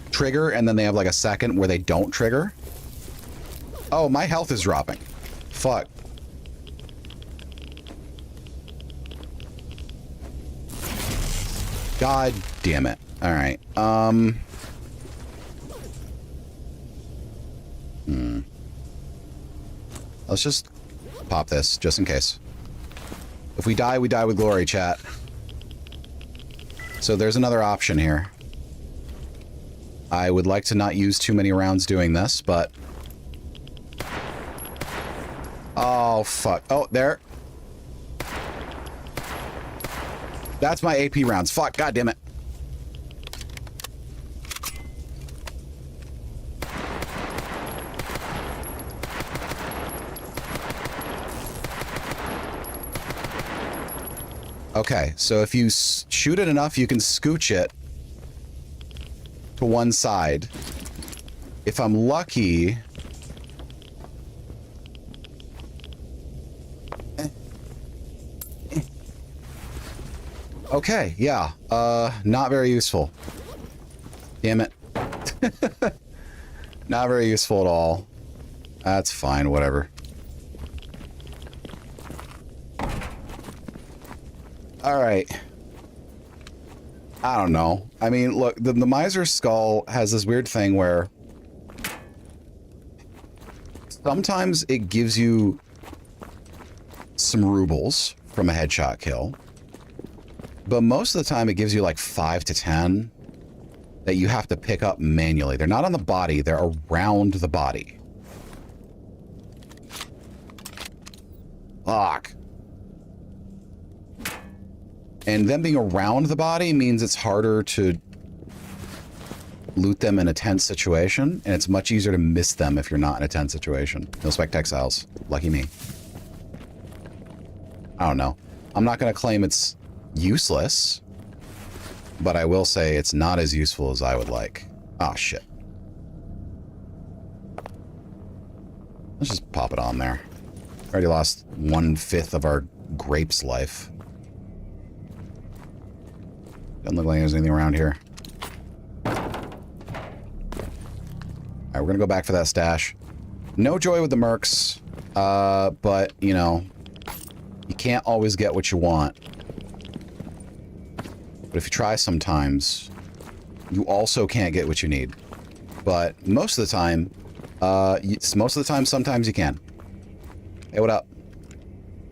trigger, and then they have like a second where they don't trigger. Oh, my health is dropping. Fuck. God damn it. All right. Let's just pop this, just in case. If we die with glory, chat. So there's another option here. I would like to not use too many rounds doing this, but... Oh, fuck. Oh, there. That's my AP rounds. Fuck, god damn it. Okay, so if you shoot it enough, you can scooch it to one side. If I'm lucky... Okay, yeah. Not very useful. Damn it. Not very useful at all. That's fine, whatever. Alright. I don't know. I mean, look, the Miser Skull has this weird thing where sometimes it gives you some rubles from a headshot kill. But most of the time it gives you like 5 to 10 that you have to pick up manually. They're not on the body, they're around the body. Fuck. And them being around the body means it's harder to loot them in a tense situation, and it's much easier to miss them if you're not in a tense situation. No spec textiles. Lucky me. I don't know. I'm not going to claim it's useless, but I will say it's not as useful as I would like. Oh, shit. Let's just pop it on there. Already lost 1/5 of our grape's life. Doesn't look like there's anything around here. Alright, we're gonna go back for that stash. No joy with the mercs, but, you know, you can't always get what you want. But if you try sometimes, you also can't get what you need. But most of the time, sometimes you can. Hey, what up?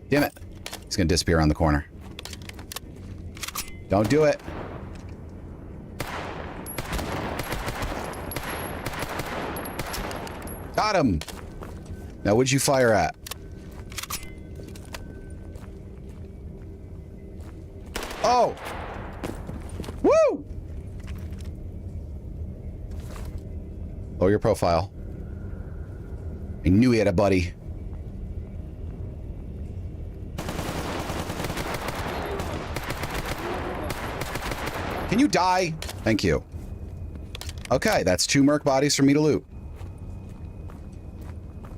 Damn it. He's gonna disappear around the corner. Don't do it. Got him. Now, what'd you fire at? Oh! Woo! Lower your profile. I knew he had a buddy. Can you die? Thank you. Okay, that's 2 merc bodies for me to loot.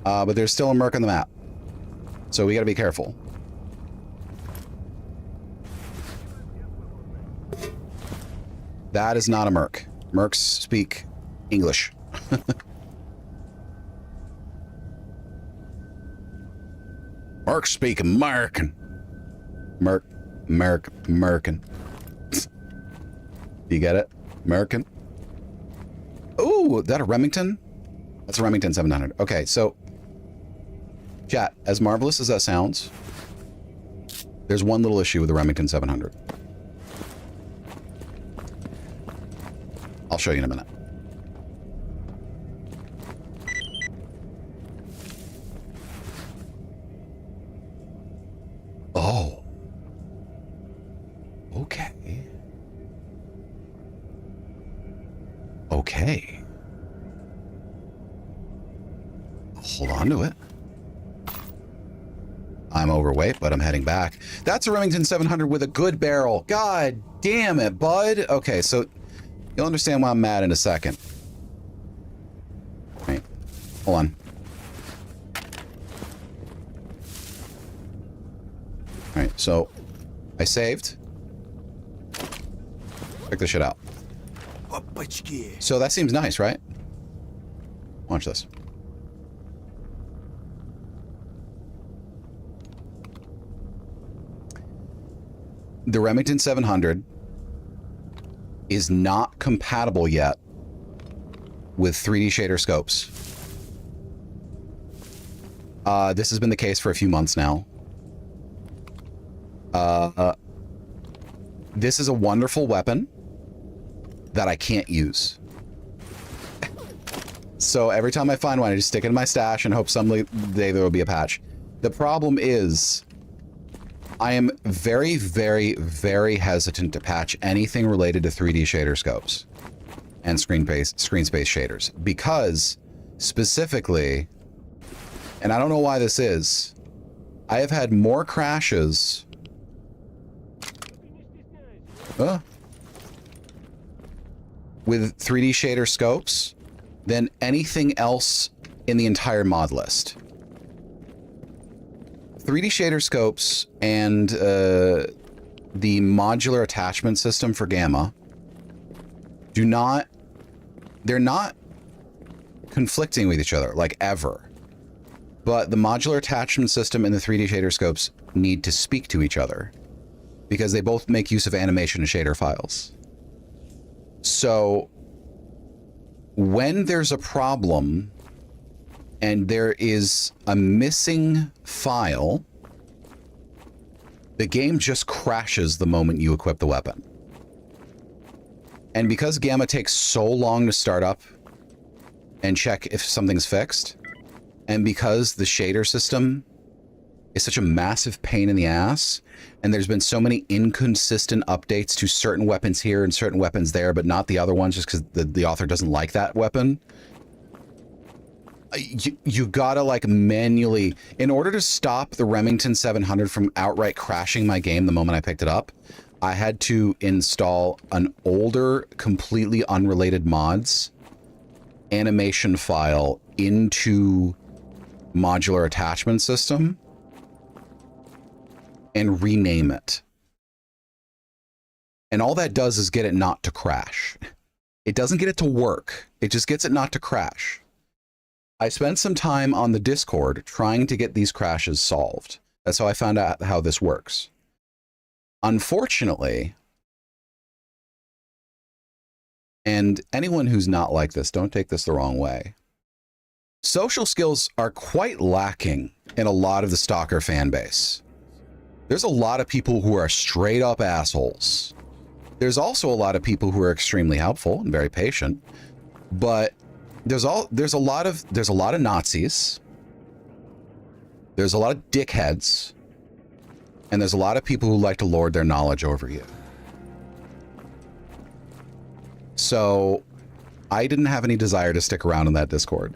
But there's still a merc on the map. So we gotta be careful. That is not a merc. Mercs speak English. Mercs speak American. American. You get it? American. Ooh, that a Remington? That's a Remington 700. Okay, so chat, as marvelous as that sounds, there's one little issue with the Remington 700. I'll show you in a minute. Oh. Okay. Okay. Hold on to it. I'm overweight, but I'm heading back. That's a Remington 700 with a good barrel. God damn it, bud. Okay, so you'll understand why I'm mad in a second. Wait, hold on. All right, so I saved. Check this shit out. So that seems nice, right? Watch this. the Remington 700 is not compatible yet with 3D shader scopes. This has been the case for a few months now. This is a wonderful weapon that I can't use. So every time I find one, I just stick it in my stash and hope someday there will be a patch. The problem is, I am very, very, very hesitant to patch anything related to 3D shader scopes and screen space shaders because, specifically, and I don't know why this is, I have had more crashes with 3D shader scopes than anything else in the entire mod list. 3D shader scopes and the modular attachment system for Gamma they're not conflicting with each other, like, ever. But the modular attachment system and the 3D shader scopes need to speak to each other because they both make use of animation and shader files. So when there's a problem and there is a missing file, the game just crashes the moment you equip the weapon. And because Gamma takes so long to start up and check if something's fixed, and because the shader system is such a massive pain in the ass, and there's been so many inconsistent updates to certain weapons here and certain weapons there, but not the other ones just because the author doesn't like that weapon, you gotta, like, manually, in order to stop the Remington 700 from outright crashing my game the moment I picked it up, I had to install an older, completely unrelated mods animation file into modular attachment system and rename it. And all that does is get it not to crash. It doesn't get it to work. It just gets it not to crash. I spent some time on the Discord trying to get these crashes solved. That's how I found out how this works. Unfortunately, and anyone who's not like this, don't take this the wrong way, social skills are quite lacking in a lot of the Stalker fan base. There's a lot of people who are straight up assholes. There's also a lot of people who are extremely helpful and very patient, but there's a lot of Nazis. There's a lot of dickheads. And there's a lot of people who like to lord their knowledge over you. So I didn't have any desire to stick around in that Discord.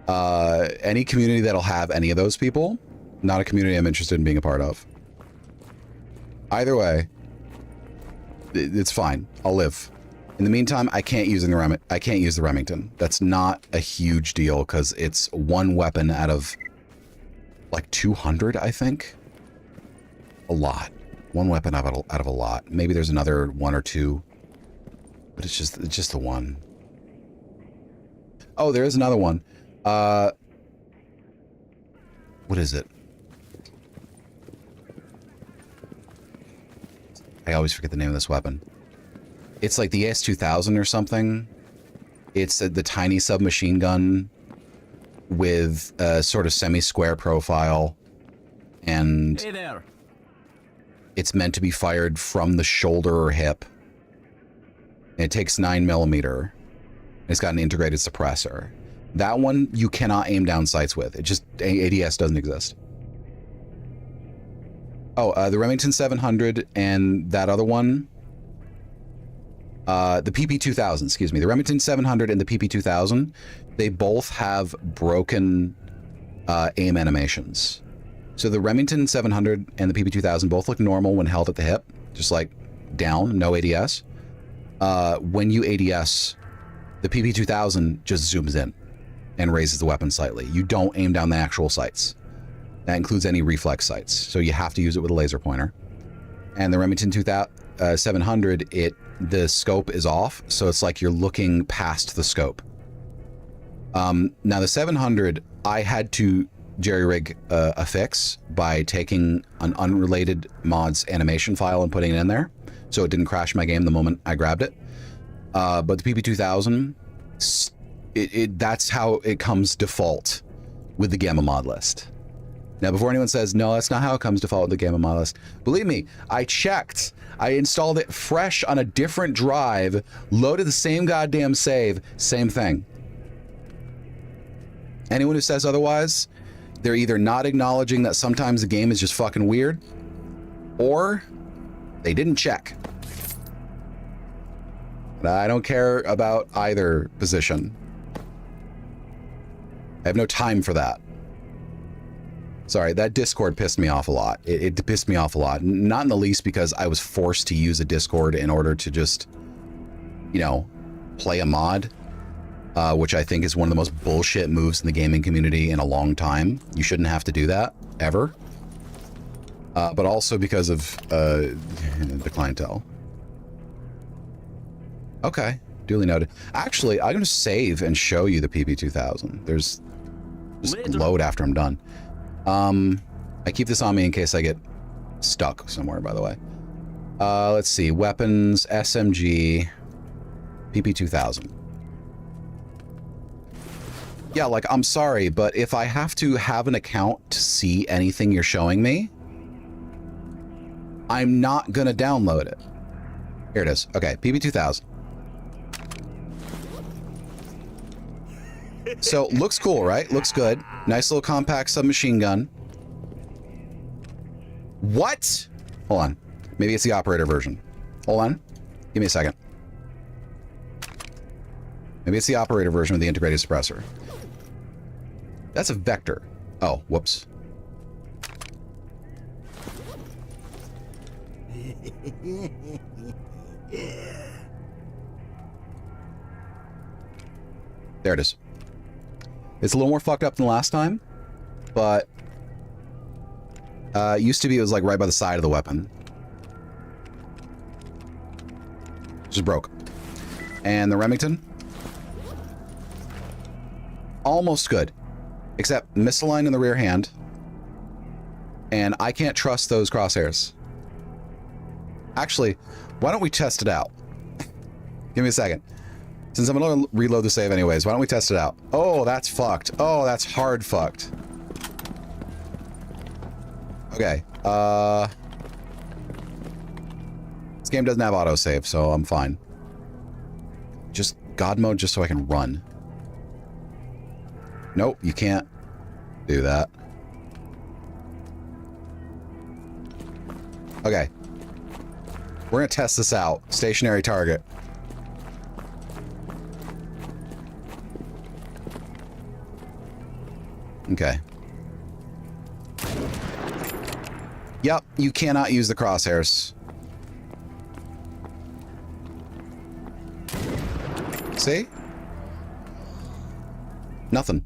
Any community that'll have any of those people, not a community I'm interested in being a part of. Either way, it's fine. I'll live. In the meantime, I can't use the Remington. That's not a huge deal because it's one weapon out of like 200, I think. A lot. One weapon out of a lot. Maybe there's another one or two, but it's just the one. Oh, there is another one. What is it? I always forget the name of this weapon. It's like the AS-2000 or something. It's the tiny submachine gun with a sort of semi-square profile, and Hey there. It's meant to be fired from the shoulder or hip. And it takes 9mm. It's got an integrated suppressor. That one you cannot aim down sights with. It just, ADS doesn't exist. Oh, the Remington 700 and that other one, the PP2000, excuse me. The Remington 700 and the PP2000, they both have broken aim animations. So the Remington 700 and the PP2000 both look normal when held at the hip, just like down, no ADS. When you ADS, the PP2000 just zooms in and raises the weapon slightly. You don't aim down the actual sights. That includes any reflex sights, so you have to use it with a laser pointer. And the Remington 700, the scope is off, so it's like you're looking past the scope. Now the 700, I had to jerry rig a fix by taking an unrelated mod's animation file and putting it in there, so it didn't crash my game the moment I grabbed it. But the PP2000, that's how it comes default with the Gamma mod list. Now, before anyone says, no, that's not how it comes default with the Gamma mod list, believe me, I checked. I installed it fresh on a different drive, loaded the same goddamn save, same thing. Anyone who says otherwise, they're either not acknowledging that sometimes the game is just fucking weird, or they didn't check. I don't care about either position. I have no time for that. Sorry, that Discord pissed me off a lot. It pissed me off a lot. Not in the least because I was forced to use a Discord in order to just, you know, play a mod, which I think is one of the most bullshit moves in the gaming community in a long time. You shouldn't have to do that, ever. But also because of the clientele. Okay, duly noted. Actually, I'm going to save and show you the PP2000. There's just load after I'm done. I keep this on me in case I get stuck somewhere, by the way. Let's see. Weapons, SMG, PP2000. Yeah, like, I'm sorry, but if I have to have an account to see anything you're showing me, I'm not going to download it. Here it is. Okay, PP2000. So, looks cool, right? Looks good. Nice little compact submachine gun. What? Hold on. Maybe it's the operator version. Hold on. Give me a second. Maybe it's the operator version with the integrated suppressor. That's a vector. Oh, whoops. There it is. It's a little more fucked up than last time, but it used to be it was like right by the side of the weapon. Just broke. And the Remington? Almost good. Except misaligned in the rear hand. And I can't trust those crosshairs. Actually, why don't we test it out? Give me a second. Since I'm going to reload the save anyways, why don't we test it out? Oh, that's fucked. Oh, that's hard fucked. Okay. This game doesn't have autosave, so I'm fine. Just God mode just so I can run. Nope, you can't do that. Okay. We're going to test this out. Stationary target. Okay. Yep, you cannot use the crosshairs. See? Nothing.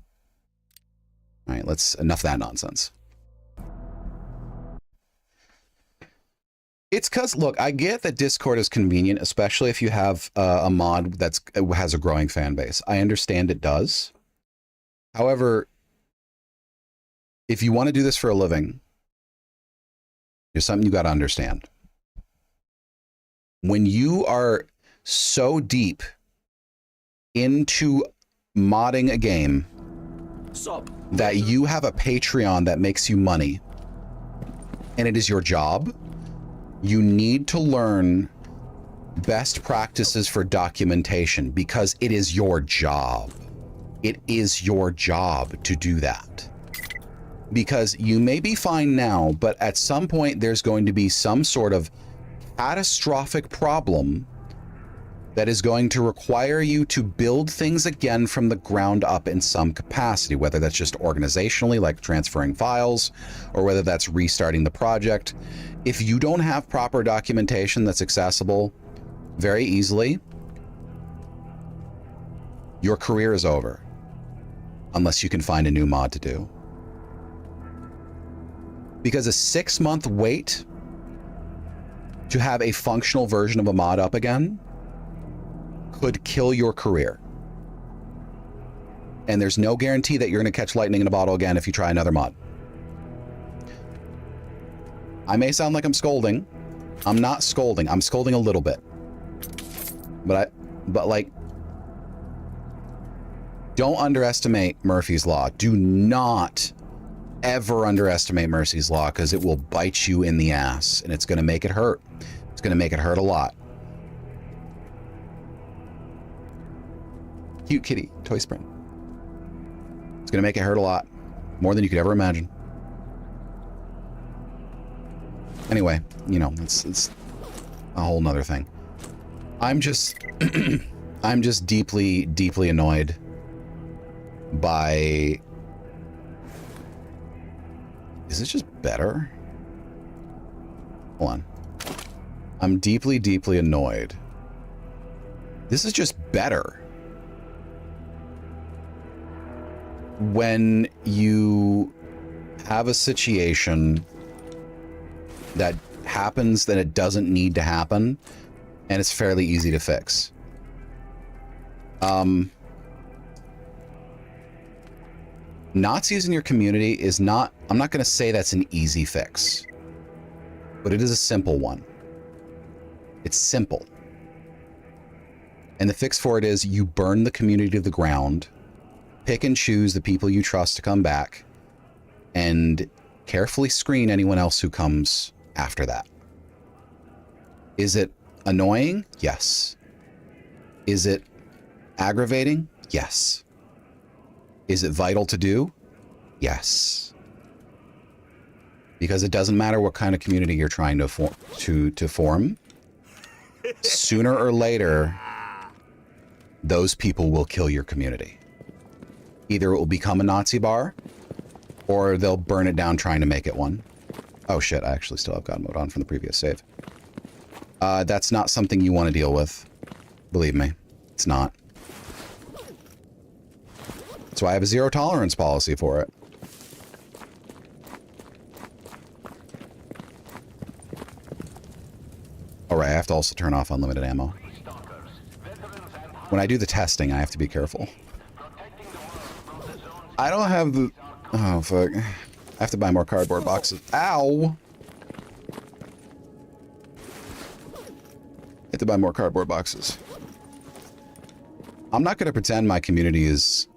All right, let's enough of that nonsense. It's because, look, I get that Discord is convenient, especially if you have a mod that's has a growing fan base. I understand it does. However, if you want to do this for a living, there's something you got to understand. When you are so deep into modding a game that you have a Patreon that makes you money and it is your job, you need to learn best practices for documentation because it is your job. It is your job to do that. Because you may be fine now, but at some point there's going to be some sort of catastrophic problem that is going to require you to build things again from the ground up in some capacity, whether that's just organizationally, like transferring files, or whether that's restarting the project. If you don't have proper documentation that's accessible very easily, your career is over, unless you can find a new mod to do. Because a 6-month wait to have a functional version of a mod up again could kill your career. And there's no guarantee that you're going to catch lightning in a bottle again if you try another mod. I may sound like I'm scolding. I'm not scolding. I'm scolding a little bit. But like, don't underestimate Murphy's Law. Do not ever underestimate Murphy's Law, because it will bite you in the ass and it's going to make it hurt. It's going to make it hurt a lot. Cute kitty, toy sprint. It's going to make it hurt a lot. More than you could ever imagine. Anyway, you know, it's a whole nother thing. I'm just, I'm just deeply, deeply annoyed by... Is this just better? Hold on. I'm deeply, deeply annoyed. This is just better. When you have a situation that happens that it doesn't need to happen, and it's fairly easy to fix. Nazis in your community is not, I'm not going to say that's an easy fix, but it is a simple one. It's simple. And the fix for it is you burn the community to the ground, pick and choose the people you trust to come back, and carefully screen anyone else who comes after that. Is it annoying? Yes. Is it aggravating? Yes. Is it vital to do? Yes. Because it doesn't matter what kind of community you're trying to form. Sooner or later, those people will kill your community. Either it will become a Nazi bar, or they'll burn it down trying to make it one. Oh shit, I actually still have God mode on from the previous save. That's not something you want to deal with. Believe me, it's not. That's why I have a zero tolerance policy for it. Alright, I have to also turn off unlimited ammo. When I do the testing, I have to be careful. I don't have the... Oh, fuck. I have to buy more cardboard boxes. Ow! I have to buy more cardboard boxes. I'm not going to pretend my community is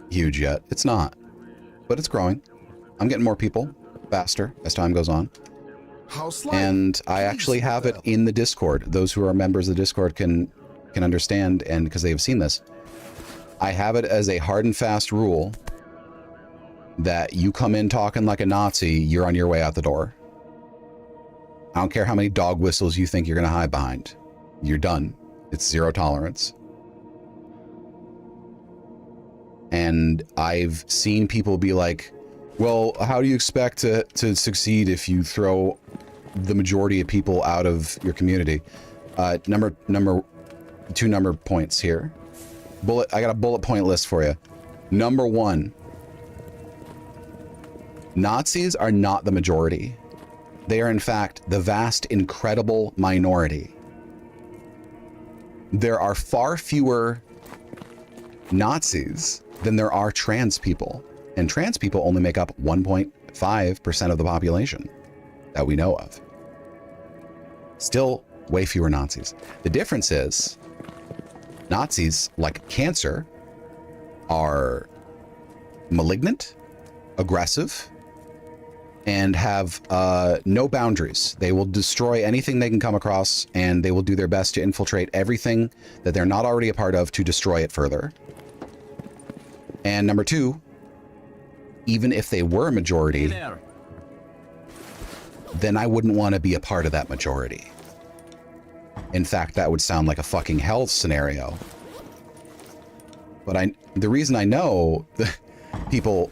huge yet. It's not. But it's growing. I'm getting more people faster as time goes on. And I actually have it in the Discord. Those who are members of the Discord can understand, and because they have seen this. I have it as a hard and fast rule that you come in talking like a Nazi, you're on your way out the door. I don't care how many dog whistles you think you're going to hide behind. You're done. It's zero tolerance. And I've seen people be like, well, how do you expect to succeed if you throw the majority of people out of your community? Two number points here. I got a bullet point list for you. Number one, Nazis are not the majority. They are, in fact, the vast, incredible minority. There are far fewer Nazis than there are trans people. And trans people only make up 1.5% of the population that we know of. Still, way fewer Nazis. The difference is, Nazis, like cancer, are malignant, aggressive, and have no boundaries. They will destroy anything they can come across, and they will do their best to infiltrate everything that they're not already a part of to destroy it further. And number two, even if they were a majority, then I wouldn't want to be a part of that majority. In fact, that would sound like a fucking hell scenario. But the reason I know the people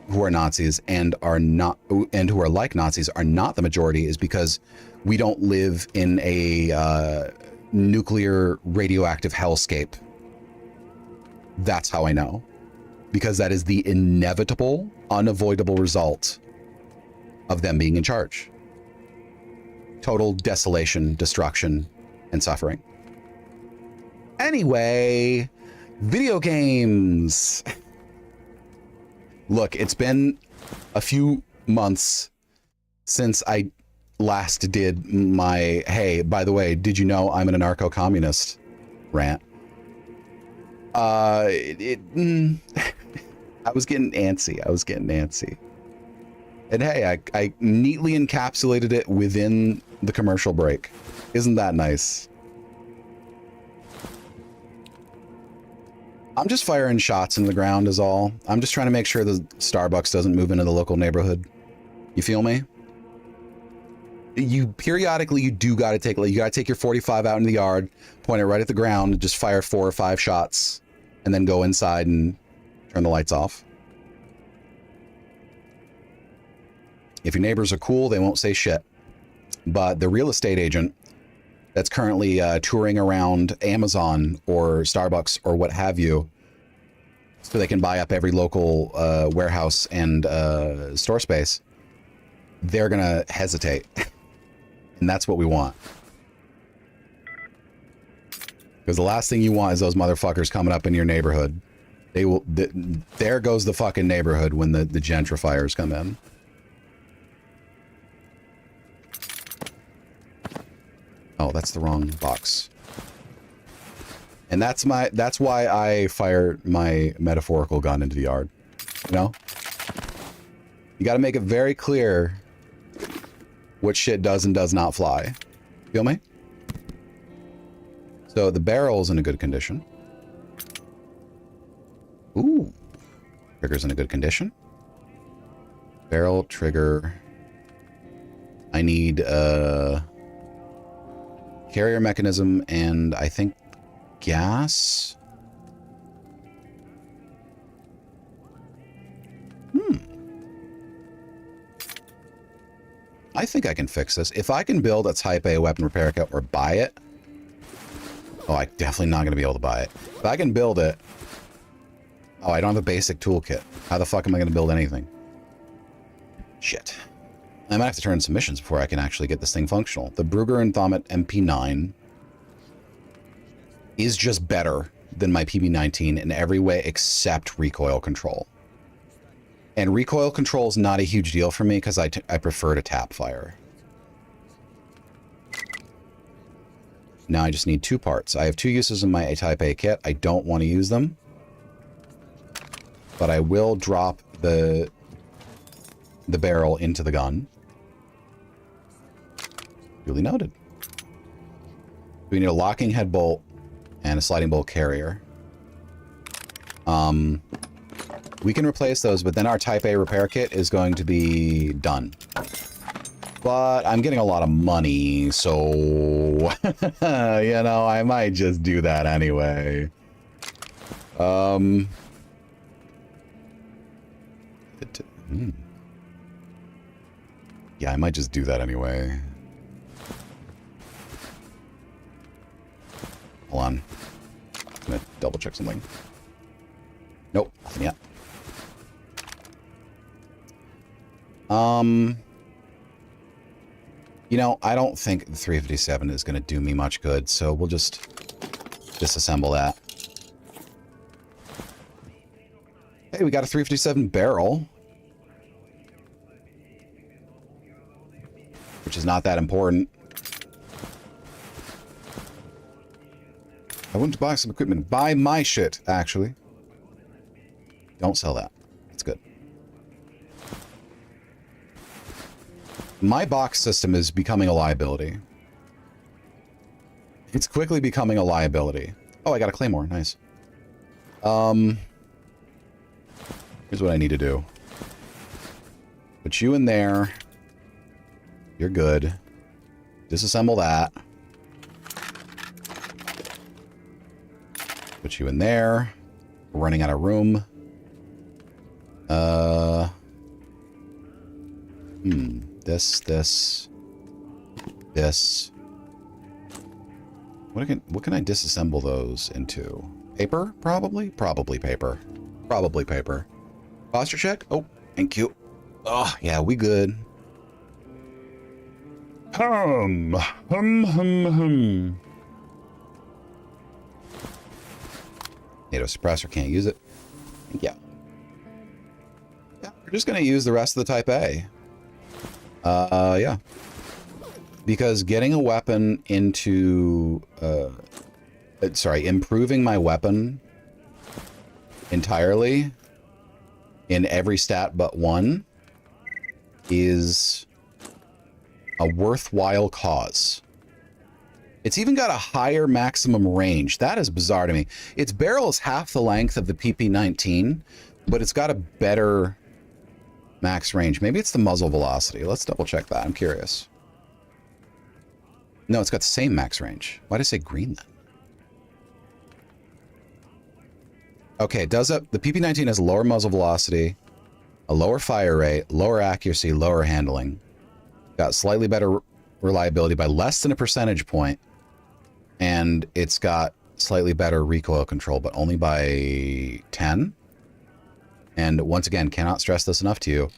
who are Nazis and who are like Nazis are not the majority is because we don't live in a nuclear radioactive hellscape. That's how I know. Because that is the inevitable, unavoidable result of them being in charge. Total desolation, destruction, and suffering. Anyway, Video games. Look, it's been a few months since I last did my, hey, by the way, did you know I'm an anarcho-communist rant? I was getting antsy. And hey, I neatly encapsulated it within the commercial break. Isn't that nice? I'm just firing shots in the ground is all. I'm just trying to make sure the Starbucks doesn't move into the local neighborhood. You feel me? You periodically, you gotta take your 45 out in the yard, point it right at the ground, and just fire 4 or 5 shots, and then go inside and turn the lights off. If your neighbors are cool, they won't say shit. But the real estate agent that's currently touring around Amazon or Starbucks or what have you, so they can buy up every local warehouse and store space, they're gonna hesitate. And that's what we want. Because the last thing you want is those motherfuckers coming up in your neighborhood. They will. There goes the fucking neighborhood when the gentrifiers come in. Oh, that's the wrong box. And that's why I fire my metaphorical gun into the yard. You know? You gotta make it very clear what shit does and does not fly. Feel me? So the barrel's in a good condition. Ooh. Trigger's in a good condition. Barrel, trigger. I need carrier mechanism and I think gas. I think I can fix this. If I can build a Type A weapon repair kit or buy it. Oh, I'm definitely not going to be able to buy it. If I can build it. Oh, I don't have a basic toolkit. How the fuck am I going to build anything? Shit. I might have to turn in some missions before I can actually get this thing functional. The Brugger and Thomet MP9 is just better than my PB19 in every way except recoil control. And recoil control is not a huge deal for me because I prefer to tap fire. Now I just need 2 parts. I have 2 uses in my Type A kit. I don't want to use them. But I will drop the barrel into the gun. Duly noted. We need a locking head bolt and a sliding bolt carrier. We can replace those, but then our Type A repair kit is going to be done. But I'm getting a lot of money, so you know, I might just do that anyway. Yeah, I might just do that anyway. Hold on. I'm gonna double check something. Nope, nothing yet. You know, I don't think the 357 is gonna do me much good, so we'll just disassemble that. Hey, we got a 357 barrel. Which is not that important. I want to buy some equipment. Buy my shit, actually. Don't sell that. That's good. My box system is becoming a liability. It's quickly becoming a liability. Oh, I got a claymore. Nice. Here's what I need to do. Put you in there. You're good. Disassemble that. Put you in there. We're running out of room. This. What can I disassemble those into? Paper, probably? Probably paper. Probably paper. Posture check? Oh, thank you. Oh, yeah, we good. Native suppressor, can't use it. Yeah. Yeah, we're just going to use the rest of the type A. Yeah. Because getting a weapon into... sorry, improving my weapon entirely in every stat but one is a worthwhile cause. It's even got a higher maximum range. That is bizarre to me. Its barrel is half the length of the PP-19, but it's got a better max range. Maybe it's the muzzle velocity. Let's double check that. I'm curious. No, it's got the same max range. Why did I say green then? Okay, it does up. The PP-19 has a lower muzzle velocity, a lower fire rate, lower accuracy, lower handling. Got slightly better reliability by less than a percentage point, and it's got slightly better recoil control, but only by 10. And once again, cannot stress this enough to you.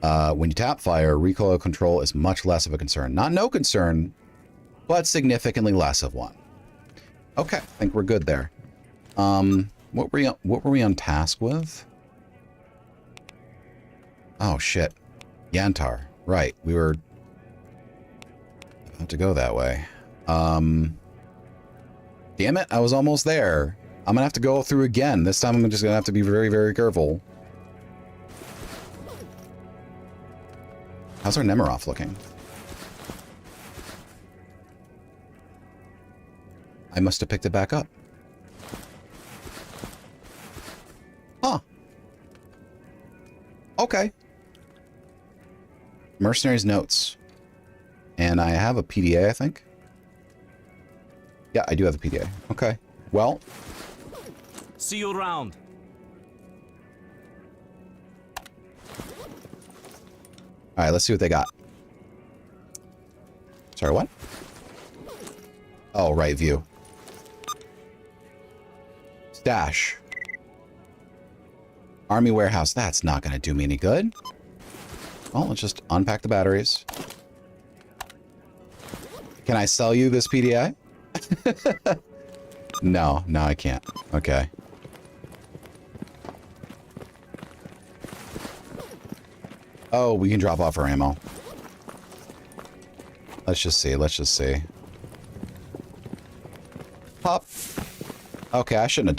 When you tap fire, recoil control is much less of a concern. Not no concern, but significantly less of one. Okay, I think we're good there. What were we on task with? Oh shit. Yantar. Right. We were about to go that way. Damn it, I was almost there. I'm gonna have to go through again. This time I'm just gonna have to be very, very careful. How's our Nemiroff looking? I must have picked it back up. Huh. Okay. Mercenaries notes. And I have a PDA, I think. Yeah, I do have a PDA. Okay. Well. See you around. All right, let's see what they got. Sorry, what? Oh, right view. Stash. Army warehouse. That's not going to do me any good. Well, let's just unpack the batteries. Can I sell you this PDI? No, I can't. Okay. Oh, we can drop off our ammo. Let's just see. Pop. Okay, I shouldn't have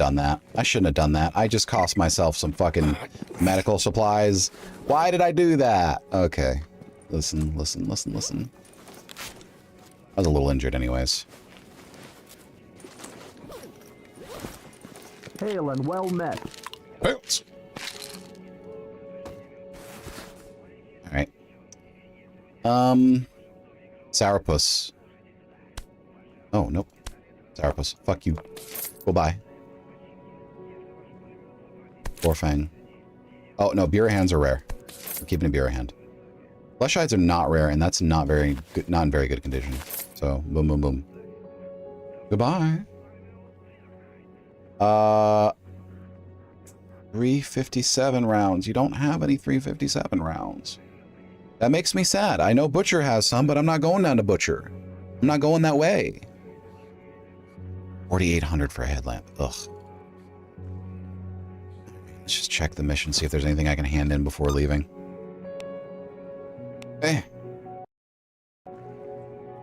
done that. I just cost myself some fucking medical supplies. Why did I do that? Okay. Listen. I was a little injured anyways. Hail and well met. Pelt. Alright. Sourpuss. Oh, nope. Sourpuss. Fuck you. Goodbye. Warfang. Oh, no, beer hands are rare. I'm keeping a beer hand. Flesh hides are not rare, and that's not very good, not in very good condition. So, boom, boom, boom. Goodbye. 357 rounds. You don't have any 357 rounds. That makes me sad. I know Butcher has some, but I'm not going down to Butcher. I'm not going that way. 4,800 for a headlamp. Ugh. Let's just check the mission, see if there's anything I can hand in before leaving. Okay.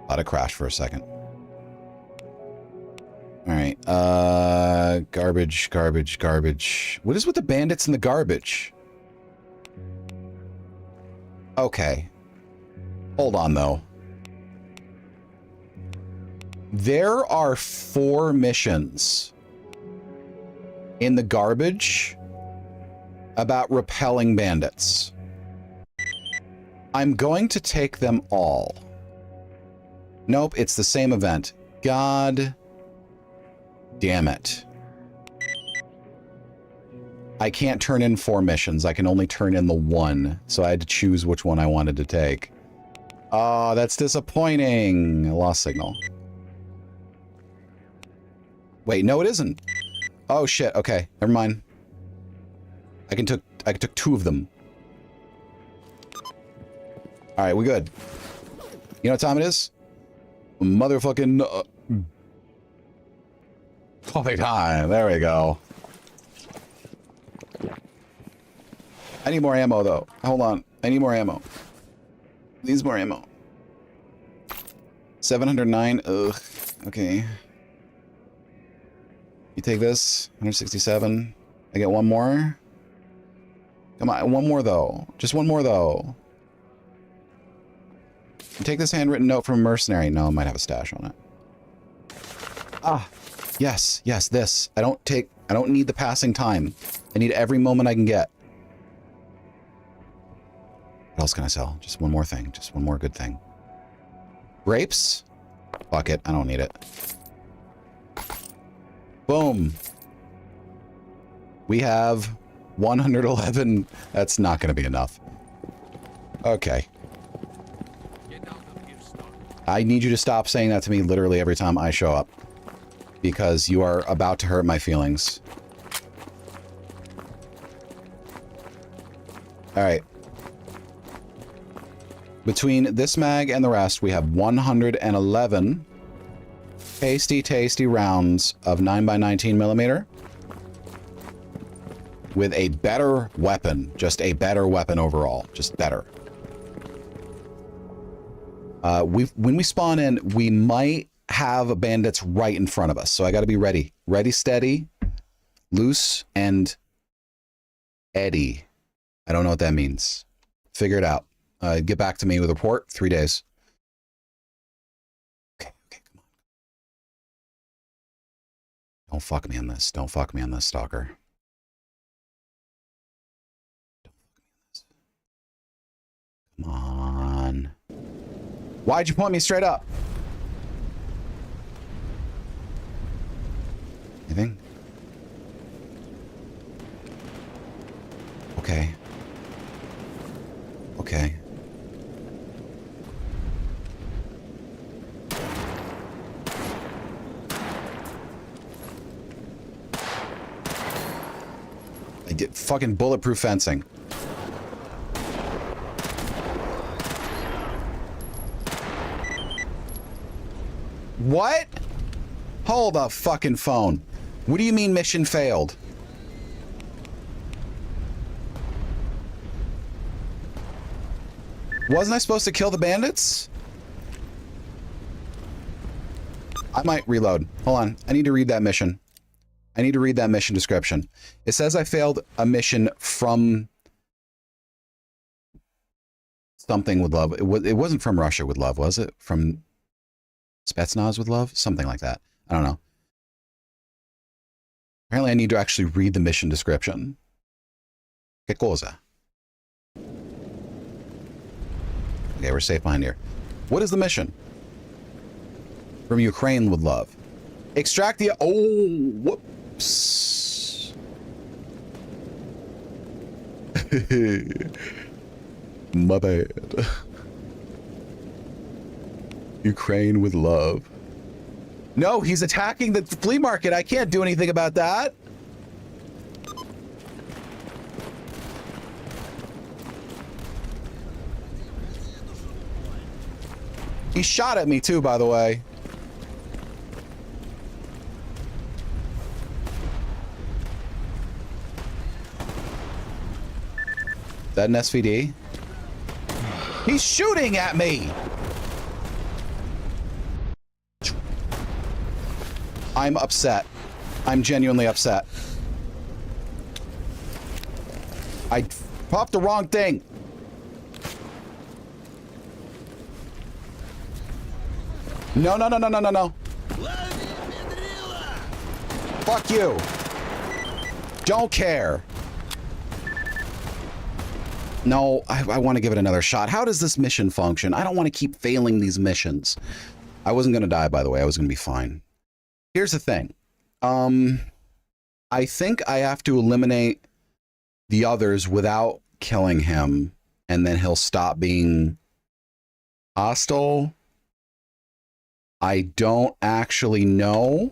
Thought it crashed for a second. Alright, garbage. What is with the bandits and the garbage? Okay. Hold on, though. There are 4 missions in the garbage about repelling bandits. I'm going to take them all. Nope, it's the same event. God damn it. I can't turn in 4 missions. I can only turn in the 1. So I had to choose which one I wanted to take. Oh, that's disappointing. I lost signal. Wait, no, it isn't. Oh shit. Okay, never mind. I took 2 of them. All right, we good. You know what time it is? Motherfucking coffee time. There we go. I need more ammo, though. Hold on. I need more ammo. Needs more ammo. 709. Ugh. Okay. You take this. 167. I get one more. Come on. One more, though. Just one more, though. You take this handwritten note from a mercenary. No, it might have a stash on it. Ah. Yes. Yes, this. I don't need the passing time. I need every moment I can get. What else can I sell? Just one more thing. Just one more good thing. Grapes? Fuck it. I don't need it. Boom. We have 111. That's not going to be enough. Okay. I need you to stop saying that to me literally every time I show up. Because you are about to hurt my feelings. Alright. Between this mag and the rest, we have 111 tasty rounds of 9x19 millimeter with a better weapon. Just a better weapon overall. Just better. When we spawn in, we might have bandits right in front of us, so I got to be ready. Ready, steady, loose, and Eddie. I don't know what that means. Figure it out. Get back to me with a report. 3 days. Okay, come on. Don't fuck me on this. Don't fuck me on this, stalker. Don't fuck me on this. Come on. Why'd you point me straight up? Anything? Okay. Okay. I did fucking bulletproof fencing. What? Hold the fucking phone. What do you mean mission failed? Wasn't I supposed to kill the bandits? I might reload. Hold on. I need to read that mission. I need to read that mission description. It says I failed a mission from something with love. It wasn't from Russia with love, was it? From Spetsnaz with love? Something like that. I don't know. Apparently I need to actually read the mission description. Que cosa? Okay, we're safe behind here. What is the mission? From Ukraine with love. Extract the... Oh, whoops. My bad. Ukraine with love. No, he's attacking the flea market. I can't do anything about that. He shot at me too, by the way. Is that an SVD? He's shooting at me! I'm upset. I'm genuinely upset. I popped the wrong thing. No. Fuck you. Don't care. No, I want to give it another shot. How does this mission function? I don't want to keep failing these missions. I wasn't going to die, by the way. I was going to be fine. Here's the thing. I think I have to eliminate the others without killing him, and then he'll stop being hostile. I don't actually know,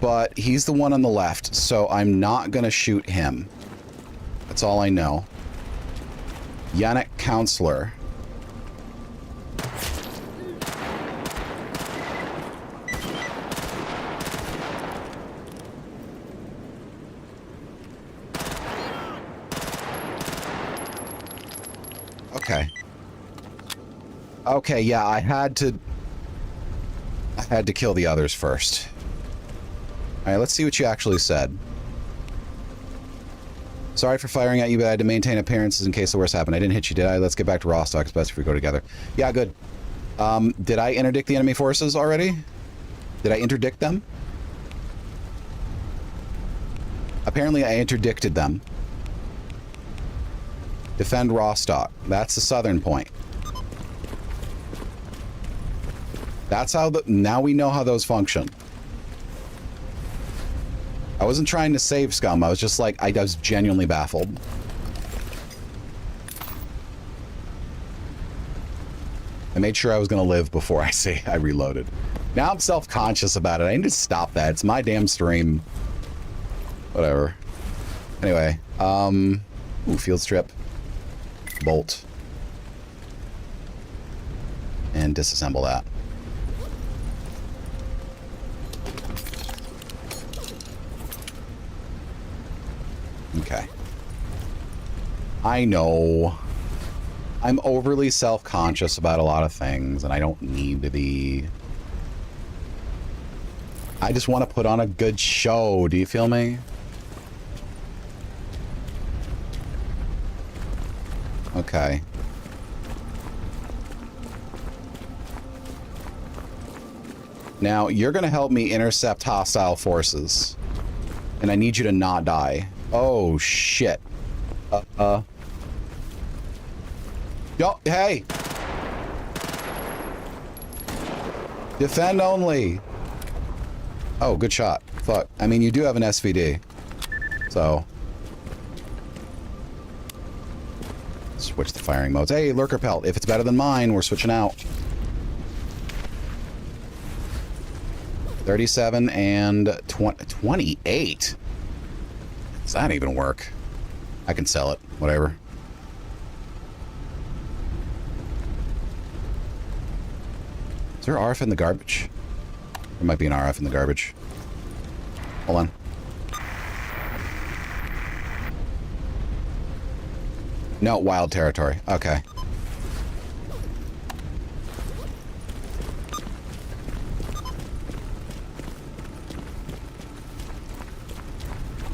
but he's the one on the left, so I'm not going to shoot him. That's all I know. Yannick Counselor. Okay. Okay, yeah, I had to kill the others first. Alright, let's see what you actually said. Sorry for firing at you, but I had to maintain appearances in case the worst happened. I didn't hit you, did I? Let's get back to Rostock. It's best if we go together. Yeah, good. Did I interdict the enemy forces already? Did I interdict them? Apparently I interdicted them. Defend Rostock. That's the southern point. That's how now we know how those function. I wasn't trying to save scum. I was just like, I was genuinely baffled. I made sure I was going to live before I reloaded. Now I'm self-conscious about it. I need to stop that. It's my damn stream. Whatever. Anyway, ooh, field strip. Bolt. And disassemble that. Okay. I know. I'm overly self-conscious about a lot of things, and I don't need to be. I just want to put on a good show. Do you feel me? Okay. Now, you're going to help me intercept hostile forces. And I need you to not die. Oh, shit. Yo, hey! Defend only. Oh, good shot. Fuck. I mean, you do have an SVD. So. Switch the firing modes. Hey, lurker pelt. If it's better than mine, we're switching out. 37 and 28. Does that even work? I can sell it. Whatever. Is there RF in the garbage? There might be an RF in the garbage. Hold on. No, wild territory. Okay.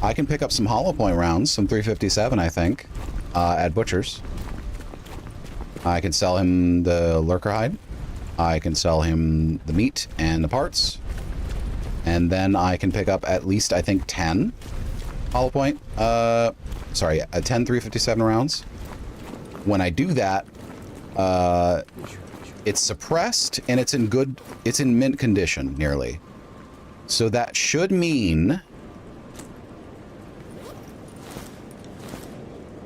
I can pick up some hollow point rounds, some 357, I think, at Butcher's. I can sell him the lurker hide. I can sell him the meat and the parts. And then I can pick up at least, I think, 10 hollow point. Sorry, 10 357 rounds. When I do that, it's suppressed and it's in mint condition, nearly. So that should mean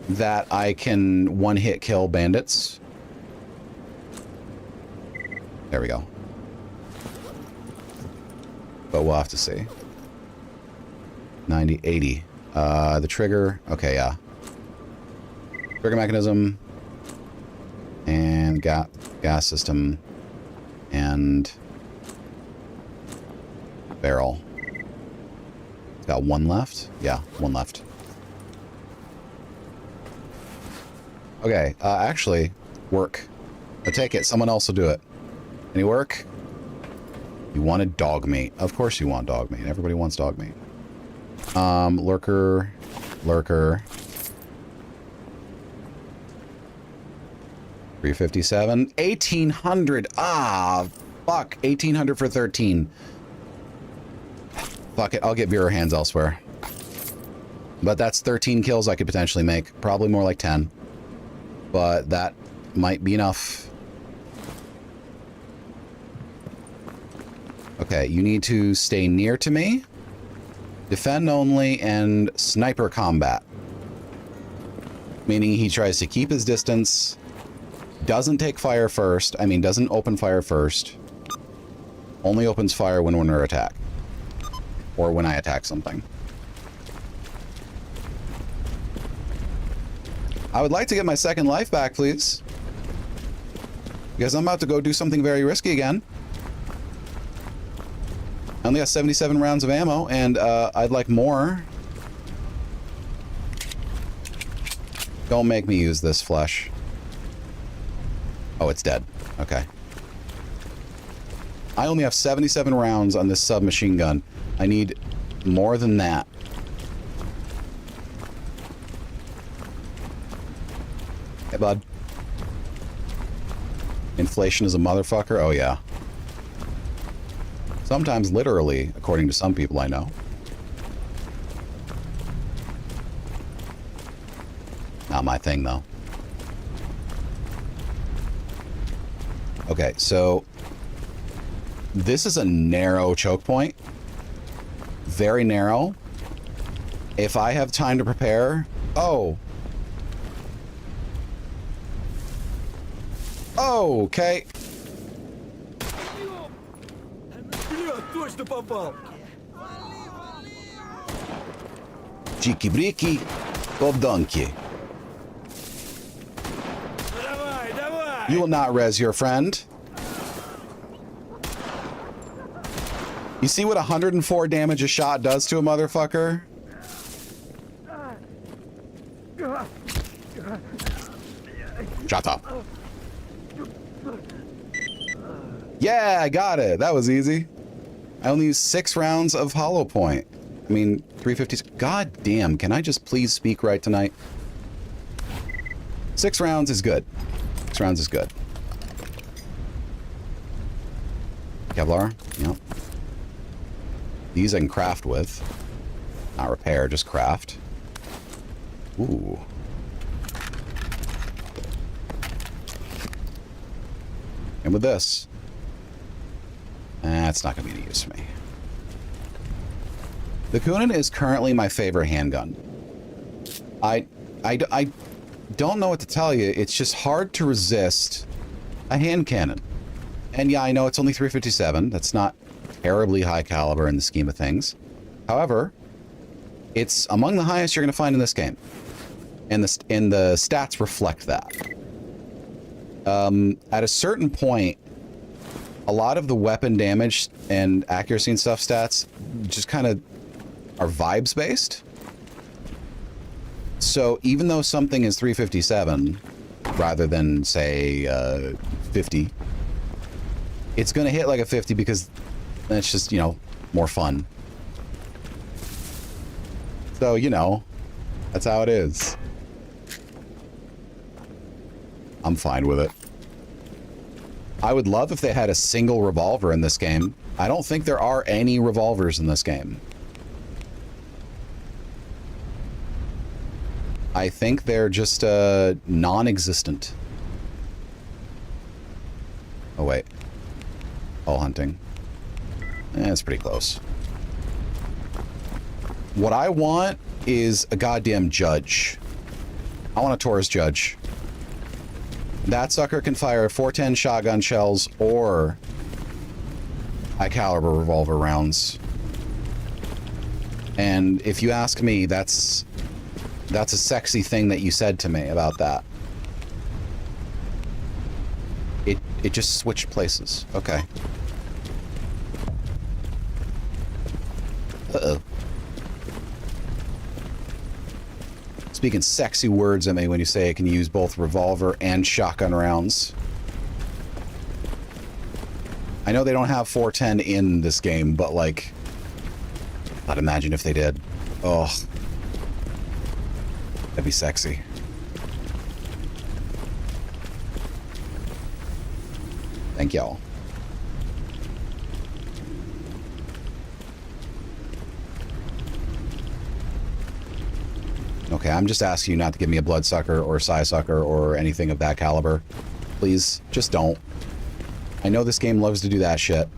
that I can one-hit kill bandits. There we go. But we'll have to see. 90, 80. The trigger. Okay, yeah. Trigger mechanism. And gas system. And barrel. It's got one left? Yeah, one left. Okay, actually, work. I take it. Someone else will do it. Any work? You wanted dog meat. Of course you want dog meat. Everybody wants dog meat. Lurker. 357. 1800. Ah, fuck. 1800 for 13. Fuck it. I'll get Bureau hands elsewhere. But that's 13 kills I could potentially make. Probably more like 10. But that might be enough. Okay, you need to stay near to me. Defend only and sniper combat. Meaning he tries to keep his distance. Doesn't take fire first. I mean, doesn't open fire first. Only opens fire when we're under attack. Or when I attack something. I would like to get my second life back, please. Because I'm about to go do something very risky again. I only got 77 rounds of ammo, and I'd like more. Don't make me use this flesh. Oh, it's dead. Okay. I only have 77 rounds on this submachine gun. I need more than that. Hey, bud. Inflation is a motherfucker? Oh, yeah. Sometimes literally, according to some people I know. Not my thing, though. Okay, so this is a narrow choke point. Very narrow. If I have time to prepare... Oh. Oh, okay. Чики-брики, подонки. You will not res your friend. You see what 104 damage a shot does to a motherfucker? Shut up. Yeah, I got it. That was easy. I only used 6 rounds of hollow point. I mean, 350s. God damn, can I just please speak right tonight? 6 rounds is good. 6 rounds is good. Kevlar? Yep. These I can craft with. Not repair, just craft. Ooh. And with this. That's not going to be any use for me. The Kunin is currently my favorite handgun. I don't know what to tell you. It's just hard to resist a hand cannon. And yeah, I know it's only 357. That's not terribly high caliber in the scheme of things. However, it's among the highest you're going to find in this game. And the stats reflect that. At a certain point, a lot of the weapon damage and accuracy and stuff stats just kind of are vibes based. So even though something is 357 rather than say 50, it's going to hit like a 50 because it's just, you know, more fun. So, you know, that's how it is. I'm fine with it. I would love if they had a single revolver in this game. I don't think there are any revolvers in this game. I think they're just non-existent. Oh, wait. All hunting. That's pretty close. What I want is a goddamn judge. I want a Taurus judge. That sucker can fire 410 shotgun shells or high caliber revolver rounds. And if you ask me, that's a sexy thing that you said to me about that. It just switched places. Okay. Uh-oh. Speaking sexy words at me when you say it can use both revolver and shotgun rounds. I know they don't have 410 in this game, but like, I'd imagine if they did. Oh, that'd be sexy. Thank y'all. Okay, I'm just asking you not to give me a bloodsucker or a psi-sucker or anything of that caliber. Please, just don't. I know this game loves to do that shit.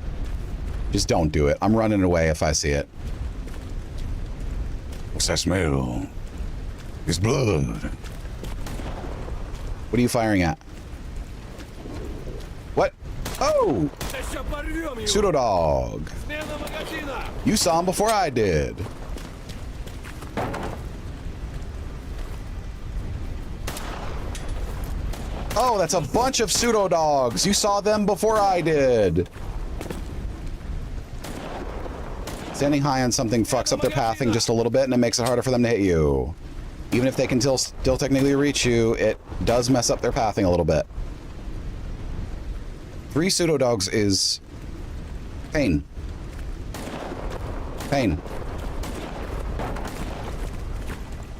Just don't do it. I'm running away if I see it. What's that smell? It's blood. What are you firing at? What? Oh! Pseudo dog. You saw him before I did. Oh, that's a bunch of pseudo dogs. You saw them before I did. Standing high on something fucks up their pathing just a little bit and it makes it harder for them to hit you. Even if they can still technically reach you, it does mess up their pathing a little bit. 3 pseudo dogs is pain. Pain.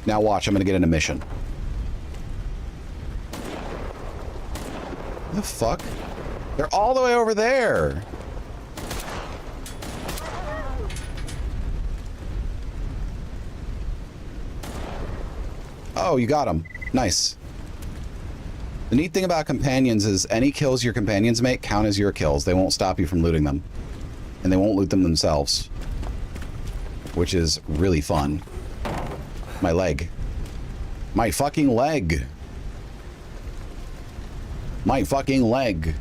Now watch, I'm gonna get in a mission. The fuck? They're all the way over there. Oh, you got them. Nice. The neat thing about companions is any kills your companions make count as your kills. They won't stop you from looting them. And they won't loot them themselves. Which is really fun. My leg. My fucking leg. My fucking leg.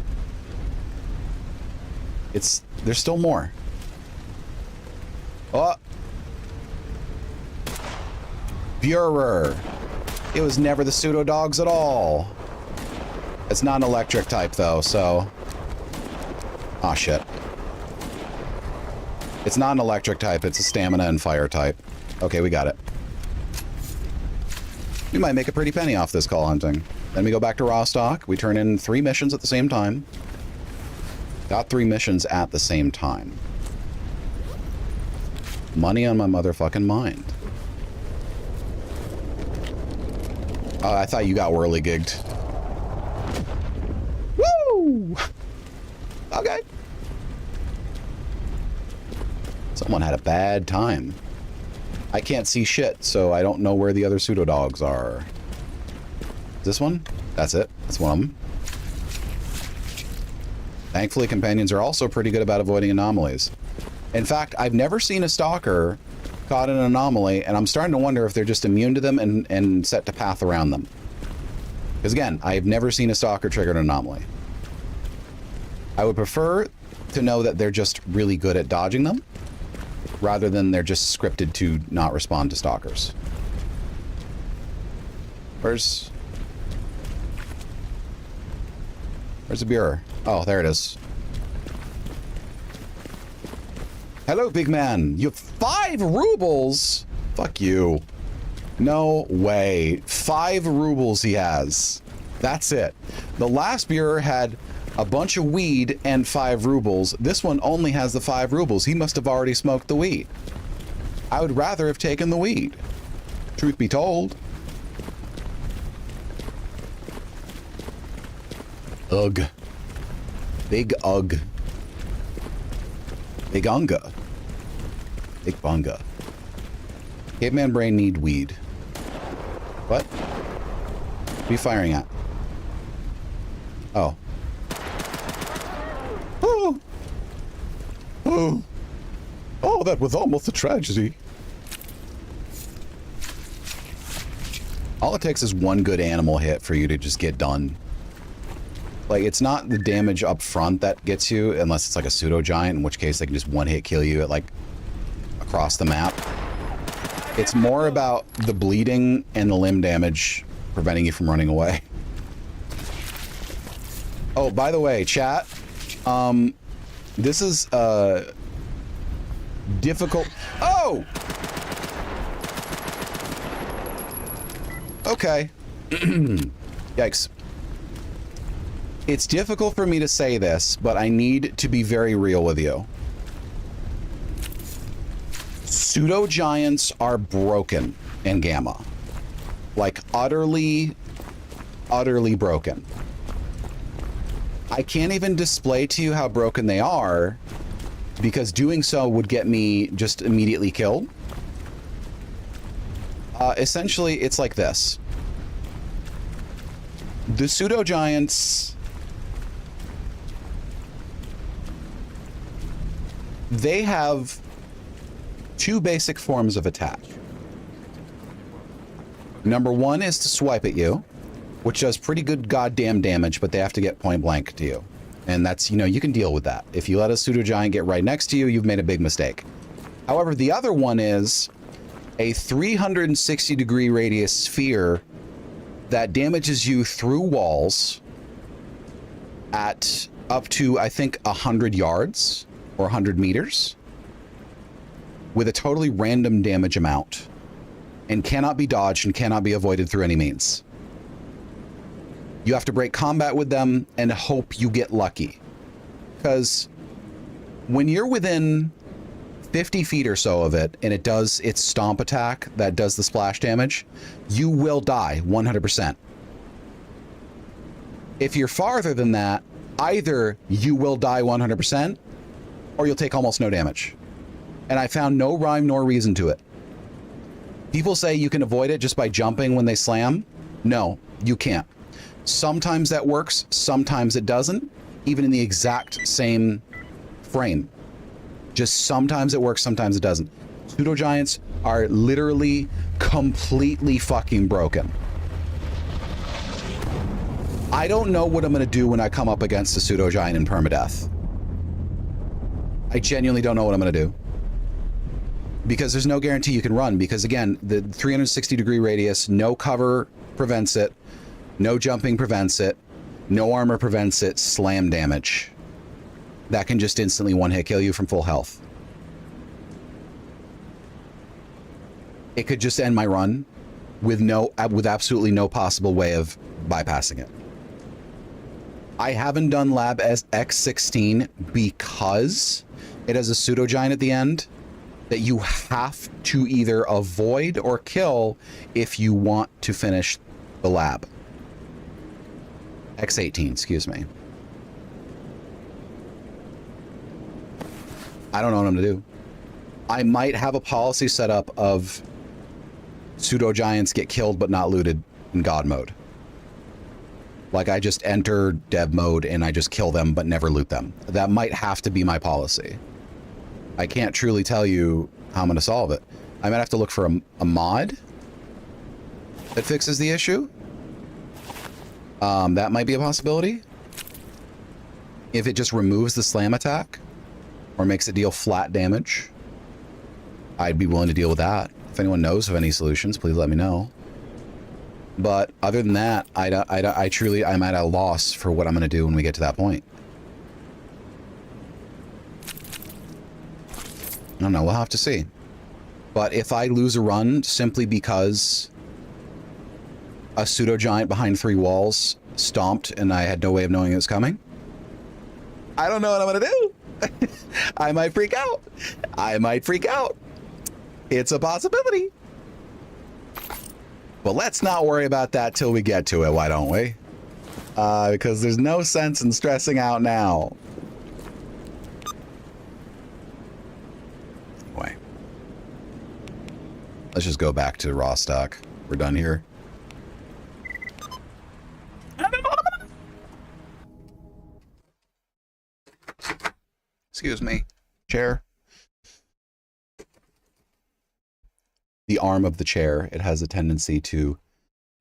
There's still more. Oh. Burer. It was never the pseudo dogs at all. It's not an electric type though, so. Aw, shit. It's not an electric type, it's a stamina and fire type. Okay, we got it. We might make a pretty penny off this call hunting. Then we go back to Rostock. We turn in 3 missions at the same time. Got 3 missions at the same time. Money on my motherfucking mind. I thought you got whirly-gigged. Woo! Okay. Someone had a bad time. I can't see shit, so I don't know where the other pseudo dogs are. This one? That's it. That's one of them. Thankfully, companions are also pretty good about avoiding anomalies. In fact, I've never seen a stalker caught in an anomaly, and I'm starting to wonder if they're just immune to them and set to path around them. Because again, I've never seen a stalker trigger an anomaly. I would prefer to know that they're just really good at dodging them, rather than they're just scripted to not respond to stalkers. Where's the Bureau? Oh, there it is. Hello, big man. You have 5 rubles? Fuck you. No way. 5 rubles he has. That's it. The last Bureau had a bunch of weed and 5 rubles. This one only has the 5 rubles. He must have already smoked the weed. I would rather have taken the weed. Truth be told. Ugh. Big ugh. Big unga. Big bunga. Caveman brain need weed. What? What are you firing at? Oh. Oh. Oh. Oh, that was almost a tragedy. All it takes is one good animal hit for you to just get done. Like, it's not the damage up front that gets you, unless it's like a pseudo giant, in which case they can just one-hit kill you at, like, across the map. It's more about the bleeding and the limb damage preventing you from running away. Oh, by the way, chat, this is, difficult. Oh! Okay. Yikes. It's difficult for me to say this, but I need to be very real with you. Pseudo giants are broken in Gamma. Like, utterly, utterly broken. I can't even display to you how broken they are, because doing so would get me just immediately killed. Essentially, it's like this. The pseudo giants, they have 2 basic forms of attack. Number 1 is to swipe at you, which does pretty good goddamn damage, but they have to get point blank to you. And that's, you know, you can deal with that. If you let a pseudo giant get right next to you, you've made a big mistake. However, the other one is a 360-degree radius sphere that damages you through walls at up to, I think, 100 yards or 100 meters with a totally random damage amount and cannot be dodged and cannot be avoided through any means. You have to break combat with them and hope you get lucky. because when you're within 50 feet or so of it and it does its stomp attack that does the splash damage, you will die 100%. If you're farther than that, either you will die 100% or you'll take almost no damage. And I found no rhyme nor reason to it. People say you can avoid it just by jumping when they slam. No, you can't. Sometimes that works, sometimes it doesn't, even in the exact same frame. Just sometimes it works, sometimes it doesn't. Pseudo giants are literally completely fucking broken. I don't know what I'm gonna do when I come up against a pseudo giant in permadeath. I genuinely don't know what I'm gonna do. Because there's no guarantee you can run, because again, the 360-degree radius, no cover prevents it, no jumping prevents it, no armor prevents it, slam damage. That can just instantly one-hit kill you from full health. It could just end my run with absolutely no possible way of bypassing it. I haven't done Lab X16 because it has a pseudo giant at the end that you have to either avoid or kill if you want to finish the lab. X18, excuse me. I don't know what I'm gonna do. I might have a policy set up of pseudo giants get killed but not looted in God mode. Like I just enter dev mode and I just kill them but never loot them. That might have to be my policy. I can't truly tell you how I'm going to solve it. I might have to look for a mod that fixes the issue. That might be a possibility. If it just removes the slam attack or makes it deal flat damage, I'd be willing to deal with that. If anyone knows of any solutions, please let me know. But other than that, I'm at a loss for what I'm going to do when we get to that point. I don't know, we'll have to see. But if I lose a run simply because a pseudo giant behind 3 walls stomped and I had no way of knowing it was coming, I don't know what I'm gonna do. I might freak out. I might freak out. It's a possibility. But let's not worry about that till we get to it, why don't we? Because there's no sense in stressing out now. Anyway. Let's just go back to raw stock. We're done here. Excuse me. Chair. The arm of the chair, it has a tendency to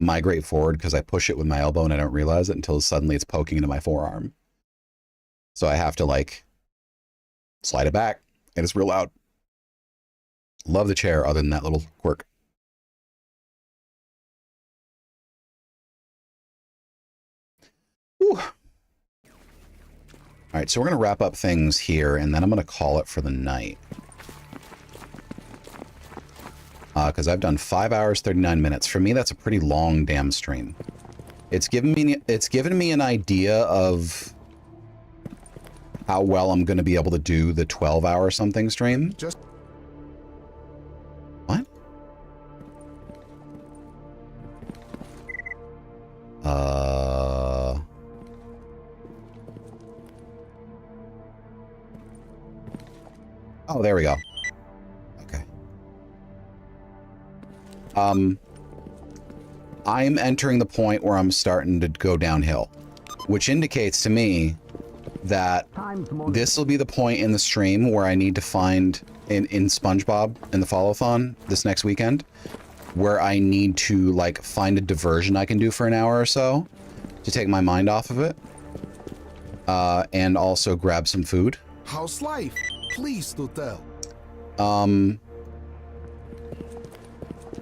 migrate forward because I push it with my elbow and I don't realize it until suddenly it's poking into my forearm. So I have to like slide it back and it's real loud. Love the chair other than that little quirk. Whew. All right, so we're going to wrap up things here, and then I'm going to call it for the night. Because I've done 5 hours, 39 minutes. For me, that's a pretty long damn stream. It's given me an idea of how well I'm going to be able to do the 12-hour something stream. Just what? Oh, there we go. Okay. I'm entering the point where I'm starting to go downhill, which indicates to me that this will be the point in the stream where I need to find in SpongeBob in the follow-thon this next weekend, where I need to like find a diversion I can do for an hour or so to take my mind off of it, and also grab some food. how's life? Please do tell.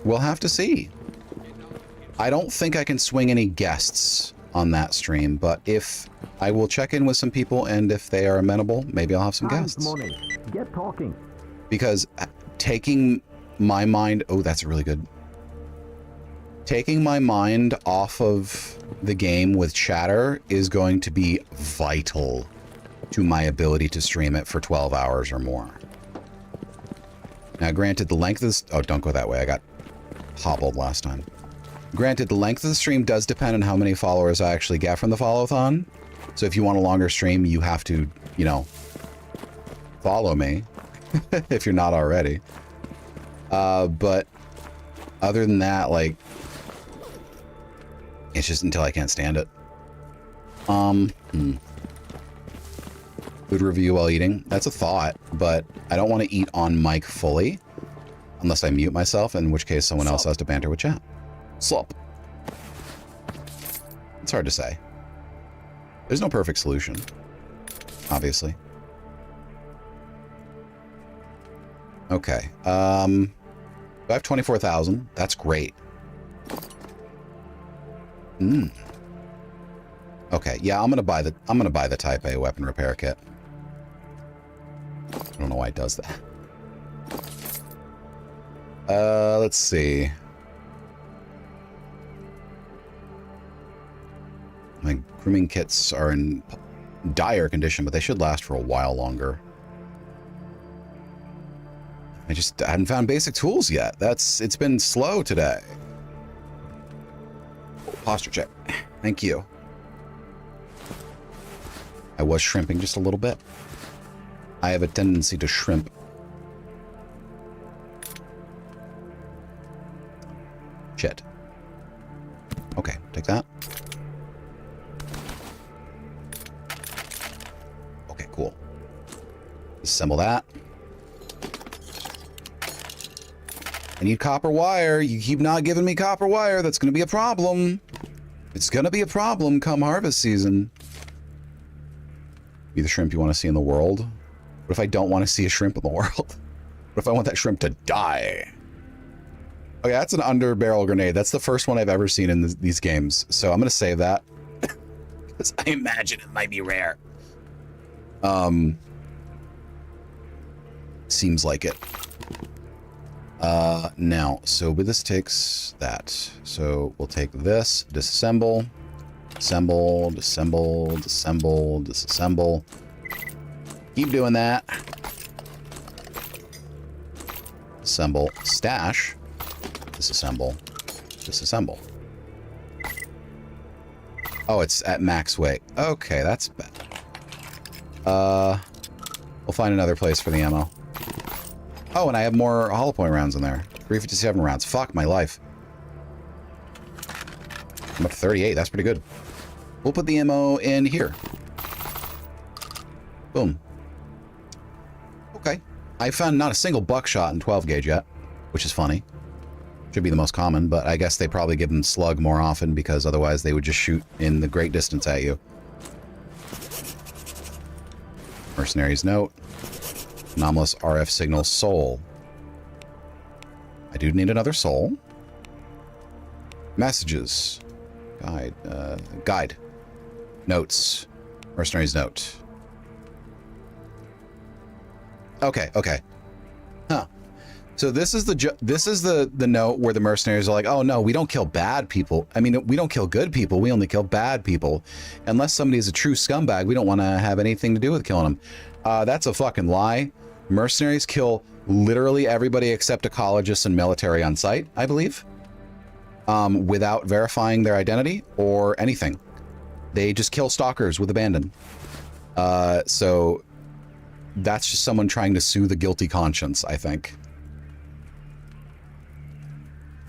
We'll have to see. I don't think I can swing any guests on that stream, but if I will check in with some people and if they are amenable, maybe I'll have some guests. Morning. Get talking. Because taking my mind, oh, that's really good. Taking my mind off of the game with chatter is going to be vital to my ability to stream it for 12 hours or more. Now, granted, the length of this... Oh, don't go that way. I got hobbled last time. Granted, the length of the stream does depend on how many followers I actually get from the follow-thon. So if you want a longer stream, you have to, you know, follow me if you're not already. But other than that, like, it's just until I can't stand it. Food review while eating. That's a thought, but I don't want to eat on mic fully unless I mute myself, in which case someone else has to banter with chat. Slop. It's hard to say. There's no perfect solution, obviously. Okay. I have 24,000. That's great. Okay, yeah, I'm gonna buy the Type A weapon repair kit. I don't know why it does that. Let's see. My grooming kits are in dire condition, but they should last for a while longer. I just hadn't found basic tools yet. It's been slow today. Posture check. Thank you. I was shrimping just a little bit. I have a tendency to shrimp. Shit. Okay, take that. Okay, cool. Assemble that. I need copper wire. You keep not giving me copper wire. That's going to be a problem. It's going to be a problem come harvest season. Be the shrimp you want to see in the world? What if I don't want to see a shrimp in the world? What if I want that shrimp to die? Okay, that's an under barrel grenade. That's the first one I've ever seen in these games. So I'm going to save that. Because I imagine it might be rare. Seems like it. Now, so with this takes that. So we'll take this, disassemble, assemble, disassemble, disassemble, disassemble. Keep doing that. Assemble, stash, disassemble, disassemble. Oh, it's at max weight. Okay, that's bad. We'll find another place for the ammo. Oh, and I have more hollow point rounds in there. 357 rounds. Fuck my life. I'm up to 38. That's pretty good. We'll put the ammo in here. Boom. Okay. I found not a single buckshot in 12 gauge yet, which is funny. Should be the most common, but I guess they probably give them slug more often because otherwise they would just shoot in the great distance at you. Mercenary's note. Anomalous RF signal soul. I do need another soul. Messages. Guide. Guide. Notes. Mercenary's note. Okay, okay. Huh. So this is the note where the mercenaries are like, oh no, we don't kill bad people. I mean, we don't kill good people. We only kill bad people. Unless somebody is a true scumbag, we don't want to have anything to do with killing them. That's a fucking lie. Mercenaries kill literally everybody except ecologists and military on site, I believe, without verifying their identity or anything. They just kill stalkers with abandon. So that's just someone trying to soothe the guilty conscience, I think.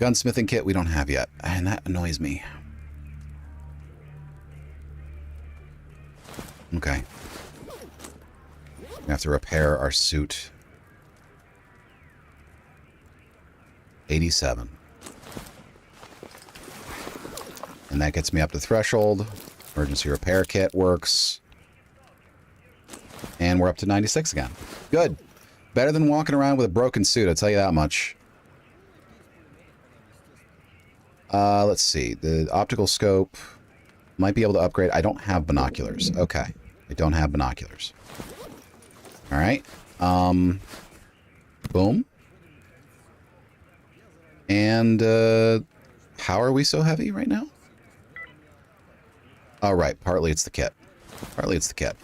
Gunsmithing kit we don't have yet, and that annoys me. Okay. We have to repair our suit. 87. And that gets me up to threshold. Emergency repair kit works. And we're up to 96 again. Good. Better than walking around with a broken suit, I'll tell you that much. Let's see. The optical scope might be able to upgrade. I don't have binoculars. Okay. I don't have binoculars. All right. Boom. And how are we so heavy right now? All right. Partly it's the kit. Partly it's the kit.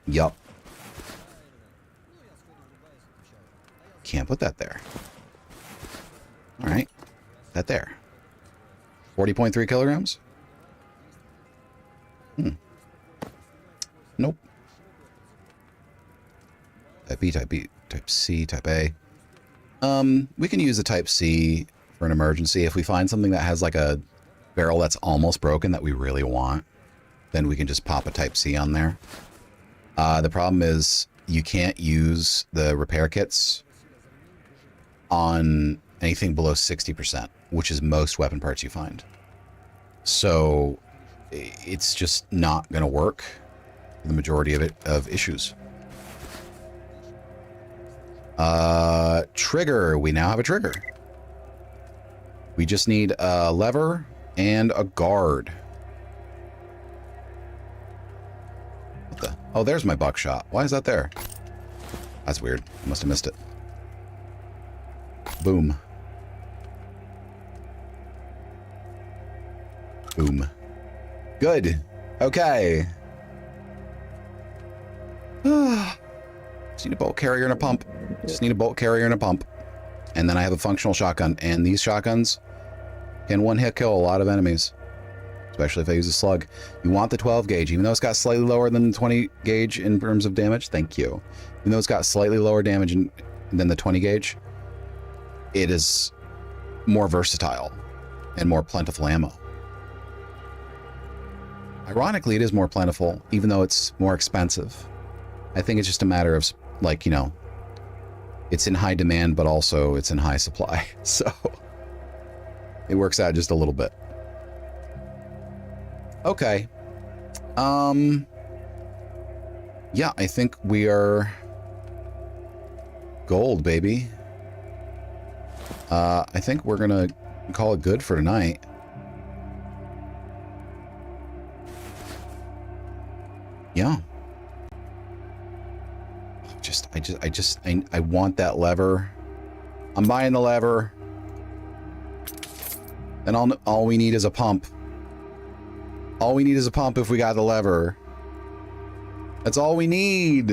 Yup. Can't put that there. All right. That there. 40.3 kilograms? Nope. Type B, type B, type C, type A. We can use a type C for an emergency. If we find something that has like a barrel that's almost broken that we really want, then we can just pop a type C on there. The problem is you can't use the repair kits on anything below 60%, which is most weapon parts you find. So it's just not going to work for the majority of issues. Trigger. We now have a trigger. We just need a lever and a guard. What the? Oh, there's my buckshot. Why is that there? That's weird. I must have missed it. Boom. Boom. Good. Okay. Just need a bolt carrier and a pump. Just need a bolt carrier and a pump. And then I have a functional shotgun. And these shotguns can one-hit kill a lot of enemies. Especially if I use a slug. You want the 12 gauge, even though it's got slightly lower than the 20 gauge in terms of damage. Thank you. Even though it's got slightly lower damage than the 20 gauge, it is more versatile and more plentiful ammo. Ironically, it is more plentiful, even though it's more expensive. I think it's just a matter of, like, you know, it's in high demand, but also it's in high supply. So it works out just a little bit. Okay. Yeah, I think we are gold, baby. I think we're gonna call it good for tonight. Yeah. I want that lever. I'm buying the lever. Then all we need is a pump. All we need is a pump if we got the lever. That's all we need.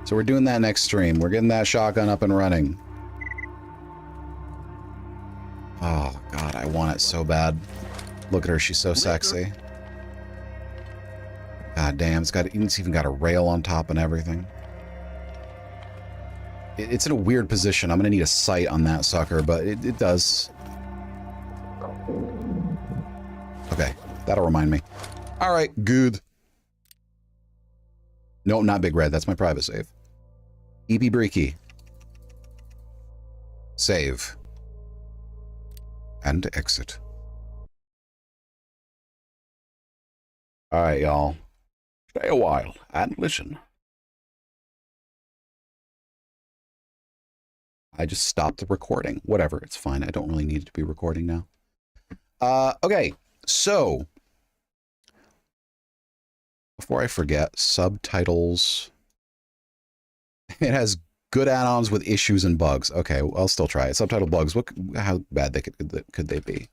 So we're doing that next stream. We're getting that shotgun up and running. Oh, God, I want it so bad. Look at her. She's so sexy. God damn, it's even got a rail on top and everything. It's in a weird position. I'm going to need a sight on that sucker, but it does. Okay, that'll remind me. All right, good. No, not Big Red. That's my private save. EP Breaky. Save. And exit. All right, y'all. Stay a while and listen. I just stopped the recording. Whatever, it's fine. I don't really need it to be recording now. Okay, so before I forget, subtitles. It has good add-ons with issues and bugs. Okay, I'll still try it. Subtitle bugs. How bad could they be?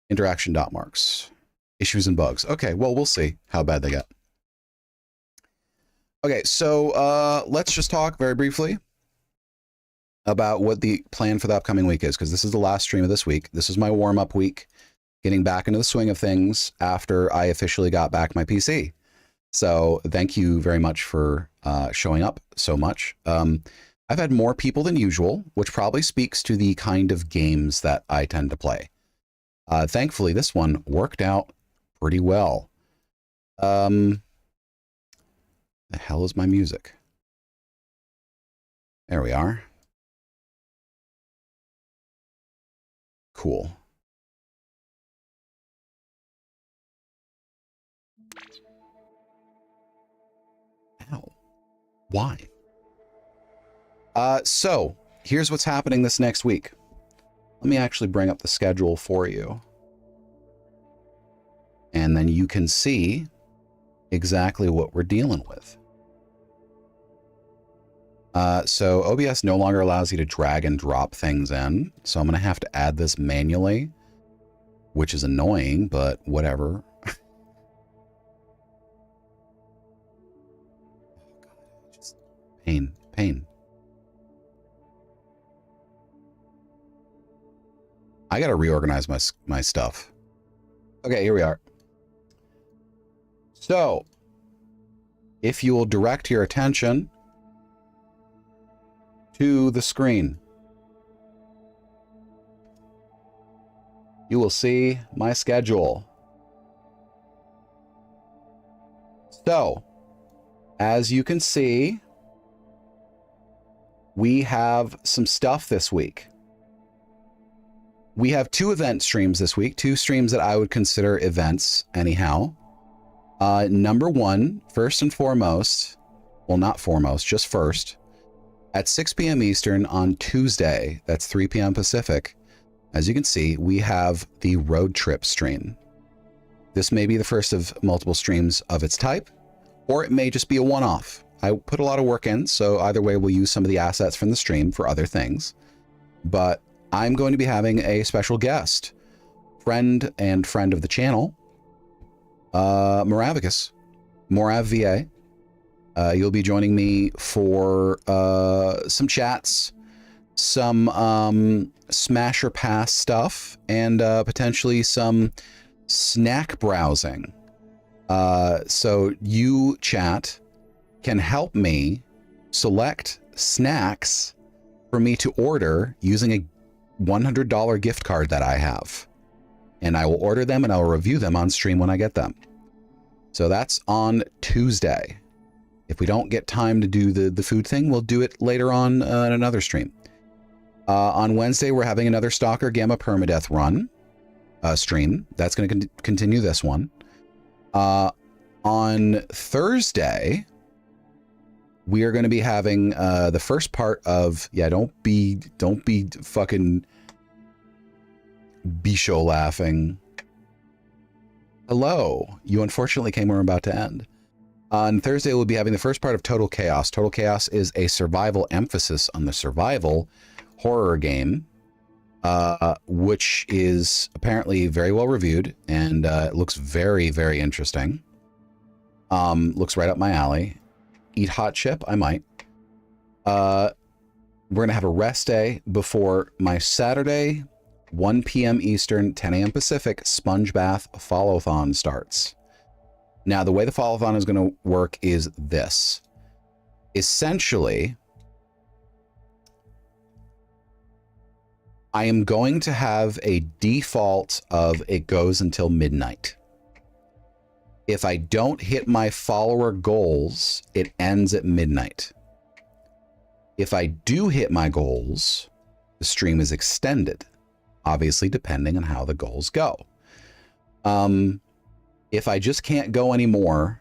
Interaction dot marks. Issues and bugs. Okay, well, we'll see how bad they get. Okay, so let's just talk very briefly about what the plan for the upcoming week is, because this is the last stream of this week. This is my warm-up week, getting back into the swing of things after I officially got back my PC. So thank you very much for showing up so much. I've had more people than usual, which probably speaks to the kind of games that I tend to play. Thankfully, this one worked out pretty well. The hell is my music? There we are. Cool. Ow. Why? So here's what's happening this next week. Let me actually bring up the schedule for you. And then you can see exactly what we're dealing with. So OBS no longer allows you to drag and drop things in. So I'm going to have to add this manually, which is annoying, but whatever. Pain. I gotta reorganize my stuff. Okay, here we are. So, if you will direct your attention to the screen, you will see my schedule. So, as you can see, we have some stuff this week. We have 2 event streams this week, 2 streams that I would consider events anyhow. Number 1, first and foremost, well, not foremost, just first, at 6 p.m. Eastern on Tuesday, that's 3 p.m. Pacific, as you can see, we have the road trip stream. This may be the first of multiple streams of its type, or it may just be a one-off. I put a lot of work in, so either way, we'll use some of the assets from the stream for other things. But I'm going to be having a special guest, friend of the channel, Morav VA. You'll be joining me for some chats, some smash or pass stuff, and potentially some snack browsing. So you, chat, can help me select snacks for me to order using a $100 gift card that I have. And I will order them and I'll review them on stream when I get them. So that's on Tuesday. If we don't get time to do the food thing, we'll do it later on in another stream. On Wednesday, we're having another Stalker Gamma Permadeath run stream. That's going to continue this one. On Thursday, we are going to be having the first part of, yeah, don't be fucking Bisho laughing. Hello. You unfortunately came when we're about to end. On Thursday, we'll be having the first part of Total Chaos. Total Chaos is a survival emphasis on the survival horror game, which is apparently very well reviewed, and it looks very, very interesting. Looks right up my alley. Eat hot chip? I might. We're going to have a rest day before my Saturday, 1 p.m. Eastern, 10 a.m. Pacific, Sponge Bath Follow-thon starts. Now, the way the follow-thon is going to work is this. Essentially, I am going to have a default of it goes until midnight. If I don't hit my follower goals, it ends at midnight. If I do hit my goals, the stream is extended, obviously depending on how the goals go. If I just can't go anymore,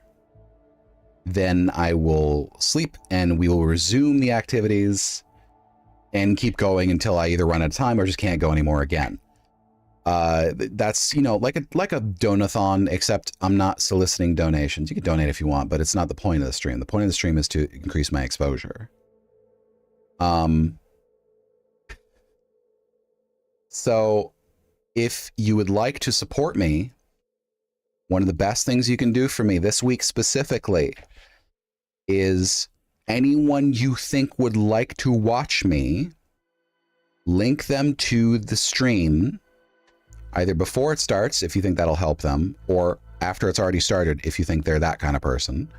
then I will sleep and we will resume the activities and keep going until I either run out of time or just can't go anymore again. That's, you know, like a donathon, except I'm not soliciting donations. You can donate if you want, but it's not the point of the stream. The point of the stream is to increase my exposure. So if you would like to support me, one of the best things you can do for me this week specifically is anyone you think would like to watch me, link them to the stream, either before it starts, if you think that'll help them, or after it's already started, if you think they're that kind of person,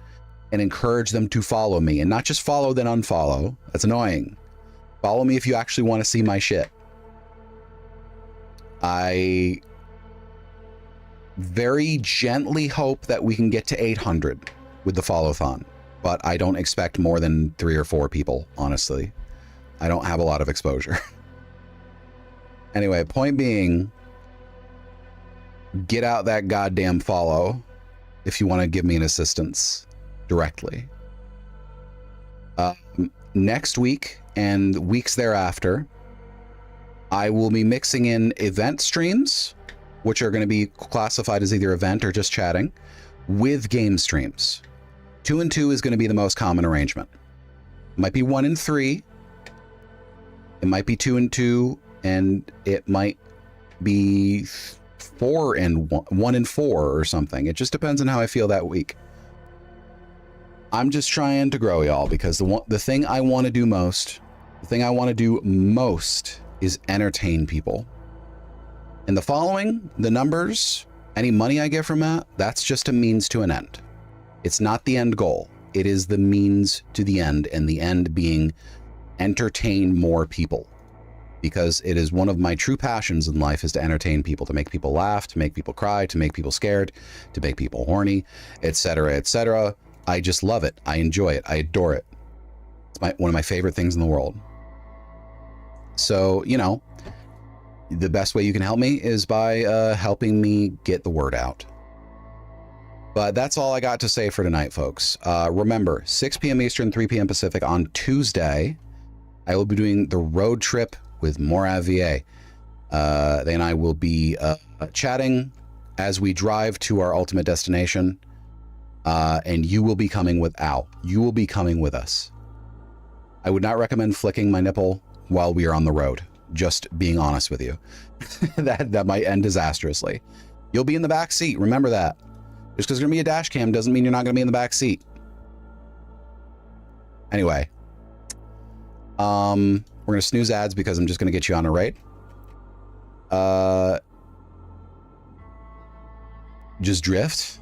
and encourage them to follow me. And not just follow, then unfollow. That's annoying. Follow me if you actually want to see my shit. I very gently hope that we can get to 800 with the follow-thon, but I don't expect more than 3 or 4 people, honestly. I don't have a lot of exposure. Anyway, point being, get out that goddamn follow if you want to give me an assistance directly. Next week and weeks thereafter, I will be mixing in event streams, which are going to be classified as either event or just chatting, with game streams. 2 and 2 is going to be the most common arrangement. It might be 1 and 3. It might be 2 and 2, and it might be 4 and 1 and 4 or something. It just depends on how I feel that week. I'm just trying to grow, y'all, because the thing I want to do most, is entertain people. And the following, the numbers, any money I get from that, that's just a means to an end. It's not the end goal. It is the means to the end, and the end being entertain more people. Because it is one of my true passions in life is to entertain people, to make people laugh, to make people cry, to make people scared, to make people horny, etc., etc. I just love it. I enjoy it. I adore it. It's one of my favorite things in the world. So, you know, the best way you can help me is by helping me get the word out. But that's all I got to say for tonight, folks. Remember, 6 p.m. Eastern, 3 p.m. Pacific on Tuesday, I will be doing the road trip with Morav VA. They and I will be chatting as we drive to our ultimate destination. And you will be coming with Al. You will be coming with us. I would not recommend flicking my nipple while we are on the road. Just being honest with you. that might end disastrously. You'll be in the back seat. Remember that. Just because there's going to be a dash cam doesn't mean you're not going to be in the back seat. Anyway. We're going to snooze ads because I'm just going to get you on a raid. Just drift?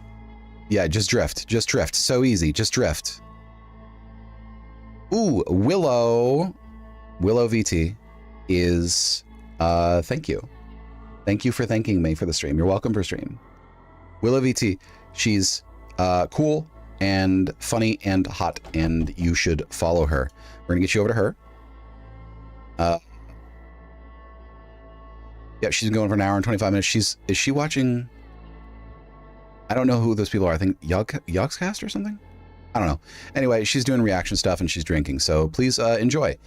Yeah, just drift. Just drift. So easy. Just drift. Ooh, Willow VT is, thank you. Thank you for thanking me for the stream. You're welcome for stream. Willow VT, she's cool and funny and hot, and you should follow her. We're gonna get you over to her. Yeah, she's going for an hour and 25 minutes. Is she watching? I don't know who those people are. I think Yogscast or something? I don't know. Anyway, she's doing reaction stuff and she's drinking. So please enjoy.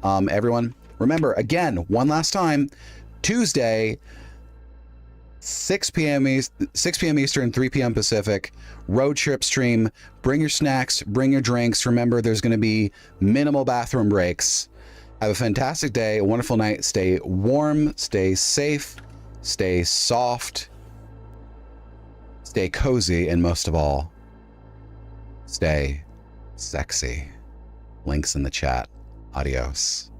Everyone, remember, again, one last time, Tuesday, 6 p.m. Eastern, 3 p.m. Pacific, road trip stream. Bring your snacks, bring your drinks. Remember, there's going to be minimal bathroom breaks. Have a fantastic day, a wonderful night. Stay warm, stay safe, stay soft, stay cozy, and most of all, stay sexy. Links in the chat. Adios.